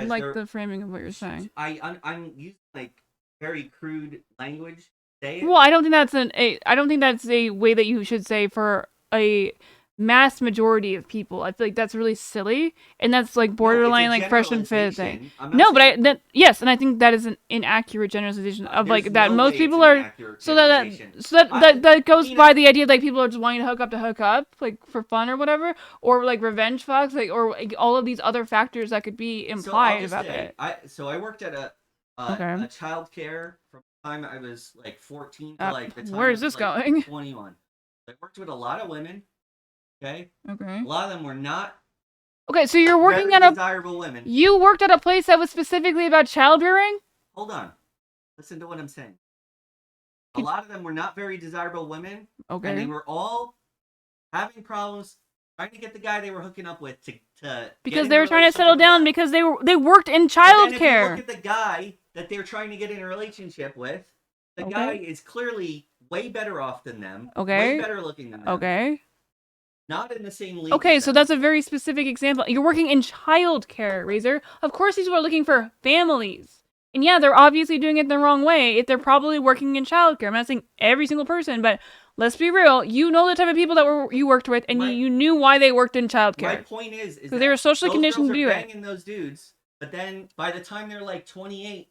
like the framing of what you're saying. I'm using like very crude language to say it. Well, I don't think that's a way that you should say for a mass majority of people. I feel like that's really silly, and that's like borderline like fresh and fit thing. No, but yes, and I think that is an inaccurate generalization of like that most people are. So that goes by the idea that like people are just wanting to hook up like for fun or whatever, or like revenge fucks, like, or like, all of these other factors that could be implied about it. I worked at a childcare from the time I was like 14 to like the time where is this going? 21. I worked with a lot of women. Okay. Okay. A lot of them were not. Okay, so you're working at desirable women. You worked at a place that was specifically about child rearing? Hold on. Listen to what I'm saying. A lot of them were not very desirable women. Okay. And they were all having problems trying to get the guy they were hooking up with to because they were trying to settle down because they worked in child care. If you look at the guy that they're trying to get in a relationship with, the guy is clearly way better off than them. Okay. Way better looking than them. Okay. Not in the same league. Okay, so that's a very specific example. You're working in childcare, Razor. Of course, these people are looking for families. And yeah, they're obviously doing it the wrong way if they're probably working in childcare. I'm not saying every single person, but let's be real. You know the type of people that you worked with, and you knew why they worked in childcare. My point is because they were socially conditioned to do it. Banging those dudes, but then by the time they're like 28,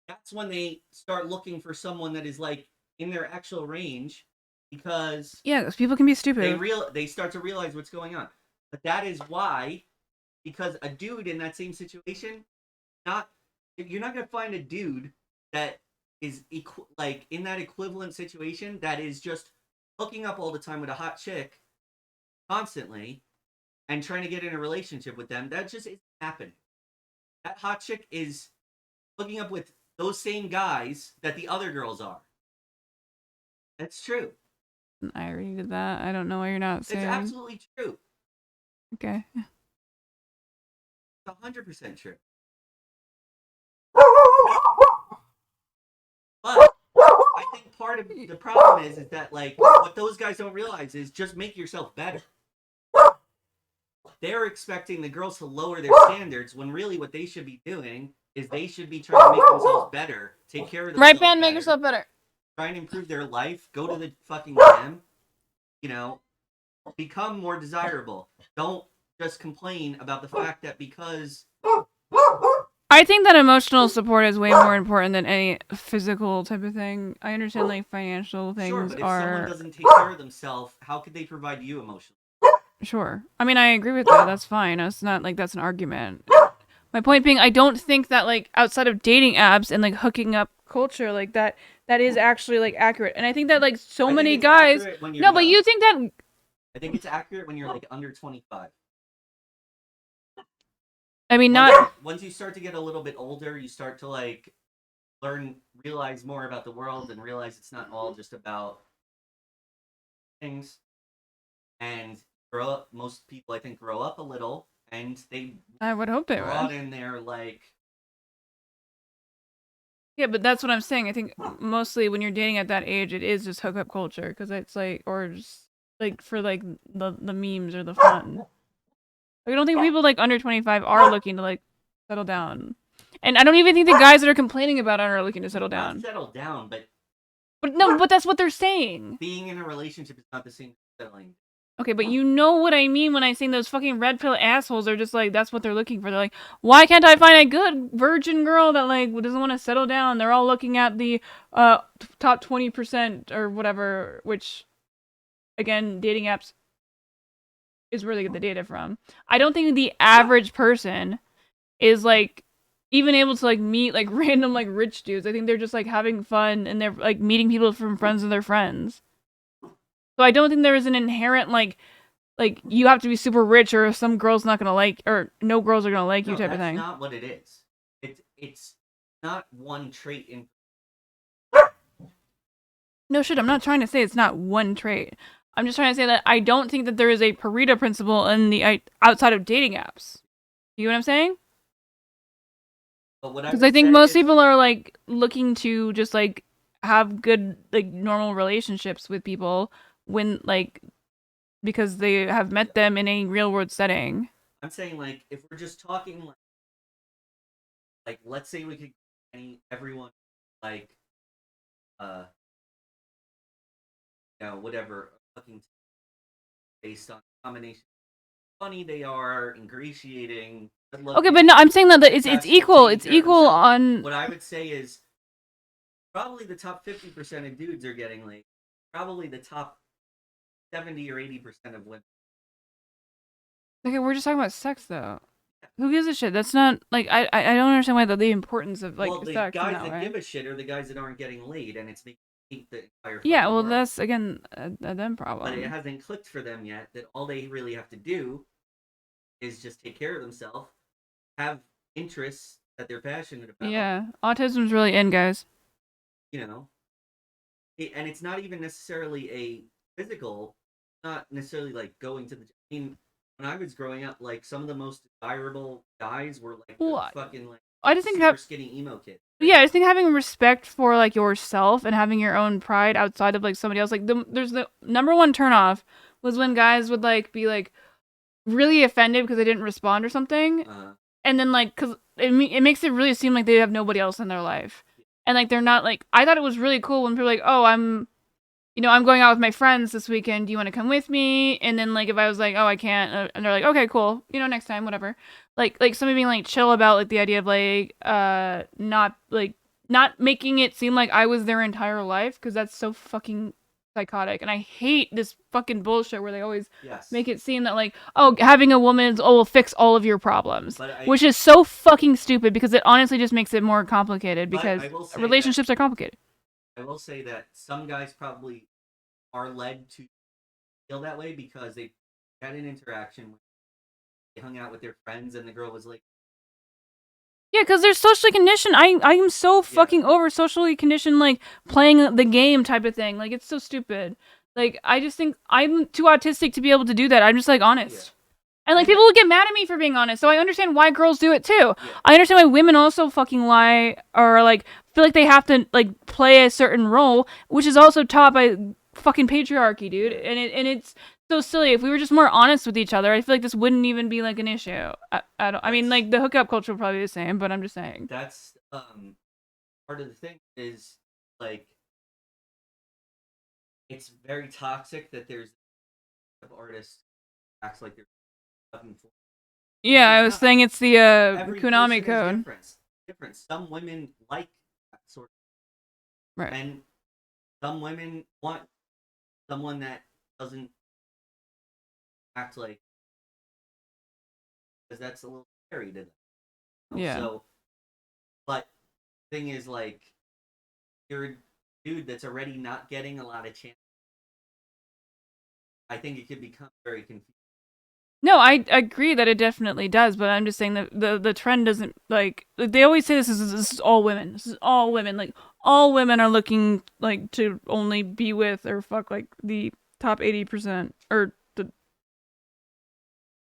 that's when they start looking for someone that is like in their actual range. because Yeah, 'cause people can be stupid. they start to realize what's going on. But that is why, because a dude in that same situation, you're not gonna find a dude that is like in that equivalent situation that is just hooking up all the time with a hot chick constantly and trying to get in a relationship with them. That just isn't happening. That hot chick is hooking up with those same guys that the other girls are. That's true. I already did that. I don't know why you're not saying. It's absolutely true. Okay. It's 100% true. But I think part of the problem is that like what those guys don't realize is just make yourself better. They're expecting the girls to lower their standards when really what they should be doing is they should be trying to make themselves better, take care of themselves. Right, Ben, make yourself better. Try and improve their life. Go to the fucking gym. You know, become more desirable. Don't just complain about the fact that because. I think that emotional support is way more important than any physical type of thing. I understand like financial things Sure, but if are. someone doesn't take care of themselves, how could they provide you emotionally? Sure. I mean, I agree with that. That's fine. It's not like that's an argument. My point being, I don't think that like outside of dating apps and like hooking up culture like that is actually like accurate. And I think that like so many guys. No, but you think that. I think it's accurate when you're like under 25. I mean, not. Once you start to get a little bit older, you start to like realize more about the world and realize it's not all just about things. And grow up. Most people, I think, grow up a little, and they. I would hope they brought would. in their like. Yeah, but that's what I'm saying. I think mostly when you're dating at that age, it is just hookup culture because it's like, or just like for like the memes or the fun. Like, I don't think people like under 25 are looking to like settle down, and I don't even think the guys that are complaining about it are looking to settle down. Not settle down, but that's what they're saying. Being in a relationship is not the same as settling. Okay, but you know what I mean when I say those fucking red pill assholes are just like, that's what they're looking for. They're like, why can't I find a good virgin girl that like doesn't want to settle down? They're all looking at the top 20% or whatever, which again, dating apps is where they get the data from. I don't think the average person is like even able to like meet like random like rich dudes. I think they're just like having fun and they're like meeting people from friends of their friends. So I don't think there is an inherent like you have to be super rich or some girl's not gonna like or no girls are gonna like you type of thing. That's not what it is. It's not one trait in. No shit, I'm not trying to say it's not one trait. I'm just trying to say that I don't think that there is a Pareto principle in the outside of dating apps. You know what I'm saying? Because I think most people are like looking to just like have good like normal relationships with people when like because they have met them in a real world setting. I'm saying like if we're just talking like let's say we could everyone like whatever fucking based on combination funny they are, ingratiating. Okay, but no, I'm saying that it's equal. It's equal on. What I would say is probably the top 50% of dudes are getting laid. Probably the top 70 or 80% of women. Okay, we're just talking about sex though. Who gives a shit? That's not like I don't understand why the importance of like the sex. guys in that that way. give a shit are the guys that aren't getting laid, and it's making the entire. Yeah, well, world. that's again a them problem. But it hasn't clicked for them yet that all they really have to do is just take care of themselves, have interests that they're passionate about. Yeah, autism's really in, guys. You know, and it's not even necessarily a physical, not necessarily like going to the. I mean, when I was growing up, like some of the most desirable guys were like fucking like. I just think super skinny emo kid. Yeah, I just think having respect for like yourself and having your own pride outside of like somebody else. Like there's the number one turnoff was when guys would like be like really offended because they didn't respond or something, and then like because it makes it really seem like they have nobody else in their life, and like they're not like. I thought it was really cool when people were like, oh, I'm going out with my friends this weekend. Do you want to come with me? And then like if I was like, oh, I can't, and they're like, okay, cool, next time, whatever. Like somebody being like chill about like the idea of like not making it seem like I was their entire life because that's so fucking psychotic. And I hate this fucking bullshit where they always Yes. make it seem that like, oh, having a woman will fix all of your problems, But which is so fucking stupid because it honestly just makes it more complicated But because I will say relationships are complicated. I will say that some guys probably are led to feel that way because they had an interaction, they hung out with their friends, and the girl was like, Yeah, because they're socially conditioned. I'm so fucking over socially conditioned, like playing the game type of thing. Like it's so stupid. Like I just think I'm too autistic to be able to do that. I'm just like honest. And like people will get mad at me for being honest, so I understand why girls do it too. I understand why women also fucking lie or like feel like they have to like play a certain role, which is also taught by fucking patriarchy, dude. And it's so silly. If we were just more honest with each other, I feel like this wouldn't even be like an issue. I mean, like the hookup culture will probably be the same, but I'm just saying. that's part of the thing is like it's very toxic that there's artists acts like they're fucking. Yeah, I was saying it's the Every Konami person is code. different. Some women like that sort of, Right. and some women want someone that doesn't act like, because that's a little scary to them. Yeah. So, but thing is, like, you're a dude that's already not getting a lot of chance. I think it could become very confusing. No, I agree that it definitely does, but I'm just saying that the trend doesn't like they always say this is all women. This is all women. Like all women are looking like to only be with or fuck like the top 80% or the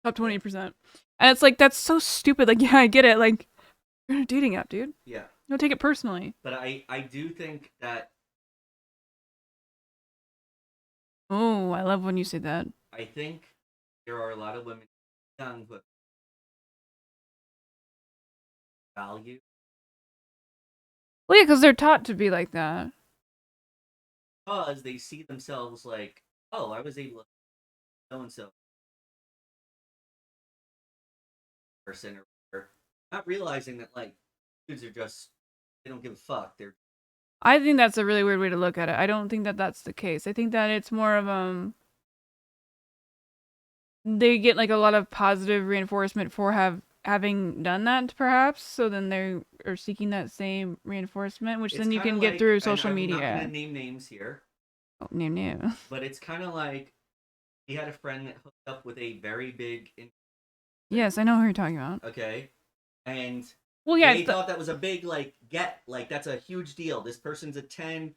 top 20%. And it's like that's so stupid. Like yeah, I get it. Like you're in a dating app, dude. Yeah. Don't take it personally. But I do think that Oh, I love when you say that. I think there are a lot of women young but value. Well, yeah, because they're taught to be like that. Because they see themselves like, oh, I was able to so and so person or whatever, not realizing that like dudes are just they don't give a fuck. They're I think that's a really weird way to look at it. I don't think that that's the case. I think that it's more of they get like a lot of positive reinforcement for having done that perhaps, so then they are seeking that same reinforcement, which it's then you kinda can get like- through and social I'm media. not gonna name names here, Oh, no. but it's kind of like he had a friend that hooked up with a very big. Yes, I know who you're talking about. Okay, and Well, yeah, they thought that was a big like that's a huge deal. This person's a 10,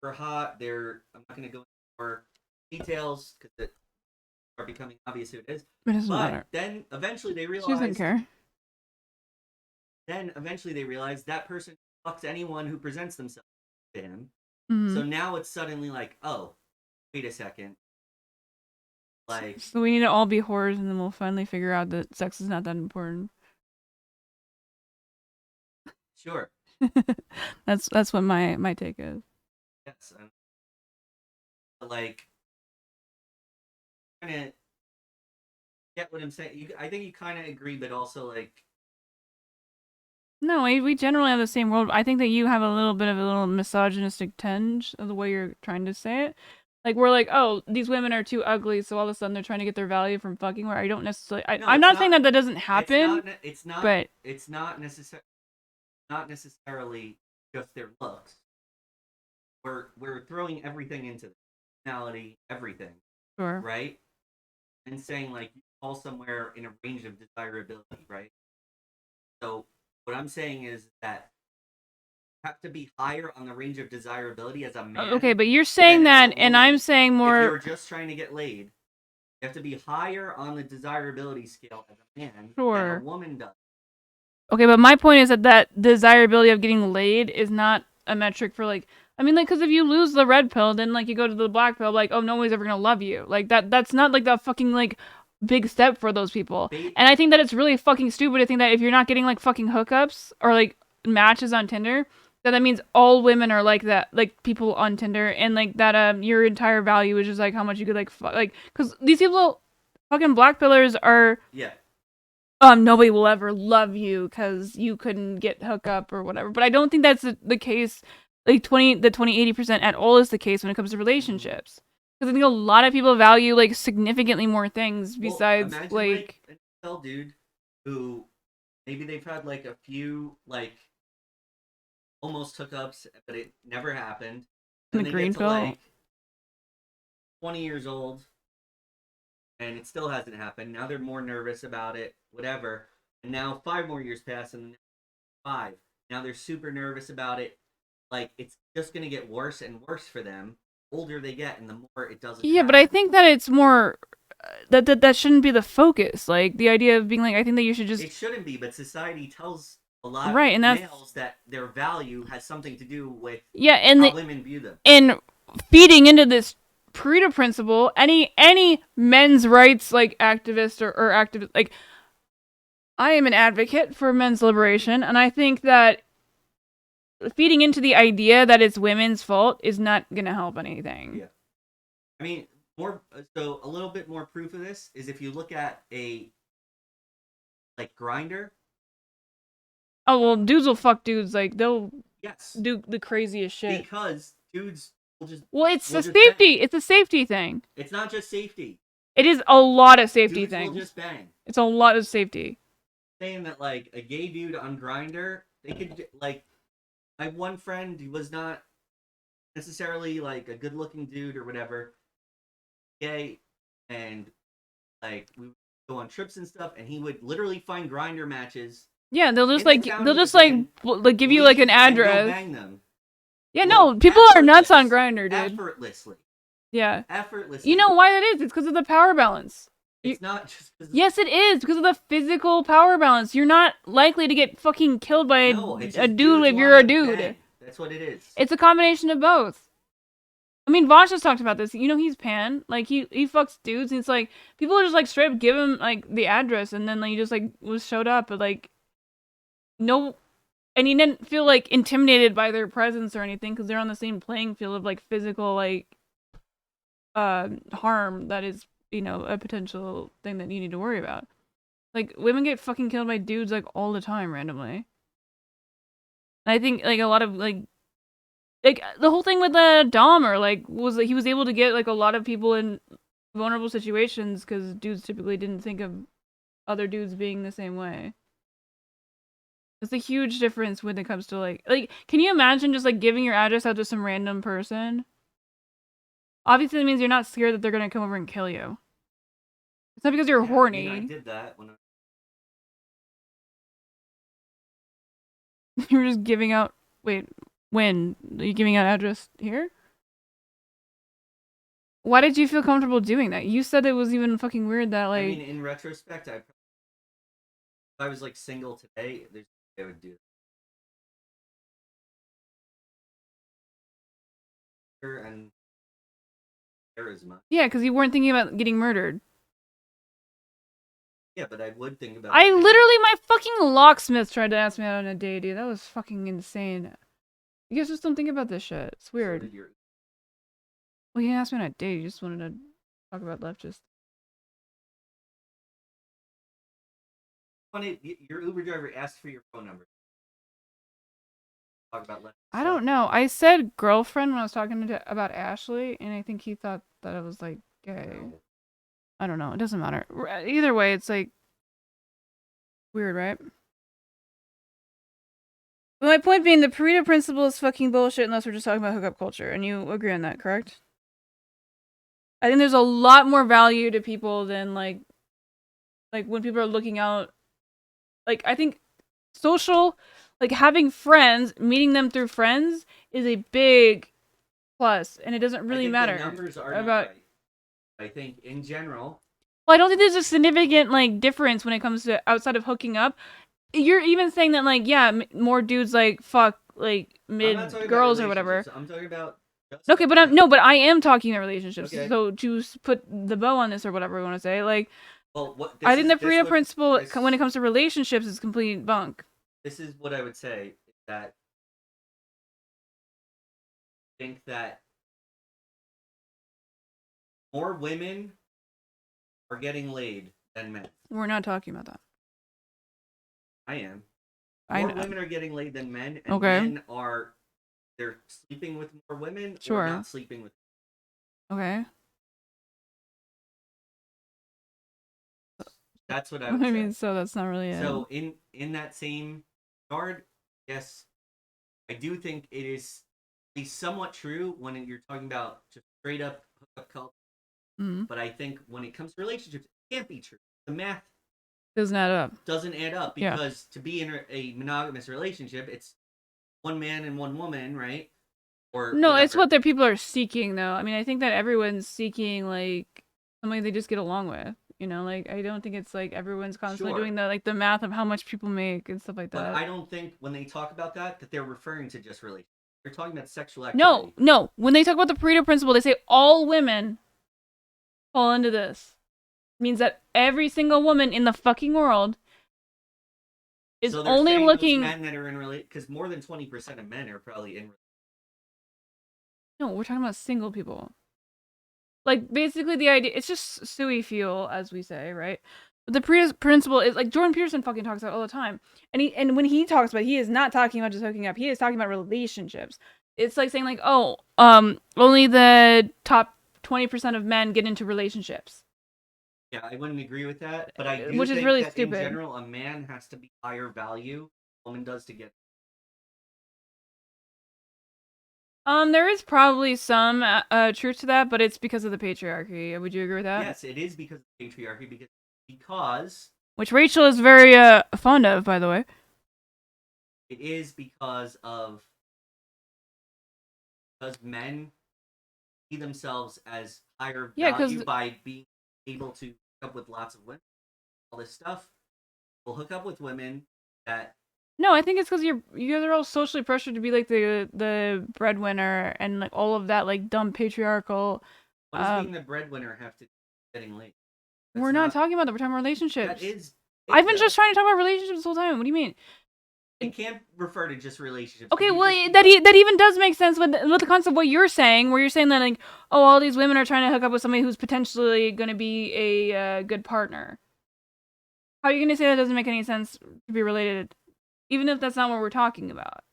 they're hot. I'm not gonna go into more details because it are becoming obvious who it is. It doesn't but matter. then eventually they She realized. doesn't care. Then eventually they realized that person fucks anyone who presents themselves to him. Mhm. So now it's suddenly like, oh, wait a second. Like, So we need to all be whores, and then we'll finally figure out that sex is not that important. sure. That's what my take is. Yes. Like, kind of get what I'm saying. I think you kind of agree, but also like, No, we generally have the same world. I think that you have a little bit of a little misogynistic tinge of the way you're trying to say it. Like we're like, oh, these women are too ugly, so all of a sudden they're trying to get their value from fucking. Where I don't necessarily, No, I'm it's not saying that doesn't happen. It's not. But It's not necessarily just their looks. We're throwing everything into personality, everything. Sure. Right. And saying like you fall somewhere in a range of desirability, right? So what I'm saying is that you have to be higher on the range of desirability as a man. okay, but you're saying that, and I'm saying If more. you're just trying to get laid, you have to be higher on the desirability scale as a man than Sure. a woman does. Okay, but my point is that desirability of getting laid is not a metric for like. I mean, like, because if you lose the red pill, then like you go to the black pill, like, oh, nobody's ever gonna love you. Like that's not like that fucking like big step for those people. And I think that it's really fucking stupid to think that if you're not getting like fucking hookups or like matches on Tinder, that means all women are like that, like people on Tinder, and like that your entire value is just like how much you could like like because these people, fucking black pillars are. Yeah. Nobody will ever love you because you couldn't get hookup or whatever. But I don't think that's the case like 80% at all is the case when it comes to relationships. Because I think a lot of people value like significantly more things besides imagine, like an incel dude who maybe they've had like a few like almost hookups, but it never happened. The And they green get to pill? like 20 years old, and it still hasn't happened. Now they're more nervous about it, whatever. And now 5 more years pass, and 5. Now they're super nervous about it. Like it's just gonna get worse and worse for them. Older they get, and the more it doesn't. Yeah, but I think that it's more that shouldn't be the focus. Like the idea of being like, I think that you should just. It shouldn't be, but society tells a lot Right, of and that's- males that their value has something to do with and how women view them. And feeding into this Pareto principle, any men's rights like activist or activist, like I am an advocate for men's liberation, and I think that feeding into the idea that it's women's fault is not gonna help anything. Yeah. I mean, so a little bit more proof of this is if you look at a like Grinder. Oh well, dudes will fuck dudes, like they'll Yes. do the craziest shit. Because dudes will just. Well, it's will a just safety. bang. It's a safety thing. It's not just safety. It is a lot of safety Dudes things. will just bang. It's a lot of safety. Saying that like a gay dude on Grinder, they could like. I have one friend who was not necessarily like a good-looking dude or whatever, gay, and like we would go on trips and stuff, and he would literally find Grinder matches. Yeah, they'll just in the like town they'll he just was like in, give you like an leave and go address. bang them. Yeah, no, people are nuts on Grinder, dude. Effortlessly. Yeah. Effortlessly. You know why that is? It's because of the power balance. It's not just because. Yes, it is because of the physical power balance. You're not likely to get fucking killed by a dude if you're a dude. Bang. That's what it is. It's a combination of both. I mean, Vosh has talked about this. You know, he's pan. Like he fucks dudes. And it's like people are just like straight up give him like the address, and then like he just like showed up, but like no, and he didn't feel like intimidated by their presence or anything because they're on the same playing field of like physical like harm that is, you know, a potential thing that you need to worry about. Like women get fucking killed by dudes like all the time randomly. And I think like a lot of like the whole thing with the Dahmer like was that he was able to get like a lot of people in vulnerable situations because dudes typically didn't think of other dudes being the same way. It's a huge difference when it comes to like can you imagine just like giving your address out to some random person? Obviously, that means you're not scared that they're gonna come over and kill you. It's not because you're horny. I mean, I did that when You were just giving out. Wait, when are you giving out address here? Why did you feel comfortable doing that? You said it was even fucking weird that like. I mean, in retrospect, if I was like single today, there's no way I would do that. And charisma. Yeah, because you weren't thinking about getting murdered. Yeah, but I would think about. I literally, my fucking locksmith tried to ask me out on a date, dude. That was fucking insane. You guys just don't think about this shit. It's weird. Well, he didn't ask me on a date. He just wanted to talk about leftists. Funny, your Uber driver asked for your phone number. Talk about leftists. I don't know. I said girlfriend when I was talking about Ashley, and I think he thought that I was like gay. No. I don't know. It doesn't matter. Either way, it's like weird, right? But my point being, the Pareto principle is fucking bullshit unless we're just talking about hookup culture, and you agree on that, correct? I think there's a lot more value to people than like when people are looking out. Like I think social, like having friends, meeting them through friends is a big plus, and it doesn't really matter the numbers are about. not right. I think in general. Well, I don't think there's a significant like difference when it comes to outside of hooking up. You're even saying that like more dudes like fuck like mid girls or whatever. I'm talking about. Okay, but I am talking about relationships. Okay. So to put the bow on this or whatever we want to say, like, Well, I think the Pareto principle when it comes to relationships is complete bunk. This is what I would say that I think that more women are getting laid than men. We're not talking about that. I am. I More know. women are getting laid than men, and Okay. men are they're sleeping with more women Sure. or not sleeping with. Okay. That's what I I would mean, say. so that's not really it. So in that same regard, yes, I do think it is at least somewhat true when you're talking about just straight up hookup culture. Mhm. But I think when it comes to relationships, it can't be true. The math Doesn't add up. doesn't add up Yeah. because to be in a monogamous relationship, it's one man and one woman, right? Or No, it's whatever. what the people are seeking, though. I mean, I think that everyone's seeking like somebody they just get along with. You know, like I don't think it's like everyone's constantly Sure. doing the math of how much people make and stuff like But that. I don't think when they talk about that they're referring to just relationships. They're talking about sexual No, activity. no. When they talk about the Pareto principle, they say all women fall into this. It means that every single woman in the fucking world is So they're only saying looking. those men that are in because more than 20% of men are probably in. No, we're talking about single people. Like basically the idea, it's just suey fuel, as we say, right? But the principle is like Jordan Peterson fucking talks about all the time, and when he talks about it, he is not talking about just hooking up. He is talking about relationships. It's like saying like, oh, only the top 20% of men get into relationships. Yeah, I wouldn't agree with that, but I do Which is think really that stupid. in general, a man has to be higher value. A woman does to get. There is probably some truth to that, but it's because of the patriarchy. Would you agree with that? Yes, it is because of patriarchy. Because Which Rachel is very fond of, by the way. it is because men see themselves as higher value by being able to hook up with lots of women. All this stuff will hook up with women that. No, I think it's because you guys are all socially pressured to be like the breadwinner and like all of that like dumb patriarchal. What does being the breadwinner have to do with getting laid? We're not talking about that. We're talking about relationships. That is. I've been just trying to talk about relationships the whole time. What do you mean? It can't refer to just relationships. Okay, well that even does make sense with the concept of what you're saying, where you're saying that like, oh, all these women are trying to hook up with somebody who's potentially going to be a good partner. How are you going to say that doesn't make any sense to be related? Even if that's not what we're talking about.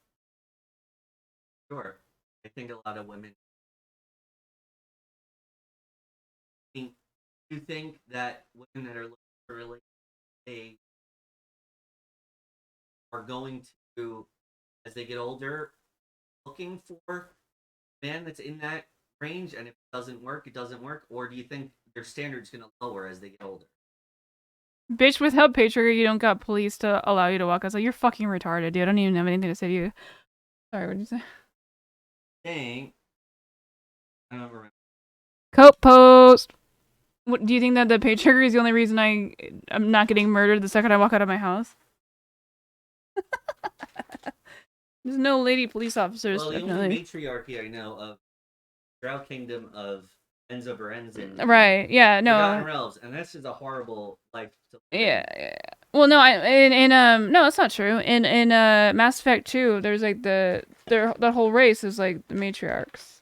Sure. I think a lot of women. You think that women that are looking for relationships are going to, as they get older, looking for a man that's in that range, and if it doesn't work, it doesn't work? Or do you think their standard's going to lower as they get older? Bitch, without patriarchy, you don't got police to allow you to walk outside. You're fucking retarded, dude. I don't even have anything to say to you. Sorry, what did you say? Dang. I don't remember. Coat post. What, do you think that the patriarchy is the only reason I'm not getting murdered the second I walk out of my house? There's no lady police officers. Well, the definitely. only matriarchy I know of, Drow Kingdom of Enzo Berenzin. Right? Yeah. No. Forgotten Realms, and this is a horrible life to live. Yeah. Well, no. No, that's not true. In Mass Effect 2, there's like that whole race is like the matriarchs.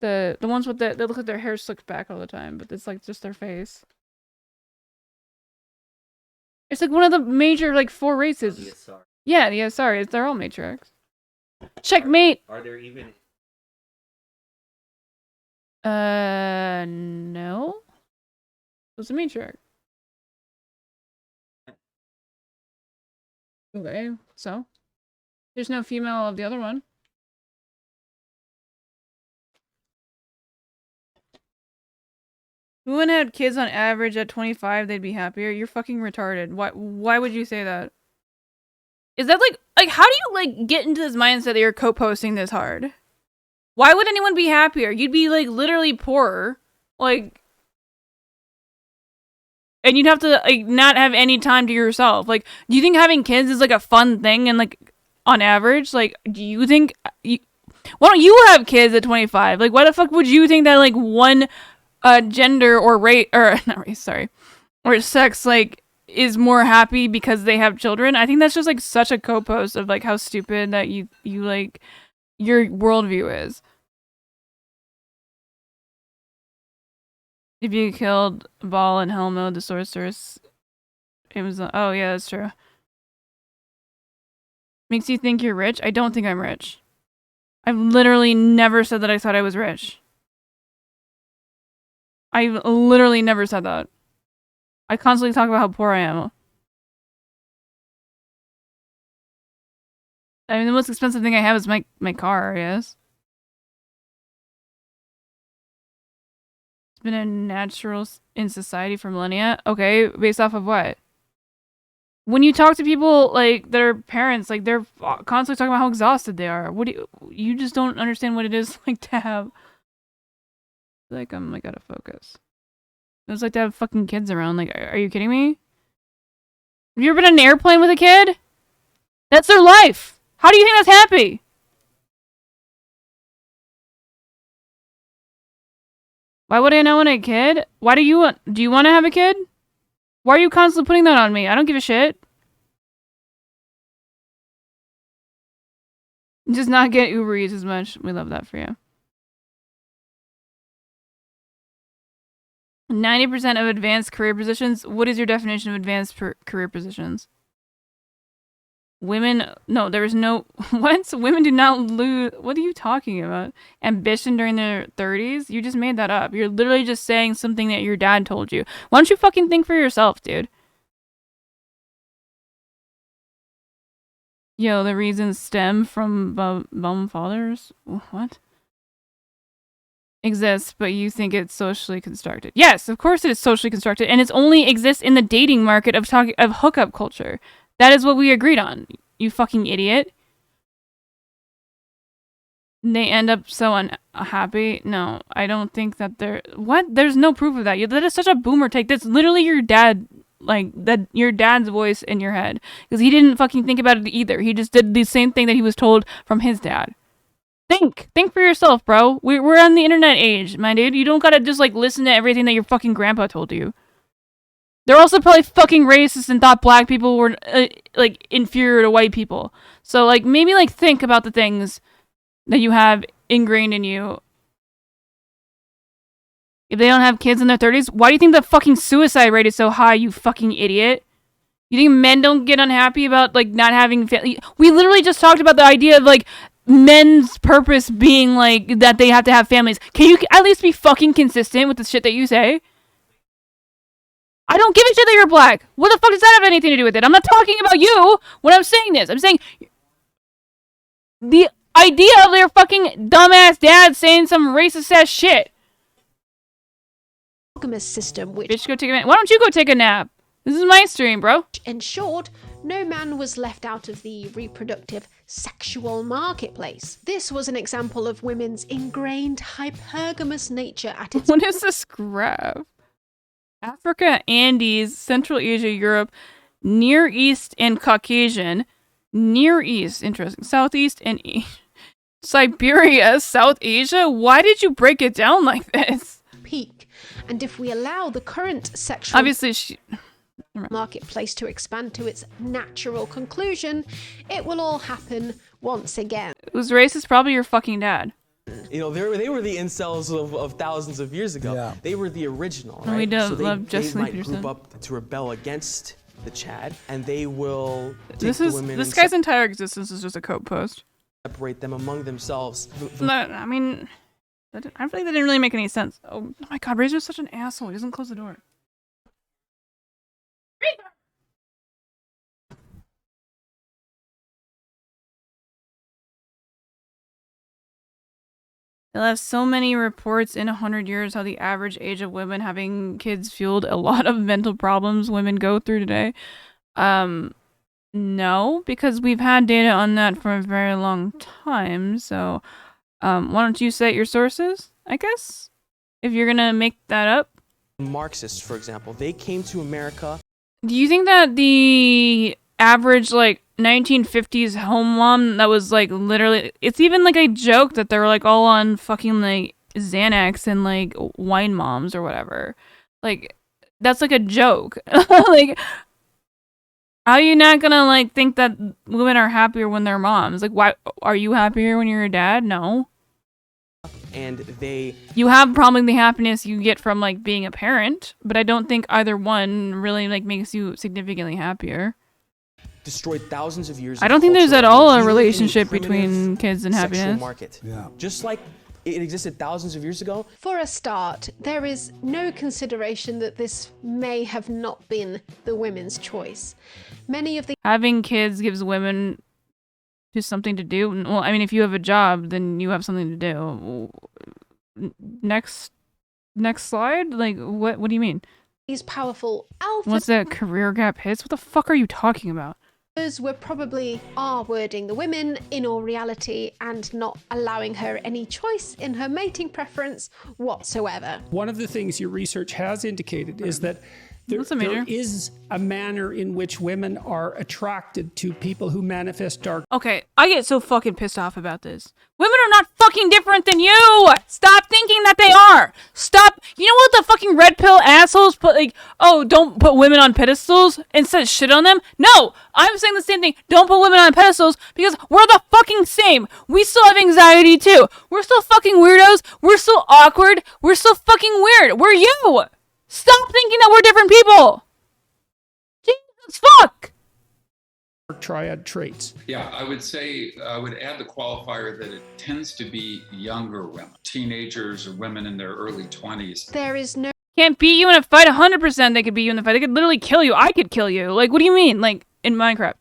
The ones with they look like their hair slicked back all the time, but it's like just their face. It's like one of the major like 4 races. The Asari. Yeah, sorry, they're all matriarchs. Checkmate. Are there even? No. It was a matriarch. Okay, so there's no female of the other one. If women had kids on average at 25, they'd be happier. You're fucking retarded. Why would you say that? Is that like how do you like get into this mindset that you're co-posting this hard? Why would anyone be happier? You'd be like literally poorer. Like, and you'd have to like not have any time to yourself. Like, do you think having kids is like a fun thing? And like on average, like, do you think why don't you have kids at 25? Like, why the fuck would you think that like one gender or race or not race, sorry, or sex like is more happy because they have children? I think that's just like such a co-post of like how stupid that you like your worldview is. If you killed Baal and Helmo, the sorceress, it was oh yeah, that's true. Makes you think you're rich? I don't think I'm rich. I've literally never said that I thought I was rich. I've literally never said that. I constantly talk about how poor I am. I mean, the most expensive thing I have is my car, I guess. It's been a natural in society for millennia. Okay, based off of what? When you talk to people like their parents, like they're constantly talking about how exhausted they are. What do you just don't understand what it is like to have. Like I gotta focus. It's like to have fucking kids around. Like, are you kidding me? Have you ever been on an airplane with a kid? That's their life. How do you think that's happy? Why would I not want a kid? Why do you want to have a kid? Why are you constantly putting that on me? I don't give a shit. Just not get Uber Eats as much. We love that for you. 90% of advanced career positions. What is your definition of advanced career positions? Women, no, there is no, what? Women do not lose, what are you talking about? Ambition during their 30s? You just made that up. You're literally just saying something that your dad told you. Why don't you fucking think for yourself, dude? Yo, the reasons stem from bum fathers? What? Exists, but you think it's socially constructed. Yes, of course it is socially constructed, and it only exists in the dating market of hookup culture. That is what we agreed on, you fucking idiot. They end up so unhappy. No, I don't think that they're... What? There's no proof of that. That is such a boomer take. That's literally your dad, like, that your dad's voice in your head. Because he didn't fucking think about it either. He just did the same thing that he was told from his dad. Think for yourself, bro. We're on the internet age, my dude. You don't gotta just, like, listen to everything that your fucking grandpa told you. They're also probably fucking racist and thought black people were, like, inferior to white people. So, like, maybe, like, think about the things that you have ingrained in you. If they don't have kids in their 30s, why do you think the fucking suicide rate is so high, you fucking idiot? You think men don't get unhappy about, like, not having family? We literally just talked about the idea of, like, men's purpose being, like, that they have to have families. Can you at least be fucking consistent with the shit that you say? I don't give a shit that you're black. What the fuck does that have anything to do with it? I'm not talking about you when I'm saying this. I'm saying the idea of their fucking dumbass dad saying some racist ass shit. System which Bitch, go take a nap. Why don't you go take a nap? This is my stream, bro. ensured no man was left out of the reproductive sexual marketplace. This was an example of women's ingrained hypergamous nature at its... What is this graph? Africa, Andes, Central Asia, Europe, Near East, and Caucasian. Near East, interesting. Southeast and Siberia, South Asia. Why did you break it down like this? Peak. And if we allow the current sexual Obviously, marketplace to expand to its natural conclusion, it will all happen once again. Who's racist? Probably your fucking dad. You know, they were the incels of thousands of years ago. Yeah. They were the original, right? We don't so love Justin might Peterson. group up to rebel against the Chad, and they will take This the women this and guy's entire existence is just a coat post. separate them among themselves. No, I mean, I feel like that didn't really make any sense. Oh my god, Razor's such an asshole. He doesn't close the door. They'll have so many reports in 100 years how the average age of women having kids fueled a lot of mental problems women go through today. No, because we've had data on that for a very long time. So, why don't you cite your sources, I guess? If you're gonna make that up. Marxists, for example, they came to America. Do you think that the average, like, 1950s home mom that was, like, literally... It's even, like, a joke that they were, like, all on fucking, like, Xanax and, like, wine moms or whatever. Like, that's, like, a joke. Like, how are you not gonna, like, think that women are happier when they're moms? Like, why... Are you happier when you're a dad? No. And they... You have probably the happiness you get from, like, being a parent, but I don't think either one really, like, makes you significantly happier. destroyed thousands of years. I don't think there's at all a relationship between kids and sexual happiness. market. Just like it existed thousands of years ago. For a start, there is no consideration that this may have not been the women's choice. Many of the Having kids gives women just something to do. Well, I mean, if you have a job, then you have something to do. Next slide. Like, what do you mean? these powerful alpha Once that career gap hits, what the fuck are you talking about? were probably R-wording the women in all reality and not allowing her any choice in her mating preference whatsoever. One of the things your research has indicated is that there is a manner in which women are attracted to people who manifest dark. Okay, I get so fucking pissed off about this. Women are not fucking different than you! Stop thinking that they are! Stop. You know what the fucking red pill assholes put, like, oh, don't put women on pedestals instead of shit on them? No! I'm saying the same thing. Don't put women on pedestals because we're the fucking same. We still have anxiety too. We're still fucking weirdos. We're still awkward. We're still fucking weird. We're you! Stop thinking that we're different people! Jesus fuck! Triad traits. Yeah, I would say, I would add the qualifier that it tends to be younger women, teenagers or women in their early 20s. There is no... Can't beat you in a fight 100%. They could beat you in the fight. They could literally kill you. I could kill you. Like, what do you mean? Like, in Minecraft.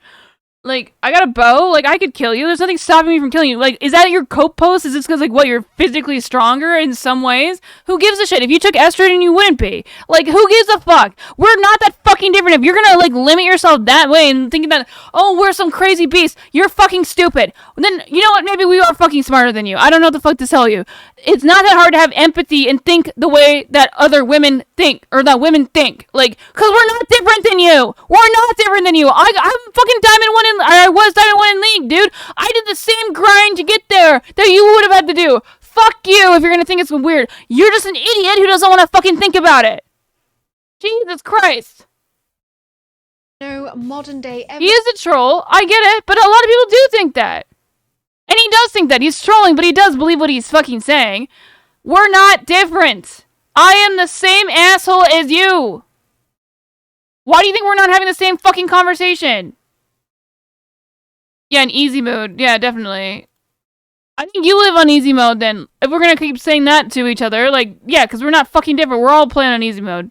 Like, I got a bow. Like, I could kill you. There's nothing stopping me from killing you. Like, is that your cope post? Is this because, like, what, you're physically stronger in some ways? Who gives a shit? If you took estrogen, you wouldn't be. Like, who gives a fuck? We're not that fucking different. If you're gonna, like, limit yourself that way and thinking that, oh, we're some crazy beast, you're fucking stupid. Then, you know what? Maybe we are fucking smarter than you. I don't know what the fuck to tell you. It's not that hard to have empathy and think the way that other women think, or that women think. Like, because we're not different than you. We're not different than you. I'm fucking Diamond 1 in, I was Diamond 1 in League, dude. I did the same grind to get there that you would have had to do. Fuck you if you're gonna think it's weird. You're just an idiot who doesn't want to fucking think about it. Jesus Christ. No modern day He is a troll. I get it, but a lot of people do think that. And he does think that. He's trolling, but he does believe what he's fucking saying. We're not different. I am the same asshole as you. Why do you think we're not having the same fucking conversation? Yeah, in easy mode. Yeah, definitely. I think you live on easy mode then. If we're gonna keep saying that to each other, like, yeah, because we're not fucking different. We're all playing on easy mode.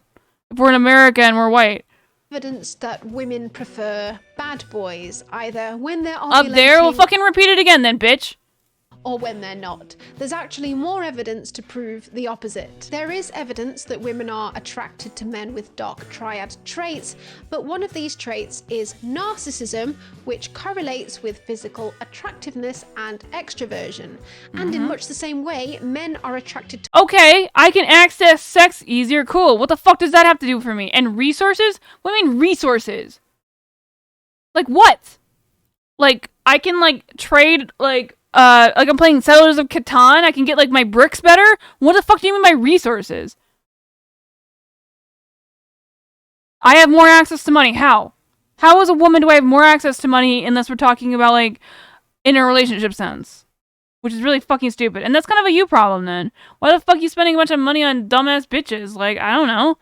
If we're in America and we're white. Evidence that women prefer bad boys, either when they're Up there? We'll fucking repeat it again then, bitch. Or when they're not. There's actually more evidence to prove the opposite. There is evidence that women are attracted to men with dark triad traits, but one of these traits is narcissism, which correlates with physical attractiveness and extroversion. And in much the same way, men are attracted to... Okay, I can access sex easier, cool. What the fuck does that have to do for me? And resources? What do you mean resources? Like what? Like, I can, like, trade, like I'm playing Settlers of Catan, I can get, like, my bricks better? What the fuck do you mean by resources? I have more access to money. How? How as a woman do I have more access to money unless we're talking about, like, in a relationship sense? Which is really fucking stupid. And that's kind of a you problem, then. Why the fuck are you spending a bunch of money on dumbass bitches? Like, I don't know.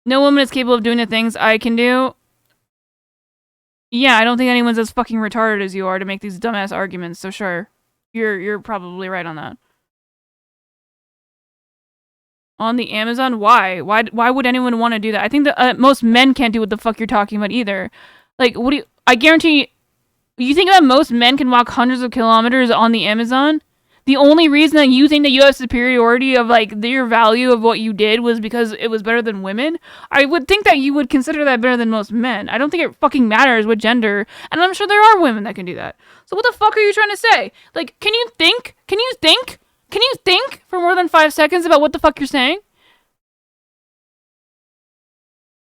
No woman is capable of doing the things I can do. Yeah, I don't think anyone's as fucking retarded as you are to make these dumbass arguments, so sure. You're probably right on that. On the Amazon? Why? Why would anyone want to do that? I think that most men can't do what the fuck you're talking about either. Like, what do you... I guarantee you think that most men can walk hundreds of kilometers on the Amazon? The only reason that you think that you have superiority of, like, your value of what you did was because it was better than women? I would think that you would consider that better than most men. I don't think it fucking matters what gender, and I'm sure there are women that can do that. So what the fuck are you trying to say? Like, can you think? Can you think? Can you think for more than 5 seconds about what the fuck you're saying?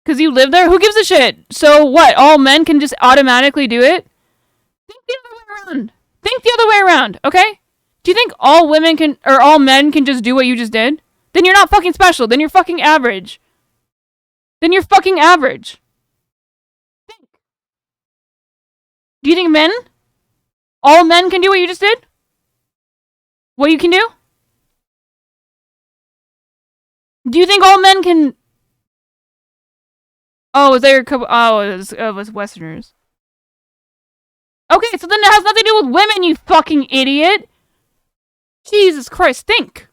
Because you live there? Who gives a shit? So what? All men can just automatically do it? Think the other way around. Think the other way around, okay? Do you think all women can, or all men can just do what you just did? Then you're not fucking special. Then you're fucking average. Then you're fucking average. Think. Do you think men? All men can do what you just did? What you can do? Do you think all men can... Oh, is that your oh, it was Westerners. Okay, so then it has nothing to do with women, you fucking idiot. Jesus Christ, think.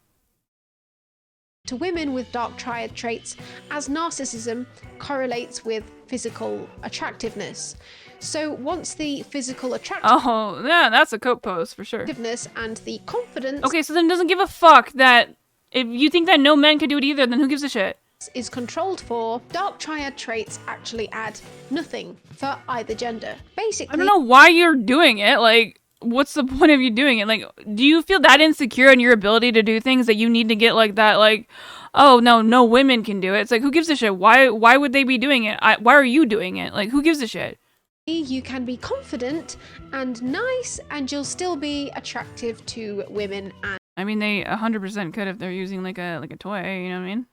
To women with dark triad traits, as narcissism correlates with physical attractiveness. So once the physical attractiveness Oh, yeah, that's a coat post for sure. and the confidence Okay, so then it doesn't give a fuck that if you think that no men can do it either, then who gives a shit? Is controlled for, dark triad traits actually add nothing for either gender. Basically, I don't know why you're doing it. Like, what's the point of you doing it? Like, do you feel that insecure in your ability to do things that you need to get like that? Like, oh no women can do it. It's like, who gives a shit? Why would they be doing it? Why are you doing it? Like, who gives a shit? you can be confident and nice, and you'll still be attractive to women and. I mean, they 100% could if they're using like a toy. You know what I mean?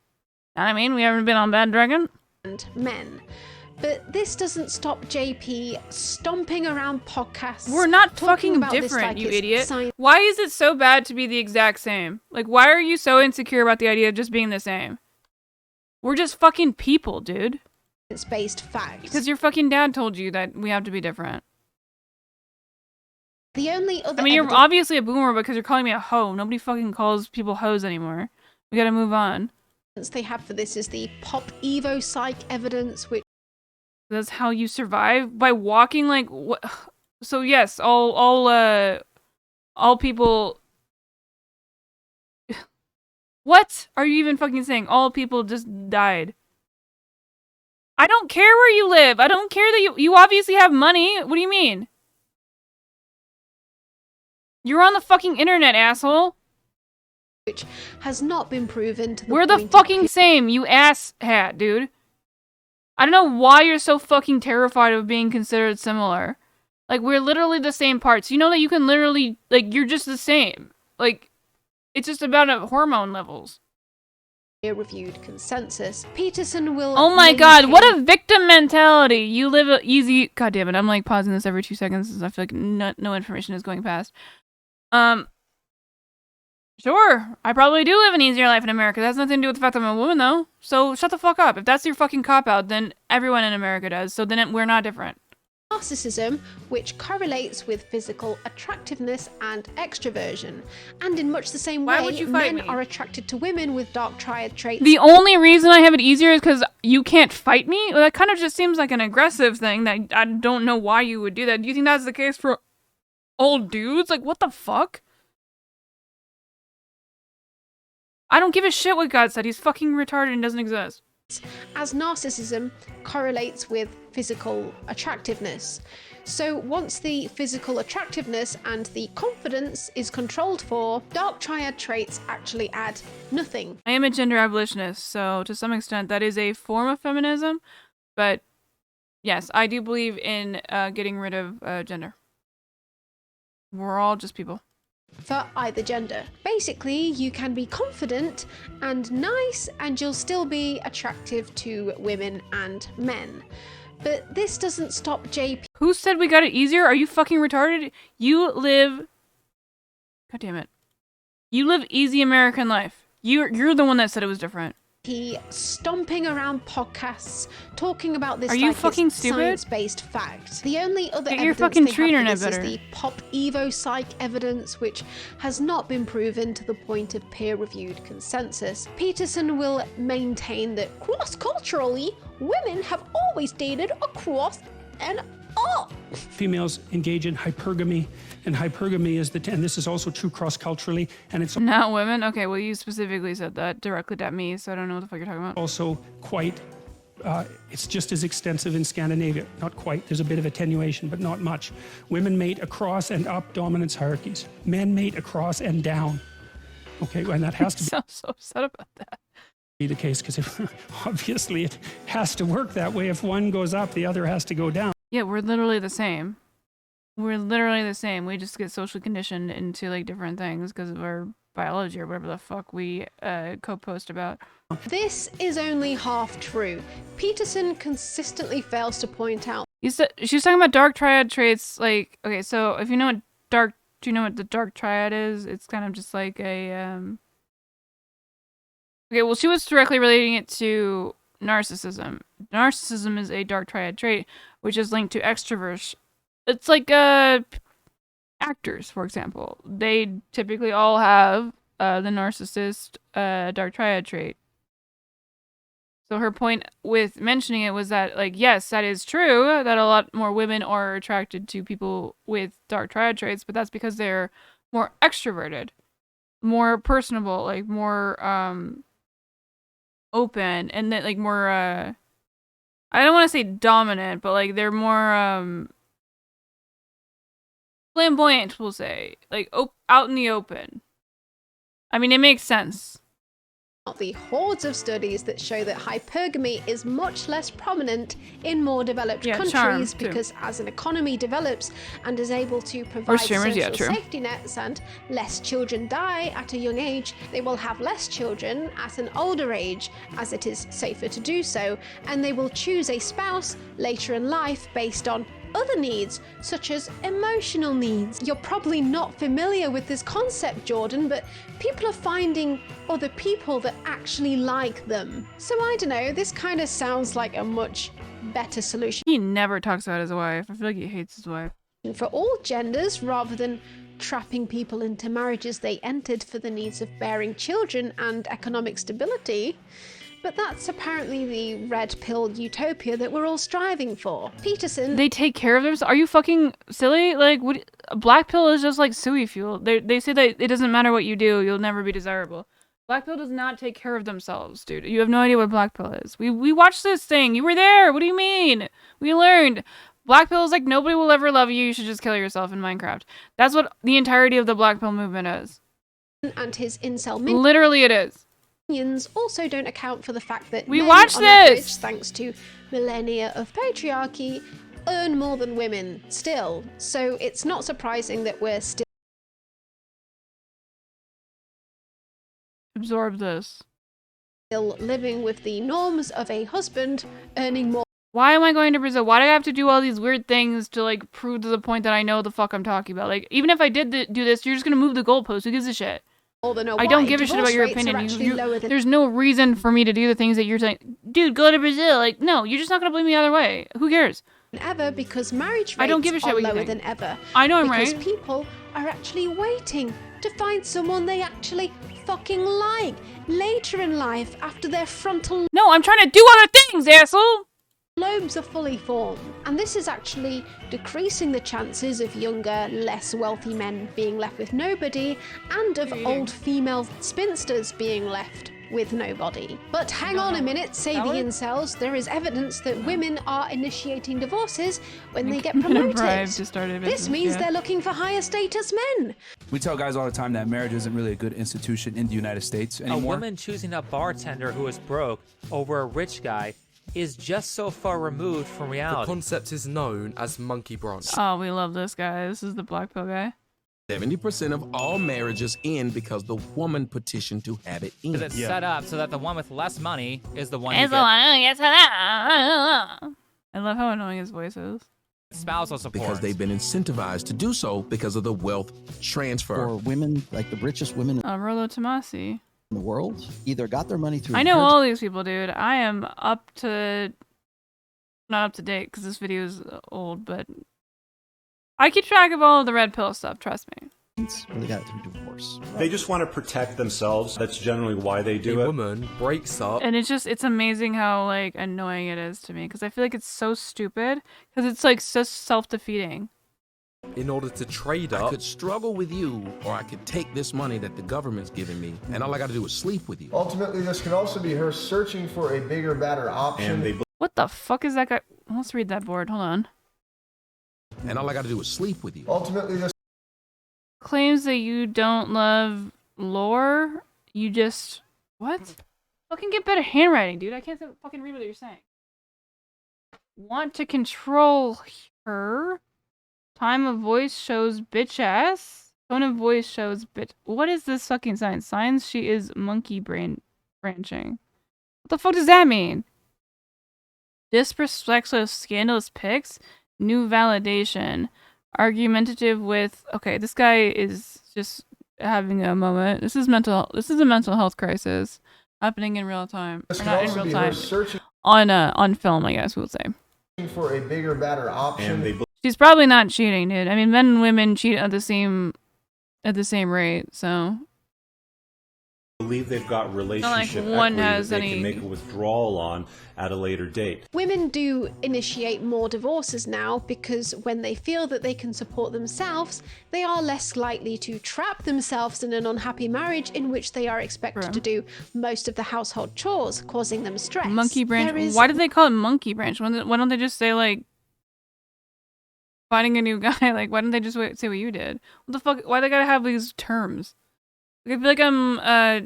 Know what I mean? We haven't been on Bad Dragon. And men. But this doesn't stop JP stomping around podcasts. We're not talking fucking about this different, like you it's idiot. science. Why is it so bad to be the exact same? Like, why are you so insecure about the idea of just being the same? We're just fucking people, dude. It's based facts. Because your fucking dad told you that we have to be different. The only other I mean, you're obviously a boomer because you're calling me a hoe. Nobody fucking calls people hoes anymore. We gotta move on. They have for this is the pop evo psych evidence, which That's how you survive? By walking like what? So yes, all people. What are you even fucking saying? All people just died. I don't care where you live. I don't care that you obviously have money. What do you mean? You're on the fucking internet, asshole. which has not been proven to the We're the point of fucking same, you ass hat, dude. I don't know why you're so fucking terrified of being considered similar. Like, we're literally the same parts. You know that you can literally, like, you're just the same. Like, it's just about hormone levels. peer-reviewed consensus. Peterson will. Oh my god, what a victim mentality. You live a easy. God damn it, I'm like pausing this every 2 seconds because I feel like no information is going past. Sure, I probably do live an easier life in America. That has nothing to do with the fact that I'm a woman, though. So shut the fuck up. If that's your fucking cop-out, then everyone in America does. So then we're not different. Narcissism, which correlates with physical attractiveness and extroversion. And in much the same Why way, would you fight men me? are attracted to women with dark triad traits. The only reason I have it easier is because you can't fight me? Well, that kind of just seems like an aggressive thing that I don't know why you would do that. Do you think that's the case for old dudes? Like, what the fuck? I don't give a shit what God said. He's fucking retarded and doesn't exist. As narcissism correlates with physical attractiveness. So once the physical attractiveness and the confidence is controlled for, dark triad traits actually add nothing. I am a gender abolitionist, so to some extent that is a form of feminism, but yes, I do believe in getting rid of gender. We're all just people. For either gender. Basically, you can be confident and nice, and you'll still be attractive to women and men. But this doesn't stop JP. Who said we got it easier? Are you fucking retarded? You live... God damn it. You live easy American life. You're the one that said it was different. Stomping around podcasts talking about this. Are you like fucking it's stupid? Science-based fact. The only other Get your evidence fucking they have Trina for net this is better. the pop evo psych evidence, which has not been proven to the point of peer-reviewed consensus. Peterson will maintain that cross-culturally, women have always dated across and up. Females engage in hypergamy, and hypergamy is and this is also true cross-culturally, and it's Not women? Okay, well, you specifically said that directly at me, so I don't know what the fuck you're talking about. also quite, it's just as extensive in Scandinavia. Not quite, there's a bit of attenuation, but not much. Women mate across and up dominance hierarchies. Men mate across and down. Okay, and that has to be So upset about that. the case, because obviously it has to work that way. If one goes up, the other has to go down. Yeah, we're literally the same. We're literally the same. We just get socially conditioned into like different things because of our biology or whatever the fuck we co-post about. This is only half true. Peterson consistently fails to point out. She was talking about dark triad traits. Like, okay, so if you know what do you know what the dark triad is? It's kind of just like a Okay, well, she was directly relating it to narcissism. Narcissism is a dark triad trait, which is linked to extroversion. It's like actors, for example. They typically all have the narcissist dark triad trait. So her point with mentioning it was that, like, yes, that is true, that a lot more women are attracted to people with dark triad traits, but that's because they're more extroverted, more personable, like more open, and that like more I don't want to say dominant, but like they're more flamboyant, we'll say, like out in the open. I mean, it makes sense. The hordes of studies that show that hypergamy is much less prominent in more developed countries because as an economy develops and is able to provide social safety nets and less children die at a young age, they will have less children at an older age as it is safer to do so, and they will choose a spouse later in life based on other needs, such as emotional needs. You're probably not familiar with this concept, Jordan, but people are finding other people that actually like them. So I don't know, this kind of sounds like a much better solution. He never talks about his wife. I feel like he hates his wife. For all genders, rather than trapping people into marriages they entered for the needs of bearing children and economic stability. But that's apparently the red pill utopia that we're all striving for. Peterson. They take care of themselves? Are you fucking silly? Like, what? A black pill is just like suey fuel. They say that it doesn't matter what you do, you'll never be desirable. Black pill does not take care of themselves, dude. You have no idea what black pill is. We watched this thing. You were there. What do you mean? We learned. Black pill is like nobody will ever love you. You should just kill yourself in Minecraft. That's what the entirety of the black pill movement is. And his incel literally it is. Also don't account for the fact that we men, watched on this average, thanks to millennia of patriarchy, earn more than women still. So it's not surprising that we're still absorb this. Still living with the norms of a husband earning more. Why am I going to Brazil? Why do I have to do all these weird things to like prove to the point that I know the fuck I'm talking about? Like, even if I did do this, you're just gonna move the goalpost. Who gives a shit? I don't give a shit about your opinion. There's no reason for me to do the things that you're saying. Dude, go to Brazil. Like, no, you're just not gonna blame me either way. Who cares? Ever, because marriage rates I don't give a shit are what you lower think. than ever. I know I'm because right. People are actually waiting to find someone they actually fucking like later in life after their frontal. No, I'm trying to do other things, asshole. Lobes are fully formed, and this is actually decreasing the chances of younger, less wealthy men being left with nobody, and of old female spinsters being left with nobody. But hang on a minute, say the incels, there is evidence that women are initiating divorces when they get promoted. This means they're looking for higher status men. We tell guys all the time that marriage isn't really a good institution in the United States anymore. A woman choosing a bartender who is broke over a rich guy is just so far removed from reality. The concept is known as monkey branch. Oh, we love this guy. This is the black pill guy. 70% of all marriages end because the woman petitioned to have it end. Because it's set up so that the one with less money is the one who gets I love how annoying his voice is. Spousal support. Because they've been incentivized to do so because of the wealth transfer. For women, like the richest women Rolo Tomasi. in the world, either got their money through. I know all these people, dude. I am not up to date because this video is old, but I keep track of all of the red pill stuff. Trust me. Or they got it through divorce. They just want to protect themselves. That's generally why they do it. A woman breaks up. And it's amazing how like annoying it is to me because I feel like it's so stupid because it's like so self-defeating. In order to trade up. I could struggle with you, or I could take this money that the government's giving me, and all I gotta do is sleep with you. Ultimately, this could also be her searching for a bigger, better option. What the fuck is that guy? Let's read that board. Hold on. And all I gotta do is sleep with you. Ultimately, this claims that you don't love lore. You just what? Fucking get better handwriting, dude. I can't fucking read what you're saying. Want to control her. Time of voice shows bitch ass. Tone of voice shows bitch. What is this fucking sign? Signs she is monkey brain branching. What the fuck does that mean? Disrespectful scandalous pics. New validation. Argumentative with. Okay, this guy is just having a moment. This is a mental health crisis happening in real time. Or not in real time. on film, I guess we'll say. For a bigger, better option. She's probably not cheating, dude. I mean, men and women cheat at the same rate, so. Believe they've got relationship one equity has that they any- can make a withdrawal on at a later date. Women do initiate more divorces now because when they feel that they can support themselves, they are less likely to trap themselves in an unhappy marriage in which they are expected to do most of the household chores, causing them stress. Monkey branch. There is Why did they call it monkey branch? Why don't they just say like finding a new guy? Like, why don't they just say what you did? What the fuck? Why they gotta have these terms? Like, I feel like I'm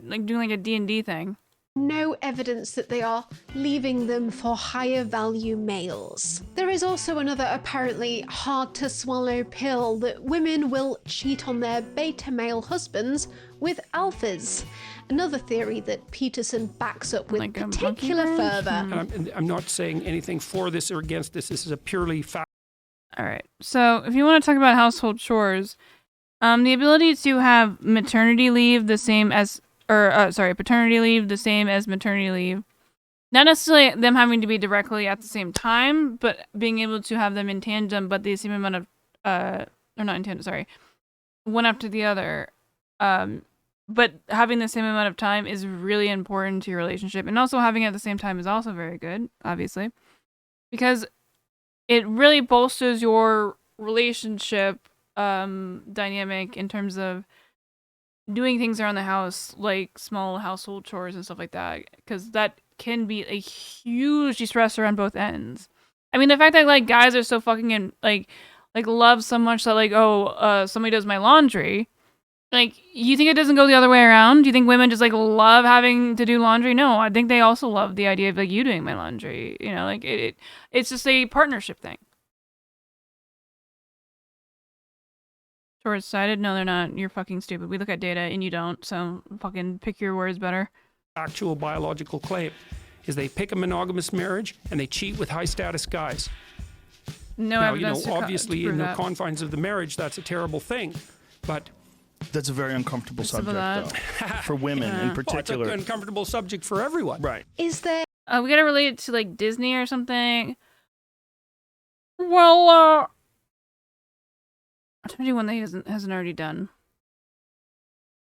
like doing like a D&D thing. no evidence that they are leaving them for higher value males. There is also another apparently hard to swallow pill that women will cheat on their beta male husbands with alphas. Another theory that Peterson backs up with Like a particular monkey wrench? fervor. And I'm not saying anything for this or against this. This is a purely fact. All right. So if you want to talk about household chores, the ability to have maternity leave the same as, paternity leave the same as maternity leave. Not necessarily them having to be directly at the same time, but being able to have them in tandem, but the same amount of, or not in tandem, sorry, one after the other. But having the same amount of time is really important to your relationship. And also having it at the same time is also very good, obviously. Because it really bolsters your relationship dynamic in terms of doing things around the house, like small household chores and stuff like that. Because that can be a huge stressor on both ends. I mean, the fact that like guys are so fucking like love so much that like, somebody does my laundry. Like, you think it doesn't go the other way around? Do you think women just, like, love having to do laundry? No, I think they also love the idea of, like, you doing my laundry. You know, like, it's just a partnership thing. Short-sighted? No, they're not. You're fucking stupid. We look at data, and you don't, so fucking pick your words better. Actual biological claim is they pick a monogamous marriage and they cheat with high-status guys. No now, you know, evidence obviously to in the that. confines of the marriage, that's a terrible thing, but... That's a very uncomfortable subject, though. For women in particular. Well, it's an uncomfortable subject for everyone. Right. Is there... we gotta relate it to, like, Disney or something. Well, I'm trying to do one that he hasn't already done.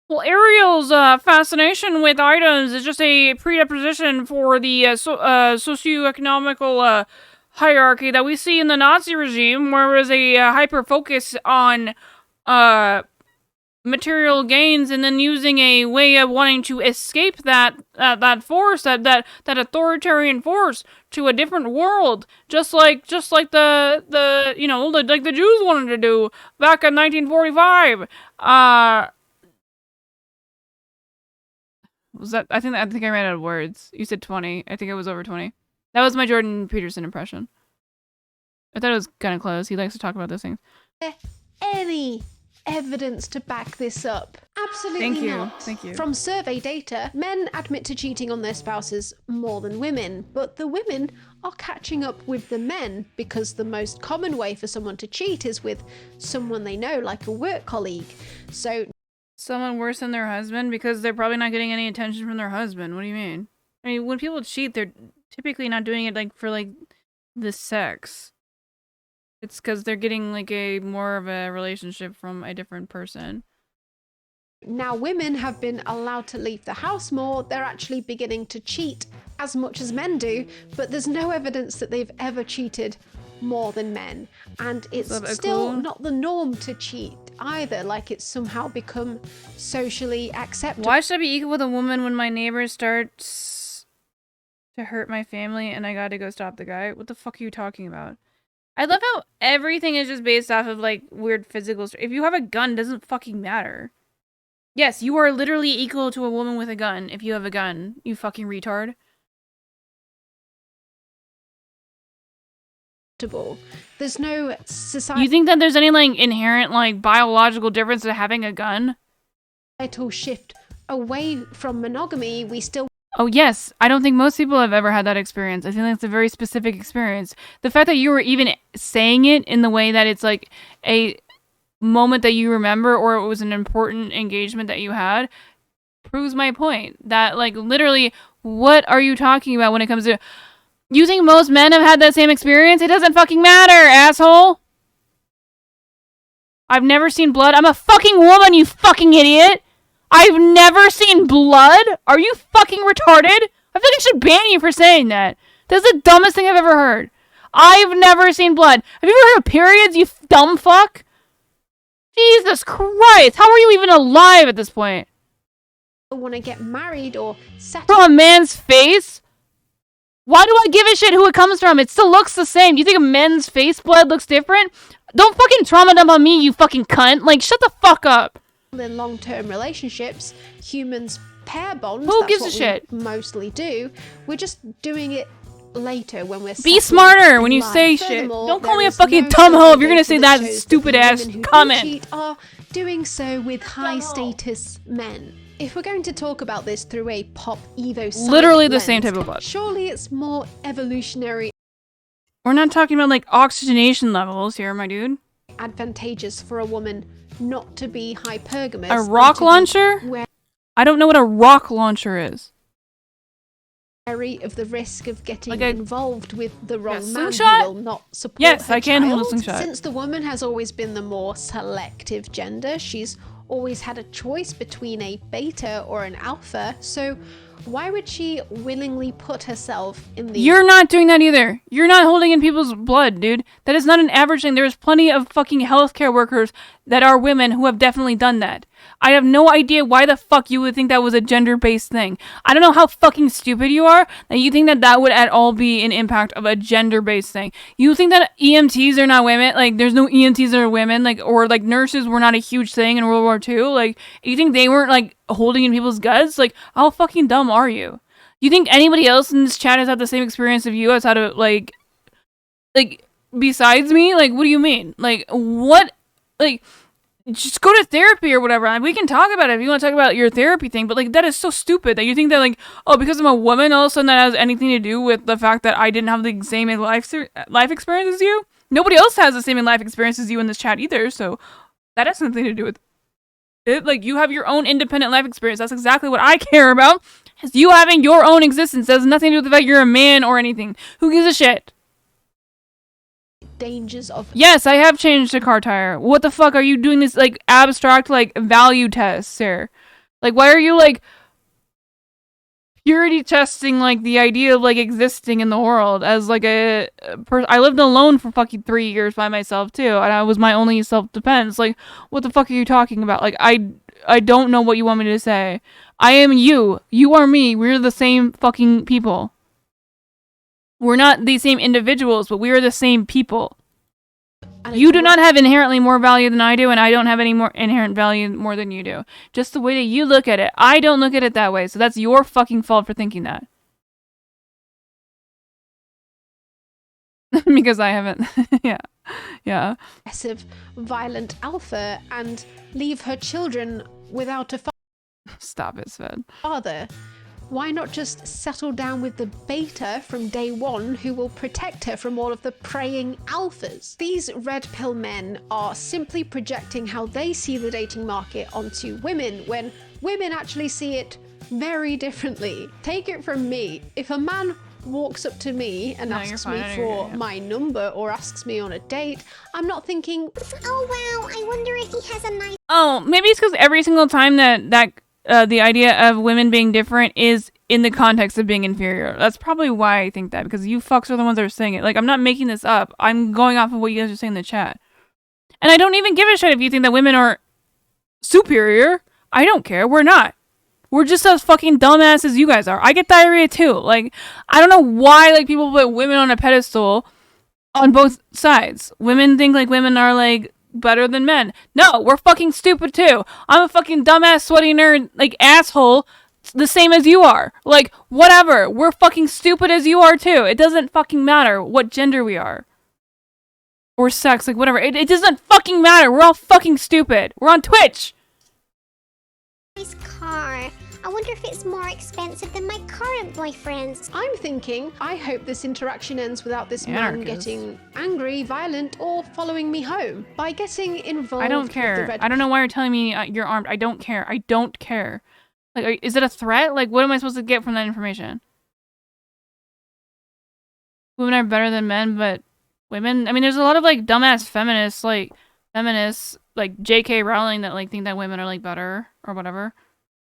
Well, Ariel's fascination with items is just a predisposition for the socioeconomical hierarchy that we see in the Nazi regime, where there's a hyper focus on material gains, and then using a way of wanting to escape that force, that authoritarian force, to a different world, just like the you know, like the Jews wanted to do back in 1945. Was that? I think I ran out of words. You said 20. I think it was over 20. That was my Jordan Peterson impression. I thought it was kind of close. He likes to talk about those things. Any evidence to back this up? Absolutely not. Thank you. From survey data, men admit to cheating on their spouses more than women, but the women are catching up with the men because the most common way for someone to cheat is with someone they know, like a work colleague. So someone worse than their husband, because they're probably not getting any attention from their husband. What do you mean? I mean, when people cheat, they're typically not doing it like for like the sex. It's because they're getting like a more of a relationship from a different person. now women have been allowed to leave the house more. They're actually beginning to cheat as much as men do, but there's no evidence that they've ever cheated more than men. And it's still not the norm to cheat either. Like, it's somehow become socially acceptable. Why should I be equal with a woman when my neighbor starts to hurt my family and I gotta go stop the guy? What the fuck are you talking about? I love how everything is just based off of, like, weird physical... If you have a gun, it doesn't fucking matter. Yes, you are literally equal to a woman with a gun if you have a gun, you fucking retard. There's no society... You think that there's any, like, inherent, like, biological difference to having a gun? Shift away from monogamy, we still... Oh, yes. I don't think most people have ever had that experience. I think that's a very specific experience. The fact that you were even saying it in the way that it's like a moment that you remember, or it was an important engagement that you had, proves my point. That, like, literally, what are you talking about when it comes to... You think most men have had that same experience? It doesn't fucking matter, asshole! I've never seen blood. I'm a fucking woman, you fucking idiot! I've never seen blood? Are you fucking retarded? I feel like I should ban you for saying that. That's the dumbest thing I've ever heard. I've never seen blood. Have you ever heard of periods, you dumb fuck? Jesus Christ, how are you even alive at this point? Want to get married or settle From a man's face? Why do I give a shit who it comes from? It still looks the same. Do you think a men's face blood looks different? Don't fucking trauma dump on me, you fucking cunt. Like, shut the fuck up. in long-term relationships, humans pair bond. Who That's gives what a shit? we mostly do. We're just doing it later when we're Be settled smarter in when you life. say shit. Furthermore, Don't call there me a is fucking no dumb hoe if you're gonna survey say that that shows that stupid the ass women who do comment. cheat are doing so with high status men. If we're going to talk about this through a pop evo Literally the same type of blood. surely it's more evolutionary We're not talking about like oxygenation levels here, my dude. advantageous for a woman not to be hypergamous. A and rock to be launcher? I don't know what a rock launcher is. wary of the risk of getting Like a- involved with the wrong man slingshot? who will not support Yes, her I can hold a child. slingshot. Since the woman has always been the more selective gender, she's always had a choice between a beta or an alpha, so why would she willingly put herself in the You're not doing that either. You're not holding in people's blood, dude. That is not an average thing. There's plenty of fucking healthcare workers that are women who have definitely done that. I have no idea why the fuck you would think that was a gender-based thing. I don't know how fucking stupid you are that you think that that would at all be an impact of a gender-based thing. You think that EMTs are not women? Like, there's no EMTs that are women? Like, or like nurses were not a huge thing in World War II? Like, you think they weren't like holding in people's guts? Like, how fucking dumb are you? You think anybody else in this chat has had the same experience of you outside of like besides me? Like, what do you mean? Like, what? Like, just go to therapy or whatever. Like, we can talk about it if you want to talk about your therapy thing, but like, that is so stupid that you think that like, oh, because I'm a woman, all of a sudden that has anything to do with the fact that I didn't have the same life experience as you. Nobody else has the same life experience as you in this chat either, so that has something to do with it. Like, you have your own independent life experience. That's exactly what I care about. Is you having your own existence. That has nothing to do with the fact you're a man or anything. Who gives a shit? dangers of Yes, I have changed a car tire. What the fuck are you doing this like abstract like value test, sir? Like, why are you like purity testing like the idea of like existing in the world as like a I lived alone for fucking 3 years by myself too, and I was my only self-defense. Like, what the fuck are you talking about? Like, I don't know what you want me to say. I am you. You are me. We're the same fucking people. We're not the same individuals, but we are the same people. You do not have inherently more value than I do, and I don't have any more inherent value more than you do. Just the way that you look at it. I don't look at it that way, so that's your fucking fault for thinking that. Because I haven't. Yeah. Yeah. aggressive, violent alpha and leave her children without a Stop it, Sven. father. Why not just settle down with the beta from day one who will protect her from all of the preying alphas? These red pill men are simply projecting how they see the dating market onto women when women actually see it very differently. Take it from me. If a man walks up to me and asks me for my number or asks me on a date, I'm not thinking, oh wow, I wonder if he has a nice... Oh, maybe it's because every single time that the idea of women being different is in the context of being inferior. That's probably why I think that, because you fucks are the ones that are saying it. Like, I'm not making this up. I'm going off of what you guys are saying in the chat. And I don't even give a shit if you think that women are superior. I don't care. We're not. We're just as fucking dumbass as you guys are. I get diarrhea too. Like, I don't know why like people put women on a pedestal on both sides. Women think like women are like better than men. No, we're fucking stupid too. I'm a fucking dumbass sweaty nerd like asshole the same as you are. Like, whatever. We're fucking stupid as you are too. It doesn't fucking matter what gender we are. Or sex, like whatever. It doesn't fucking matter. We're all fucking stupid. We're on Twitch. Nice car. I wonder if it's more expensive than my current boyfriend's. I'm thinking, I hope this interaction ends without this man getting angry, violent, or following me home. By getting involved I don't with care. the red I don't know why you're telling me you're armed. I don't care. I don't care. Like, is it a threat? Like, what am I supposed to get from that information? women are better than men, but women, I mean, there's a lot of like dumbass feminists like J.K. Rowling that like think that women are like better or whatever.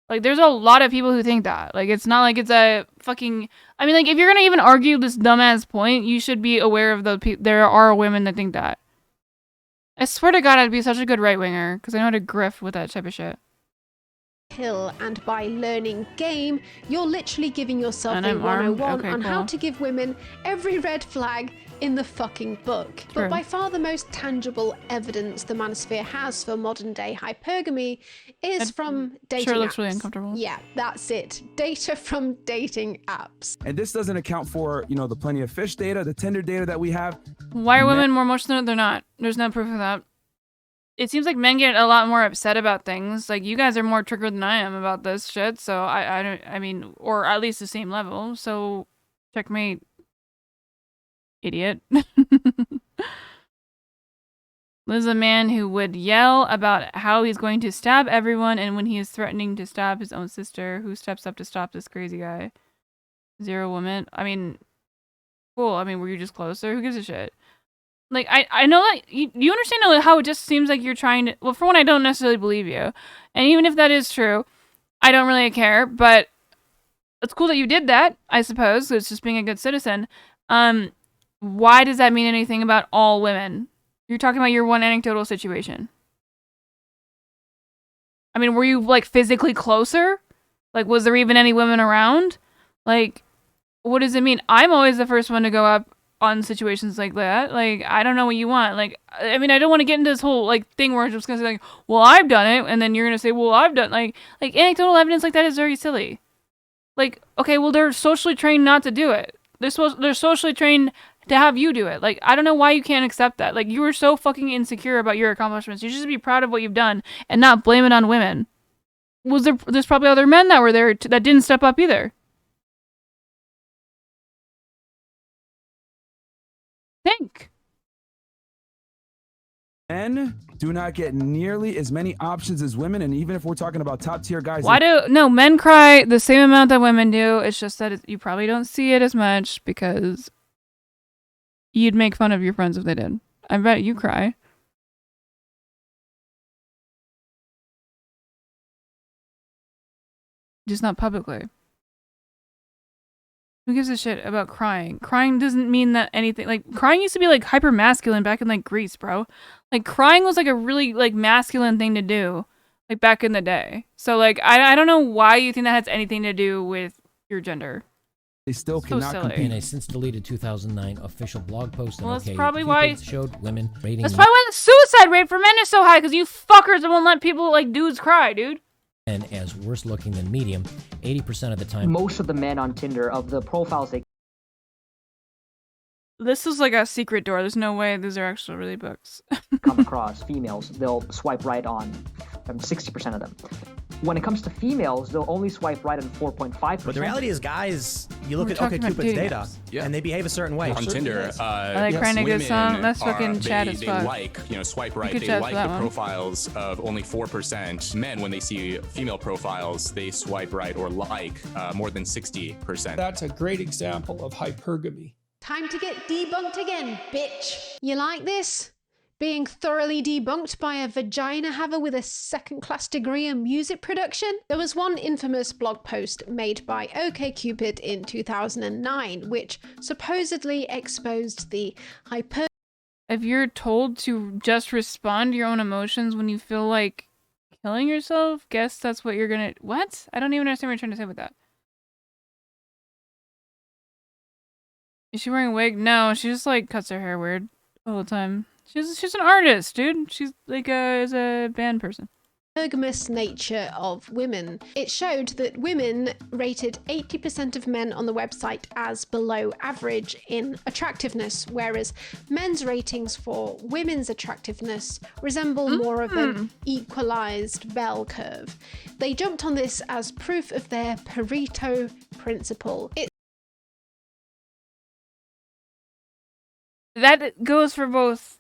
Like, there's a lot of people who think that. Like, it's not like it's a fucking... I mean, like, if you're gonna even argue this dumbass point, you should be aware of the people... There are women that think that. I swear to God, I'd be such a good right-winger, because I know how to grift with that type of shit. Hill, and by learning game, you're literally giving yourself And a I'm armed? 101 Okay, on how cool. to give women every red flag in the fucking book. True. But by far the most tangible evidence the manosphere has for modern day hypergamy is from dating sure looks apps. really uncomfortable. Yeah, that's it. Data from dating apps. And this doesn't account for, you know, the plenty of fish data, the Tinder data that we have. Why are women more emotional? They're not. There's no proof of that. It seems like men get a lot more upset about things. Like, you guys are more triggered than I am about this shit, so I don't... I mean, or at least the same level, so... Checkmate. Idiot. Liz is a man who would yell about how he's going to stab everyone, and when he is threatening to stab his own sister, who steps up to stop this crazy guy. Zero woman. I mean, cool. I mean, were you just closer? Who gives a shit? Like, I know that you understand how it just seems like you're trying to... Well, for one, I don't necessarily believe you. And even if that is true, I don't really care, but it's cool that you did that, I suppose. It's just being a good citizen. Why does that mean anything about all women? You're talking about your one anecdotal situation. I mean, were you, like, physically closer? Like, was there even any women around? Like, what does it mean? I'm always the first one to go up on situations like that. Like, I don't know what you want. Like, I mean, I don't want to get into this whole, like, thing where I'm just gonna say, like, well, I've done it, and then you're gonna say, well, I've done... Like, anecdotal evidence like that is very silly. Like, okay, well, they're socially trained not to do it. They're socially trained to have you do it. Like, I don't know why you can't accept that. Like, you were so fucking insecure about your accomplishments. You should just be proud of what you've done and not blame it on women. There's probably other men that were there that didn't step up either. Think. Men do not get nearly as many options as women, and even if we're talking about top tier guys, No, men cry the same amount that women do. It's just that you probably don't see it as much because you'd make fun of your friends if they did. I bet you cry. Just not publicly. Who gives a shit about crying? Crying doesn't mean that anything. Like, crying used to be, like, hyper masculine back in, like, Greece, bro. Like, crying was, like, a really, like, masculine thing to do, like, back in the day. So, like, I don't know why you think that has anything to do with your gender. they still So cannot silly. compete. In a since deleted 2009 official blog post, Well, on that's OK probably why- Cupid showed women rating. That's probably why the suicide rate for men is so high, because you fuckers won't let people, like, dudes cry, dude. men as worse looking than medium 80% of the time. Most of the men on Tinder, of the profiles they This is like a secret door. There's no way these are actually really books. come across, females, they'll swipe right on 60% of them. When it comes to females, they'll only swipe right on 4.5%. But the reality is, guys, you look We're at talking about OkCupid's dating data, apps. and they behave a certain way. On Tinder, I like crying a good song. That's fucking Chad as they fuck. like, swipe right. could They chat for like that the one. profiles of only 4%. Men, when they see female profiles, they swipe right or like more than 60%. That's a great example of hypergamy. Time to get debunked again, bitch. You like this? Being thoroughly debunked by a vagina haver with a second-class degree in music production? There was one infamous blog post made by OkCupid in 2009, which supposedly exposed the hyper... If you're told to just respond to your own emotions when you feel like killing yourself, guess that's what you're gonna... What? I don't even understand what you're trying to say with that. Is she wearing a wig? No, she just, like, cuts her hair weird all the time. She's an artist, dude. She's, like, is a band person. Hypergamous nature of women. It showed that women rated 80% of men on the website as below average in attractiveness, whereas men's ratings for women's attractiveness resemble more of an equalized bell curve. They jumped on this as proof of their Pareto principle. That goes for both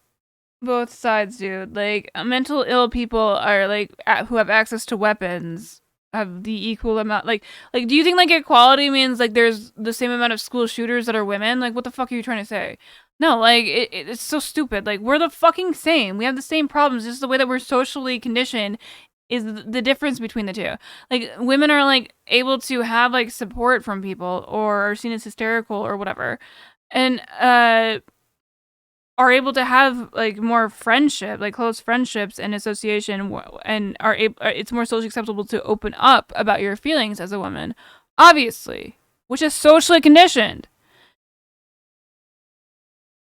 sides, dude. Like, mental ill people are, like, who have access to weapons, have the equal amount. Like, do you think like equality means like there's the same amount of school shooters that are women? Like, what the fuck are you trying to say? No, like it's so stupid. Like, we're the fucking same. We have the same problems. Just the way that we're socially conditioned is the difference between the two. Like, women are like able to have like support from people, or are seen as hysterical or whatever, and are able to have like more friendship, like close friendships and association, and are able, it's more socially acceptable to open up about your feelings as a woman, obviously, which is socially conditioned.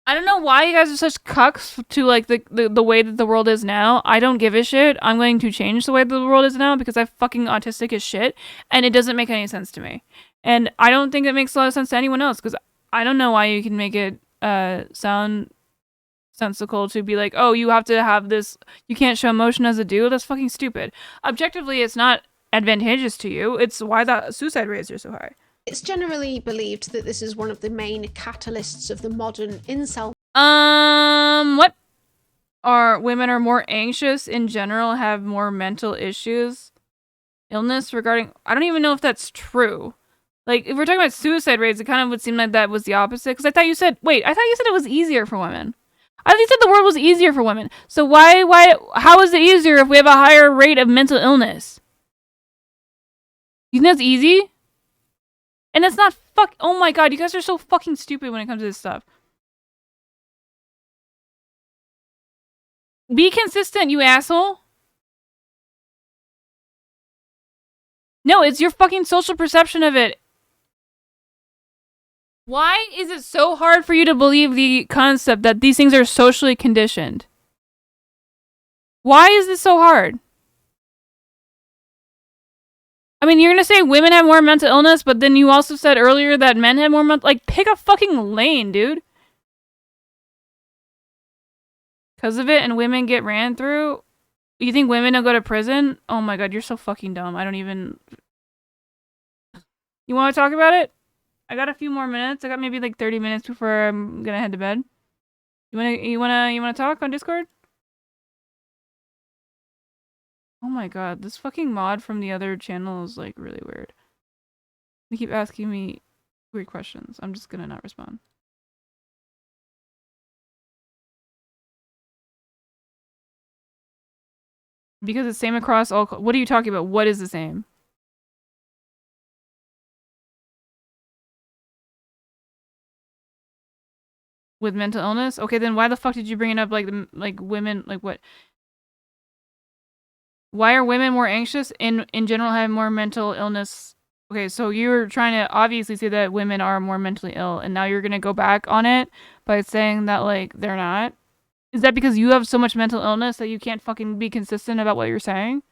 I don't know why you guys are such cucks to like the way that the world is now. I don't give a shit. I'm going to change the way that the world is now because I'm fucking autistic as shit, and it doesn't make any sense to me. And I don't think it makes a lot of sense to anyone else, because I don't know why you can make it sound sensical to be like, oh, you have to have this, you can't show emotion as a dude. That's fucking stupid. Objectively, it's not advantageous to you. It's why the suicide rates are so high. It's generally believed that this is one of the main catalysts of the modern incel. What? Are women are more anxious in general, have more mental issues, illness regarding, I don't even know if that's true. Like, if we're talking about suicide rates, it kind of would seem like that was the opposite, because I thought you said it was easier for women. I thought you said the world was easier for women. So how is it easier if we have a higher rate of mental illness? You think that's easy? And it's not oh my god, you guys are so fucking stupid when it comes to this stuff. Be consistent, you asshole. No, it's your fucking social perception of it. Why is it so hard for you to believe the concept that these things are socially conditioned? Why is this so hard? I mean, you're gonna say women have more mental illness, but then you also said earlier that men have more mental... Like, pick a fucking lane, dude. Because of it, and women get ran through? You think women don't go to prison? Oh my god, you're so fucking dumb. I don't even... You want to talk about it? I got a few more minutes. I got maybe like 30 minutes before I'm gonna head to bed. You wanna talk on Discord? Oh my god, this fucking mod from the other channel is like really weird. They keep asking me weird questions. I'm just gonna not respond. Because it's same across all... What are you talking about? What is the same? With mental illness? Okay, then why the fuck did you bring it up like women, like what? Why are women more anxious in general, have more mental illness? Okay, so you're trying to obviously say that women are more mentally ill, and now you're gonna go back on it by saying that like they're not? Is that because you have so much mental illness that you can't fucking be consistent about what you're saying?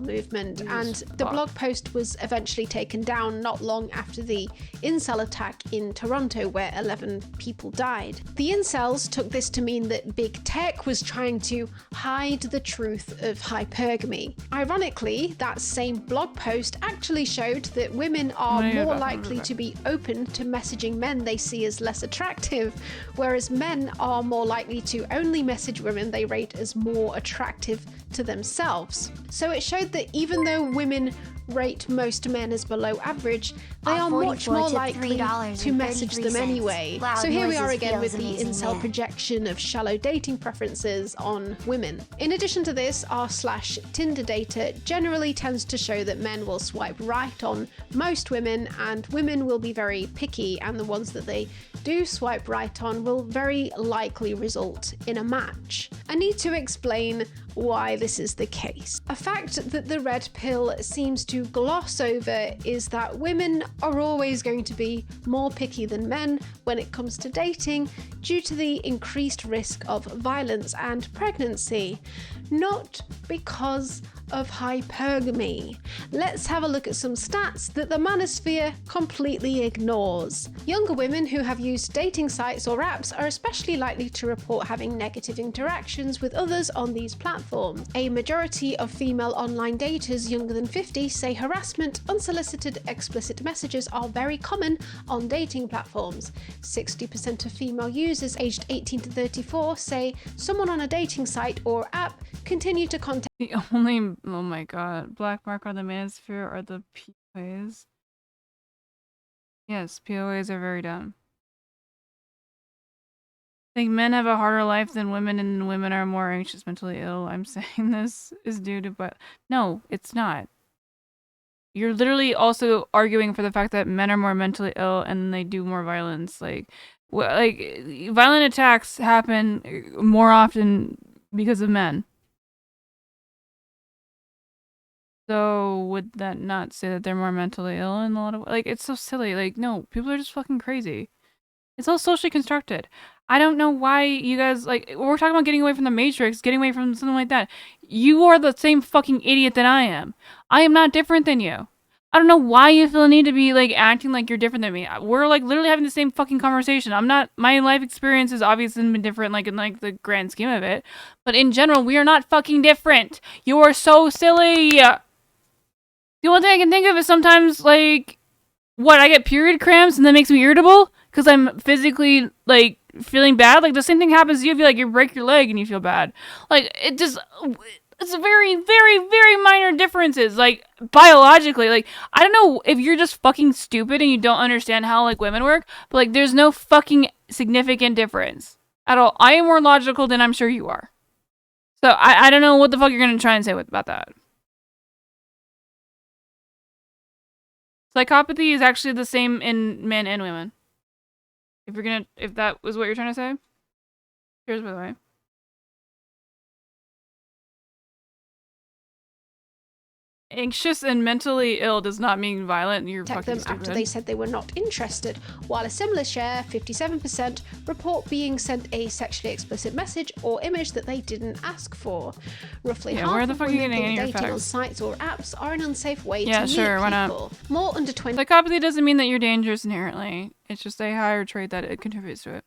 Movement, and the blog post was eventually taken down not long after the incel attack in Toronto, where 11 people died. The incels took this to mean that big tech was trying to hide the truth of hypergamy. Ironically, that same blog post actually showed that women are more likely to be open to messaging men they see as less attractive, whereas men are more likely to only message women they rate as more attractive to themselves. So it showed that even though women rate most men as below average, they are much more likely to message them anyway. So here we are again with the incel projection of shallow dating preferences on women. In addition to this, r/Tinder data generally tends to show that men will swipe right on most women, and women will be very picky, and the ones that they do swipe right on will very likely result in a match. I need to explain why this is the case. A fact that the red pill seems to gloss over is that women are always going to be more picky than men when it comes to dating due to the increased risk of violence and pregnancy, not because of hypergamy. Let's have a look at some stats that the manosphere completely ignores. Younger women who have used dating sites or apps are especially likely to report having negative interactions with others on these platforms. A majority of female online daters younger than 50 say harassment, unsolicited explicit messages are very common on dating platforms. 60% of female users aged 18 to 34 say someone on a dating site or app continue to contact... The only Oh my god. Black mark on the manosphere are the POAs. Yes, POAs are very dumb. I think men have a harder life than women, and women are more anxious, mentally ill. I'm saying this is due to, but no, it's not. You're literally also arguing for the fact that men are more mentally ill and they do more violence. Like violent attacks happen more often because of men. So would that not say that they're more mentally ill in a lot of it's so silly. Like, no, people are just fucking crazy. It's all socially constructed. I don't know why you guys we're talking about getting away from the Matrix, getting away from something like that. You are the same fucking idiot that I am. I am not different than you. I don't know why you feel the need to be acting like you're different than me. We're literally having the same fucking conversation. I'm not. My life experience has obviously been different, in the grand scheme of it. But in general, we are not fucking different. You are so silly. The only thing I can think of is sometimes what, I get period cramps and that makes me irritable because I'm physically feeling bad. The same thing happens to you if you break your leg and you feel bad. It's very, very, very minor differences. Biologically, I don't know if you're just fucking stupid and you don't understand how women work, but there's no fucking significant difference at all. I am more logical than I'm sure you are. So I don't know what the fuck you're gonna try and say about that. Psychopathy is actually the same in men and women. If that was what you're trying to say. Cheers, by the way. Anxious and mentally ill does not mean violent. You're fucking them stupid. After they said they were not interested, while a similar share, 57%, report being sent a sexually explicit message or image that they didn't ask for. Roughly half where the of fuck are you women getting any of think your dating on facts? sites or apps are an unsafe way Yeah, to sure, meet why not? people. More under 20s Psychopathy doesn't mean that you're dangerous inherently. It's just a higher trait that it contributes to it.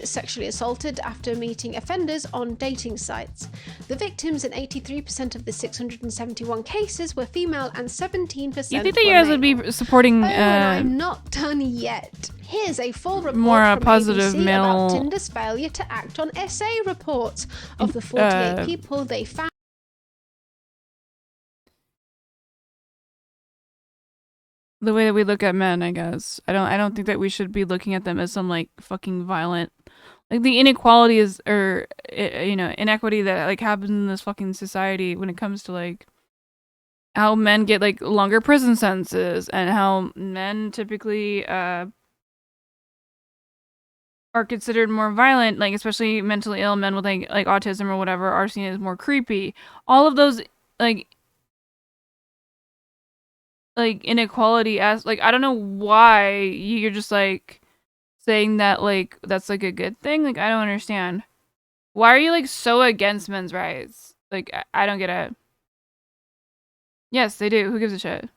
Sexually assaulted after meeting offenders on dating sites. The victims in 83% of the 671 cases were female and 17% You think that you guys would be supporting and I'm not done yet. Here's a full report more from positive ABC male about Tinder's failure to act on SA reports. Of the 48 people they found. the way that we look at men, I guess. I don't think that we should be looking at them as some fucking violent, the inequality is inequity that happens in this fucking society when it comes to how men get longer prison sentences and how men typically are considered more violent, especially mentally ill men with autism or whatever are seen as more creepy. All of those inequality as I don't know why you're just saying that that's a good thing. I don't understand. Why are you so against men's rights? I don't get it. Yes, they do. Who gives a shit?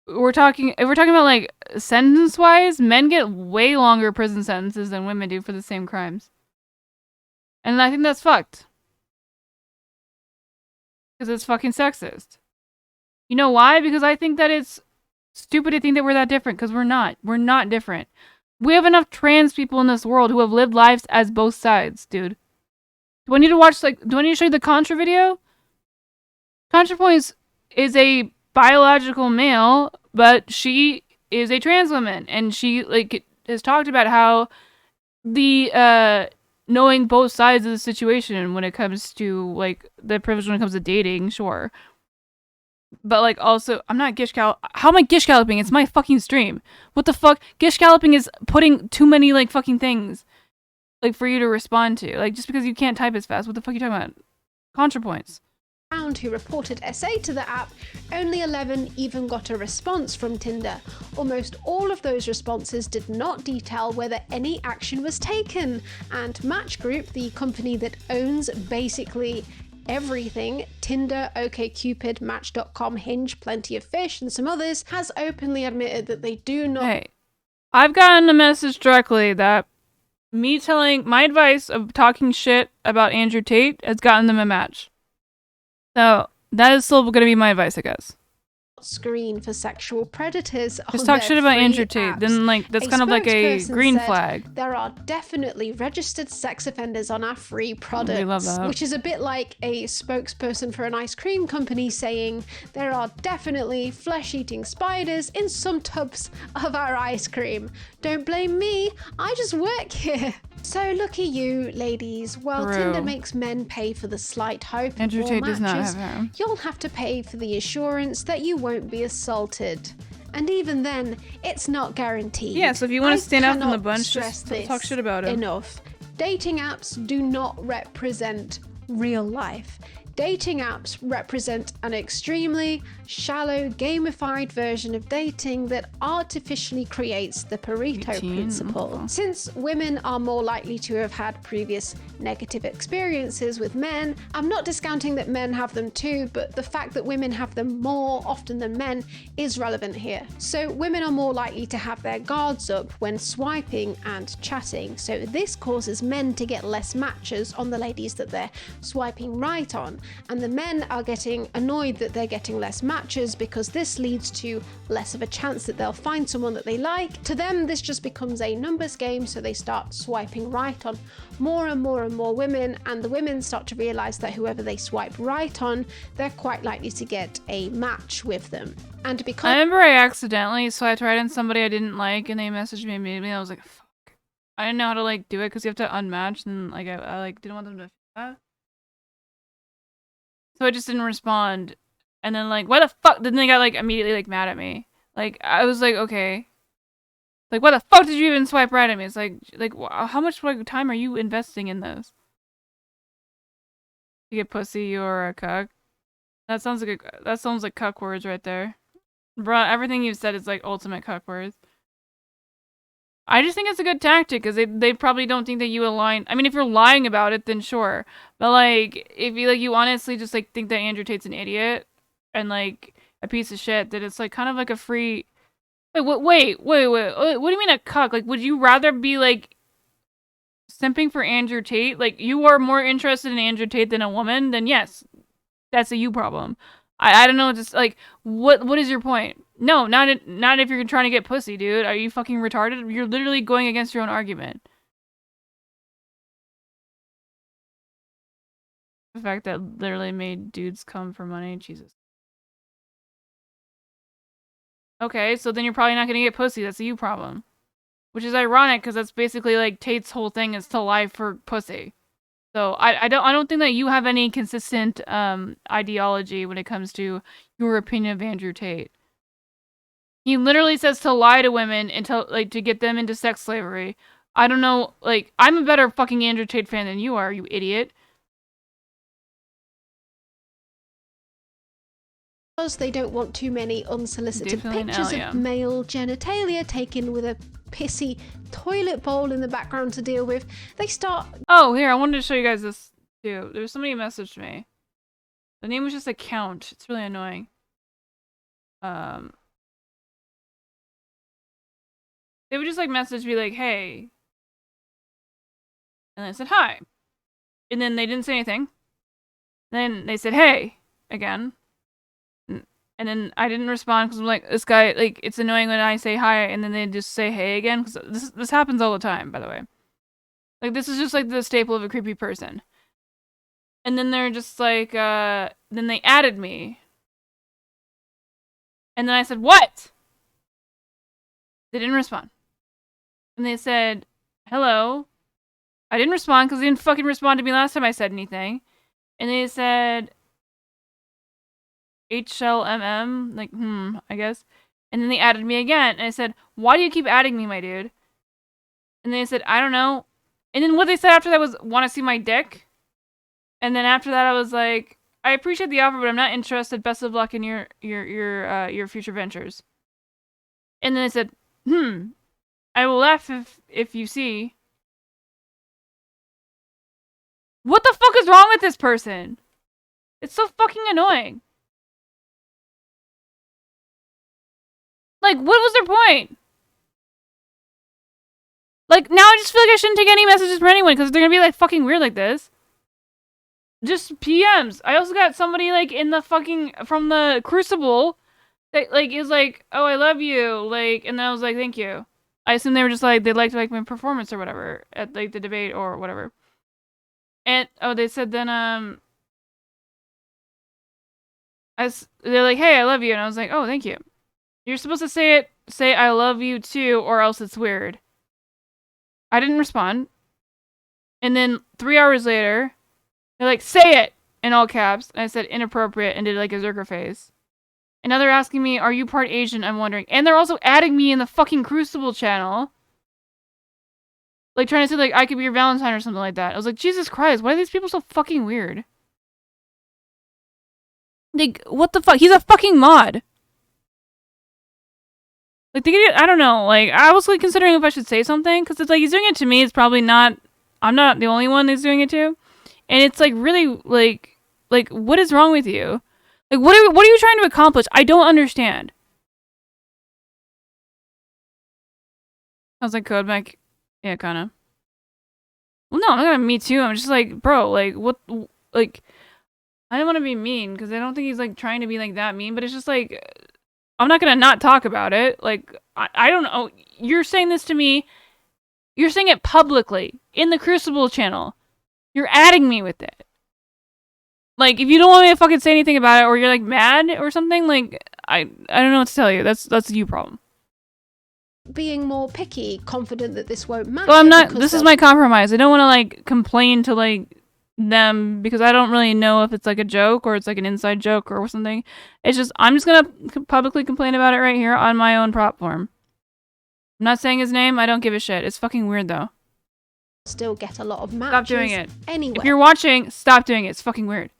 If we're talking about sentence wise, men get way longer prison sentences than women do for the same crimes. And I think that's fucked. Because it's fucking sexist. You know why? Because I think that it's stupid to think that we're that different, because we're not. We're not different. We have enough trans people in this world who have lived lives as both sides, dude. Do I need to watch, do I need to show you the Contra video? ContraPoints is a biological male, but she is a trans woman, and she, has talked about how the, knowing both sides of the situation when it comes to, the privilege when it comes to dating, sure. But, also, I'm not how am I gish galloping? It's my fucking stream. What the fuck? Gish galloping is putting too many, fucking things, for you to respond to. Just because you can't type as fast. What the fuck are you talking about? ContraPoints. Who reported SA to the app, only 11 even got a response from Tinder. Almost all of those responses did not detail whether any action was taken. And Match Group, the company that owns basically everything, Tinder, OkCupid, Match.com, Hinge, Plenty of Fish, and some others, has openly admitted that they do not... Hey, I've gotten a message directly that me telling my advice of talking shit about Andrew Tate has gotten them a match. So, that is still going to be my advice, I guess. screen for sexual predators. Just on talk their shit about free Andrew Tate. apps. Then, like, that's kind of like a spokesperson green said, flag. There are definitely registered sex offenders on our free products. We love that. Which is a bit like a spokesperson for an ice cream company saying there are definitely flesh-eating spiders in some tubs of our ice cream. Don't blame me, I just work here. So lucky you, ladies. While True. Tinder makes men pay for the slight hope Andrew of Tate more does not matches, have hair. you'll have to pay for the assurance that you won't be assaulted. And even then, it's not guaranteed. Yeah, so if you want I to stand out from the cannot bunch, stress just this talk shit about it. enough. Dating apps do not represent real life. Dating apps represent an extremely shallow, gamified version of dating that artificially creates the Pareto principle. Since women are more likely to have had previous negative experiences with men, I'm not discounting that men have them too, but the fact that women have them more often than men is relevant here. So women are more likely to have their guards up when swiping and chatting, so this causes men to get less matches on the ladies that they're swiping right on, and the men are getting annoyed that they're getting less matches because this leads to less of a chance that they'll find someone that they like. To them, this just becomes a numbers game, so they start swiping right on more and more and more women, and the women start to realize that whoever they swipe right on, they're quite likely to get a match with them. And because I remember I accidentally swiped right on somebody I didn't like, and they messaged me immediately. I was like, fuck. I didn't know how to like do it because you have to unmatch, and like I like didn't want them to feel that. So I just didn't respond. And then like, why the fuck? Then they got like immediately like mad at me. Like I was like, okay. Like, why the fuck did you even swipe right at me? It's like how much like time are you investing in this? You get pussy, you're a cuck. That sounds like cuck words right there. Bruh, everything you've said is like ultimate cuck words. I just think it's a good tactic because they probably don't think that you align. I mean, if you're lying about it, then sure. But like, if you honestly just like think that Andrew Tate's an idiot and like a piece of shit, then it's like kind of like a free. Wait. What do you mean a cuck? Like, would you rather be like simping for Andrew Tate? Like, you are more interested in Andrew Tate than a woman? Then yes, that's a you problem. I don't know. Just like, what is your point? No, not if you're trying to get pussy, dude. Are you fucking retarded? You're literally going against your own argument. The fact that literally made dudes come for money, Jesus. Okay, so then you're probably not gonna get pussy. That's a you problem. Which is ironic because that's basically like Tate's whole thing is to lie for pussy. So I don't think that you have any consistent ideology when it comes to your opinion of Andrew Tate. He literally says to lie to women until like to get them into sex slavery. I don't know, like I'm a better fucking Andrew Tate fan than you are, you idiot. because they don't want too many unsolicited Definitely an pictures L, yeah. of male genitalia taken with a pissy toilet bowl in the background to deal with, they start... Oh, here, I wanted to show you guys this too. There's somebody who messaged me. The name was just a count. It's really annoying. They would just like message me like, hey. And I said, hi. And then they didn't say anything. Then they said, hey, again. And then I didn't respond because I'm like, this guy, like, it's annoying when I say hi and then they just say hey again. Because this happens all the time, by the way. Like, this is just like the staple of a creepy person. And then they're just like, then they added me. And then I said, what? They didn't respond. And they said, hello. I didn't respond because they didn't fucking respond to me last time I said anything. And they said, HLMM, like, I guess. And then they added me again. And I said, why do you keep adding me, my dude? And they said, I don't know. And then what they said after that was, want to see my dick? And then after that, I was like, I appreciate the offer, but I'm not interested. Best of luck in your future ventures. And then they said, I will laugh if you see. What the fuck is wrong with this person? It's so fucking annoying. Like, what was their point? Like, now I just feel like I shouldn't take any messages from anyone because they're gonna be like fucking weird like this. Just PMs. I also got somebody like in the fucking from the Crucible Like, it was like, oh, I love you, like, and then I was like, thank you. I assume they were just like, they liked like my performance or whatever at like the debate or whatever. And oh, they said then they're like, hey, I love you, and I was like, oh, thank you. You're supposed to say I love you too, or else it's weird. I didn't respond. And then 3 hours later, they're like, say it in all caps. And I said inappropriate and did like a Zerker face. And now they're asking me, are you part Asian? I'm wondering. And they're also adding me in the fucking Crucible channel. Like trying to say like I could be your Valentine or something like that. I was like, Jesus Christ, why are these people so fucking weird? Like, what the fuck? He's a fucking mod. Like, I don't know. Like, I was like considering if I should say something because it's like he's doing it to me. It's probably not. I'm not the only one that's doing it to, and it's like really like what is wrong with you? Like, what are you trying to accomplish? I don't understand. I was like, Codemac, yeah, kind of. Well, no, I'm not gonna me too. I'm just like, bro, like what, like. I don't want to be mean because I don't think he's like trying to be like that mean, but it's just like I'm not gonna not talk about it. Like I don't know. You're saying this to me. You're saying it publicly in the Crucible channel. You're adding me with it. Like if you don't want me to fucking say anything about it, or you're like mad or something, like I don't know what to tell you. That's you problem. Being more picky, confident that this won't matter. Well, I'm not. This is my compromise. I don't want to like complain to like them because I don't really know if it's like a joke or it's like an inside joke or something. It's just I'm just gonna publicly complain about it right here on my own platform. I'm not saying his name. I don't give a shit. It's fucking weird though. Still get a lot of matches. Stop doing it. Anyway. If you're watching, stop doing it. It's fucking weird.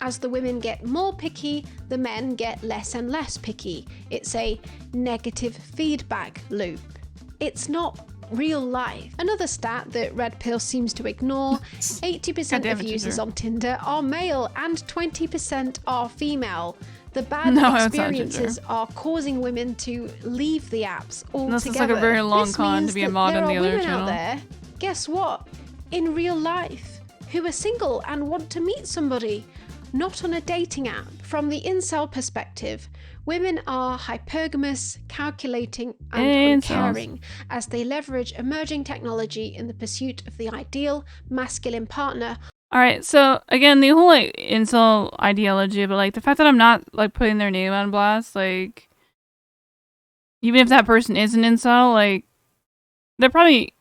As the women get more picky, the men get less and less picky. It's a negative feedback loop. It's not real life. Another stat that Red Pill seems to ignore, 80% of users on Tinder are male and 20% are female. The bad experiences are causing women to leave the apps altogether. This is like a very long con to be a mod on the other channel. Out there, guess what? In real life, who are single and want to meet somebody, not on a dating app. From the incel perspective, women are hypergamous, calculating, and uncaring as they leverage emerging technology in the pursuit of the ideal masculine partner. All right, so again, the whole like incel ideology, but like the fact that I'm not like putting their name on blast, like even if that person is an incel, like they're probably,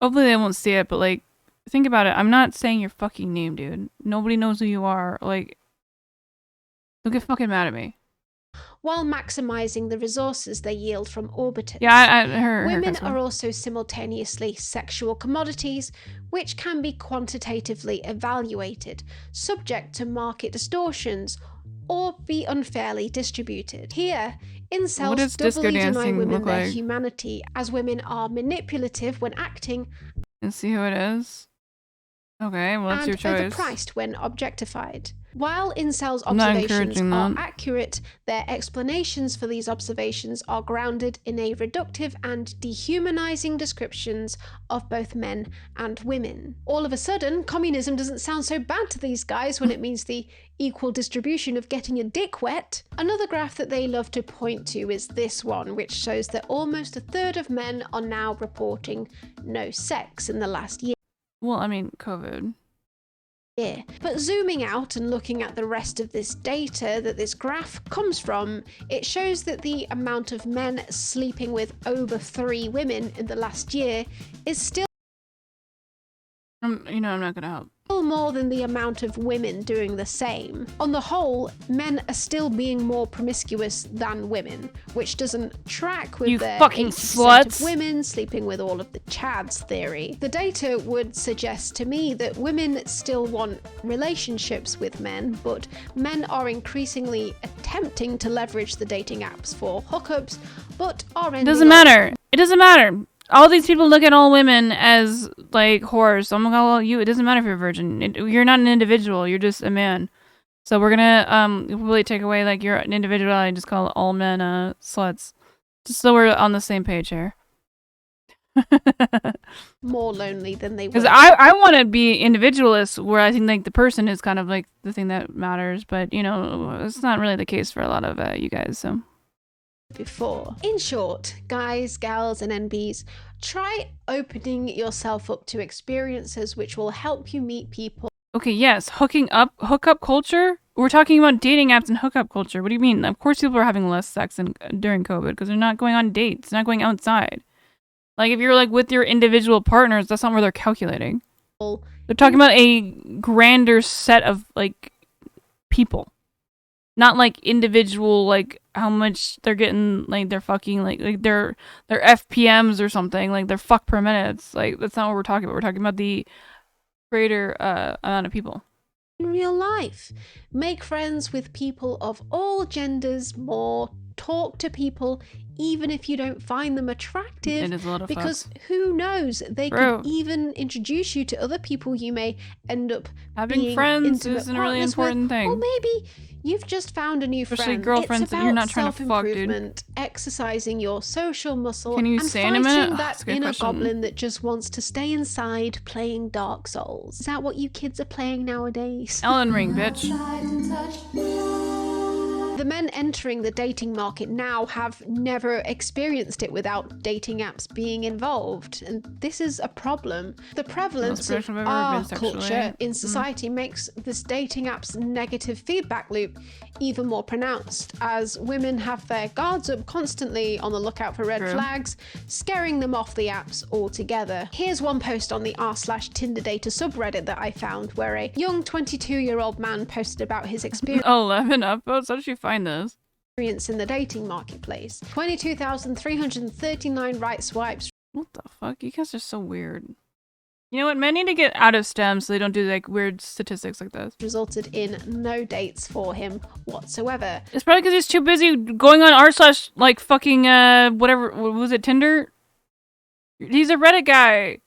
hopefully they won't see it, but like think about it. I'm not saying your fucking name, dude. Nobody knows who you are. Like, don't get fucking mad at me. While maximizing the resources they yield from orbiters. Yeah, women are also simultaneously sexual commodities, which can be quantitatively evaluated, subject to market distortions, or be unfairly distributed. Here, incels doubly deny women their humanity, as women are manipulative when acting. And see who it is? Okay, well, that's your choice. Overpriced when objectified. While incels' observations are accurate, their explanations for these observations are grounded in a reductive and dehumanizing descriptions of both men and women. All of a sudden, communism doesn't sound so bad to these guys when it means the equal distribution of getting your dick wet. Another graph that they love to point to is this one, which shows that almost a third of men are now reporting no sex in the last year. Well, I mean, COVID. Yeah. But zooming out and looking at the rest of this data that this graph comes from, it shows that the amount of men sleeping with over 3 women in the last year is still you know, I'm not gonna help. More than the amount of women doing the same. On the whole, men are still being more promiscuous than women, which doesn't track with their fucking 80% sluts. of women sleeping with all of the chads theory. The data would suggest to me that women still want relationships with men, but men are increasingly attempting to leverage the dating apps for hookups, but are ending It doesn't matter. It doesn't matter. All these people look at all women as like whores. So I'm gonna call you. It doesn't matter if you're a virgin. You're not an individual. You're just a man. So we're gonna really take away like you're an individuality and just call all men sluts. Just so we're on the same page here. more lonely than they Because were. I want to be individualist, where I think like the person is kind of like the thing that matters, but you know, it's not really the case for a lot of you guys. So before. In short, guys, gals, and NBs, try opening yourself up to experiences which will help you meet people. okay, yes, hookup culture. We're talking about dating apps and hookup culture. What do you mean? Of course, people are having less sex during COVID because they're not going on dates, not going outside. Like if you're like with your individual partners, that's not where they're calculating. They're talking about a grander set of like people, not like individual, like how much they're getting, like they're fucking, like their FPMs or something, like their fuck per minutes. Like that's not what we're talking about. We're talking about the greater amount of people. In real life, make friends with people of all genders more. Talk to people even if you don't find them attractive, It is a lot of because fucks. who knows, they True. could even introduce you to other people you may end up Having being friends intimate isn't a really partners important with. thing. Or maybe you've just found a new Especially friend. girlfriends It's that about you're not trying to fuck, dude. self-improvement, exercising your social muscle, Can you and say in a fighting minute? that That's a good inner question. goblin that just wants to stay inside playing Dark Souls. Is that what you kids are playing nowadays? Elden Ring, bitch. The men entering the dating market now have never experienced it without dating apps being involved, and this is a problem. The prevalence of expression I've ever our been sexually. culture in society makes this dating app's negative feedback loop even more pronounced, as women have their guards up, constantly on the lookout for red True. flags, scaring them off the apps altogether. Here's one post on the r/Tinder Data subreddit that I found, where a young 22-year-old man posted about his experience 11 upvotes? How did you find this? in the dating marketplace. 22,339 right swipes. What the fuck? You guys are so weird. You know what? Men need to get out of STEM so they don't do like weird statistics like this. Resulted in no dates for him whatsoever. It's probably because he's too busy going on r/ like fucking whatever, what was it, Tinder? He's a Reddit guy.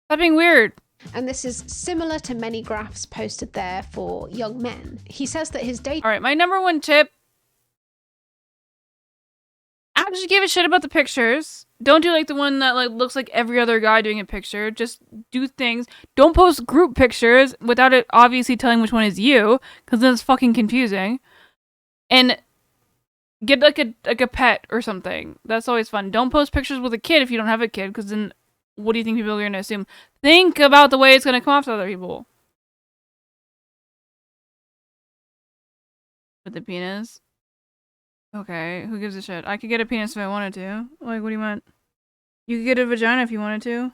Stop being weird. And this is similar to many graphs posted there for young men. He says that his date. All right, my number one tip: actually give a shit about the pictures. Don't do like the one that like looks like every other guy doing a picture. Just do things. Don't post group pictures without it obviously telling which one is you, because then it's fucking confusing. And get like a pet or something. That's always fun. Don't post pictures with a kid if you don't have a kid, because then what do you think people are gonna assume? Think about the way it's gonna come off to other people. With the penis. Okay, who gives a shit? I could get a penis if I wanted to. Like, what do you want? You could get a vagina if you wanted to.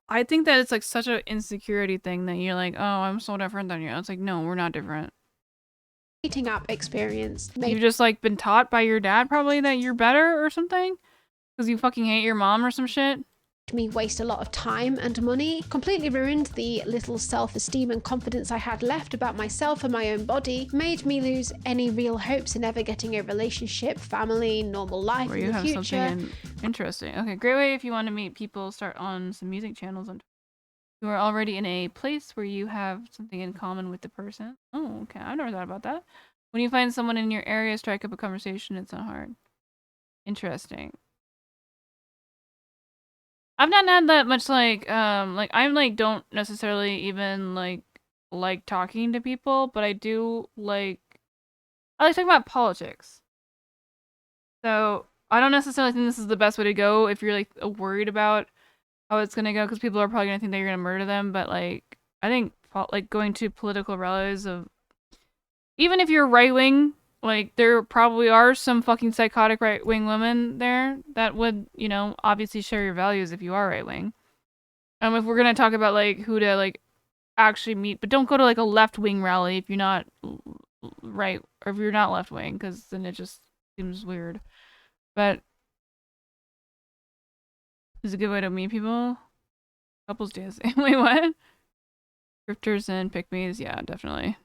I think that it's like such an insecurity thing that you're like, oh, I'm so different than you. It's like, no, we're not different. Dating app experience. You've just like been taught by your dad probably that you're better or something? Because you fucking hate your mom or some shit? Me waste a lot of time and money, completely ruined the little self-esteem and confidence I had left about myself and my own body, made me lose any real hopes in ever getting a relationship, family, normal life Or in you the have future. something interesting. Okay, great way if you want to meet people, start on some music channels and you are already in a place where you have something in common with the person. Oh, okay. I never thought about that. When you find someone in your area, strike up a conversation. It's not hard. Interesting. I've not had that much like I'm like don't necessarily even like talking to people, but I do like talking about politics. So I don't necessarily think this is the best way to go if you're like worried about how it's gonna go, because people are probably gonna think that you're gonna murder them. But like I think like going to political rallies of, even if you're right wing, like there probably are some fucking psychotic right wing women there that would, you know, obviously share your values if you are right wing. If we're gonna talk about like who to like actually meet, but don't go to like a left wing rally if you're not right, or if you're not left wing, because then it just seems weird. But it's a good way to meet people. Couples dancing. Wait, what? Grifters and pick-me's, yeah, definitely.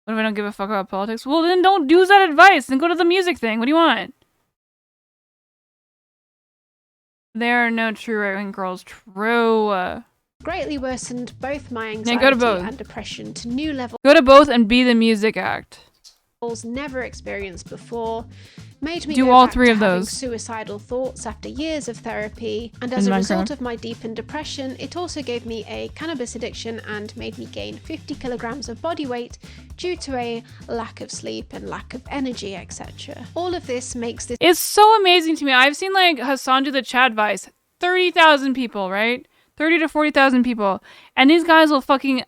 What if I don't give a fuck about politics? Well, then don't use that advice. Then go to the music thing. What do you want? There are no true right-wing girls. True. Greatly worsened both my Then anxiety go to both. and depression to new levels Go to both and be the music act. never experienced before. made me do go all back three to of having those. suicidal thoughts after years of therapy, and as In a Minecraft. result of my deepened depression, it also gave me a cannabis addiction and made me gain 50 kilograms of body weight due to a lack of sleep and lack of energy, etc. All of this makes this It's so amazing to me. I've seen like Hassan do the Chad Vice. 30,000 people, right? 30 to 40,000 people. And these guys will fucking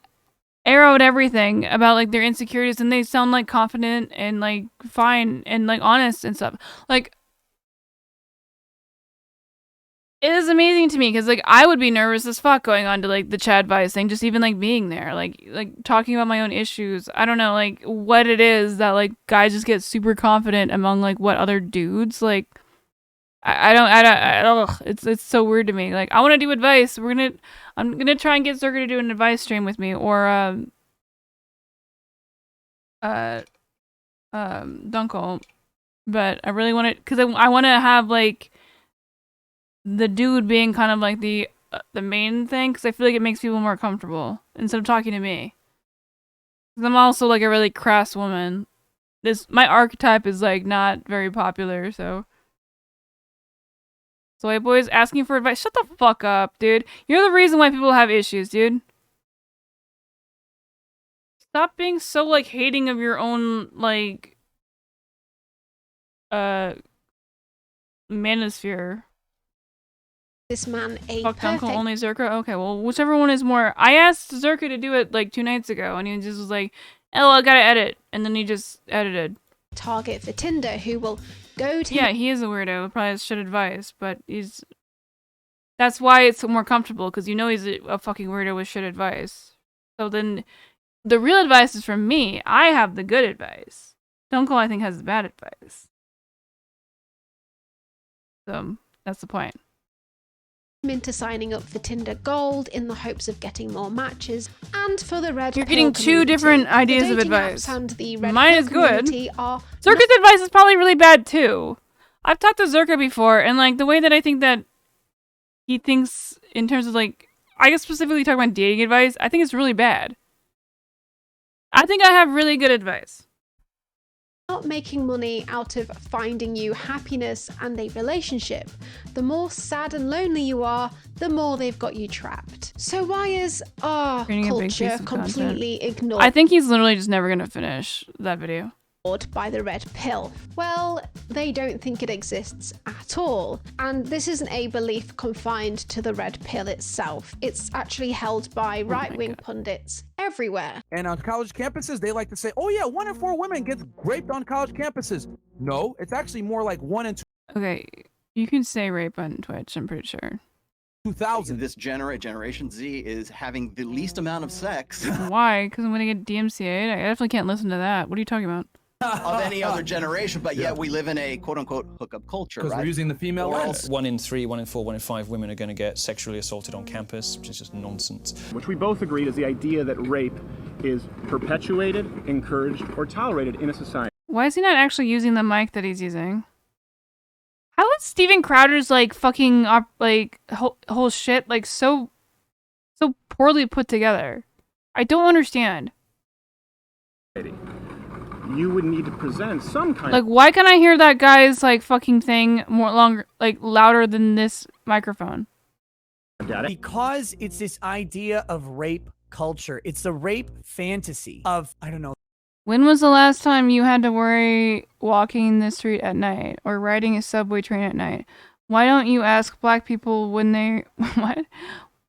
air out everything about like their insecurities, and they sound like confident and like fine and like honest and stuff. Like, it is amazing to me because like I would be nervous as fuck going on to like the Chad Vice thing, just even like being there, like talking about my own issues. I don't know like what it is that like guys just get super confident among like what other dudes like. I don't. It's so weird to me. Like I want to do advice. I'm gonna try and get Zerka to do an advice stream with me, or Dunkel. But I really want to, because I want to have like the dude being kind of like the main thing, because I feel like it makes people more comfortable instead of talking to me. 'Cause I'm also like a really crass woman. My archetype is like not very popular, so. So white boys asking for advice. Shut the fuck up, dude. You're the reason why people have issues, dude. Stop being so like hating of your own like manosphere. this man a Fuck perfect Dunkel, only Zerka? Okay, well, whichever one is more. I asked Zerka to do it like 2 nights ago, and he just was like, oh, I gotta edit. And then he just edited. target for Tinder who will go to Yeah, he is a weirdo. Probably has shit advice, but he's. That's why it's more comfortable, because you know he's a fucking weirdo with shit advice. So then, the real advice is from me. I have the good advice. Dunkel, I think, has the bad advice. So, that's the point. into signing up for Tinder Gold in the hopes of getting more matches, and for the Red You're Pill getting 2 community. different The ideas of dating advice. apps and the Red Mine Pill is good. community are Zerka's advice is probably really bad too. I've talked to Zerka before, and like the way that I think that he thinks in terms of like, I guess specifically talking about dating advice, I think it's really bad. I think I have really good advice. not making money out of finding you happiness and a relationship. The more sad and lonely you are, the more they've got you trapped. So why is our Creating a big piece culture of content. completely ignored? I think he's literally just never gonna finish that video. By the red pill? Well, they don't think it exists at all. And this isn't a belief confined to the red pill itself. It's actually held by right-wing pundits everywhere. And on college campuses, they like to say, oh yeah, 1 in 4 women gets raped on college campuses. No, it's actually more like 1 in Okay, you can say rape on Twitch, I'm pretty sure. 2,000. This Generation Z is having the least amount of sex Why? Because I'm gonna get DMCA'd? I definitely can't listen to that. What are you talking about? of any other generation, but yet we live in a quote-unquote hookup culture, right? Because we're using the female lens. 1 in 3, 1 in 4, 1 in 5 women are going to get sexually assaulted on campus, which is just nonsense. Which we both agreed is the idea that rape is perpetuated, encouraged, or tolerated in a society. Why is he not actually using the mic that he's using? How is Steven Crowder's like fucking whole shit like so poorly put together? I don't understand. You would need to present some kind Like, why can't I hear that guy's like fucking thing more longer, like louder than this microphone? of data. Because it's this idea of rape culture. It's the rape fantasy of, I don't know. When was the last time you had to worry walking the street at night or riding a subway train at night? Why don't you ask black people when they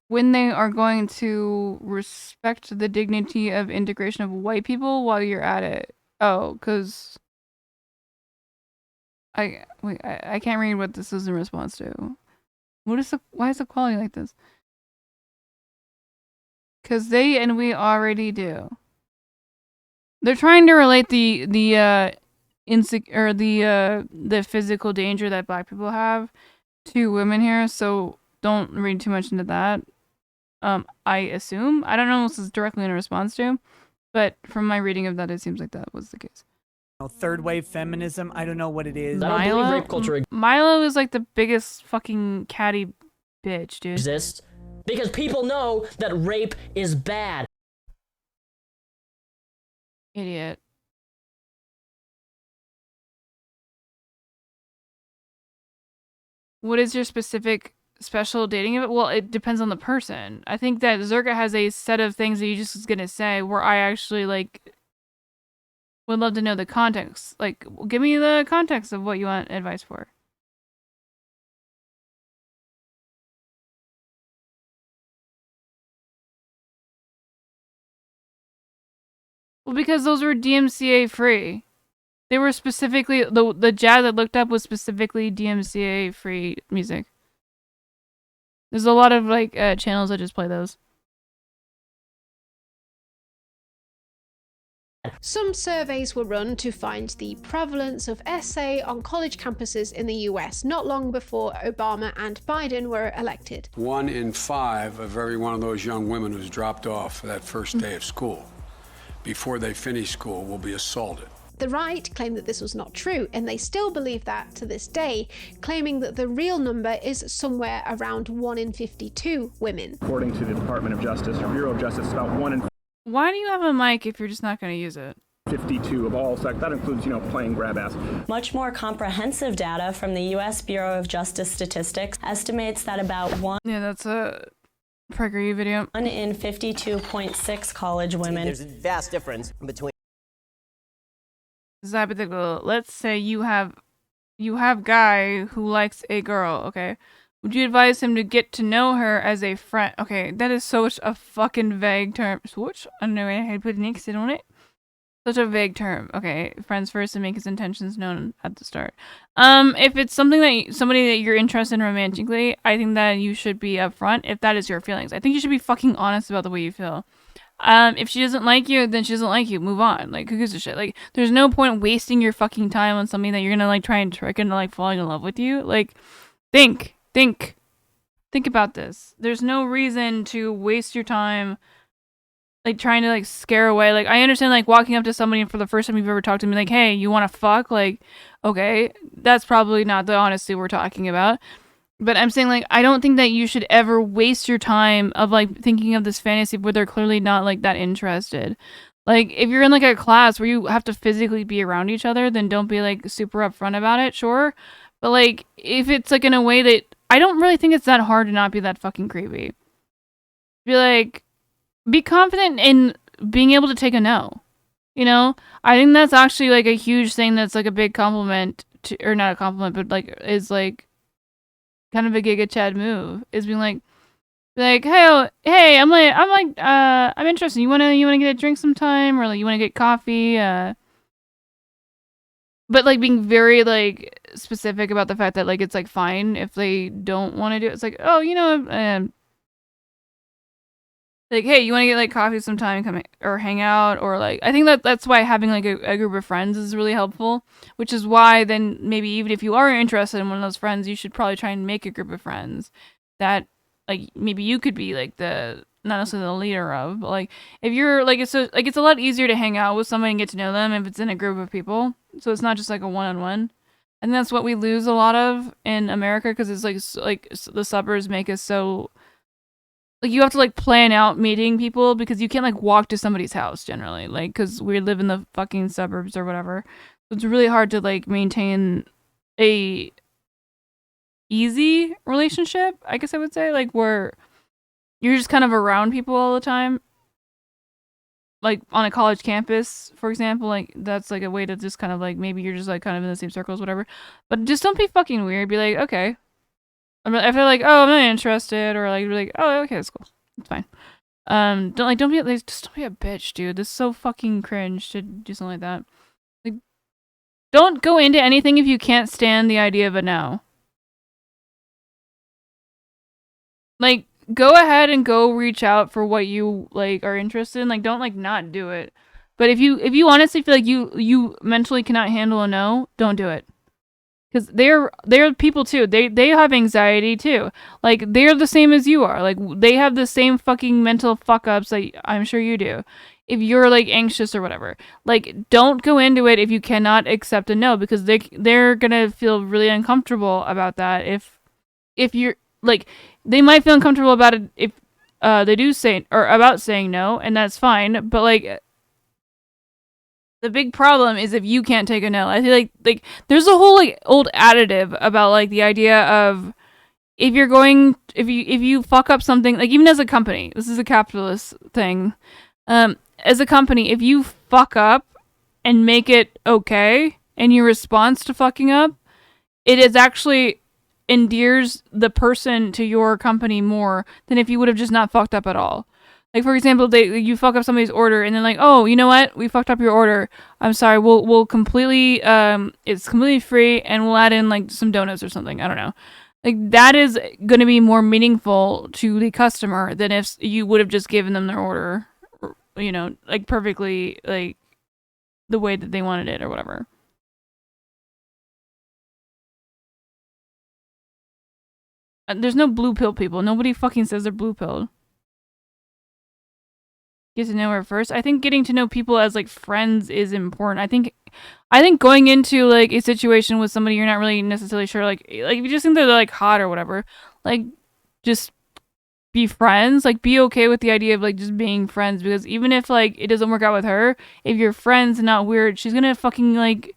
when they are going to respect the dignity of integration of white people while you're at it? Oh, because I can't read what this is in response to. Why is the quality like this? Because they and we already do. They're trying to relate the physical danger that black people have to women here, so don't read too much into that. I assume. I don't know what this is directly in response to, but from my reading of that, it seems like that was the case. Third wave feminism. I don't know what it is. Milo is like the biggest fucking catty bitch, dude. Exists because people know that rape is bad. Idiot. What is your specific special dating event? Well, it depends on the person. I think that Zerka has a set of things that you just was gonna say where I actually like would love to know the context. Like, give me the context of what you want advice for. Well, because those were DMCA free. They were specifically the jazz I looked up was specifically DMCA free music. There's a lot of like channels that just play those. Some surveys were run to find the prevalence of SA on college campuses in the US not long before Obama and Biden were elected. 1 in 5 of every one of those young women who's dropped off for that first day of school, before they finish school, will be assaulted. The right claimed that this was not true, and they still believe that to this day, claiming that the real number is somewhere around 1 in 52 women. According to the Department of Justice, or Bureau of Justice, about 1 in Why do you have a mic if you're just not going to use it? 52 of all sex. That includes, playing grab ass. Much more comprehensive data from the U.S. Bureau of Justice Statistics estimates that about 1 Yeah, that's a PragerU video. 1 in 52.6 college women. There's a vast difference between. This is hypothetical. Let's say you have guy who likes a girl, okay? Would you advise him to get to know her as a friend? Okay, that is such a fucking vague term. Switch? I don't know how to put an exit on it. Such a vague term. Okay, friends first and make his intentions known at the start. If it's something that somebody that you're interested in romantically, I think that you should be upfront if that is your feelings. I think you should be fucking honest about the way you feel. If she doesn't like you, then she doesn't like you. Move on. Like, who gives a shit? Like, there's no point wasting your fucking time on something that you're gonna, like, try and trick into, like, falling in love with you. Like, think about this. There's no reason to waste your time, like, trying to, like, scare away. Like, I understand, like, walking up to somebody for the first time you've ever talked to me, like, hey, you wanna fuck? Like, okay, that's probably not the honesty we're talking about. But I'm saying, like, I don't think that you should ever waste your time of, like, thinking of this fantasy where they're clearly not, like, that interested. Like, if you're in, like, a class where you have to physically be around each other, then don't be, like, super upfront about it, sure. But, like, if it's, like, in a way that... I don't really think it's that hard to not be that fucking creepy. Be, like... Be confident in being able to take a no. You know? I think that's actually, like, a huge thing that's, like, a big compliment to... Or not a compliment, but, like, is, like... kind of a Giga Chad move is being like, hey, I'm interested. You wanna get a drink sometime, or like you wanna get coffee? But like being very like specific about the fact that like it's like fine if they don't want to do it. It's like, oh, like, hey, you want to get like coffee sometime, come or hang out, or like I think that's why having like a group of friends is really helpful, which is why then maybe even if you are interested in one of those friends, you should probably try and make a group of friends that like maybe you could be like the not necessarily the leader of, but like if you're like it's a lot easier to hang out with somebody and get to know them if it's in a group of people, so it's not just like a one-on-one. And that's what we lose a lot of in America because it's like the suburbs make us so. Like, you have to, like, plan out meeting people because you can't, like, walk to somebody's house, generally. Like, because we live in the fucking suburbs or whatever. So it's really hard to, like, maintain a easy relationship, I guess I would say. Like, where you're just kind of around people all the time. Like, on a college campus, for example. Like, that's, like, a way to just kind of, like, maybe you're just, like, kind of in the same circles, whatever. But just don't be fucking weird. Be like, okay. I feel like, oh, I'm not interested, or like, oh, okay, that's cool, it's fine. Just don't be a bitch, dude. This is so fucking cringe to do something like that. Like, don't go into anything if you can't stand the idea of a no. Like, go ahead and go reach out for what you like are interested in. Like, don't like not do it. But if you honestly feel like you mentally cannot handle a no, don't do it. Because they're people too. They have anxiety too. Like, they're the same as you are. Like, they have the same fucking mental fuck ups that I'm sure you do. If you're like anxious or whatever, like, don't go into it if you cannot accept a no, because they're gonna feel really uncomfortable about that. If you're like, they might feel uncomfortable about it if they do say or about saying no, and that's fine. But like, The big problem is if you can't take a no. I feel like there's a whole like old additive about like the idea of if you fuck up something, like even as a company, this is a capitalist thing. As a company, if you fuck up and make it okay, and your response to fucking up, it is actually endears the person to your company more than if you would have just not fucked up at all. Like for example, you fuck up somebody's order and then like, oh, you know what? We fucked up your order. I'm sorry. We'll completely it's completely free and we'll add in like some donuts or something. I don't know. Like that is going to be more meaningful to the customer than if you would have just given them their order, you know, like perfectly like the way that they wanted it or whatever. There's no blue pill people. Nobody fucking says they're blue pilled. Get to know her first. I think getting to know people as like friends is important. I think going into like a situation with somebody you're not really necessarily sure, like if you just think they're like hot or whatever, like just be friends. Like be okay with the idea of like just being friends, because even if like it doesn't work out with her, if you're friends and not weird, she's gonna fucking like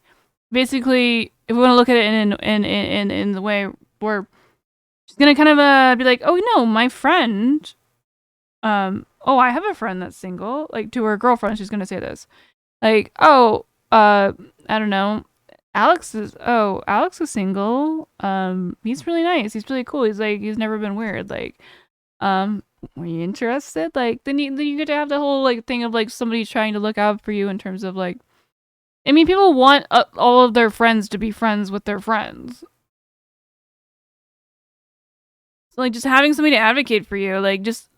basically, if we want to look at it in the way where she's gonna kind of be like, oh no, my friend. Oh, I have a friend that's single. Like to her girlfriend, she's gonna say this, like, oh, I don't know, Alex is single. He's really nice. He's really cool. He's never been weird. Like, were you interested? Like, then you get to have the whole like thing of like somebody trying to look out for you in terms of like, I mean, people want all of their friends to be friends with their friends. So like, just having somebody to advocate for you, like just.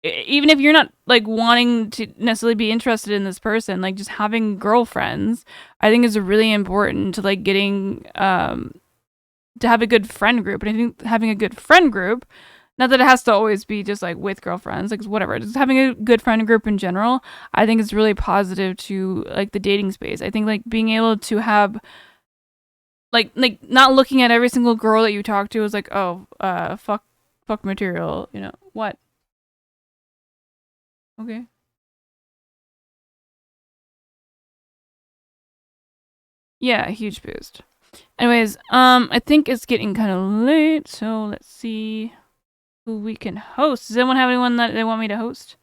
Even if you're not like wanting to necessarily be interested in this person, like just having girlfriends, I think is really important to like getting to have a good friend group. And I think having a good friend group, not that it has to always be just like with girlfriends, like whatever, just having a good friend group in general, I think is really positive to like the dating space. I think like being able to have like not looking at every single girl that you talk to as like, oh, fuck material, you know what? Okay. Yeah, huge boost. Anyways, I think it's getting kind of late, so let's see who we can host. Does anyone have anyone that they want me to host?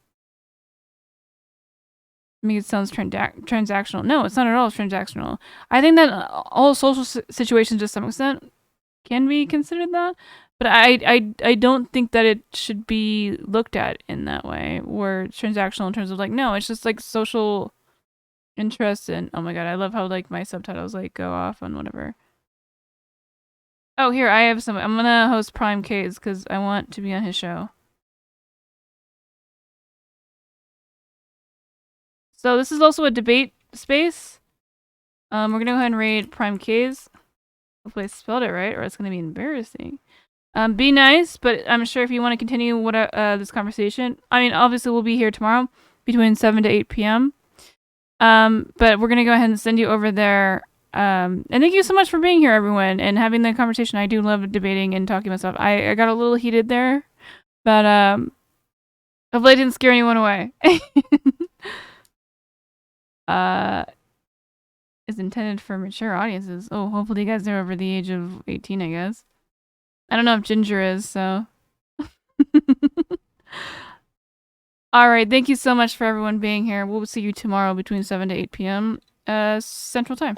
I mean, it sounds transactional. No, it's not at all transactional. I think that all social situations, to some extent, can be considered that. But I don't think that it should be looked at in that way, where it's transactional in terms of like, no, it's just like social interest. And oh my god, I love how like my subtitles like go off on whatever. Oh, here, I have some. I'm gonna host Prime K's because I want to be on his show. So this is also a debate space. We're gonna go ahead and raid Prime K's. Hopefully I spelled it right, or it's gonna be embarrassing. Be nice, but I'm sure if you want to continue this conversation, I mean, obviously we'll be here tomorrow between 7 to 8 p.m. But we're going to go ahead and send you over there. And thank you so much for being here, everyone, and having the conversation. I do love debating and talking about stuff. I got a little heated there, but hopefully I didn't scare anyone away. Is intended for mature audiences. Oh, hopefully you guys are over the age of 18, I guess. I don't know if Ginger is, so. All right, thank you so much for everyone being here. We'll see you tomorrow between 7 to 8 p.m. Central Time.